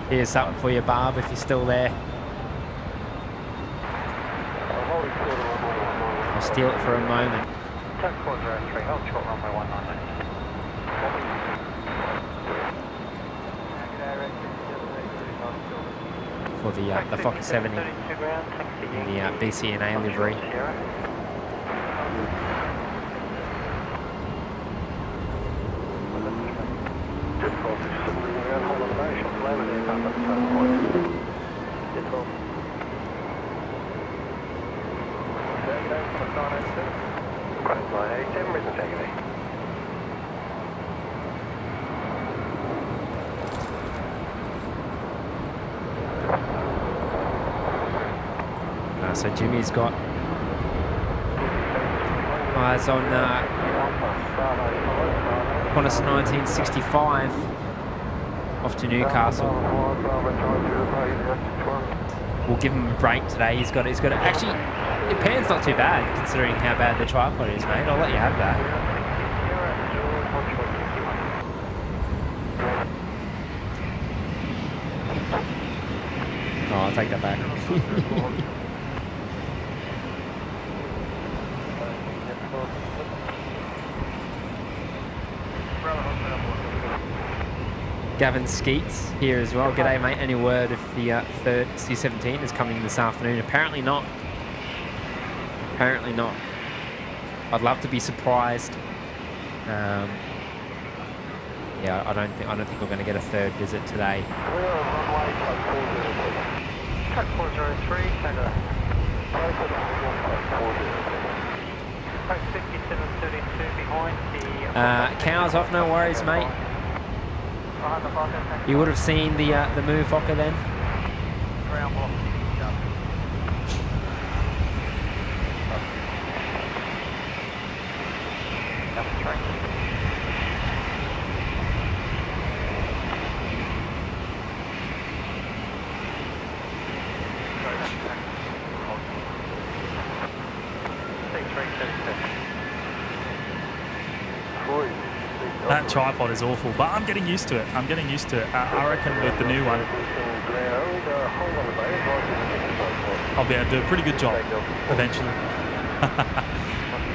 Here's something for you, Barb, if you're still there. I'll steal it for a moment. Test 403, hold short runway 19 left. For the Fokker 70 in the BCNA livery. So Jimmy's got eyes on Qantas 1965 off to Newcastle. We'll give him a break today. He's got actually, the pan's not too bad considering how bad the tripod is, mate. I'll let you have that. Oh, I'll take that back. Gavin Skeets here as well. G'day, mate. Any word if the third C17 is coming this afternoon? Apparently not. apparently not. I'd love to be surprised. Yeah, I don't think we're going to get a third visit today. Track 403, Canada. Track 5732 behind the... Cows off, no worries, mate. Behind the bottom. You would have seen the move, Fokker, then. Ground block. Number 3. That tripod is awful, but I'm getting used to it. I'm getting used to it. I reckon with the new one, I'll be able to do a pretty good job eventually.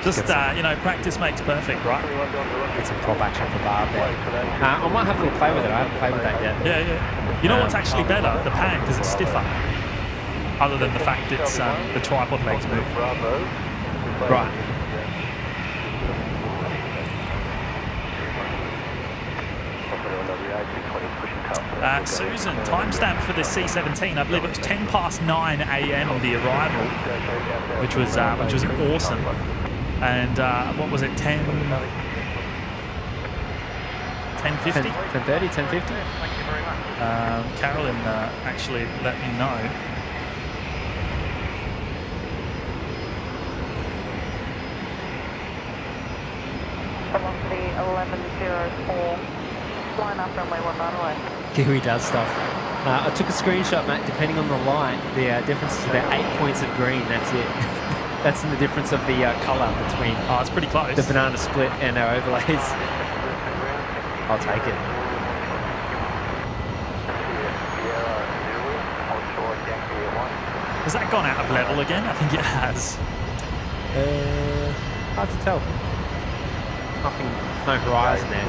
Just, you know, practice makes perfect, right? Get some prop action for Barb there. I might have a little play with it. I haven't played with that yet. Yeah, yeah. You know what's actually better? The pan, because it's stiffer. Other than the fact it's the tripod legs move. Right. Susan, timestamp for the C17. I believe it was 10 past 9 a.m. the arrival, which was awesome. And what was it? 10:50? 10:30, 10:50. Carolyn actually let me know. Velocity 1104. Line up runway 19 away. Kiwi does stuff. I took a screenshot, mate. Depending on the light, the difference is about 8 points of green. That's it. That's the difference of the colour between Oh, it's pretty close. the banana split and our overlays. I'll take it. Has that gone out of level again? I think it has. Hard to tell. Nothing, no horizon there to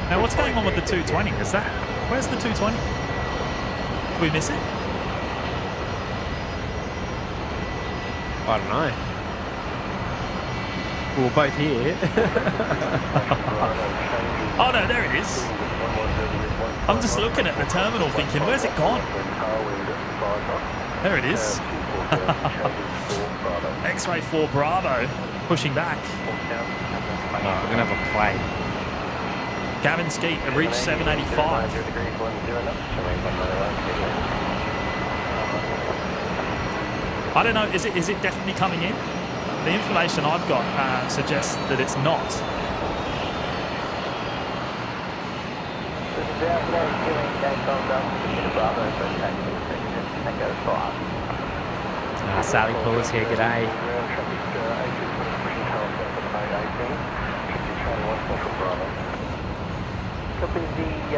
Now, what's going on with the 220? Is that... Where's the 220? Did we miss it? I don't know. We were both here. Oh, no, there it is. I'm just looking at the terminal thinking, where's it gone? There it is. X-ray 4 Bravo pushing back. I'm going to have a play. Gavin Skeet, a reach 785. I don't know, is it definitely coming in? The information I've got suggests that it's not. Sally Pullers here, g'day. Copy the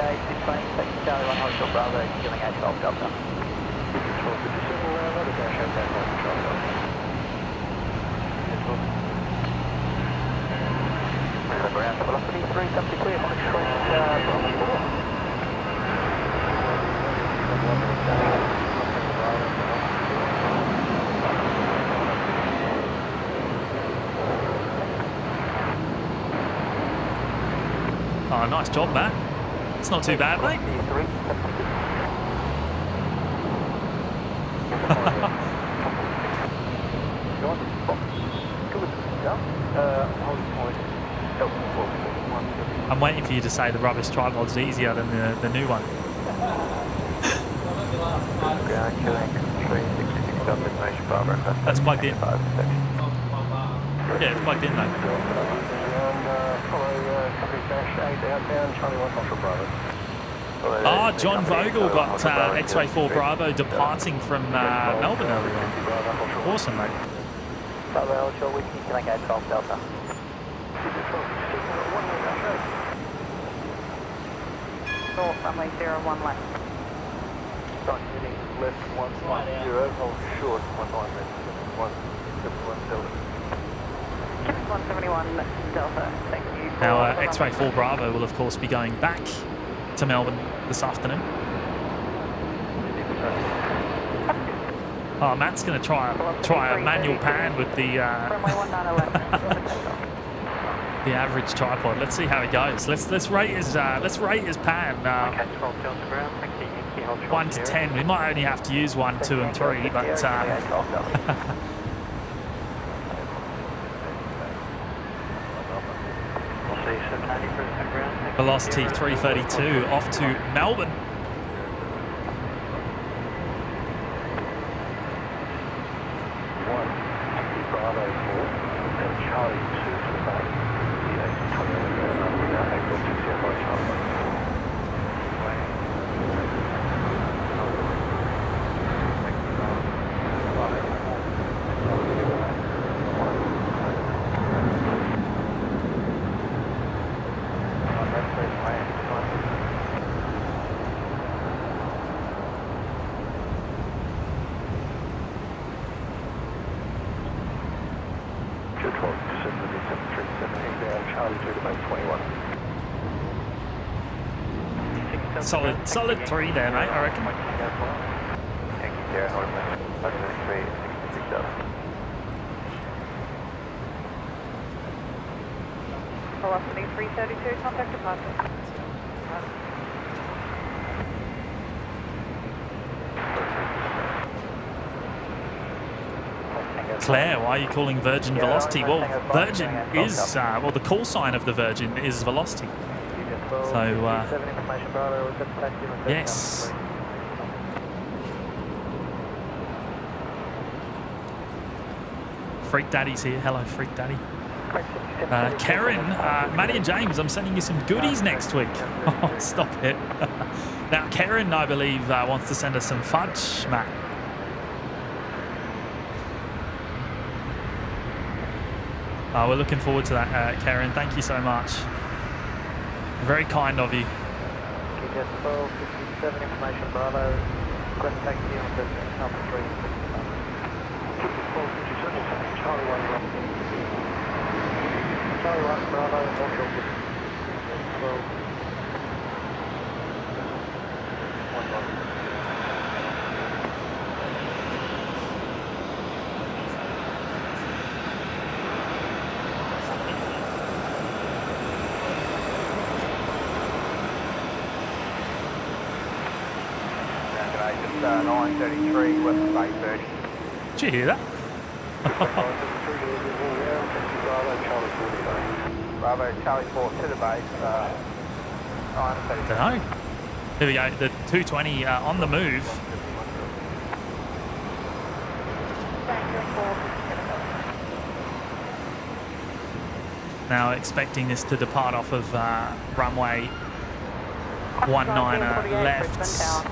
A6 plane, taking Charlie 1 Hotel Bravo, giving a 12 Delta. Ground velocity 370 clear, on Oh, nice job, Matt. It's not too bad, mate. I'm waiting for you to say the rubbish tripod's easier than the new one. That's plugged in. Yeah, it's plugged in though. Ah, John Vogel got X-Ray 4 Bravo departing from Melbourne earlier on. Awesome, mate. Bravo, Short Whiskey, killing a 12 Delta. North runway 01 left. Start heading left 110, hold short 171 Delta. 171 Delta, thank you. Now, X-Ray 4 Bravo will, of course, be going back to Melbourne this afternoon. Oh, Matt's going to try a manual pan with the Runway 19 left for takeoff. the average tripod. Let's see how it goes. Let's rate his pan. Okay, 12 on the ground. Thank you, Yankee. Hold 1 to 10. We might only have to use 1, 2, and 3, but We'll see you 780 Brisbane ground. Thank you. velocity 332 off to Melbourne. Bravo 4 and Charlie 2 to the bay. The A20 we now have got 60 by Charlie. Solid 3 there, mate, I reckon. Velocity 332, contact departure. Claire, why are you calling Virgin Velocity? Well, Virgin is, well, the call sign of the Virgin is Velocity. So, yes. Freak Daddy's here. Hello, Freak Daddy. Karen, Maddie and James, I'm sending you some goodies next week. Oh, stop it. Now, Karen, I believe, wants to send us some fudge, Matt. Oh, we're looking forward to that, Karen. Thank you so much. Very kind of you. GTS 1257 information Bravo. Request taxi on distance number 3. Charlie 1 Bravo. Charlie 1 Bravo, hold your distance. 12. 1 933 West Bay 30. Did you hear that? Bravo Charlie 4 to the base. 930. Don't know. Here we go. The 220 on the move. Now expecting this to depart off of runway 19 left.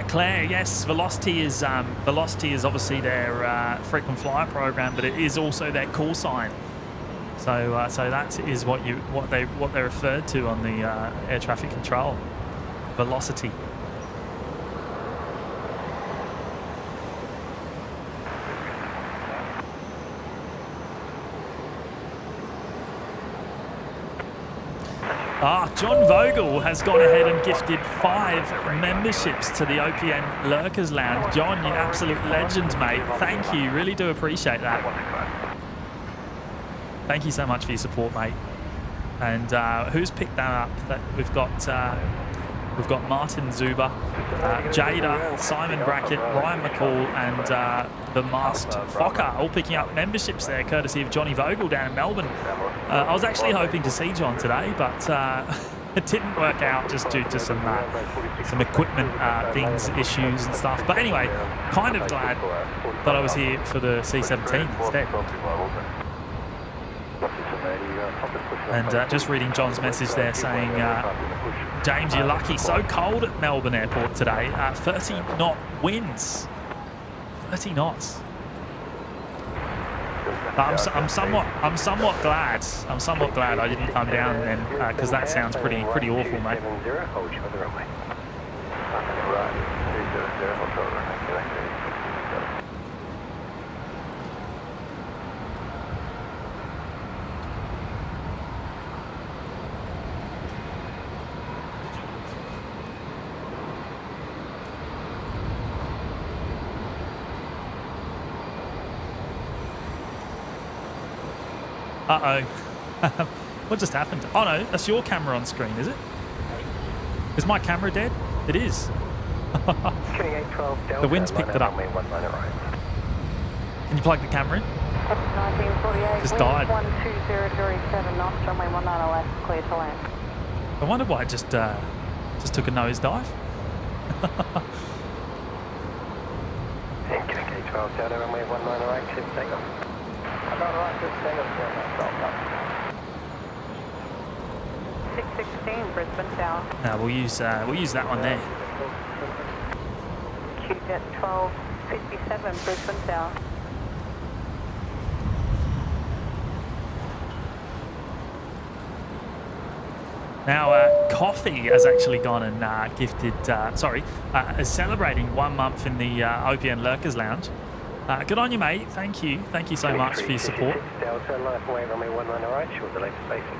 Claire, yes, Velocity is obviously their frequent flyer program, but it is also their call sign. So so that is what they referred to on the air traffic control. Velocity. John Vogel has gone ahead and gifted 5 memberships to the OPN Lurkers Lounge. John, you absolute legend, mate. Thank you. Really do appreciate that. Thank you so much for your support, mate. And who's picked that up? That we've got Martin Zuber, Jada, Simon Brackett, Ryan McCall, and the Masked Fokker all picking up memberships there, courtesy of Johnny Vogel down in Melbourne. I was actually hoping to see John today, but it didn't work out just due to some equipment things, issues and stuff. But anyway, kind of glad that I was here for the C17 instead. And just reading John's message there saying, James, you're lucky. So cold at Melbourne Airport today. 30 knot winds. 30 knots. But I'm somewhat glad. I'm somewhat glad I didn't come down then, because that sounds pretty awful, mate. Uh-oh. What just happened? Oh, no, that's your camera on screen, is it? Is my camera dead? It is. The wind's picked it up. Can you plug the camera in? 1948, Just wind died. 120 degrees 7 knots, runway 19 left, clear to land. I wonder why it just took a nosedive. K12 Delta, runway 19 clear for takeoff. Alright, good takeoff, 616, Brisbane Tower. Now we'll use that one there. QJet 1257, Brisbane Tower. Now, Coffee has actually gone and gifted, is celebrating 1 month in the OPN Lurkers Lounge. Good on you, mate. Thank you. Thank you so much for your support. Delta, life away, runway 19 right, short delay for spacing.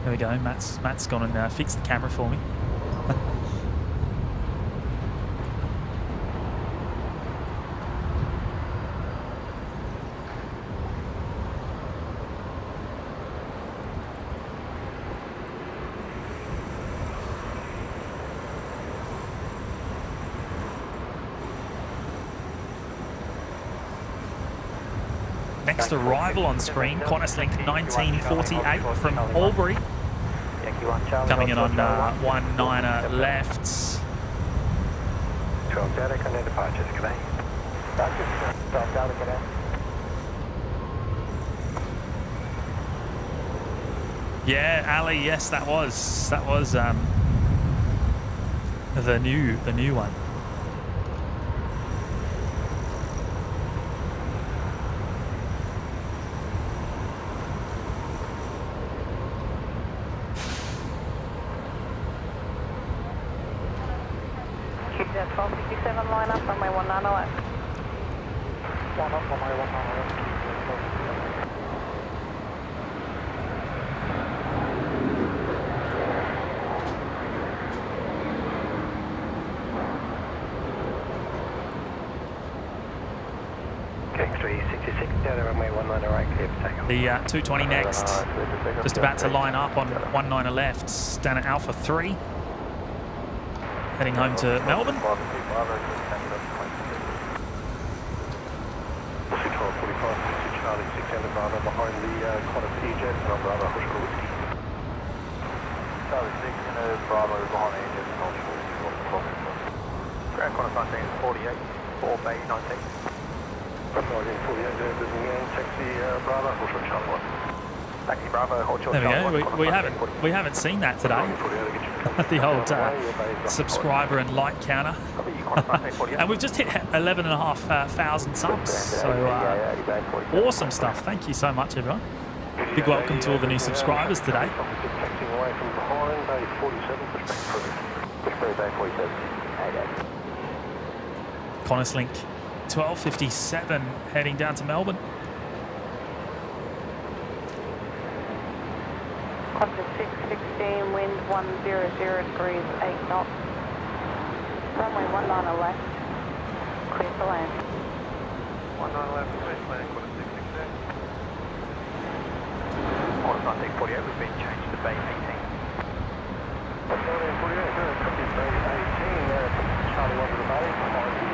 There we go. Matt's gone and fixed the camera for me. Next arrival on screen, Qantas Link 1948 from Albury. Coming in on 19er left. 12 Delta, connect departures, good day. 12 Delta, good day. Yeah, Ali, yes, that was the new one. QJet 1257, line up, runway 19 left. One up, runway 19 left. The 220 next, just about to line up on 19er left, down at Alpha 3. Heading home to Melbourne. Charlie 600 Bravo behind the Qantas EJet, and Bravo Hospital Whiskey. Charlie 600 Bravo behind the EJet, and Hospital Whiskey. Ground Qantas 1948, 4 Bay 19. 1948, Brisbane, taxi Bravo, Hotel Charlie 1. Taxi Bravo, Hotel Charlie 1. There we go. We haven't seen that today. The old subscriber and like counter. And we've just hit 11,500 subs. So awesome stuff. Thank you so much, everyone. Big welcome to all the new subscribers today. Taxiing away from behind, Bay 47, Brisbane Bay 47. Qantas Link 1257 heading down to Melbourne. Qantas 616, wind 100 degrees 8 knots. Runway 19 left, clear for land. 19 left, clear for land, Qantas 616. Qantas 1948, we've been changed to Bay 18. 1948, copy Bay 18, Charlie 1 to the bay, behind the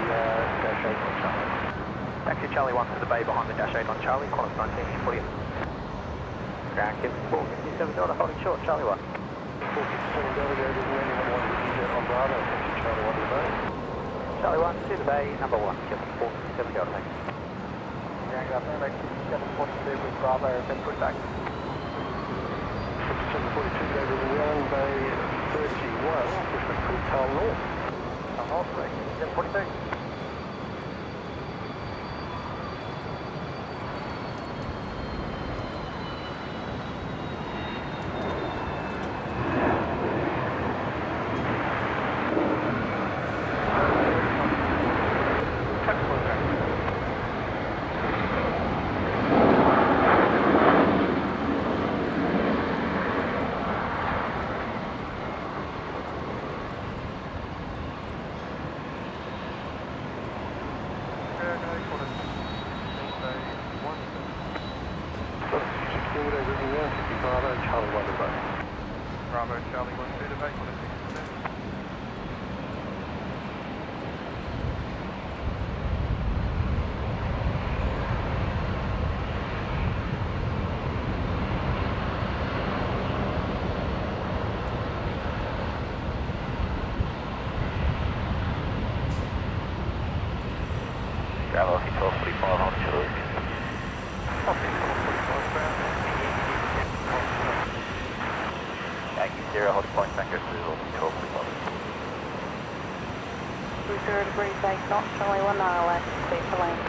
dash 8 on Charlie. Taxi Charlie 1 to the bay behind the dash 8 on Charlie, Qantas 1948. Ground Kip 457 Delta, holding short, Charlie 1. 457 Delta, go to the landing on 1 EJet on Bravo, taxi Charlie 1 to the bay. Charlie 1 to the bay, number 1, Kip 457 Delta, thanks. Ground up there, make 742 with Bravo, then put back. 742 go to the land, bay 31, push back to Tail North. Tail North, correct, 742. Bravo, Charlie 1 to base. Bravo, Charlie 1 to base on a 6%. Bravo, 1245 on Chinook. Yankee 0, hold point, Tango 2, 1245. 0 degrees 8 knots, Charlie 1 left, clear for lane.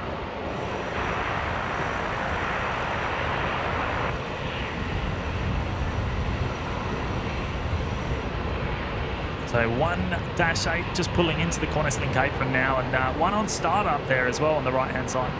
So 1-8 just pulling into the Coniston apron now, and one on start up there as well on the right-hand side.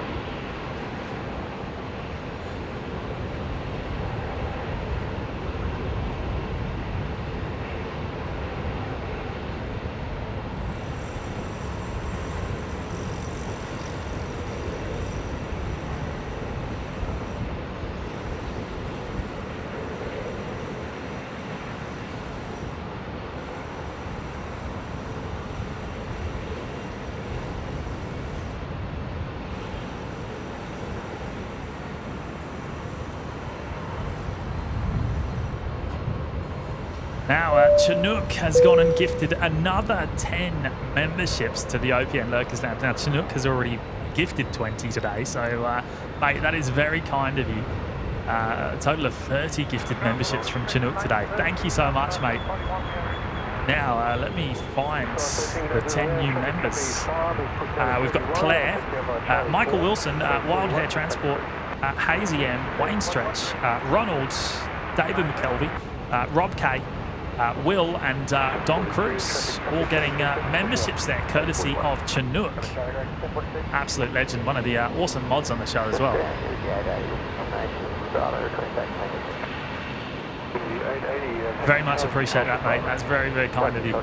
Now, Chinook has gone and gifted another 10 memberships to the OPN Lurkers Lounge. Now, Chinook has already gifted 20 today, so, mate, that is very kind of you. A total of 30 gifted memberships from Chinook today. Thank you so much, mate. Now, let me find the 10 new members. We've got Claire, Michael Wilson, Wild Hair Transport, Hazy M, Wayne Stretch, Ronald, David McKelvey, Rob K, Will and Don Cruz, all getting memberships there, courtesy of Chinook. Absolute legend, one of the awesome mods on the show as well. Very much appreciate that, mate. That's very, very kind of you.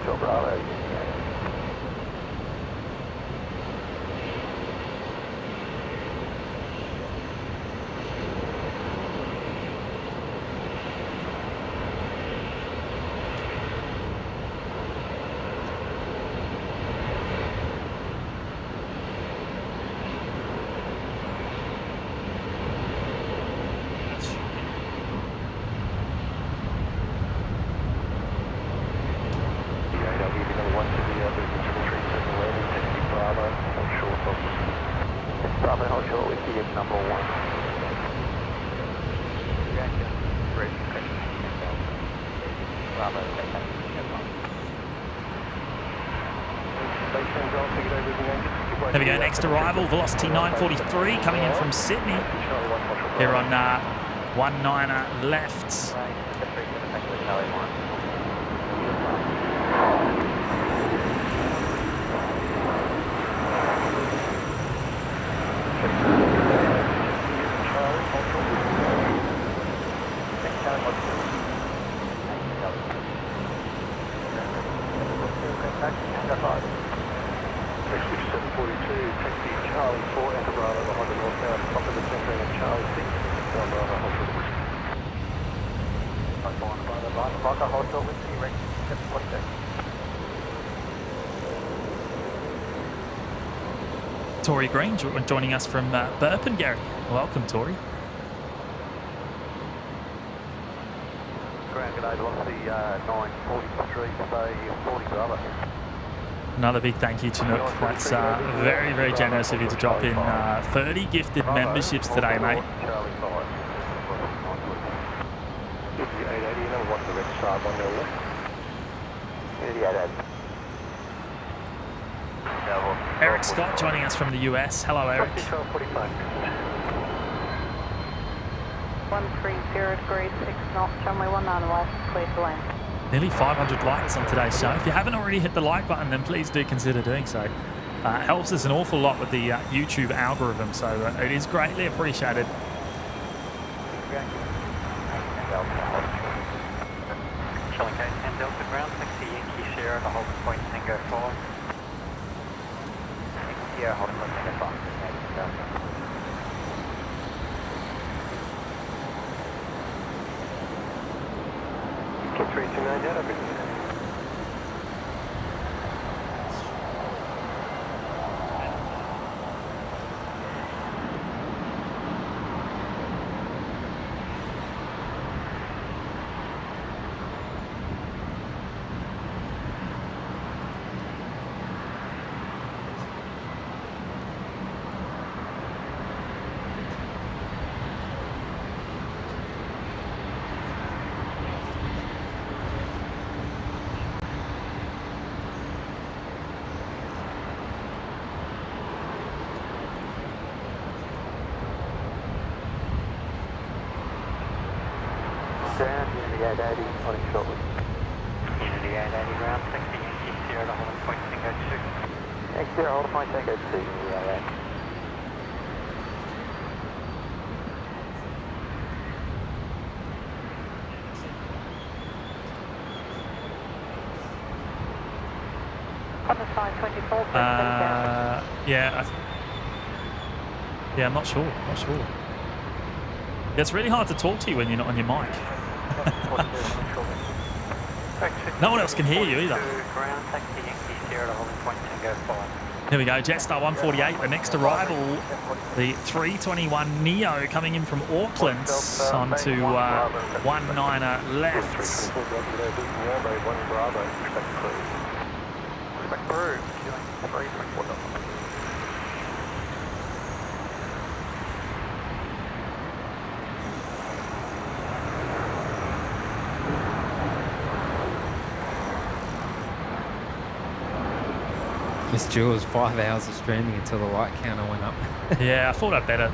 There we go, next arrival, Velocity 943 coming in from Sydney. Here on 19er left. Tori Green joining us from Burpengary. Welcome, Tori. Ground g'day, velocity 943, say 40 Bravo. Another big thank you to Chinook. That's very, very generous of you to drop in 30 gifted memberships today, mate. Charlie 5. 5880, you know what's the red stripe on your left? 5880. Eric Scott joining us from the US. Hello, Eric. 130 degrees 6 knots, runway 19 left, clear for land. Nearly 500 likes on today's show. If you haven't already hit the like button, then please do consider doing so. It helps us an awful lot with the YouTube algorithm, so it is greatly appreciated. Charlie K, 10 Delta ground, taxi Yankee Sierra to holding point Tango 5. Yeah, holding point Tango 5. 7329 Delta, Brisbane. Ground, Unity 880, running shortly. Unity 880 ground, taxi Yankee 0 to holding point Tango 2. X0, hold point, Tango 2, Unity 880. Other side 24, down. Yeah. Yeah, I'm not sure. It's really hard to talk to you when you're not on your mic. No one else can hear you either. Ground, taxi Yankee 0 to holding point Tango 5. Here we go, Jetstar 148, the next arrival, the 321 Neo coming in from Auckland onto 19er left. Miss Jules, 5 hours of streaming until the light counter went up. Yeah, I thought I'd better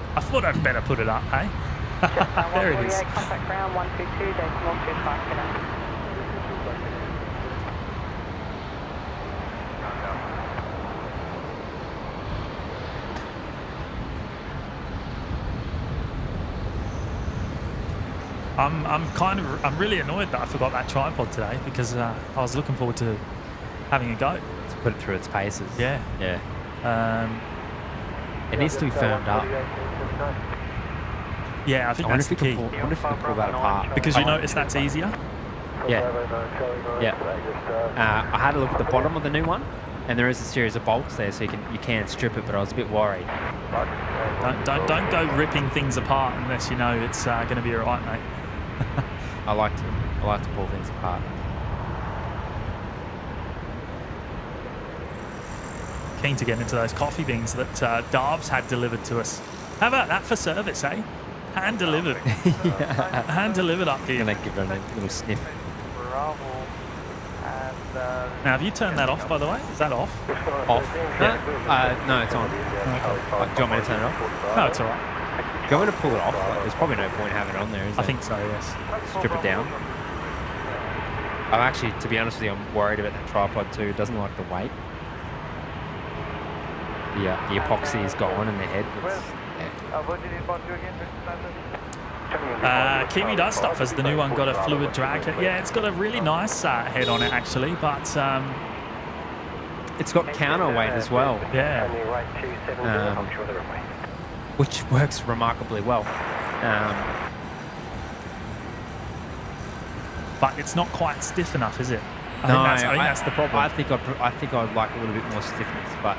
put it up, hey? There it is. Contact ground 122, decimal 25 km. I'm really annoyed that I forgot that tripod today because I was looking forward to having a go. To put it through its paces. Yeah. Yeah. It needs to be firmed up. Yeah, I think that's the key. I wonder if we can pull that apart. Because you notice that's easier? Yeah. Yeah. I had a look at the bottom of the new one, and there is a series of bolts there, so you can strip it. But I was a bit worried. Don't go ripping things apart unless you know it's going to be alright, mate. I like to pull things apart. Keen to get into those coffee beans that Darbs had delivered to us. How about that for service, eh? Hand delivered. Hand delivered up here. I'm gonna give it a little sniff. Now, have you turned that off, by the way? Is that off? Off? Yeah. No, it's on. Okay. Do you want me to turn it off? No, it's alright. Do you want me to pull it off? Like, there's probably no point having it on there, is there? I think so, yes. Strip it down. I'm actually, to be honest with you, I'm worried about that tripod too. It doesn't like the weight. The epoxy is gone in the head. Kiwi does stuff as the new one got a fluid drag. Yeah, it's got a really nice head on it actually, but it's got counterweight as well. Yeah. Which works remarkably well. But it's not quite stiff enough, is it? I think that's the problem. I think I'd like a little bit more stiffness, but.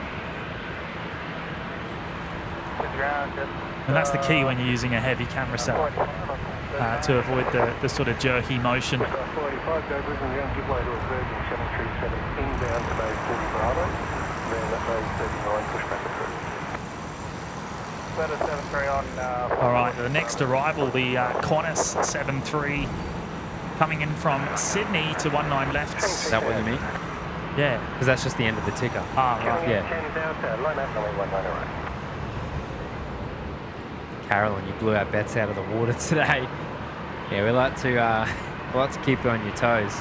And that's the key when you're using a heavy camera setup to avoid the sort of jerky motion. All right, the next arrival, the Qantas 73 coming in from Sydney to 19 left. Is that what you mean? Yeah. Because that's just the end of the ticker. Ah, right. Yeah. Carolyn, you blew our bets out of the water today. Yeah, we like to keep you on your toes.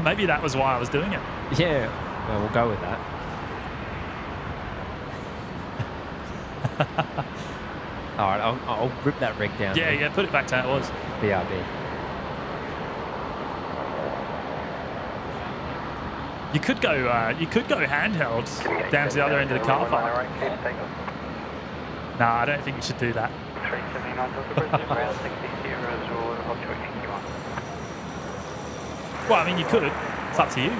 Maybe that was why I was doing it. Yeah, well, we'll go with that. All right, I'll rip that rig down. Yeah, put it back to how it was. BRB. You could go handheld down to the other end of the car park. No, I don't think you should do that. 7379 Delta Brisbane ground, taxi Sierra Zulu, hold short Yankee 1. Well, I mean, you could. It's up to you.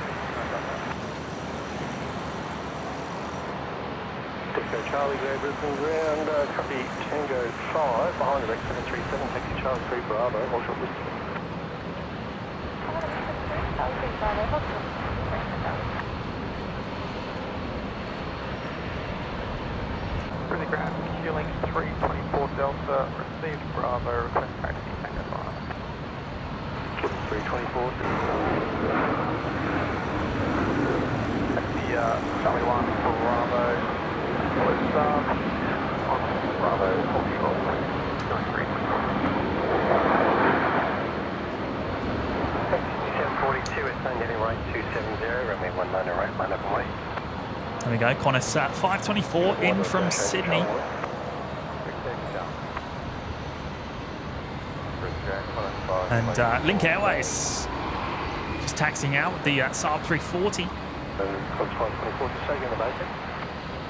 Echo Charlie, Grey Brisbane ground, copy Tango 5, behind the Rex 737, taxi Charlie 3 Bravo, hold short whiskey. Brisbane ground, Q-Link 324 Delta, received Bravo, request taxi Tango 5. Q-Link 324, taxi Charlie 1 for Bravo, was on Bravo, hold short, 93. Taxi 742, it's getting right 270, runway 19 right, line up and wait. There we go. Qantas 524 in from Sydney. And Link Airways just taxiing out with the Saab 340. Qantas 524, just taking the basic.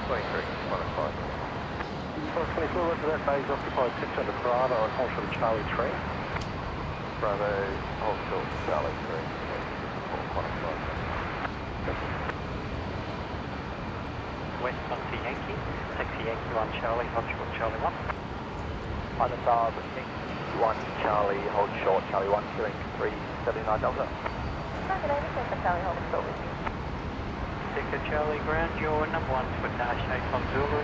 23, 105. 524, rest of that base occupied 600 Bravo and hold short Charlie 3. Bravo, hold short Charlie 3. West onto Yankee, taxi Yankee 1 Charlie, hold short Charlie 1. On the Saab, Yankee 1 Charlie, hold short Charlie 1, Q-Link 379 Delta. Echo Charlie ground, your number 1 to dash 8 on Zulu,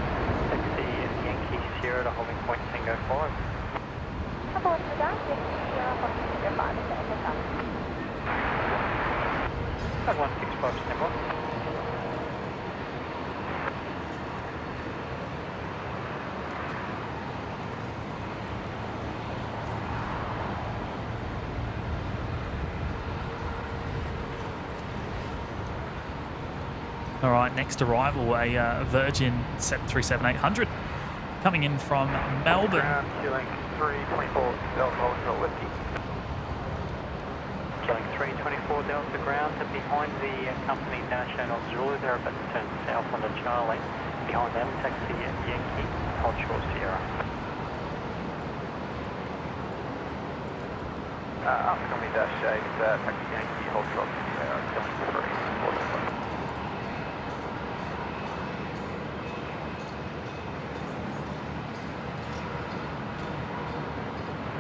taxi Yankee Sierra to holding point Tango 5. At 165 stand by. All right, next arrival, a Virgin 737-800 coming in from Melbourne. Q-Link 324 Delta, hold short whiskey. Q-Link 324 Delta ground, behind the company dash 8 on Zulu, they're about to turn south onto Charlie. Behind them, taxi Yankee, hold short Sierra. Company dash 8, taxi Yankee, hold short Sierra, Q-Link 324 Delta.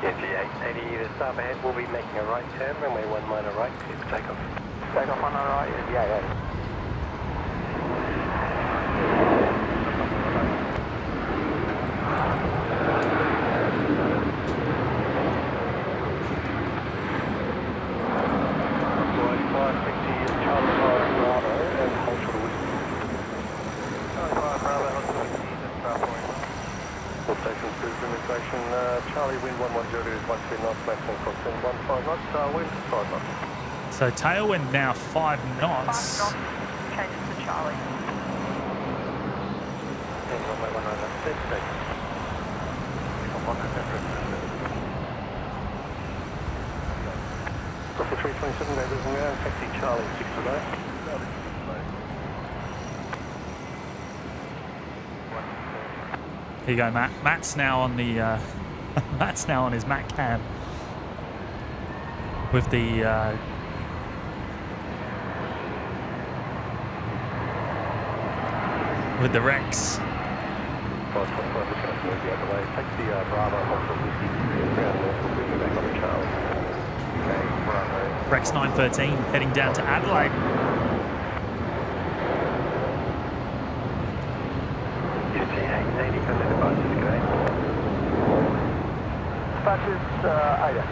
Yankee 880, the start ahead will be making a right turn, runway 19 right, clear for takeoff. Takeoff on the right, yeah. Flight 560 is Charlie 5 Bravo and hold short whiskey. Charlie 5 Bravo, hold short whiskey, that's Bravo point. All stations, Brisbane station, Charlie wind 110 is 12 knots, maximum crossing 15 knots, wind 5 knots. So tailwind now 5 knots. 5 knots, changes to Charlie. And runway 19 left, set state. Takeoff on that Delta 327, Grey Brisbane ground, taxi Charlie 6 today. Here you go, Matt. Matt's now on the Matt's now on his Mac cam with the Rex. 525 is going to move the other way. Taxi Bravo, hold short whiskey, ground north, we'll bring you back on the Charlie. Okay, Bravo. Rex 913 heading down to Adelaide. Unity 880 for the devices, go ahead. Devices, yeah.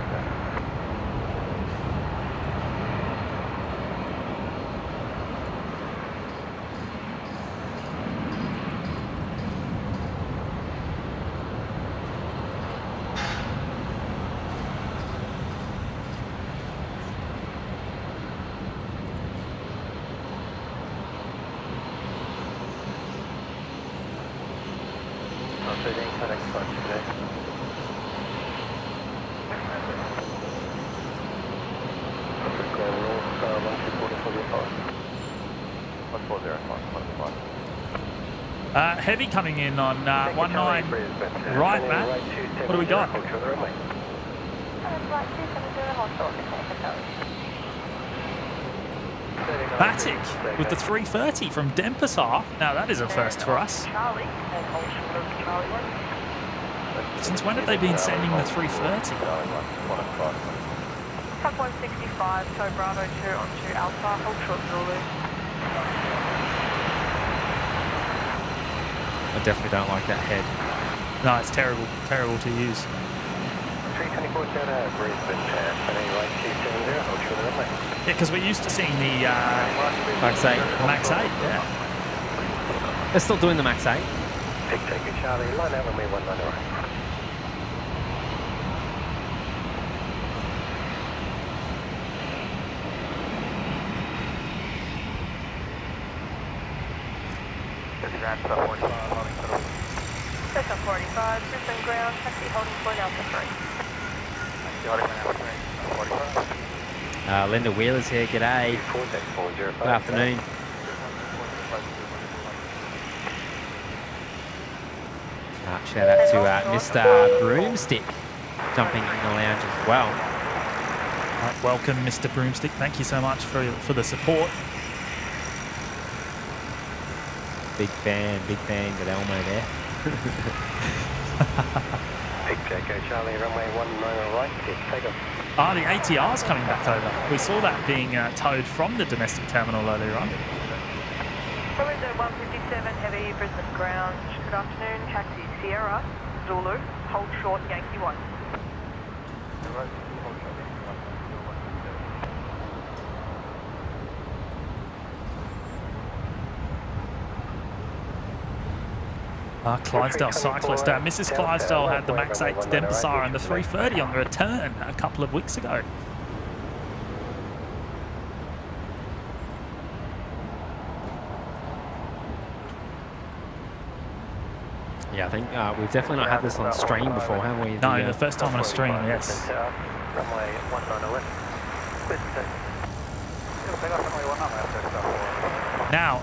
Heavy coming in on 19 right, Matt. What do we got? Batik with the 330 from Denpasar. Now that is a first for us. Since when have they been sending the 330? Truck 165, so Bravo 2 onto Alpha, hold short Zulu. I definitely don't like that head. No, it's terrible to use. 324 Delta, Brisbane, runway 270, hold short runway. Yeah, because we're used to seeing the Max 8. Max 8, yeah. They're still doing the Max 8. Big Tango Charlie, line out runway 19 right. Station 45, Brisbane ground, taxi holding point Alpha 3. Linda Wheeler's here. G'day. Good afternoon. Shout out to Mr. Broomstick jumping in the lounge as well. Welcome, Mr. Broomstick. Thank you so much for the support. Big fan, good Elmo there. Big Tango Charlie, runway 19 right, take off. Ah, the ATR's coming back over. We saw that being towed from the domestic terminal earlier on. Window 157, heavy Brisbane ground. Good afternoon, taxi Sierra, Zulu, hold short Yankee 1. Clydesdale cyclist. Mrs. Clydesdale had the Max 8 to Denpasar and the 330 on the return a couple of weeks ago. Yeah, I think we've definitely not had this on stream before, have we? No, the first time on a stream, yes. Runway 19 left. Now,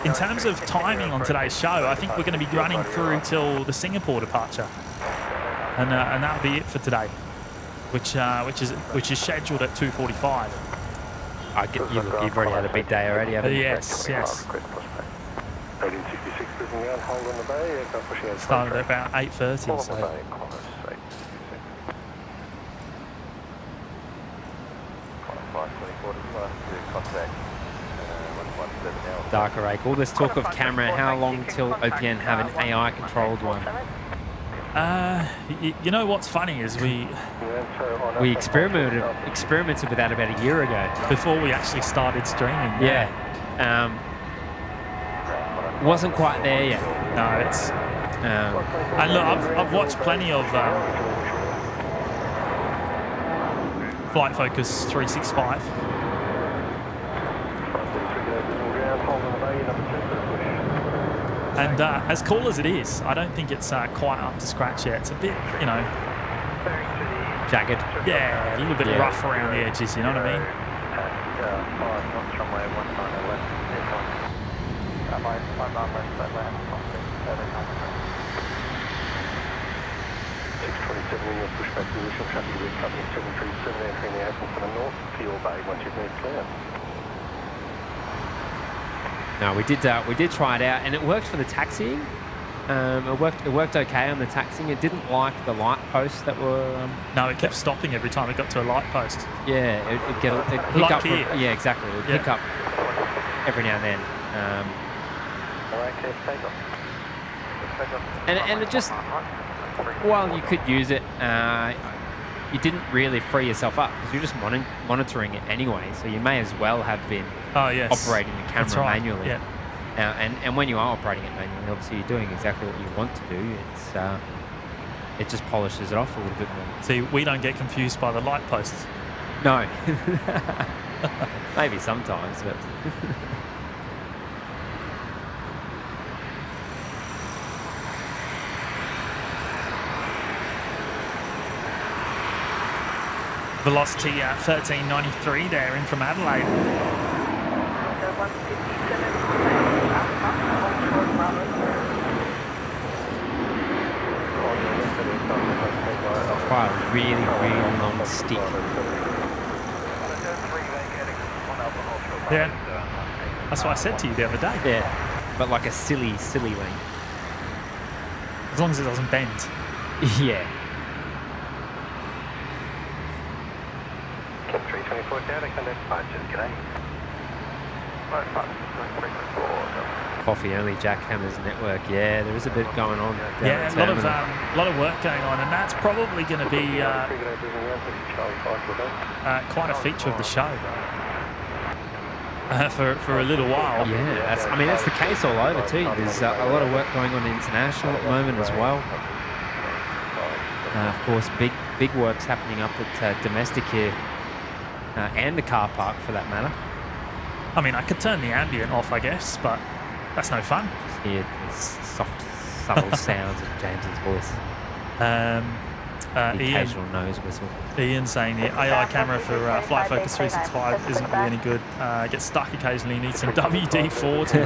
in terms of timing on today's show, I think we're going to be running through till the Singapore departure, and that'll be it for today, which is scheduled at 2:45. You've already had a big day already, haven't you? Yes. 1866 Brisbane ground, hold on the bay, aircraft pushing out. Started at about 8:30. So. Darker Rake. All this talk of camera, how long till OPN have an AI controlled one? You know what's funny is we experimented with that about a year ago. Before we actually started streaming. Yeah. Wasn't quite there yet. No, it's. And look, I've watched plenty of Flight Focus 365. And as cool as it is, I don't think it's quite up to scratch yet. It's a bit, jagged. Yeah, a little bit rough around the edges, you know what I mean? In your pushback position, traffic with company 737 entering the open for the north, fuel bay once you've moved clear. No, we did try it out, and it worked for the taxiing. It worked okay on the taxiing. It didn't like the light posts that were. No, it kept stopping every time it got to a light post. Yeah, it'd pick like up. here. Yeah, exactly. It'd pick up every now and then. And it just, while you could use it, you didn't really free yourself up because you're just monitoring it anyway. So you may as well have been operating the camera manually. Yeah. And when you are operating it manually, obviously you're doing exactly what you want to do. It just polishes it off a little bit more. See, we don't get confused by the light posts. No. Maybe sometimes, but. Velocity 1393 there in from Adelaide. Quite a really, really long stick. Yeah. That's what I said to you the other day. Yeah, but like a silly length. As long as it doesn't bend. Yeah. Cap 324 down, I contact departures, g'day. Coffee only jackhammers network. Yeah, there is a bit going on. down Yeah, at a terminal. lot of work going on, and that's probably going to be quite a feature of the show for a little while. Yeah, I mean that's the case all over too. There's a lot of work going on international at the moment as well. Of course, big work's happening up at domestic here, and the car park for that matter. I mean, I could turn the ambient off, I guess, but that's no fun. Just hear the soft, subtle sounds of James's voice. The occasional nose whistle. Ian saying the AI camera for Flight Focus 365 isn't really any good. Gets stuck occasionally, needs some WD-40.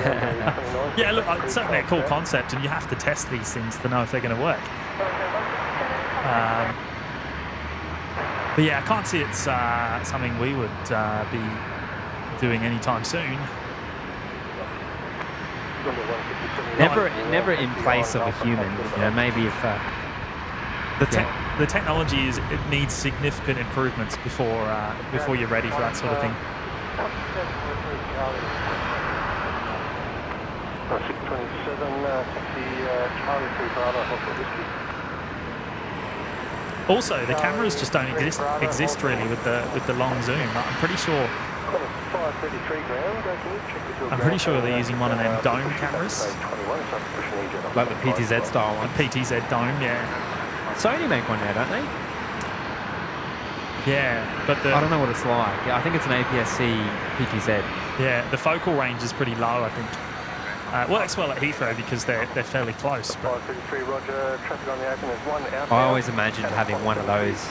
Yeah, look, it's certainly a cool concept, and you have to test these things to know if they're going to work. But yeah, I can't see it's something we would be doing anytime soon. Never in place of a human. You know, maybe if the technology it needs significant improvements before you're ready for that sort of thing. 627, taxi Charlie 3 Bravo, Hotel Whiskey. Also, the cameras just don't exist really with the long zoom. I'm pretty sure. I'm pretty sure they're using one of them dome cameras, like the PTZ style one. PTZ dome, yeah. Sony make one now, don't they? Yeah, but I don't know what it's like. Yeah, I think it's an APS-C PTZ. Yeah, the focal range is pretty low, I think. Works well at Heathrow because they're fairly close. But I always imagined having one of those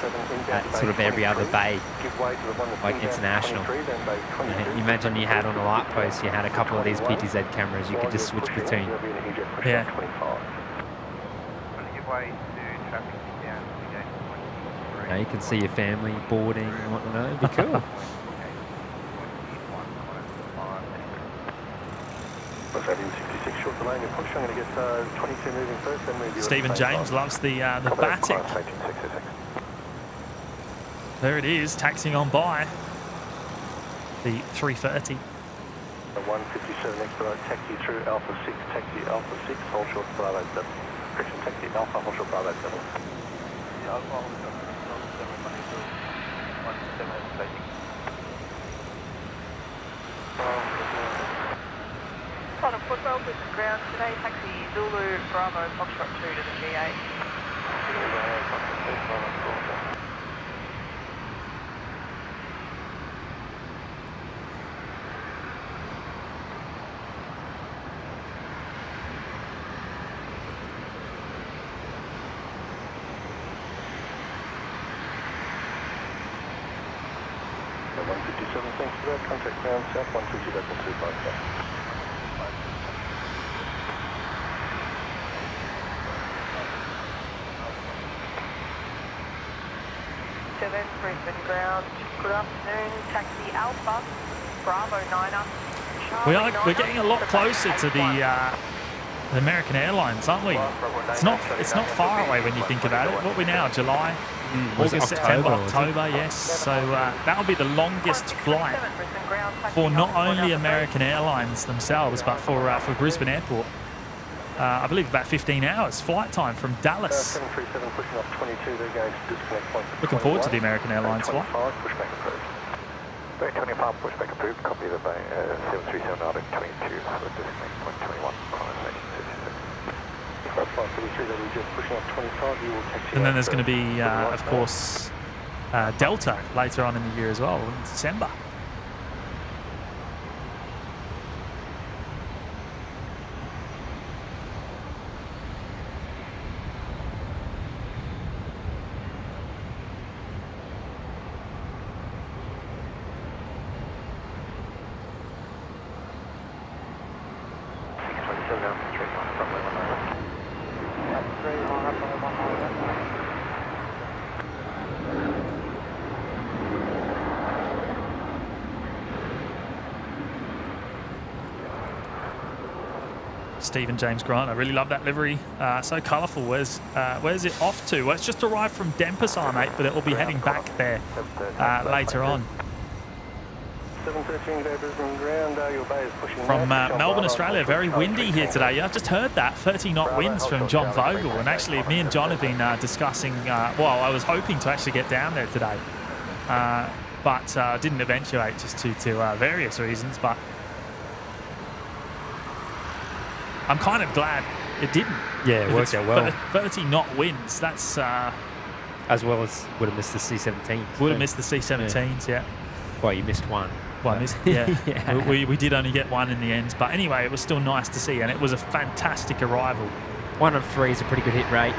at sort of every other bay, like international. You imagine you had on the light post, you had a couple of these PTZ cameras you could just switch between. Yeah. You can see your family boarding and whatnot. It'd be cool. Stephen James loves the Batik. There it is, taxiing on by the 330. 157 expedite, taxi through Alpha 6, taxi Alpha 6, hold short Bravo 7. Correction, taxi Alpha, hold short Bravo 7. On a football with the ground today, taxi Zulu Bravo Foxtrot 2 to the G8. Thanks for that. Contact ground south 120 back to 255. Brisbane ground. Good afternoon, taxi Alpha Bravo 9er. We're getting a lot closer to the American Airlines, aren't we? It's not far away when you think about it. What are we now? July, August, September, October. Yes. So that'll be the longest flight for not only American Airlines themselves, but for Brisbane Airport. I believe about 15 hours flight time from Dallas. 737 pushing off 22, they're going to disconnect point. Looking forward to the American Airlines flight. Pushback approved. Bay 25, pushback approved. Copy the Bay 737 out at 22 for disconnect point 21. And then there's going to be, of course, Delta later on in the year as well, in December. Stephen James Grant. I really love that livery. So colourful. Where's it off to? Well, it's just arrived from Denpasar, mate, but it will be heading back there later on. 713 Brisbane ground, your bay is pushing From Melbourne, Australia. Very windy here today. Yeah, I've just heard that. 30-knot winds from John Vogel. And actually, me and John have been discussing, well, I was hoping to actually get down there today. But didn't eventuate just due to various reasons. But I'm kind of glad it didn't. Yeah, it worked out well. 30-knot winds, that's... as well as would have missed the C17s. Would have missed the C17s, yeah. Well, you missed one. Well, I missed, yeah. Yeah. We did only get one in the end. But anyway, it was still nice to see, and it was a fantastic arrival. 1 of 3 is a pretty good hit rate.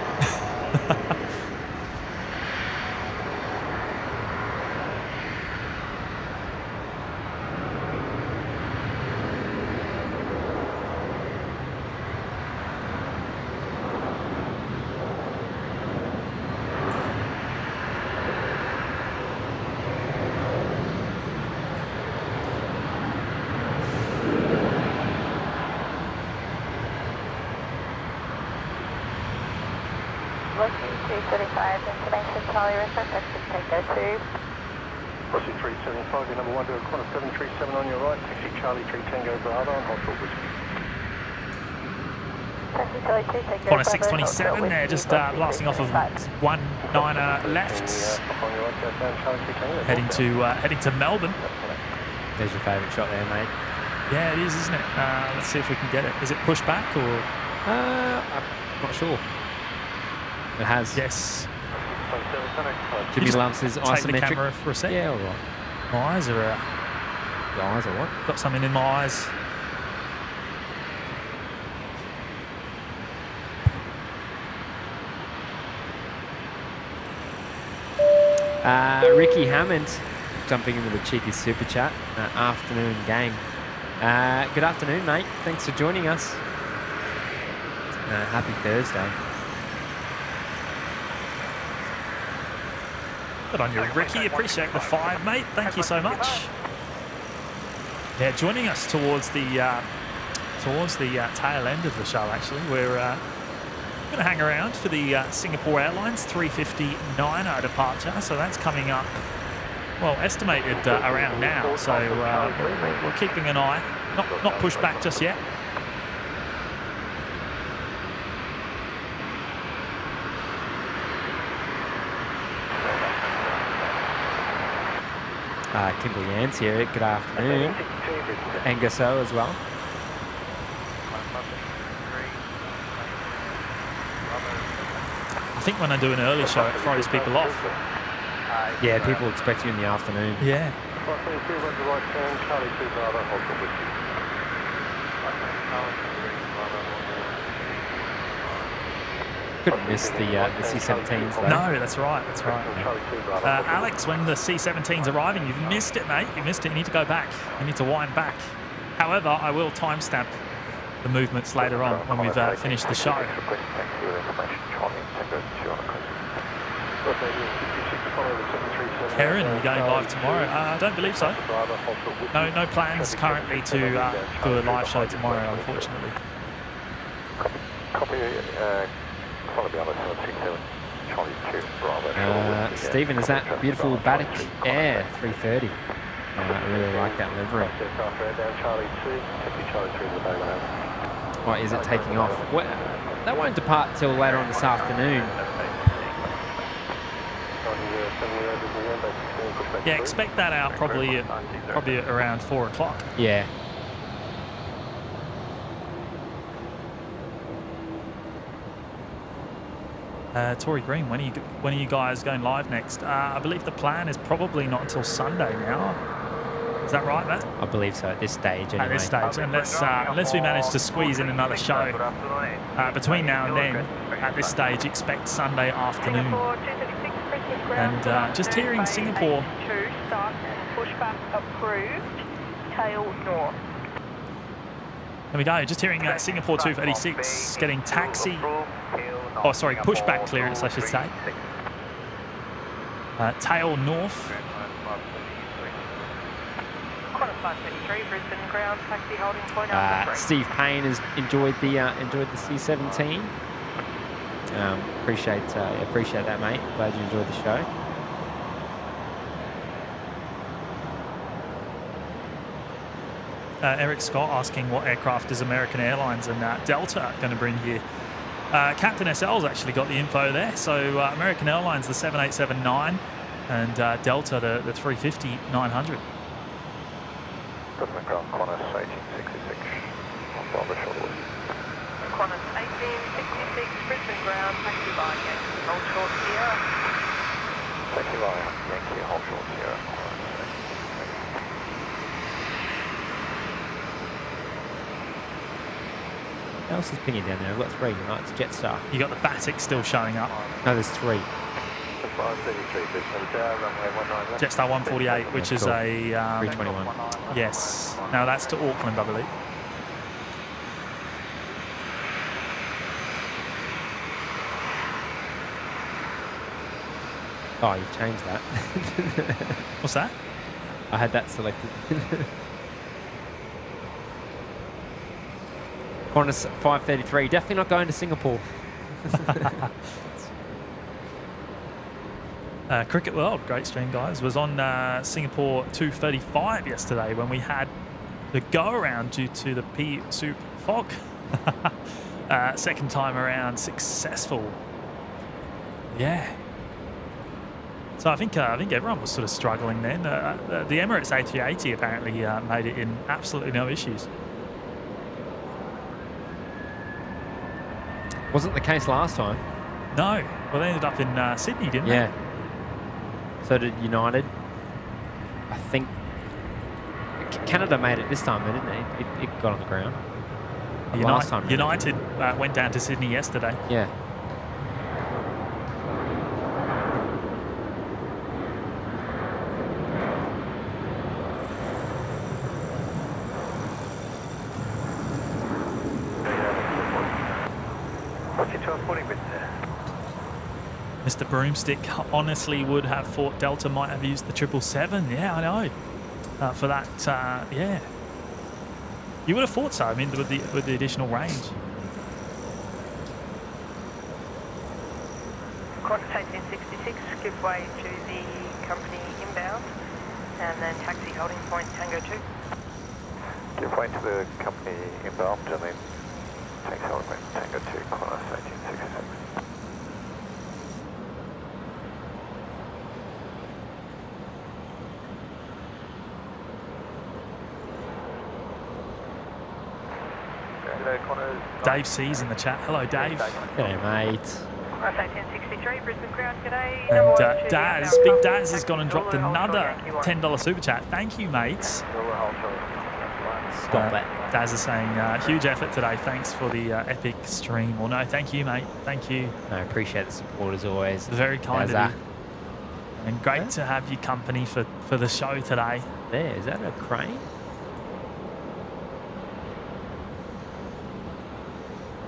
Looking 235, information Charlie Research, exit Tango 2. Rossi 375, your number 1 to a corner 737 on your right, taxi Charlie 3 Tango Bravo on Hold Short Whiskey. Taxi Charlie 2 Tango Corner Bravo, 627 there, just blasting off of 19er left. Heading to Melbourne. There's your favourite shot there, mate. Yeah, it is, isn't it? Let's see if we can get it. Is it pushed back or? I'm not sure. It has. Yes. Jimmy loves his Take isometric. the camera for a sec. Yeah, all right. My eyes are The eyes are what? got something in my eyes. Ricky Hammond jumping in with a cheeky super chat. Afternoon, gang. Good afternoon, mate. Thanks for joining us. Happy Thursday. Good on you, Ricky. Appreciate the 5, mate. Thank you so much. Yeah, joining us towards the tail end of the show. Actually, we're going to hang around for the Singapore Airlines 359er departure. So that's coming up. Well, estimated around now. So we're keeping an eye. Not pushed back just yet. Kimberly Ann's here. Good afternoon. Angus O as well. I think when I do an early show, it throws people off. Yeah, people expect you in the afternoon. Yeah. Couldn't miss the C17s though. No, that's right. That's right. Alex, when the C17's arriving, you've missed it, mate. You missed it. You need to go back. You need to wind back. However, I will timestamp the movements later on when we've finished the show. Karen, are you going live tomorrow? I don't believe so. No plans currently to do a live show tomorrow, unfortunately. Stephen, is that beautiful Batik Air 330? I really like that livery. Why is it taking off? Well, that won't depart till later on this afternoon. Yeah, expect that out probably around 4 o'clock. Yeah. Tory Green, when are you guys going live next? I believe the plan is probably not until Sunday now. Is that right, Matt? I believe so at this stage. Anyway. At this stage, unless we manage to squeeze in another show between now and then. At this stage, expect Sunday afternoon. And just hearing Singapore. Pushback approved. Tail north. There we go. Just hearing Singapore 236 getting taxi. Oh, sorry, pushback clearance, I should say. Tail north. 533 Brisbane ground, taxi holding point Alpha 3. Steve Payne has enjoyed the C17. Appreciate that, mate. Glad you enjoyed the show. Eric Scott asking what aircraft is American Airlines and Delta going to bring here. Captain SL's actually got the info there. So American Airlines, the 7879, and Delta, the 350-900. Brisbane ground, Qantas 1866, on Bravo shortwave. Qantas 1866 Brisbane ground, taxi by Yankee, hold short Sierra. Taxi by Yankee, hold short Sierra. What else is pinging down there? I've got 3. Right, it's Jetstar. You got the Batik still showing up. No, there's 3. 533 Brisbane, runway 19. Jetstar 148, which is cool. a 321. yes. Now that's to Auckland, I believe. Oh, you've changed that. What's that? I had that selected. Qantas 533, definitely not going to Singapore. Cricket World, great stream, guys, was on Singapore 235 yesterday when we had the go-around due to the pea soup fog. Second time around, successful. Yeah. So I think everyone was sort of struggling then. The Emirates A380 apparently made it in absolutely no issues. Wasn't the case last time. No. Well, they ended up in Sydney, didn't they? Yeah. So did United. I think Canada made it this time, didn't they? It got on the ground. Last time. Really. United went down to Sydney yesterday. Yeah. Mr. Broomstick honestly would have thought Delta might have used the 777. Yeah, I know. For that, yeah. You would have thought so. I mean, with the additional range. Qantas 1866, give way to the company inbound, and then taxi holding point Tango 2. Give way to the company inbound, and then taxi holding point Tango 2, Qantas 1866. Dave C's in the chat. Hello, Dave. G'day, mate. Qantas 1863, Brisbane ground, g'day. And Daz, Big Daz has gone and dropped another $10 super chat. Thank you, mates. Stop it. Daz is saying, huge effort today. Thanks for the epic stream. Well, no, thank you, mate. Thank you. I appreciate the support as always. Very kind Dazza. of you. And great to have your company for the show today. There, is that a crane?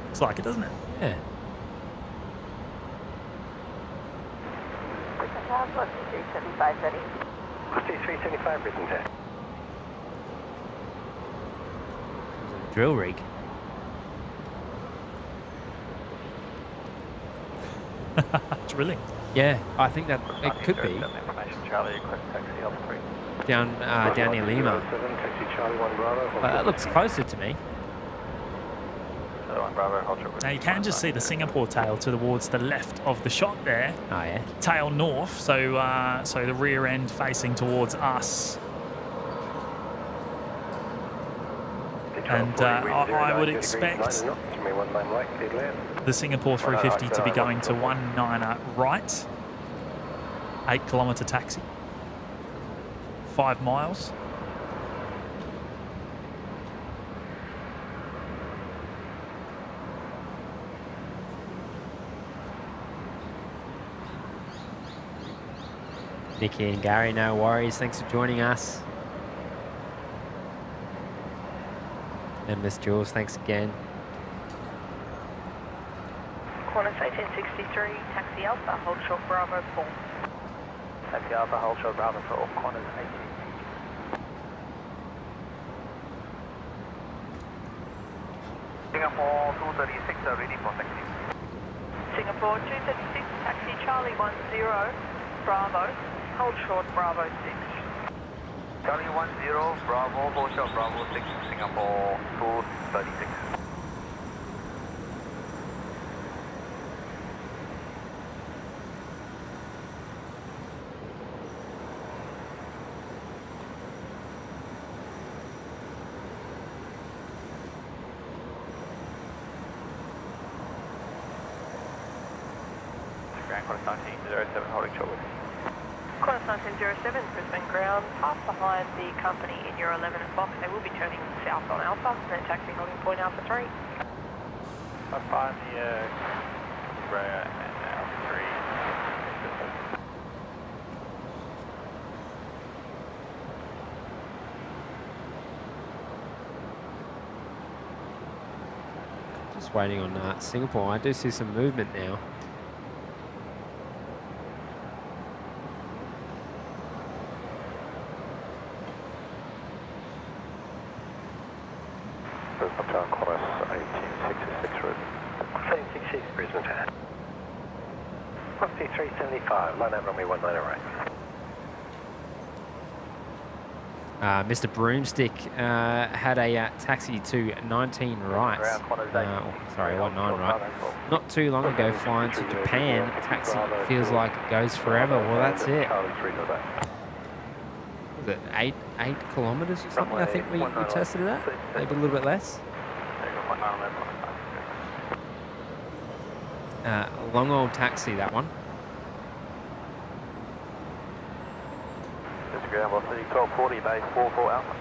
Looks like it, doesn't it? Yeah. Brisbane Tower, 37530. 375 Brisbane Tower. Drill rig. Drilling. Yeah, I think that it could be Information Charlie, request taxi Alpha 3. down near Lima. Taxi Charlie 1 Bravo. That looks closer to me. 1 Bravo, hold short. Now you can just see the Singapore tail towards the left of the shot there. Oh yeah. Tail north, so so the rear end facing towards us. And I would expect the Singapore 350 to be going to 19er right. 8-kilometre taxi. 5 miles. Nikki and Gary, no worries. Thanks for joining us. And Miss Jules, thanks again. Qantas 1863, taxi Alpha, hold short Bravo 4. Taxi Alpha, hold short Bravo 4, Qantas Singapore 236, ready for taxi. Singapore 236, taxi Charlie 10, Bravo. Hold short, Bravo 6. Charlie 10, Bravo, hold short, Bravo 6, Singapore 236. Ground Qantas 1907 holding short. Qantas 1907, Brisbane ground, pass behind the company in your 11 Fox. They will be turning south on Alpha, and then taxi holding point Alpha 3. I'm fine the Raya and Alpha 3. Just waiting on Singapore. I do see some movement now. Brisbane Qantas 1866 route. 1866 Brisbane Town. Velocity 375, line out runway 19 right. Mr. Broomstick had a taxi to 19 right. Sorry, 19 right. Not too long ago, flying to Japan. Taxi feels like it goes forever. Well, that's it. Was it 8 kilometres or something? I think we tested it at. Maybe a little bit less. Long old taxi, that one. Ground velocity 1240, base 44 Alpha.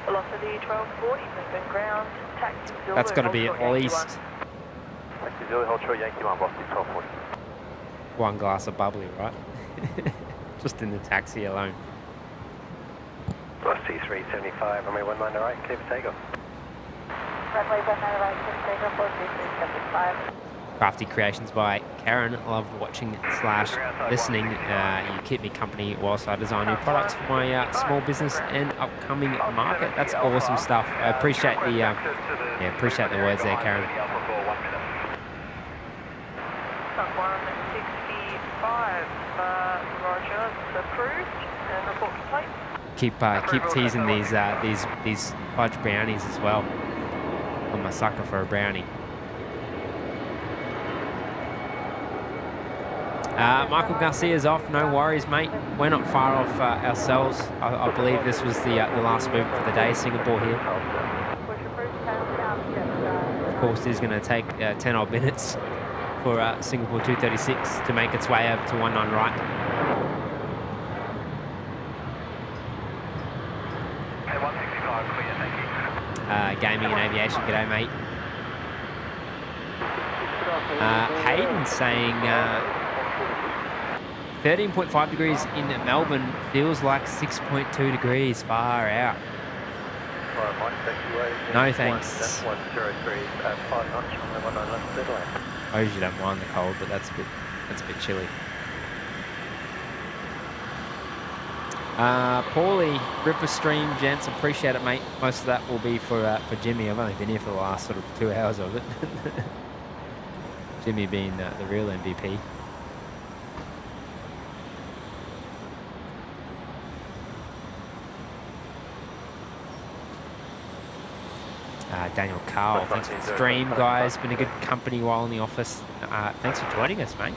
Velocity 1240, Brisbane ground, taxi Zulu. That's got to be hold at short, least Taxi Zulu, hold short Yankee 1, velocity 1240. one glass of bubbly, right? Just in the taxi alone. Velocity 375, runway 19 right, clear for takeoff. Runway 19 right, takeoff, velocity 375. Crafty creations by Karen. Love watching / listening. You keep me company whilst I design new products for my small business and upcoming market. That's awesome stuff. I appreciate the appreciate the words there, Karen. 165, Roger, it's approved, and report complete. Keep teasing these fudge brownies as well. I'm a sucker for a brownie. Michael Garcia's off. No worries, mate. We're not far off ourselves. I believe this was the last move for the day. Singapore here. Of course, it is going to take 10 odd minutes for Singapore 236 to make its way over to 19 right. Okay, 165 clear, thank you. Gaming and aviation. G'day, mate. Hayden saying 13.5 degrees in Melbourne feels like 6.2 degrees. Far out. No thanks. I usually don't mind the cold, but that's a bit chilly. Paulie, Ripper Stream, gents, appreciate it, mate. Most of that will be for Jimmy. I've only been here for the last sort of 2 hours of it. Jimmy being the real MVP. Daniel Carl, thanks for the stream, guys. Been a good company while in the office. Thanks for joining us, mate.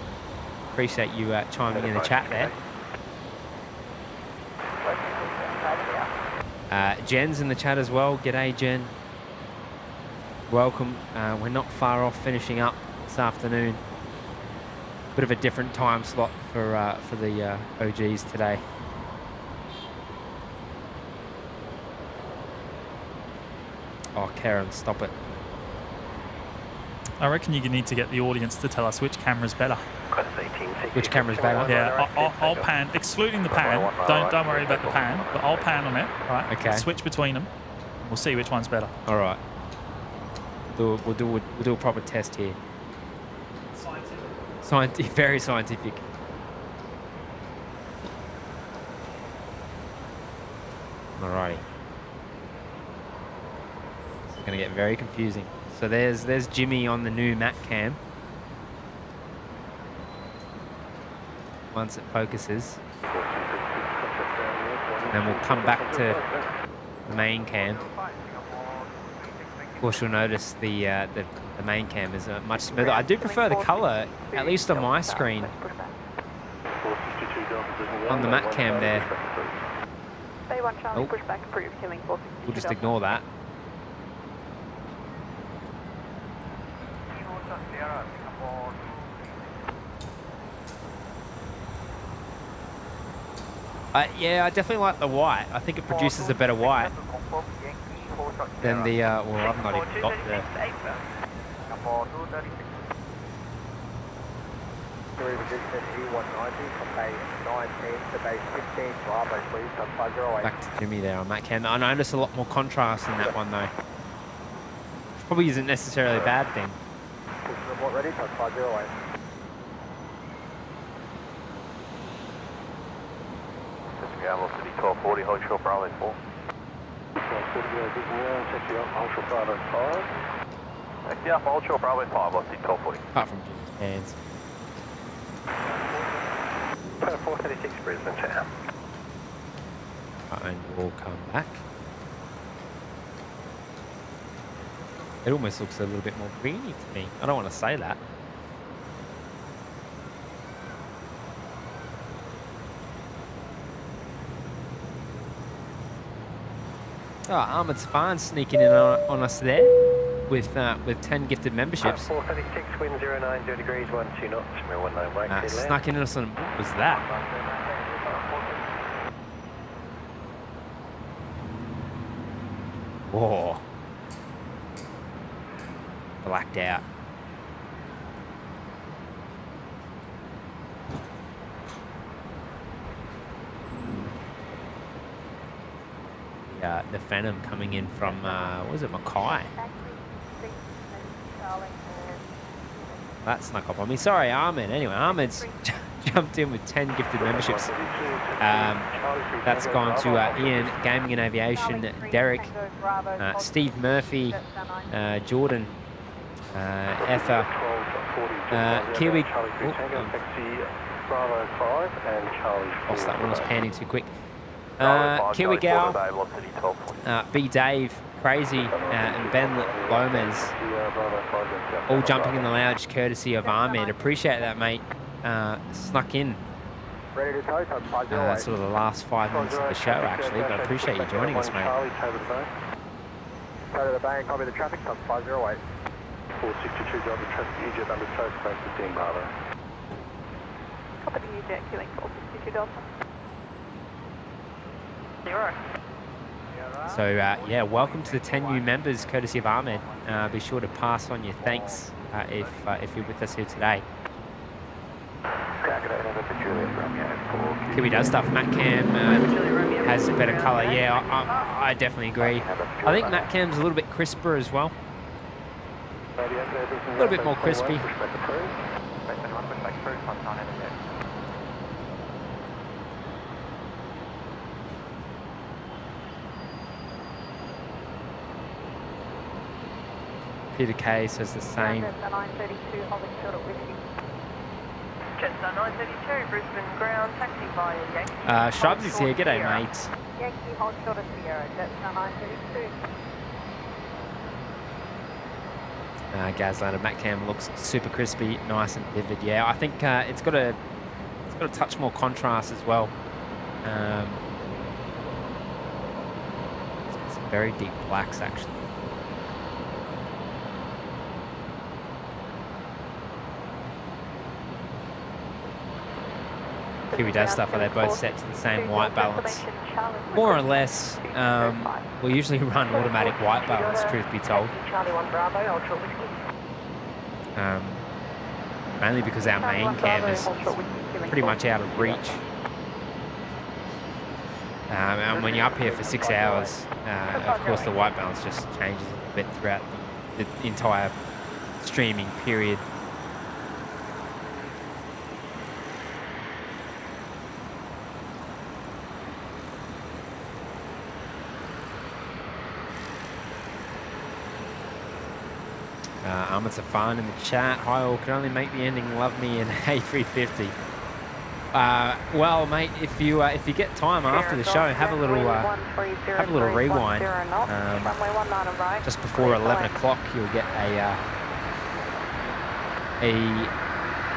Appreciate you chiming in the chat there. Jen's in the chat as well. G'day, Jen. Welcome. We're not far off finishing up this afternoon. Bit of a different time slot for the OGs today. Oh, Karen, stop it. I reckon you need to get the audience to tell us which camera's better. Which camera's better? Yeah, I'll pan, excluding the pan. Don't worry about the pan, but I'll pan on it. Right? Okay. Switch between them. We'll see which one's better. All right. We'll do a proper test here. Scientific, very scientific. Alrighty. going to get very confusing. So there's Jimmy on the new Mac cam. Once it focuses. Then we'll come back to the main cam. Of course, you'll notice the main cam is much smoother. I do prefer the colour, at least on my screen. On the Mac cam there. Oh. Push back, approve, killing 462. We'll just ignore that. Yeah, I definitely like the white. I think it produces a better white than the, well, I've not even got the... Back to Jimmy there on that cam. I noticed a lot more contrast in that one though. Which probably isn't necessarily a bad thing. Ready, 508. Gamble City 1240, hold short Bravo 4. 1240, hold short Bravo 5. Taxi up, hold short Bravo 5, I'll see 1240. Apart from Jimmy's hands. 436 Brisbane Town. And we'll come back. It almost looks a little bit more greeny to me. I don't want to say that. Oh, Ahmed's fine sneaking in on us there with 10 gifted memberships. 436, wind 090 degrees, 12 knots, 19 wake. Snuck in on us on, what was that? Whoa. Blacked out. The Phantom coming in from, what was it, Mackay? That snuck up on me. Sorry, Ahmed. Anyway, Ahmed's jumped in with 10 gifted memberships. That's gone to Ian, Gaming and Aviation, Derek, Steve Murphy, Jordan, Ether, Kiwi. Lost that one, was panning too quick. Kiwi Gal, B Dave, Crazy, and Ben Lomez, all jumping in the lounge courtesy of Ahmed. Appreciate that, mate. Snuck in. That's sort of the last 5 minutes of the show, actually, but I appreciate you joining us, mate. Go to the bank, copy the traffic, stop 508. 462 Delta traffic, EJ under close, close 15 Bravo. Copy the EJ, killing 462 Delta. 0. So, yeah, welcome to the 10 new members, courtesy of Ahmed. Be sure to pass on your thanks if you're with us here today. Kiwi does stuff. Matt Cam has better colour. Yeah, I definitely agree. I think Matt Cam's a little bit crisper as well. A little bit more crispy. Peter K says the same. Cessna 932, holding short at Whiskey. Cessna 932, Brisbane ground, taxi via Yankee. Shrubs is here. G'day, mate. Yankee, hold short at Sierra, Cessna 932. Gazlander Matt Cam looks super crispy, nice and vivid. Yeah, I think it's got a touch more contrast as well. It's got some very deep blacks actually. Kiwi does stuff where they're both set to the same white balance. More or less, we usually run automatic white balance, truth be told. Mainly because our main cam is pretty much out of reach. And when you're up here for 6 hours, of course the white balance just changes a little bit throughout the entire streaming period. Ahmed Safan in the chat. Hi all, can only make the ending love me in A350. Well, mate, if you get time after the show, have a little rewind. Just before 11 o'clock, you'll get a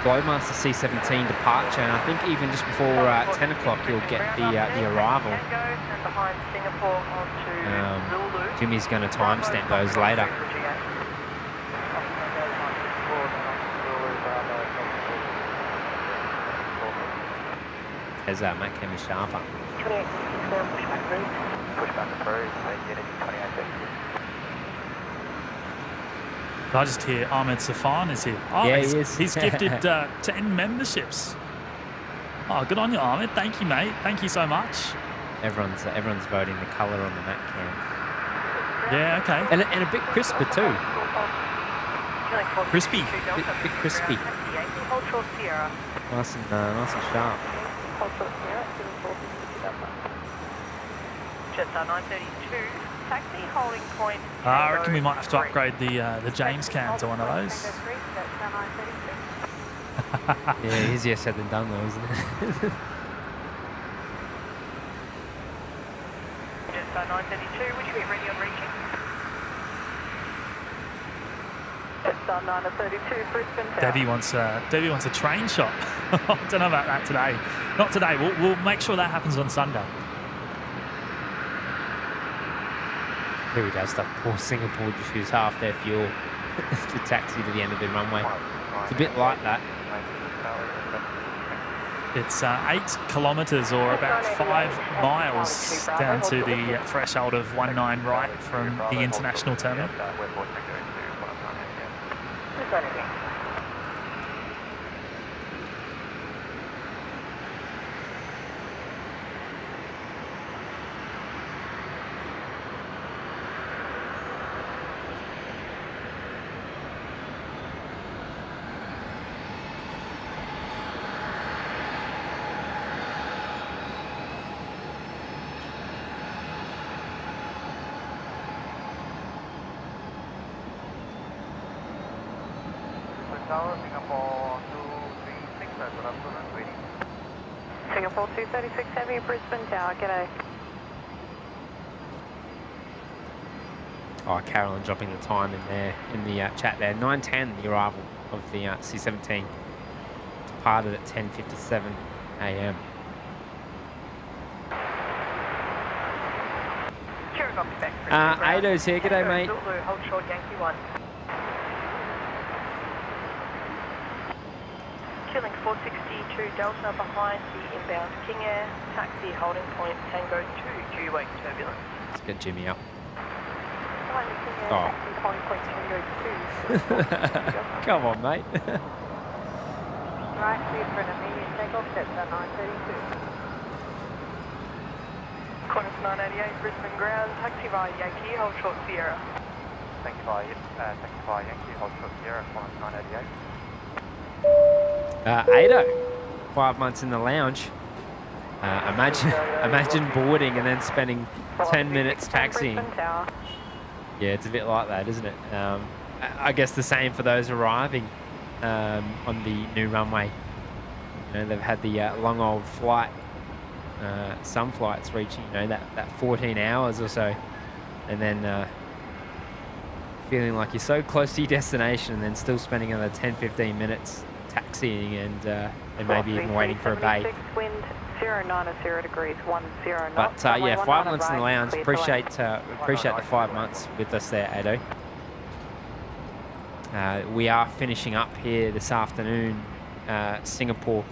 Glowmaster C17 departure, and I think even just before 10 o'clock, you'll get the arrival. Jimmy's going to timestamp those later. There's Matt Kemi Sharper. Pushback approved, unit 28. I just hear Ahmed Safan is here. Oh, Yeah, he is. He's gifted 10 memberships. Oh, good on you, Ahmed. Thank you, mate. Thank you so much. Everyone's voting the colour on the Mac cam. Yeah, okay. And a bit crisper too. Crispy. Bit crispy. Nice and sharp. Jetstar 932, taxi holding point. I reckon we might have to upgrade the James cam to one of those. Yeah, easier said than done though, isn't it? Jetstar 932, would you be ready on reaching? Jetstar 932, Brisbane Tower. Debbie wants a train shot. I don't know about that today. Not today. We'll make sure that happens on Sunday. Here we go, stuff. Poor Singapore just use half their fuel to taxi to the end of the runway. It's a bit like that. It's 8 kilometres or about 5 miles down to the threshold of 19 right from the international terminal. Singapore 236, good afternoon, waiting. Singapore 236 Heavy, Brisbane Tower, g'day. Oh, Carolyn dropping the time in there in the chat there. 9:10 the arrival of the C17. Departed at 10:57 a.m. Ado's here. G'day, mate. Hold short, Yankee 1. Killing 462 Delta behind the inbound King Air. Taxi holding point Tango 2, due wake turbulence. Let's get Jimmy up. Behind the King Air, Oh. taxi holding point Tango 2. Come on, mate. Right, clear for an immediate takeoff, Jetstar 932. Qantas 988, Brisbane ground, taxi via Yankee, hold short Sierra. Thank you, Yankee, hold short Sierra, Qantas 988. Ado, 5 months in the lounge. Imagine boarding and then spending 10 minutes taxiing. Yeah, it's a bit like that, isn't it? I guess the same for those arriving on the new runway. You know, they've had the long old flight. Some flights reaching, that 14 hours or so, and then feeling like you're so close to your destination, and then still spending another 10-15 minutes taxiing and maybe even waiting for a bay. Wind 090 degrees 10 knots. But yeah, 5 months in the lounge. Appreciate the 5 months with us there, Ado. We are finishing up here this afternoon. Singapore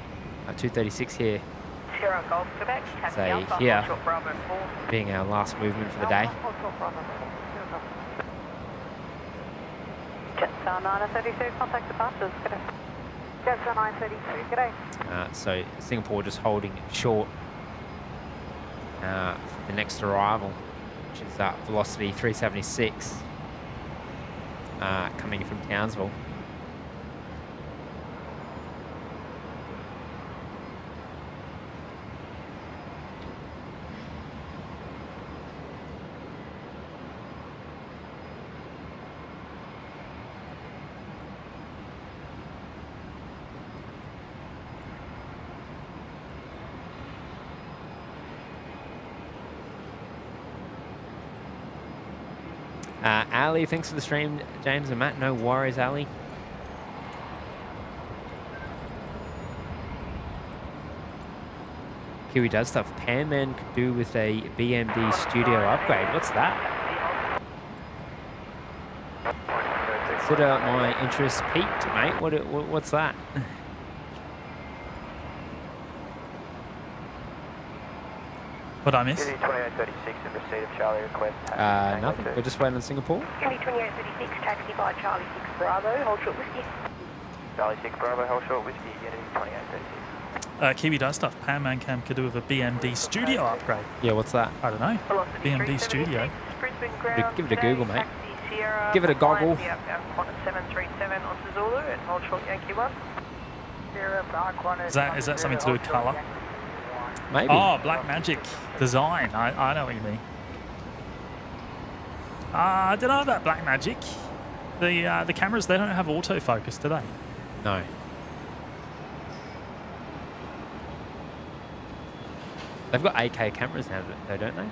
236 here. Sierra Golf Quebec, taxi So Alpha, here, hold short Bravo 4. being our last movement for the day. Jetstar 932, contact departures. Jetstar 932, g'day. So Singapore just holding short for the next arrival, which is velocity 376 coming from Townsville. Ali, thanks for the stream, James and Matt. No worries, Ali. Kiwi does stuff. Panman could do with a BMD studio upgrade. What's that? Consider my interest peaked, mate. What's that? What I miss? 2836 in receipt of Charlie request. Nothing. We're just waiting on Singapore. County 2836, taxi by Charlie 6 Bravo, hold short whiskey. Charlie 6 Bravo, hold short whiskey, Unity 2836. Kiwi does stuff. Panman Cam could do with a BMD studio upgrade. Yeah, what's that? I don't know. Velocity BMD studio. Brisbane ground. Give it a Google, mate. Taxi Sierra. Give it a goggle. Qantas 737 on to Zulu and hold short Yankee 1. Sierra, Is that something to do with colour? Maybe. Oh, Black Magic design. I know what you mean. I don't know about Black Magic. The cameras, they don't have autofocus, do they? No. They've got 8K cameras now, though, don't they?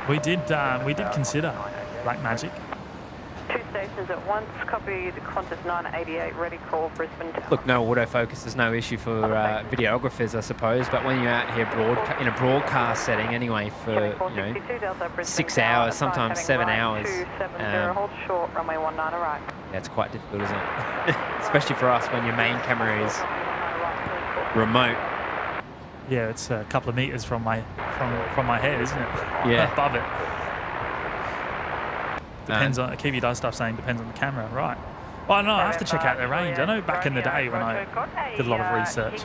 We did consider Black Magic. 2 stations at once. Copy the Qantas 988. Ready call Brisbane Tower. Look, no autofocus is no issue for videographers, I suppose. But when you're out here in a broadcast setting, anyway, for 6 hours, sometimes 7 hours, hold short, runway 19 right. That's quite difficult, isn't it? Especially for us when your main camera is remote. Yeah, it's a couple of meters from my head, isn't it? Yeah. Above it. Depends on Kiwi does stuff saying depends on the camera, right? Well, I don't know. I have to check out their range. I know back in the day when I did a lot of research,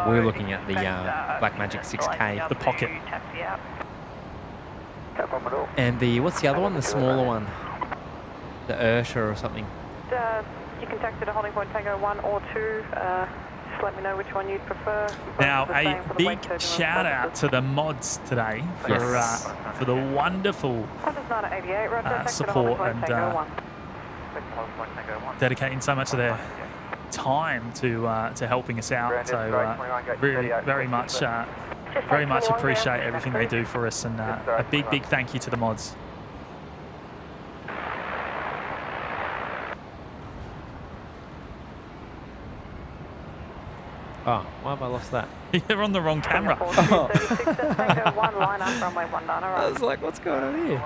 we were looking at the Blackmagic 6K, the Pocket, and the what's the other one? The smaller one, the Ursha or something. You can taxi to holding point Tango 1 or 2. Just let me know which one you'd prefer. Now, a big shout out to the mods today for the wonderful support and dedicating so much of their time to helping us out. So really, very much appreciate everything they do for us, and a big thank you to the mods. Oh, why have I lost that? You're on the wrong camera. I was like, what's going on here?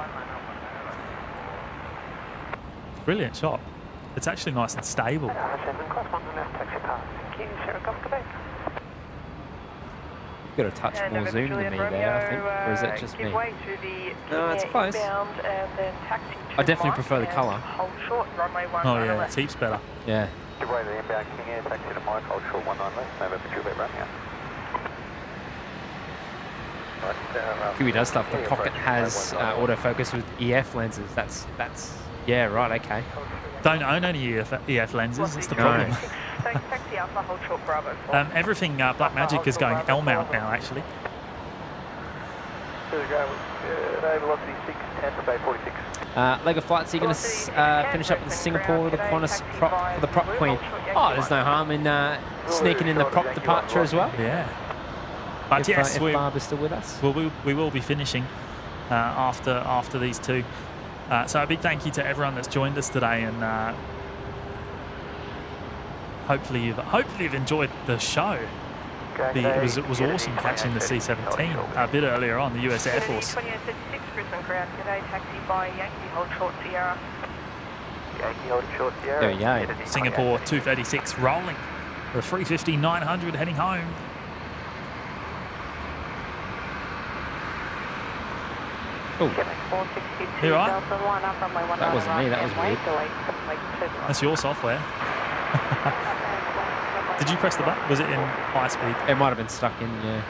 Brilliant shot. It's actually nice and stable. You've got a touch more zoom than me there, I think. Or is that just me? No, it's close. I definitely prefer the colour. Oh yeah, it's heaps better. Yeah. Give way to the inbound King Air, taxi to Mike, hold short 19 left, November Juliet running out. Kiwi does stuff. The Pocket has autofocus with EF lenses. That's yeah, right, okay. Don't own any EF lenses, that's the problem. Taxi Alpha, hold short Bravo. Everything Black Magic is going L mount now, actually. There we go, velocity 610 for Bay 46. Leg of flights, so you're going to finish up with Singapore, the Qantas prop for the prop queen. Oh, there's no harm in sneaking in the prop departure as well. Yeah. But yes, if Barb is still with us. We will be finishing after these two. So a big thank you to everyone that's joined us today, and hopefully you've enjoyed the show. It was awesome catching the C17 a bit earlier on, the US Air Force. 2836 Brisbane ground today, taxi by Yankee, hold short Sierra. Yankee holding short Sierra. There we go. Singapore 236 rolling. The 350-900 heading home. Oh, You all right? that wasn't me, that was weird. That's your software. Did you press the button? Was it in high speed? It might have been stuck in, yeah.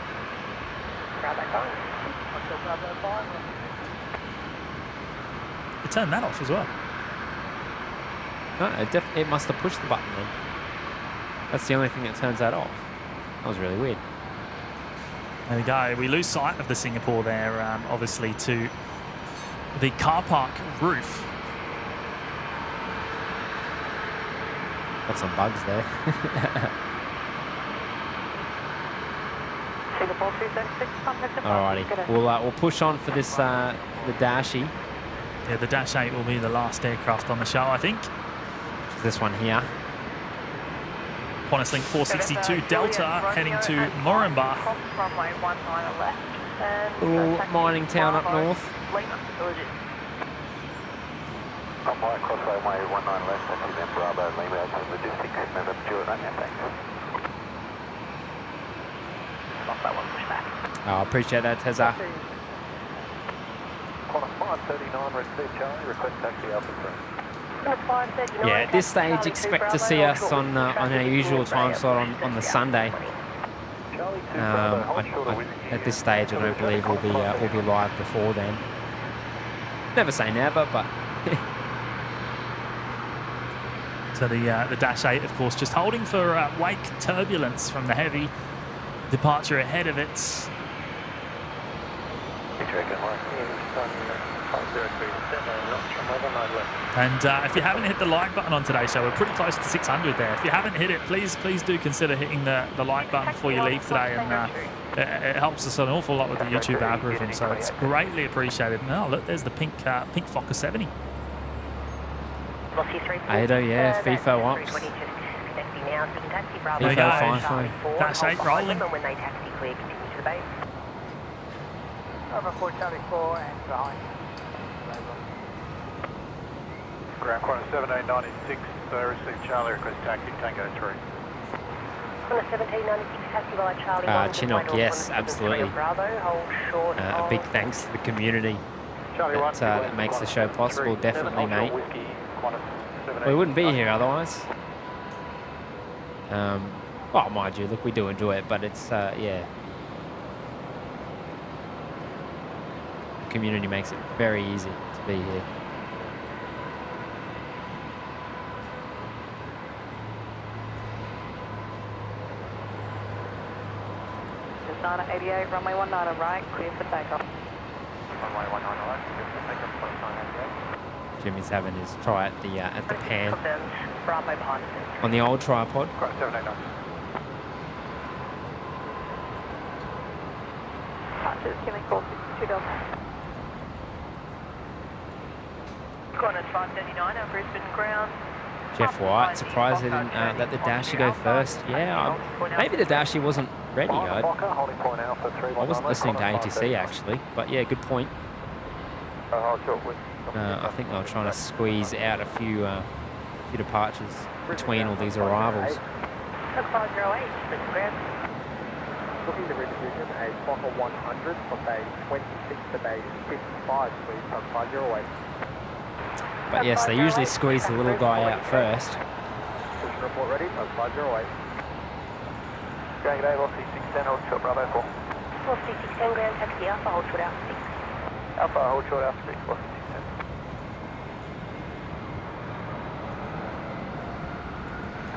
You turned that off as well. No, it must have pushed the button then. That's the only thing that turns that off. That was really weird. There we go. We lose sight of the Singapore there, obviously, to the car park roof. Got some bugs there. Singapore 236, Alrighty, we'll push on for this the Dashie. Yeah, the Dash 8 will be the last aircraft on the show, I think. This one here. Qantas Link 462 Delta heading to Moranbah. Cross runway 19 left. Little mining town up north. Convoy cross runway 19 left, taxi then Bravo, Lima, logistics, November, Stuart, right now, thanks. Stop that one, push back. Oh, I appreciate that, Tezza. Qantas 539, Red Sea Charlie, request taxi Alpha 3. Yeah, at this stage, expect to see us on our usual time slot on the Sunday. At this stage, I don't believe we'll be live before then. Never say never, but. So the Dash 8, of course, just holding for wake turbulence from the heavy departure ahead of it. And if you haven't hit the like button on today's show, we're pretty close to 600 there. If you haven't hit it, please do consider hitting the like button before you leave today, and it helps us an awful lot with the YouTube algorithm, so it's greatly appreciated. Oh, look, there's the pink Fokker 70. Ado, yeah, FIFO ops. FIFO fine. Dash 8 rolling. Over 474 and behind. Ground Qantas 1796, receive Charlie, request taxi, Tango 3. Qantas 1796, taxi by Charlie. Chinook, yes, absolutely. A big thanks to the community that makes the show possible, definitely, mate. We wouldn't be here otherwise. Well, mind you, look, we do enjoy it, but it's, yeah. The community makes it very easy to be here. Cessna 88, runway 19 right, clear for takeoff. Runway 19 left, clear for takeoff, Qantas 988. Jimmy's having his try at the pan Bravo behind. on the old tripod. Qantas 789. Departures, give me 462 Delta. Qantas 539, our Brisbane ground. Jeff White, surprised they didn't let the Dashie go first. Yeah, maybe the Dashie wasn't ready. I wasn't listening to ATC actually, but yeah, good point. I think they were trying to squeeze out a few departures between all these arrivals. 508, Brisbane ground. Looking to redivision a Fokker 100 from bay 26 to bay 55, please, from 508. But yes, they usually squeeze the little guy out first. Push report ready, from 508. Going today, velocity 610, hold short, Bravo 4. Velocity 610, ground taxi Alpha, hold short Alpha 6. Alpha, hold short, Alpha 6, velocity 610.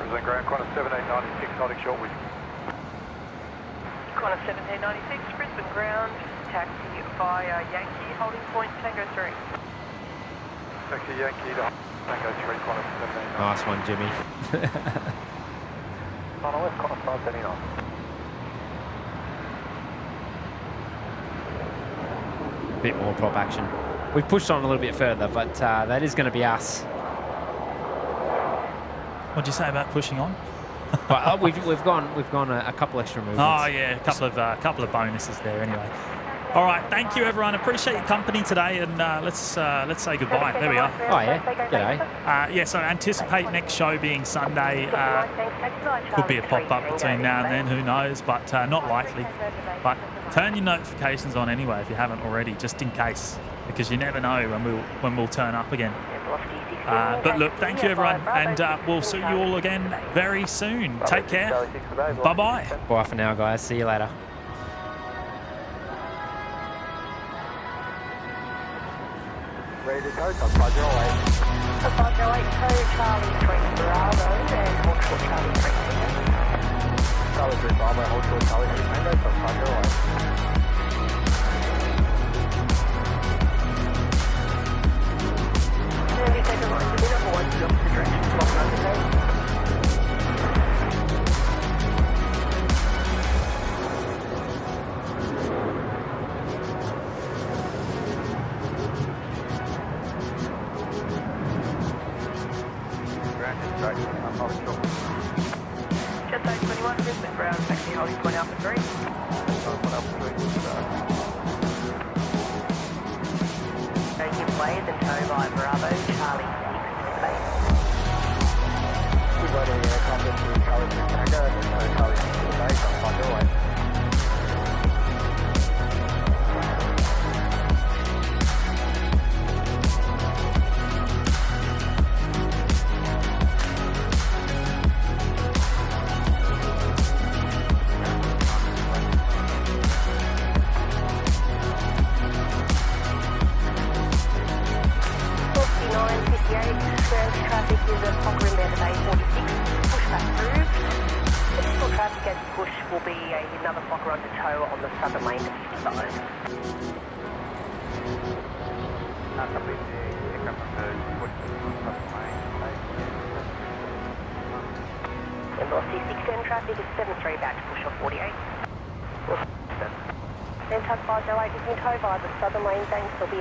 Brisbane ground, Qantas 1796, holding short with. Qantas 1796, Brisbane ground, taxi via Yankee, holding point Tango 3. Taxi Yankee to Tango 3, Qantas 1796. Nice one, Jimmy. On the left, Qantas 579. Bit more prop action. We've pushed on a little bit further, but that is going to be us. What'd you say about pushing on? But we've gone a couple extra movements. Oh yeah, a couple of bonuses there anyway. All right, thank you everyone. Appreciate your company today, and let's say goodbye. There we are. Oh yeah, g'day. Yeah, so anticipate next show being Sunday. Could be a pop-up between now and then, who knows, but not likely. But turn your notifications on anyway if you haven't already, just in case, because you never know when we'll turn up again. But look, thank you everyone, and we'll see you all again very soon. Take care. Bye-bye. Bye for now, guys. See you later. Ready to go, come 508. 508, code Charlie 3 Bravo, and hold short Charlie 3 Tango. Charlie 3 Bravo, hold short Charlie 3 Tango, come 508. Have you taken line to the number 1 to the opposite direction, block undertake? Brisbane ground, taxi holding point Alpha 3. Give way, then tow by Bravo, Charlie 6 to the base. We've got any aircraft into Charlie 6 Tango and then Charlie 6 to the base on 5 your way. Ground traffic is a Fokker inbound at A46. Push back through. Additional traffic as you push will be another Fokker under tow on the southern lane to 55. And lost C16 traffic is 73 back to push off 48. Then tug 508 is in tow via the southern lane, thanks. There'll be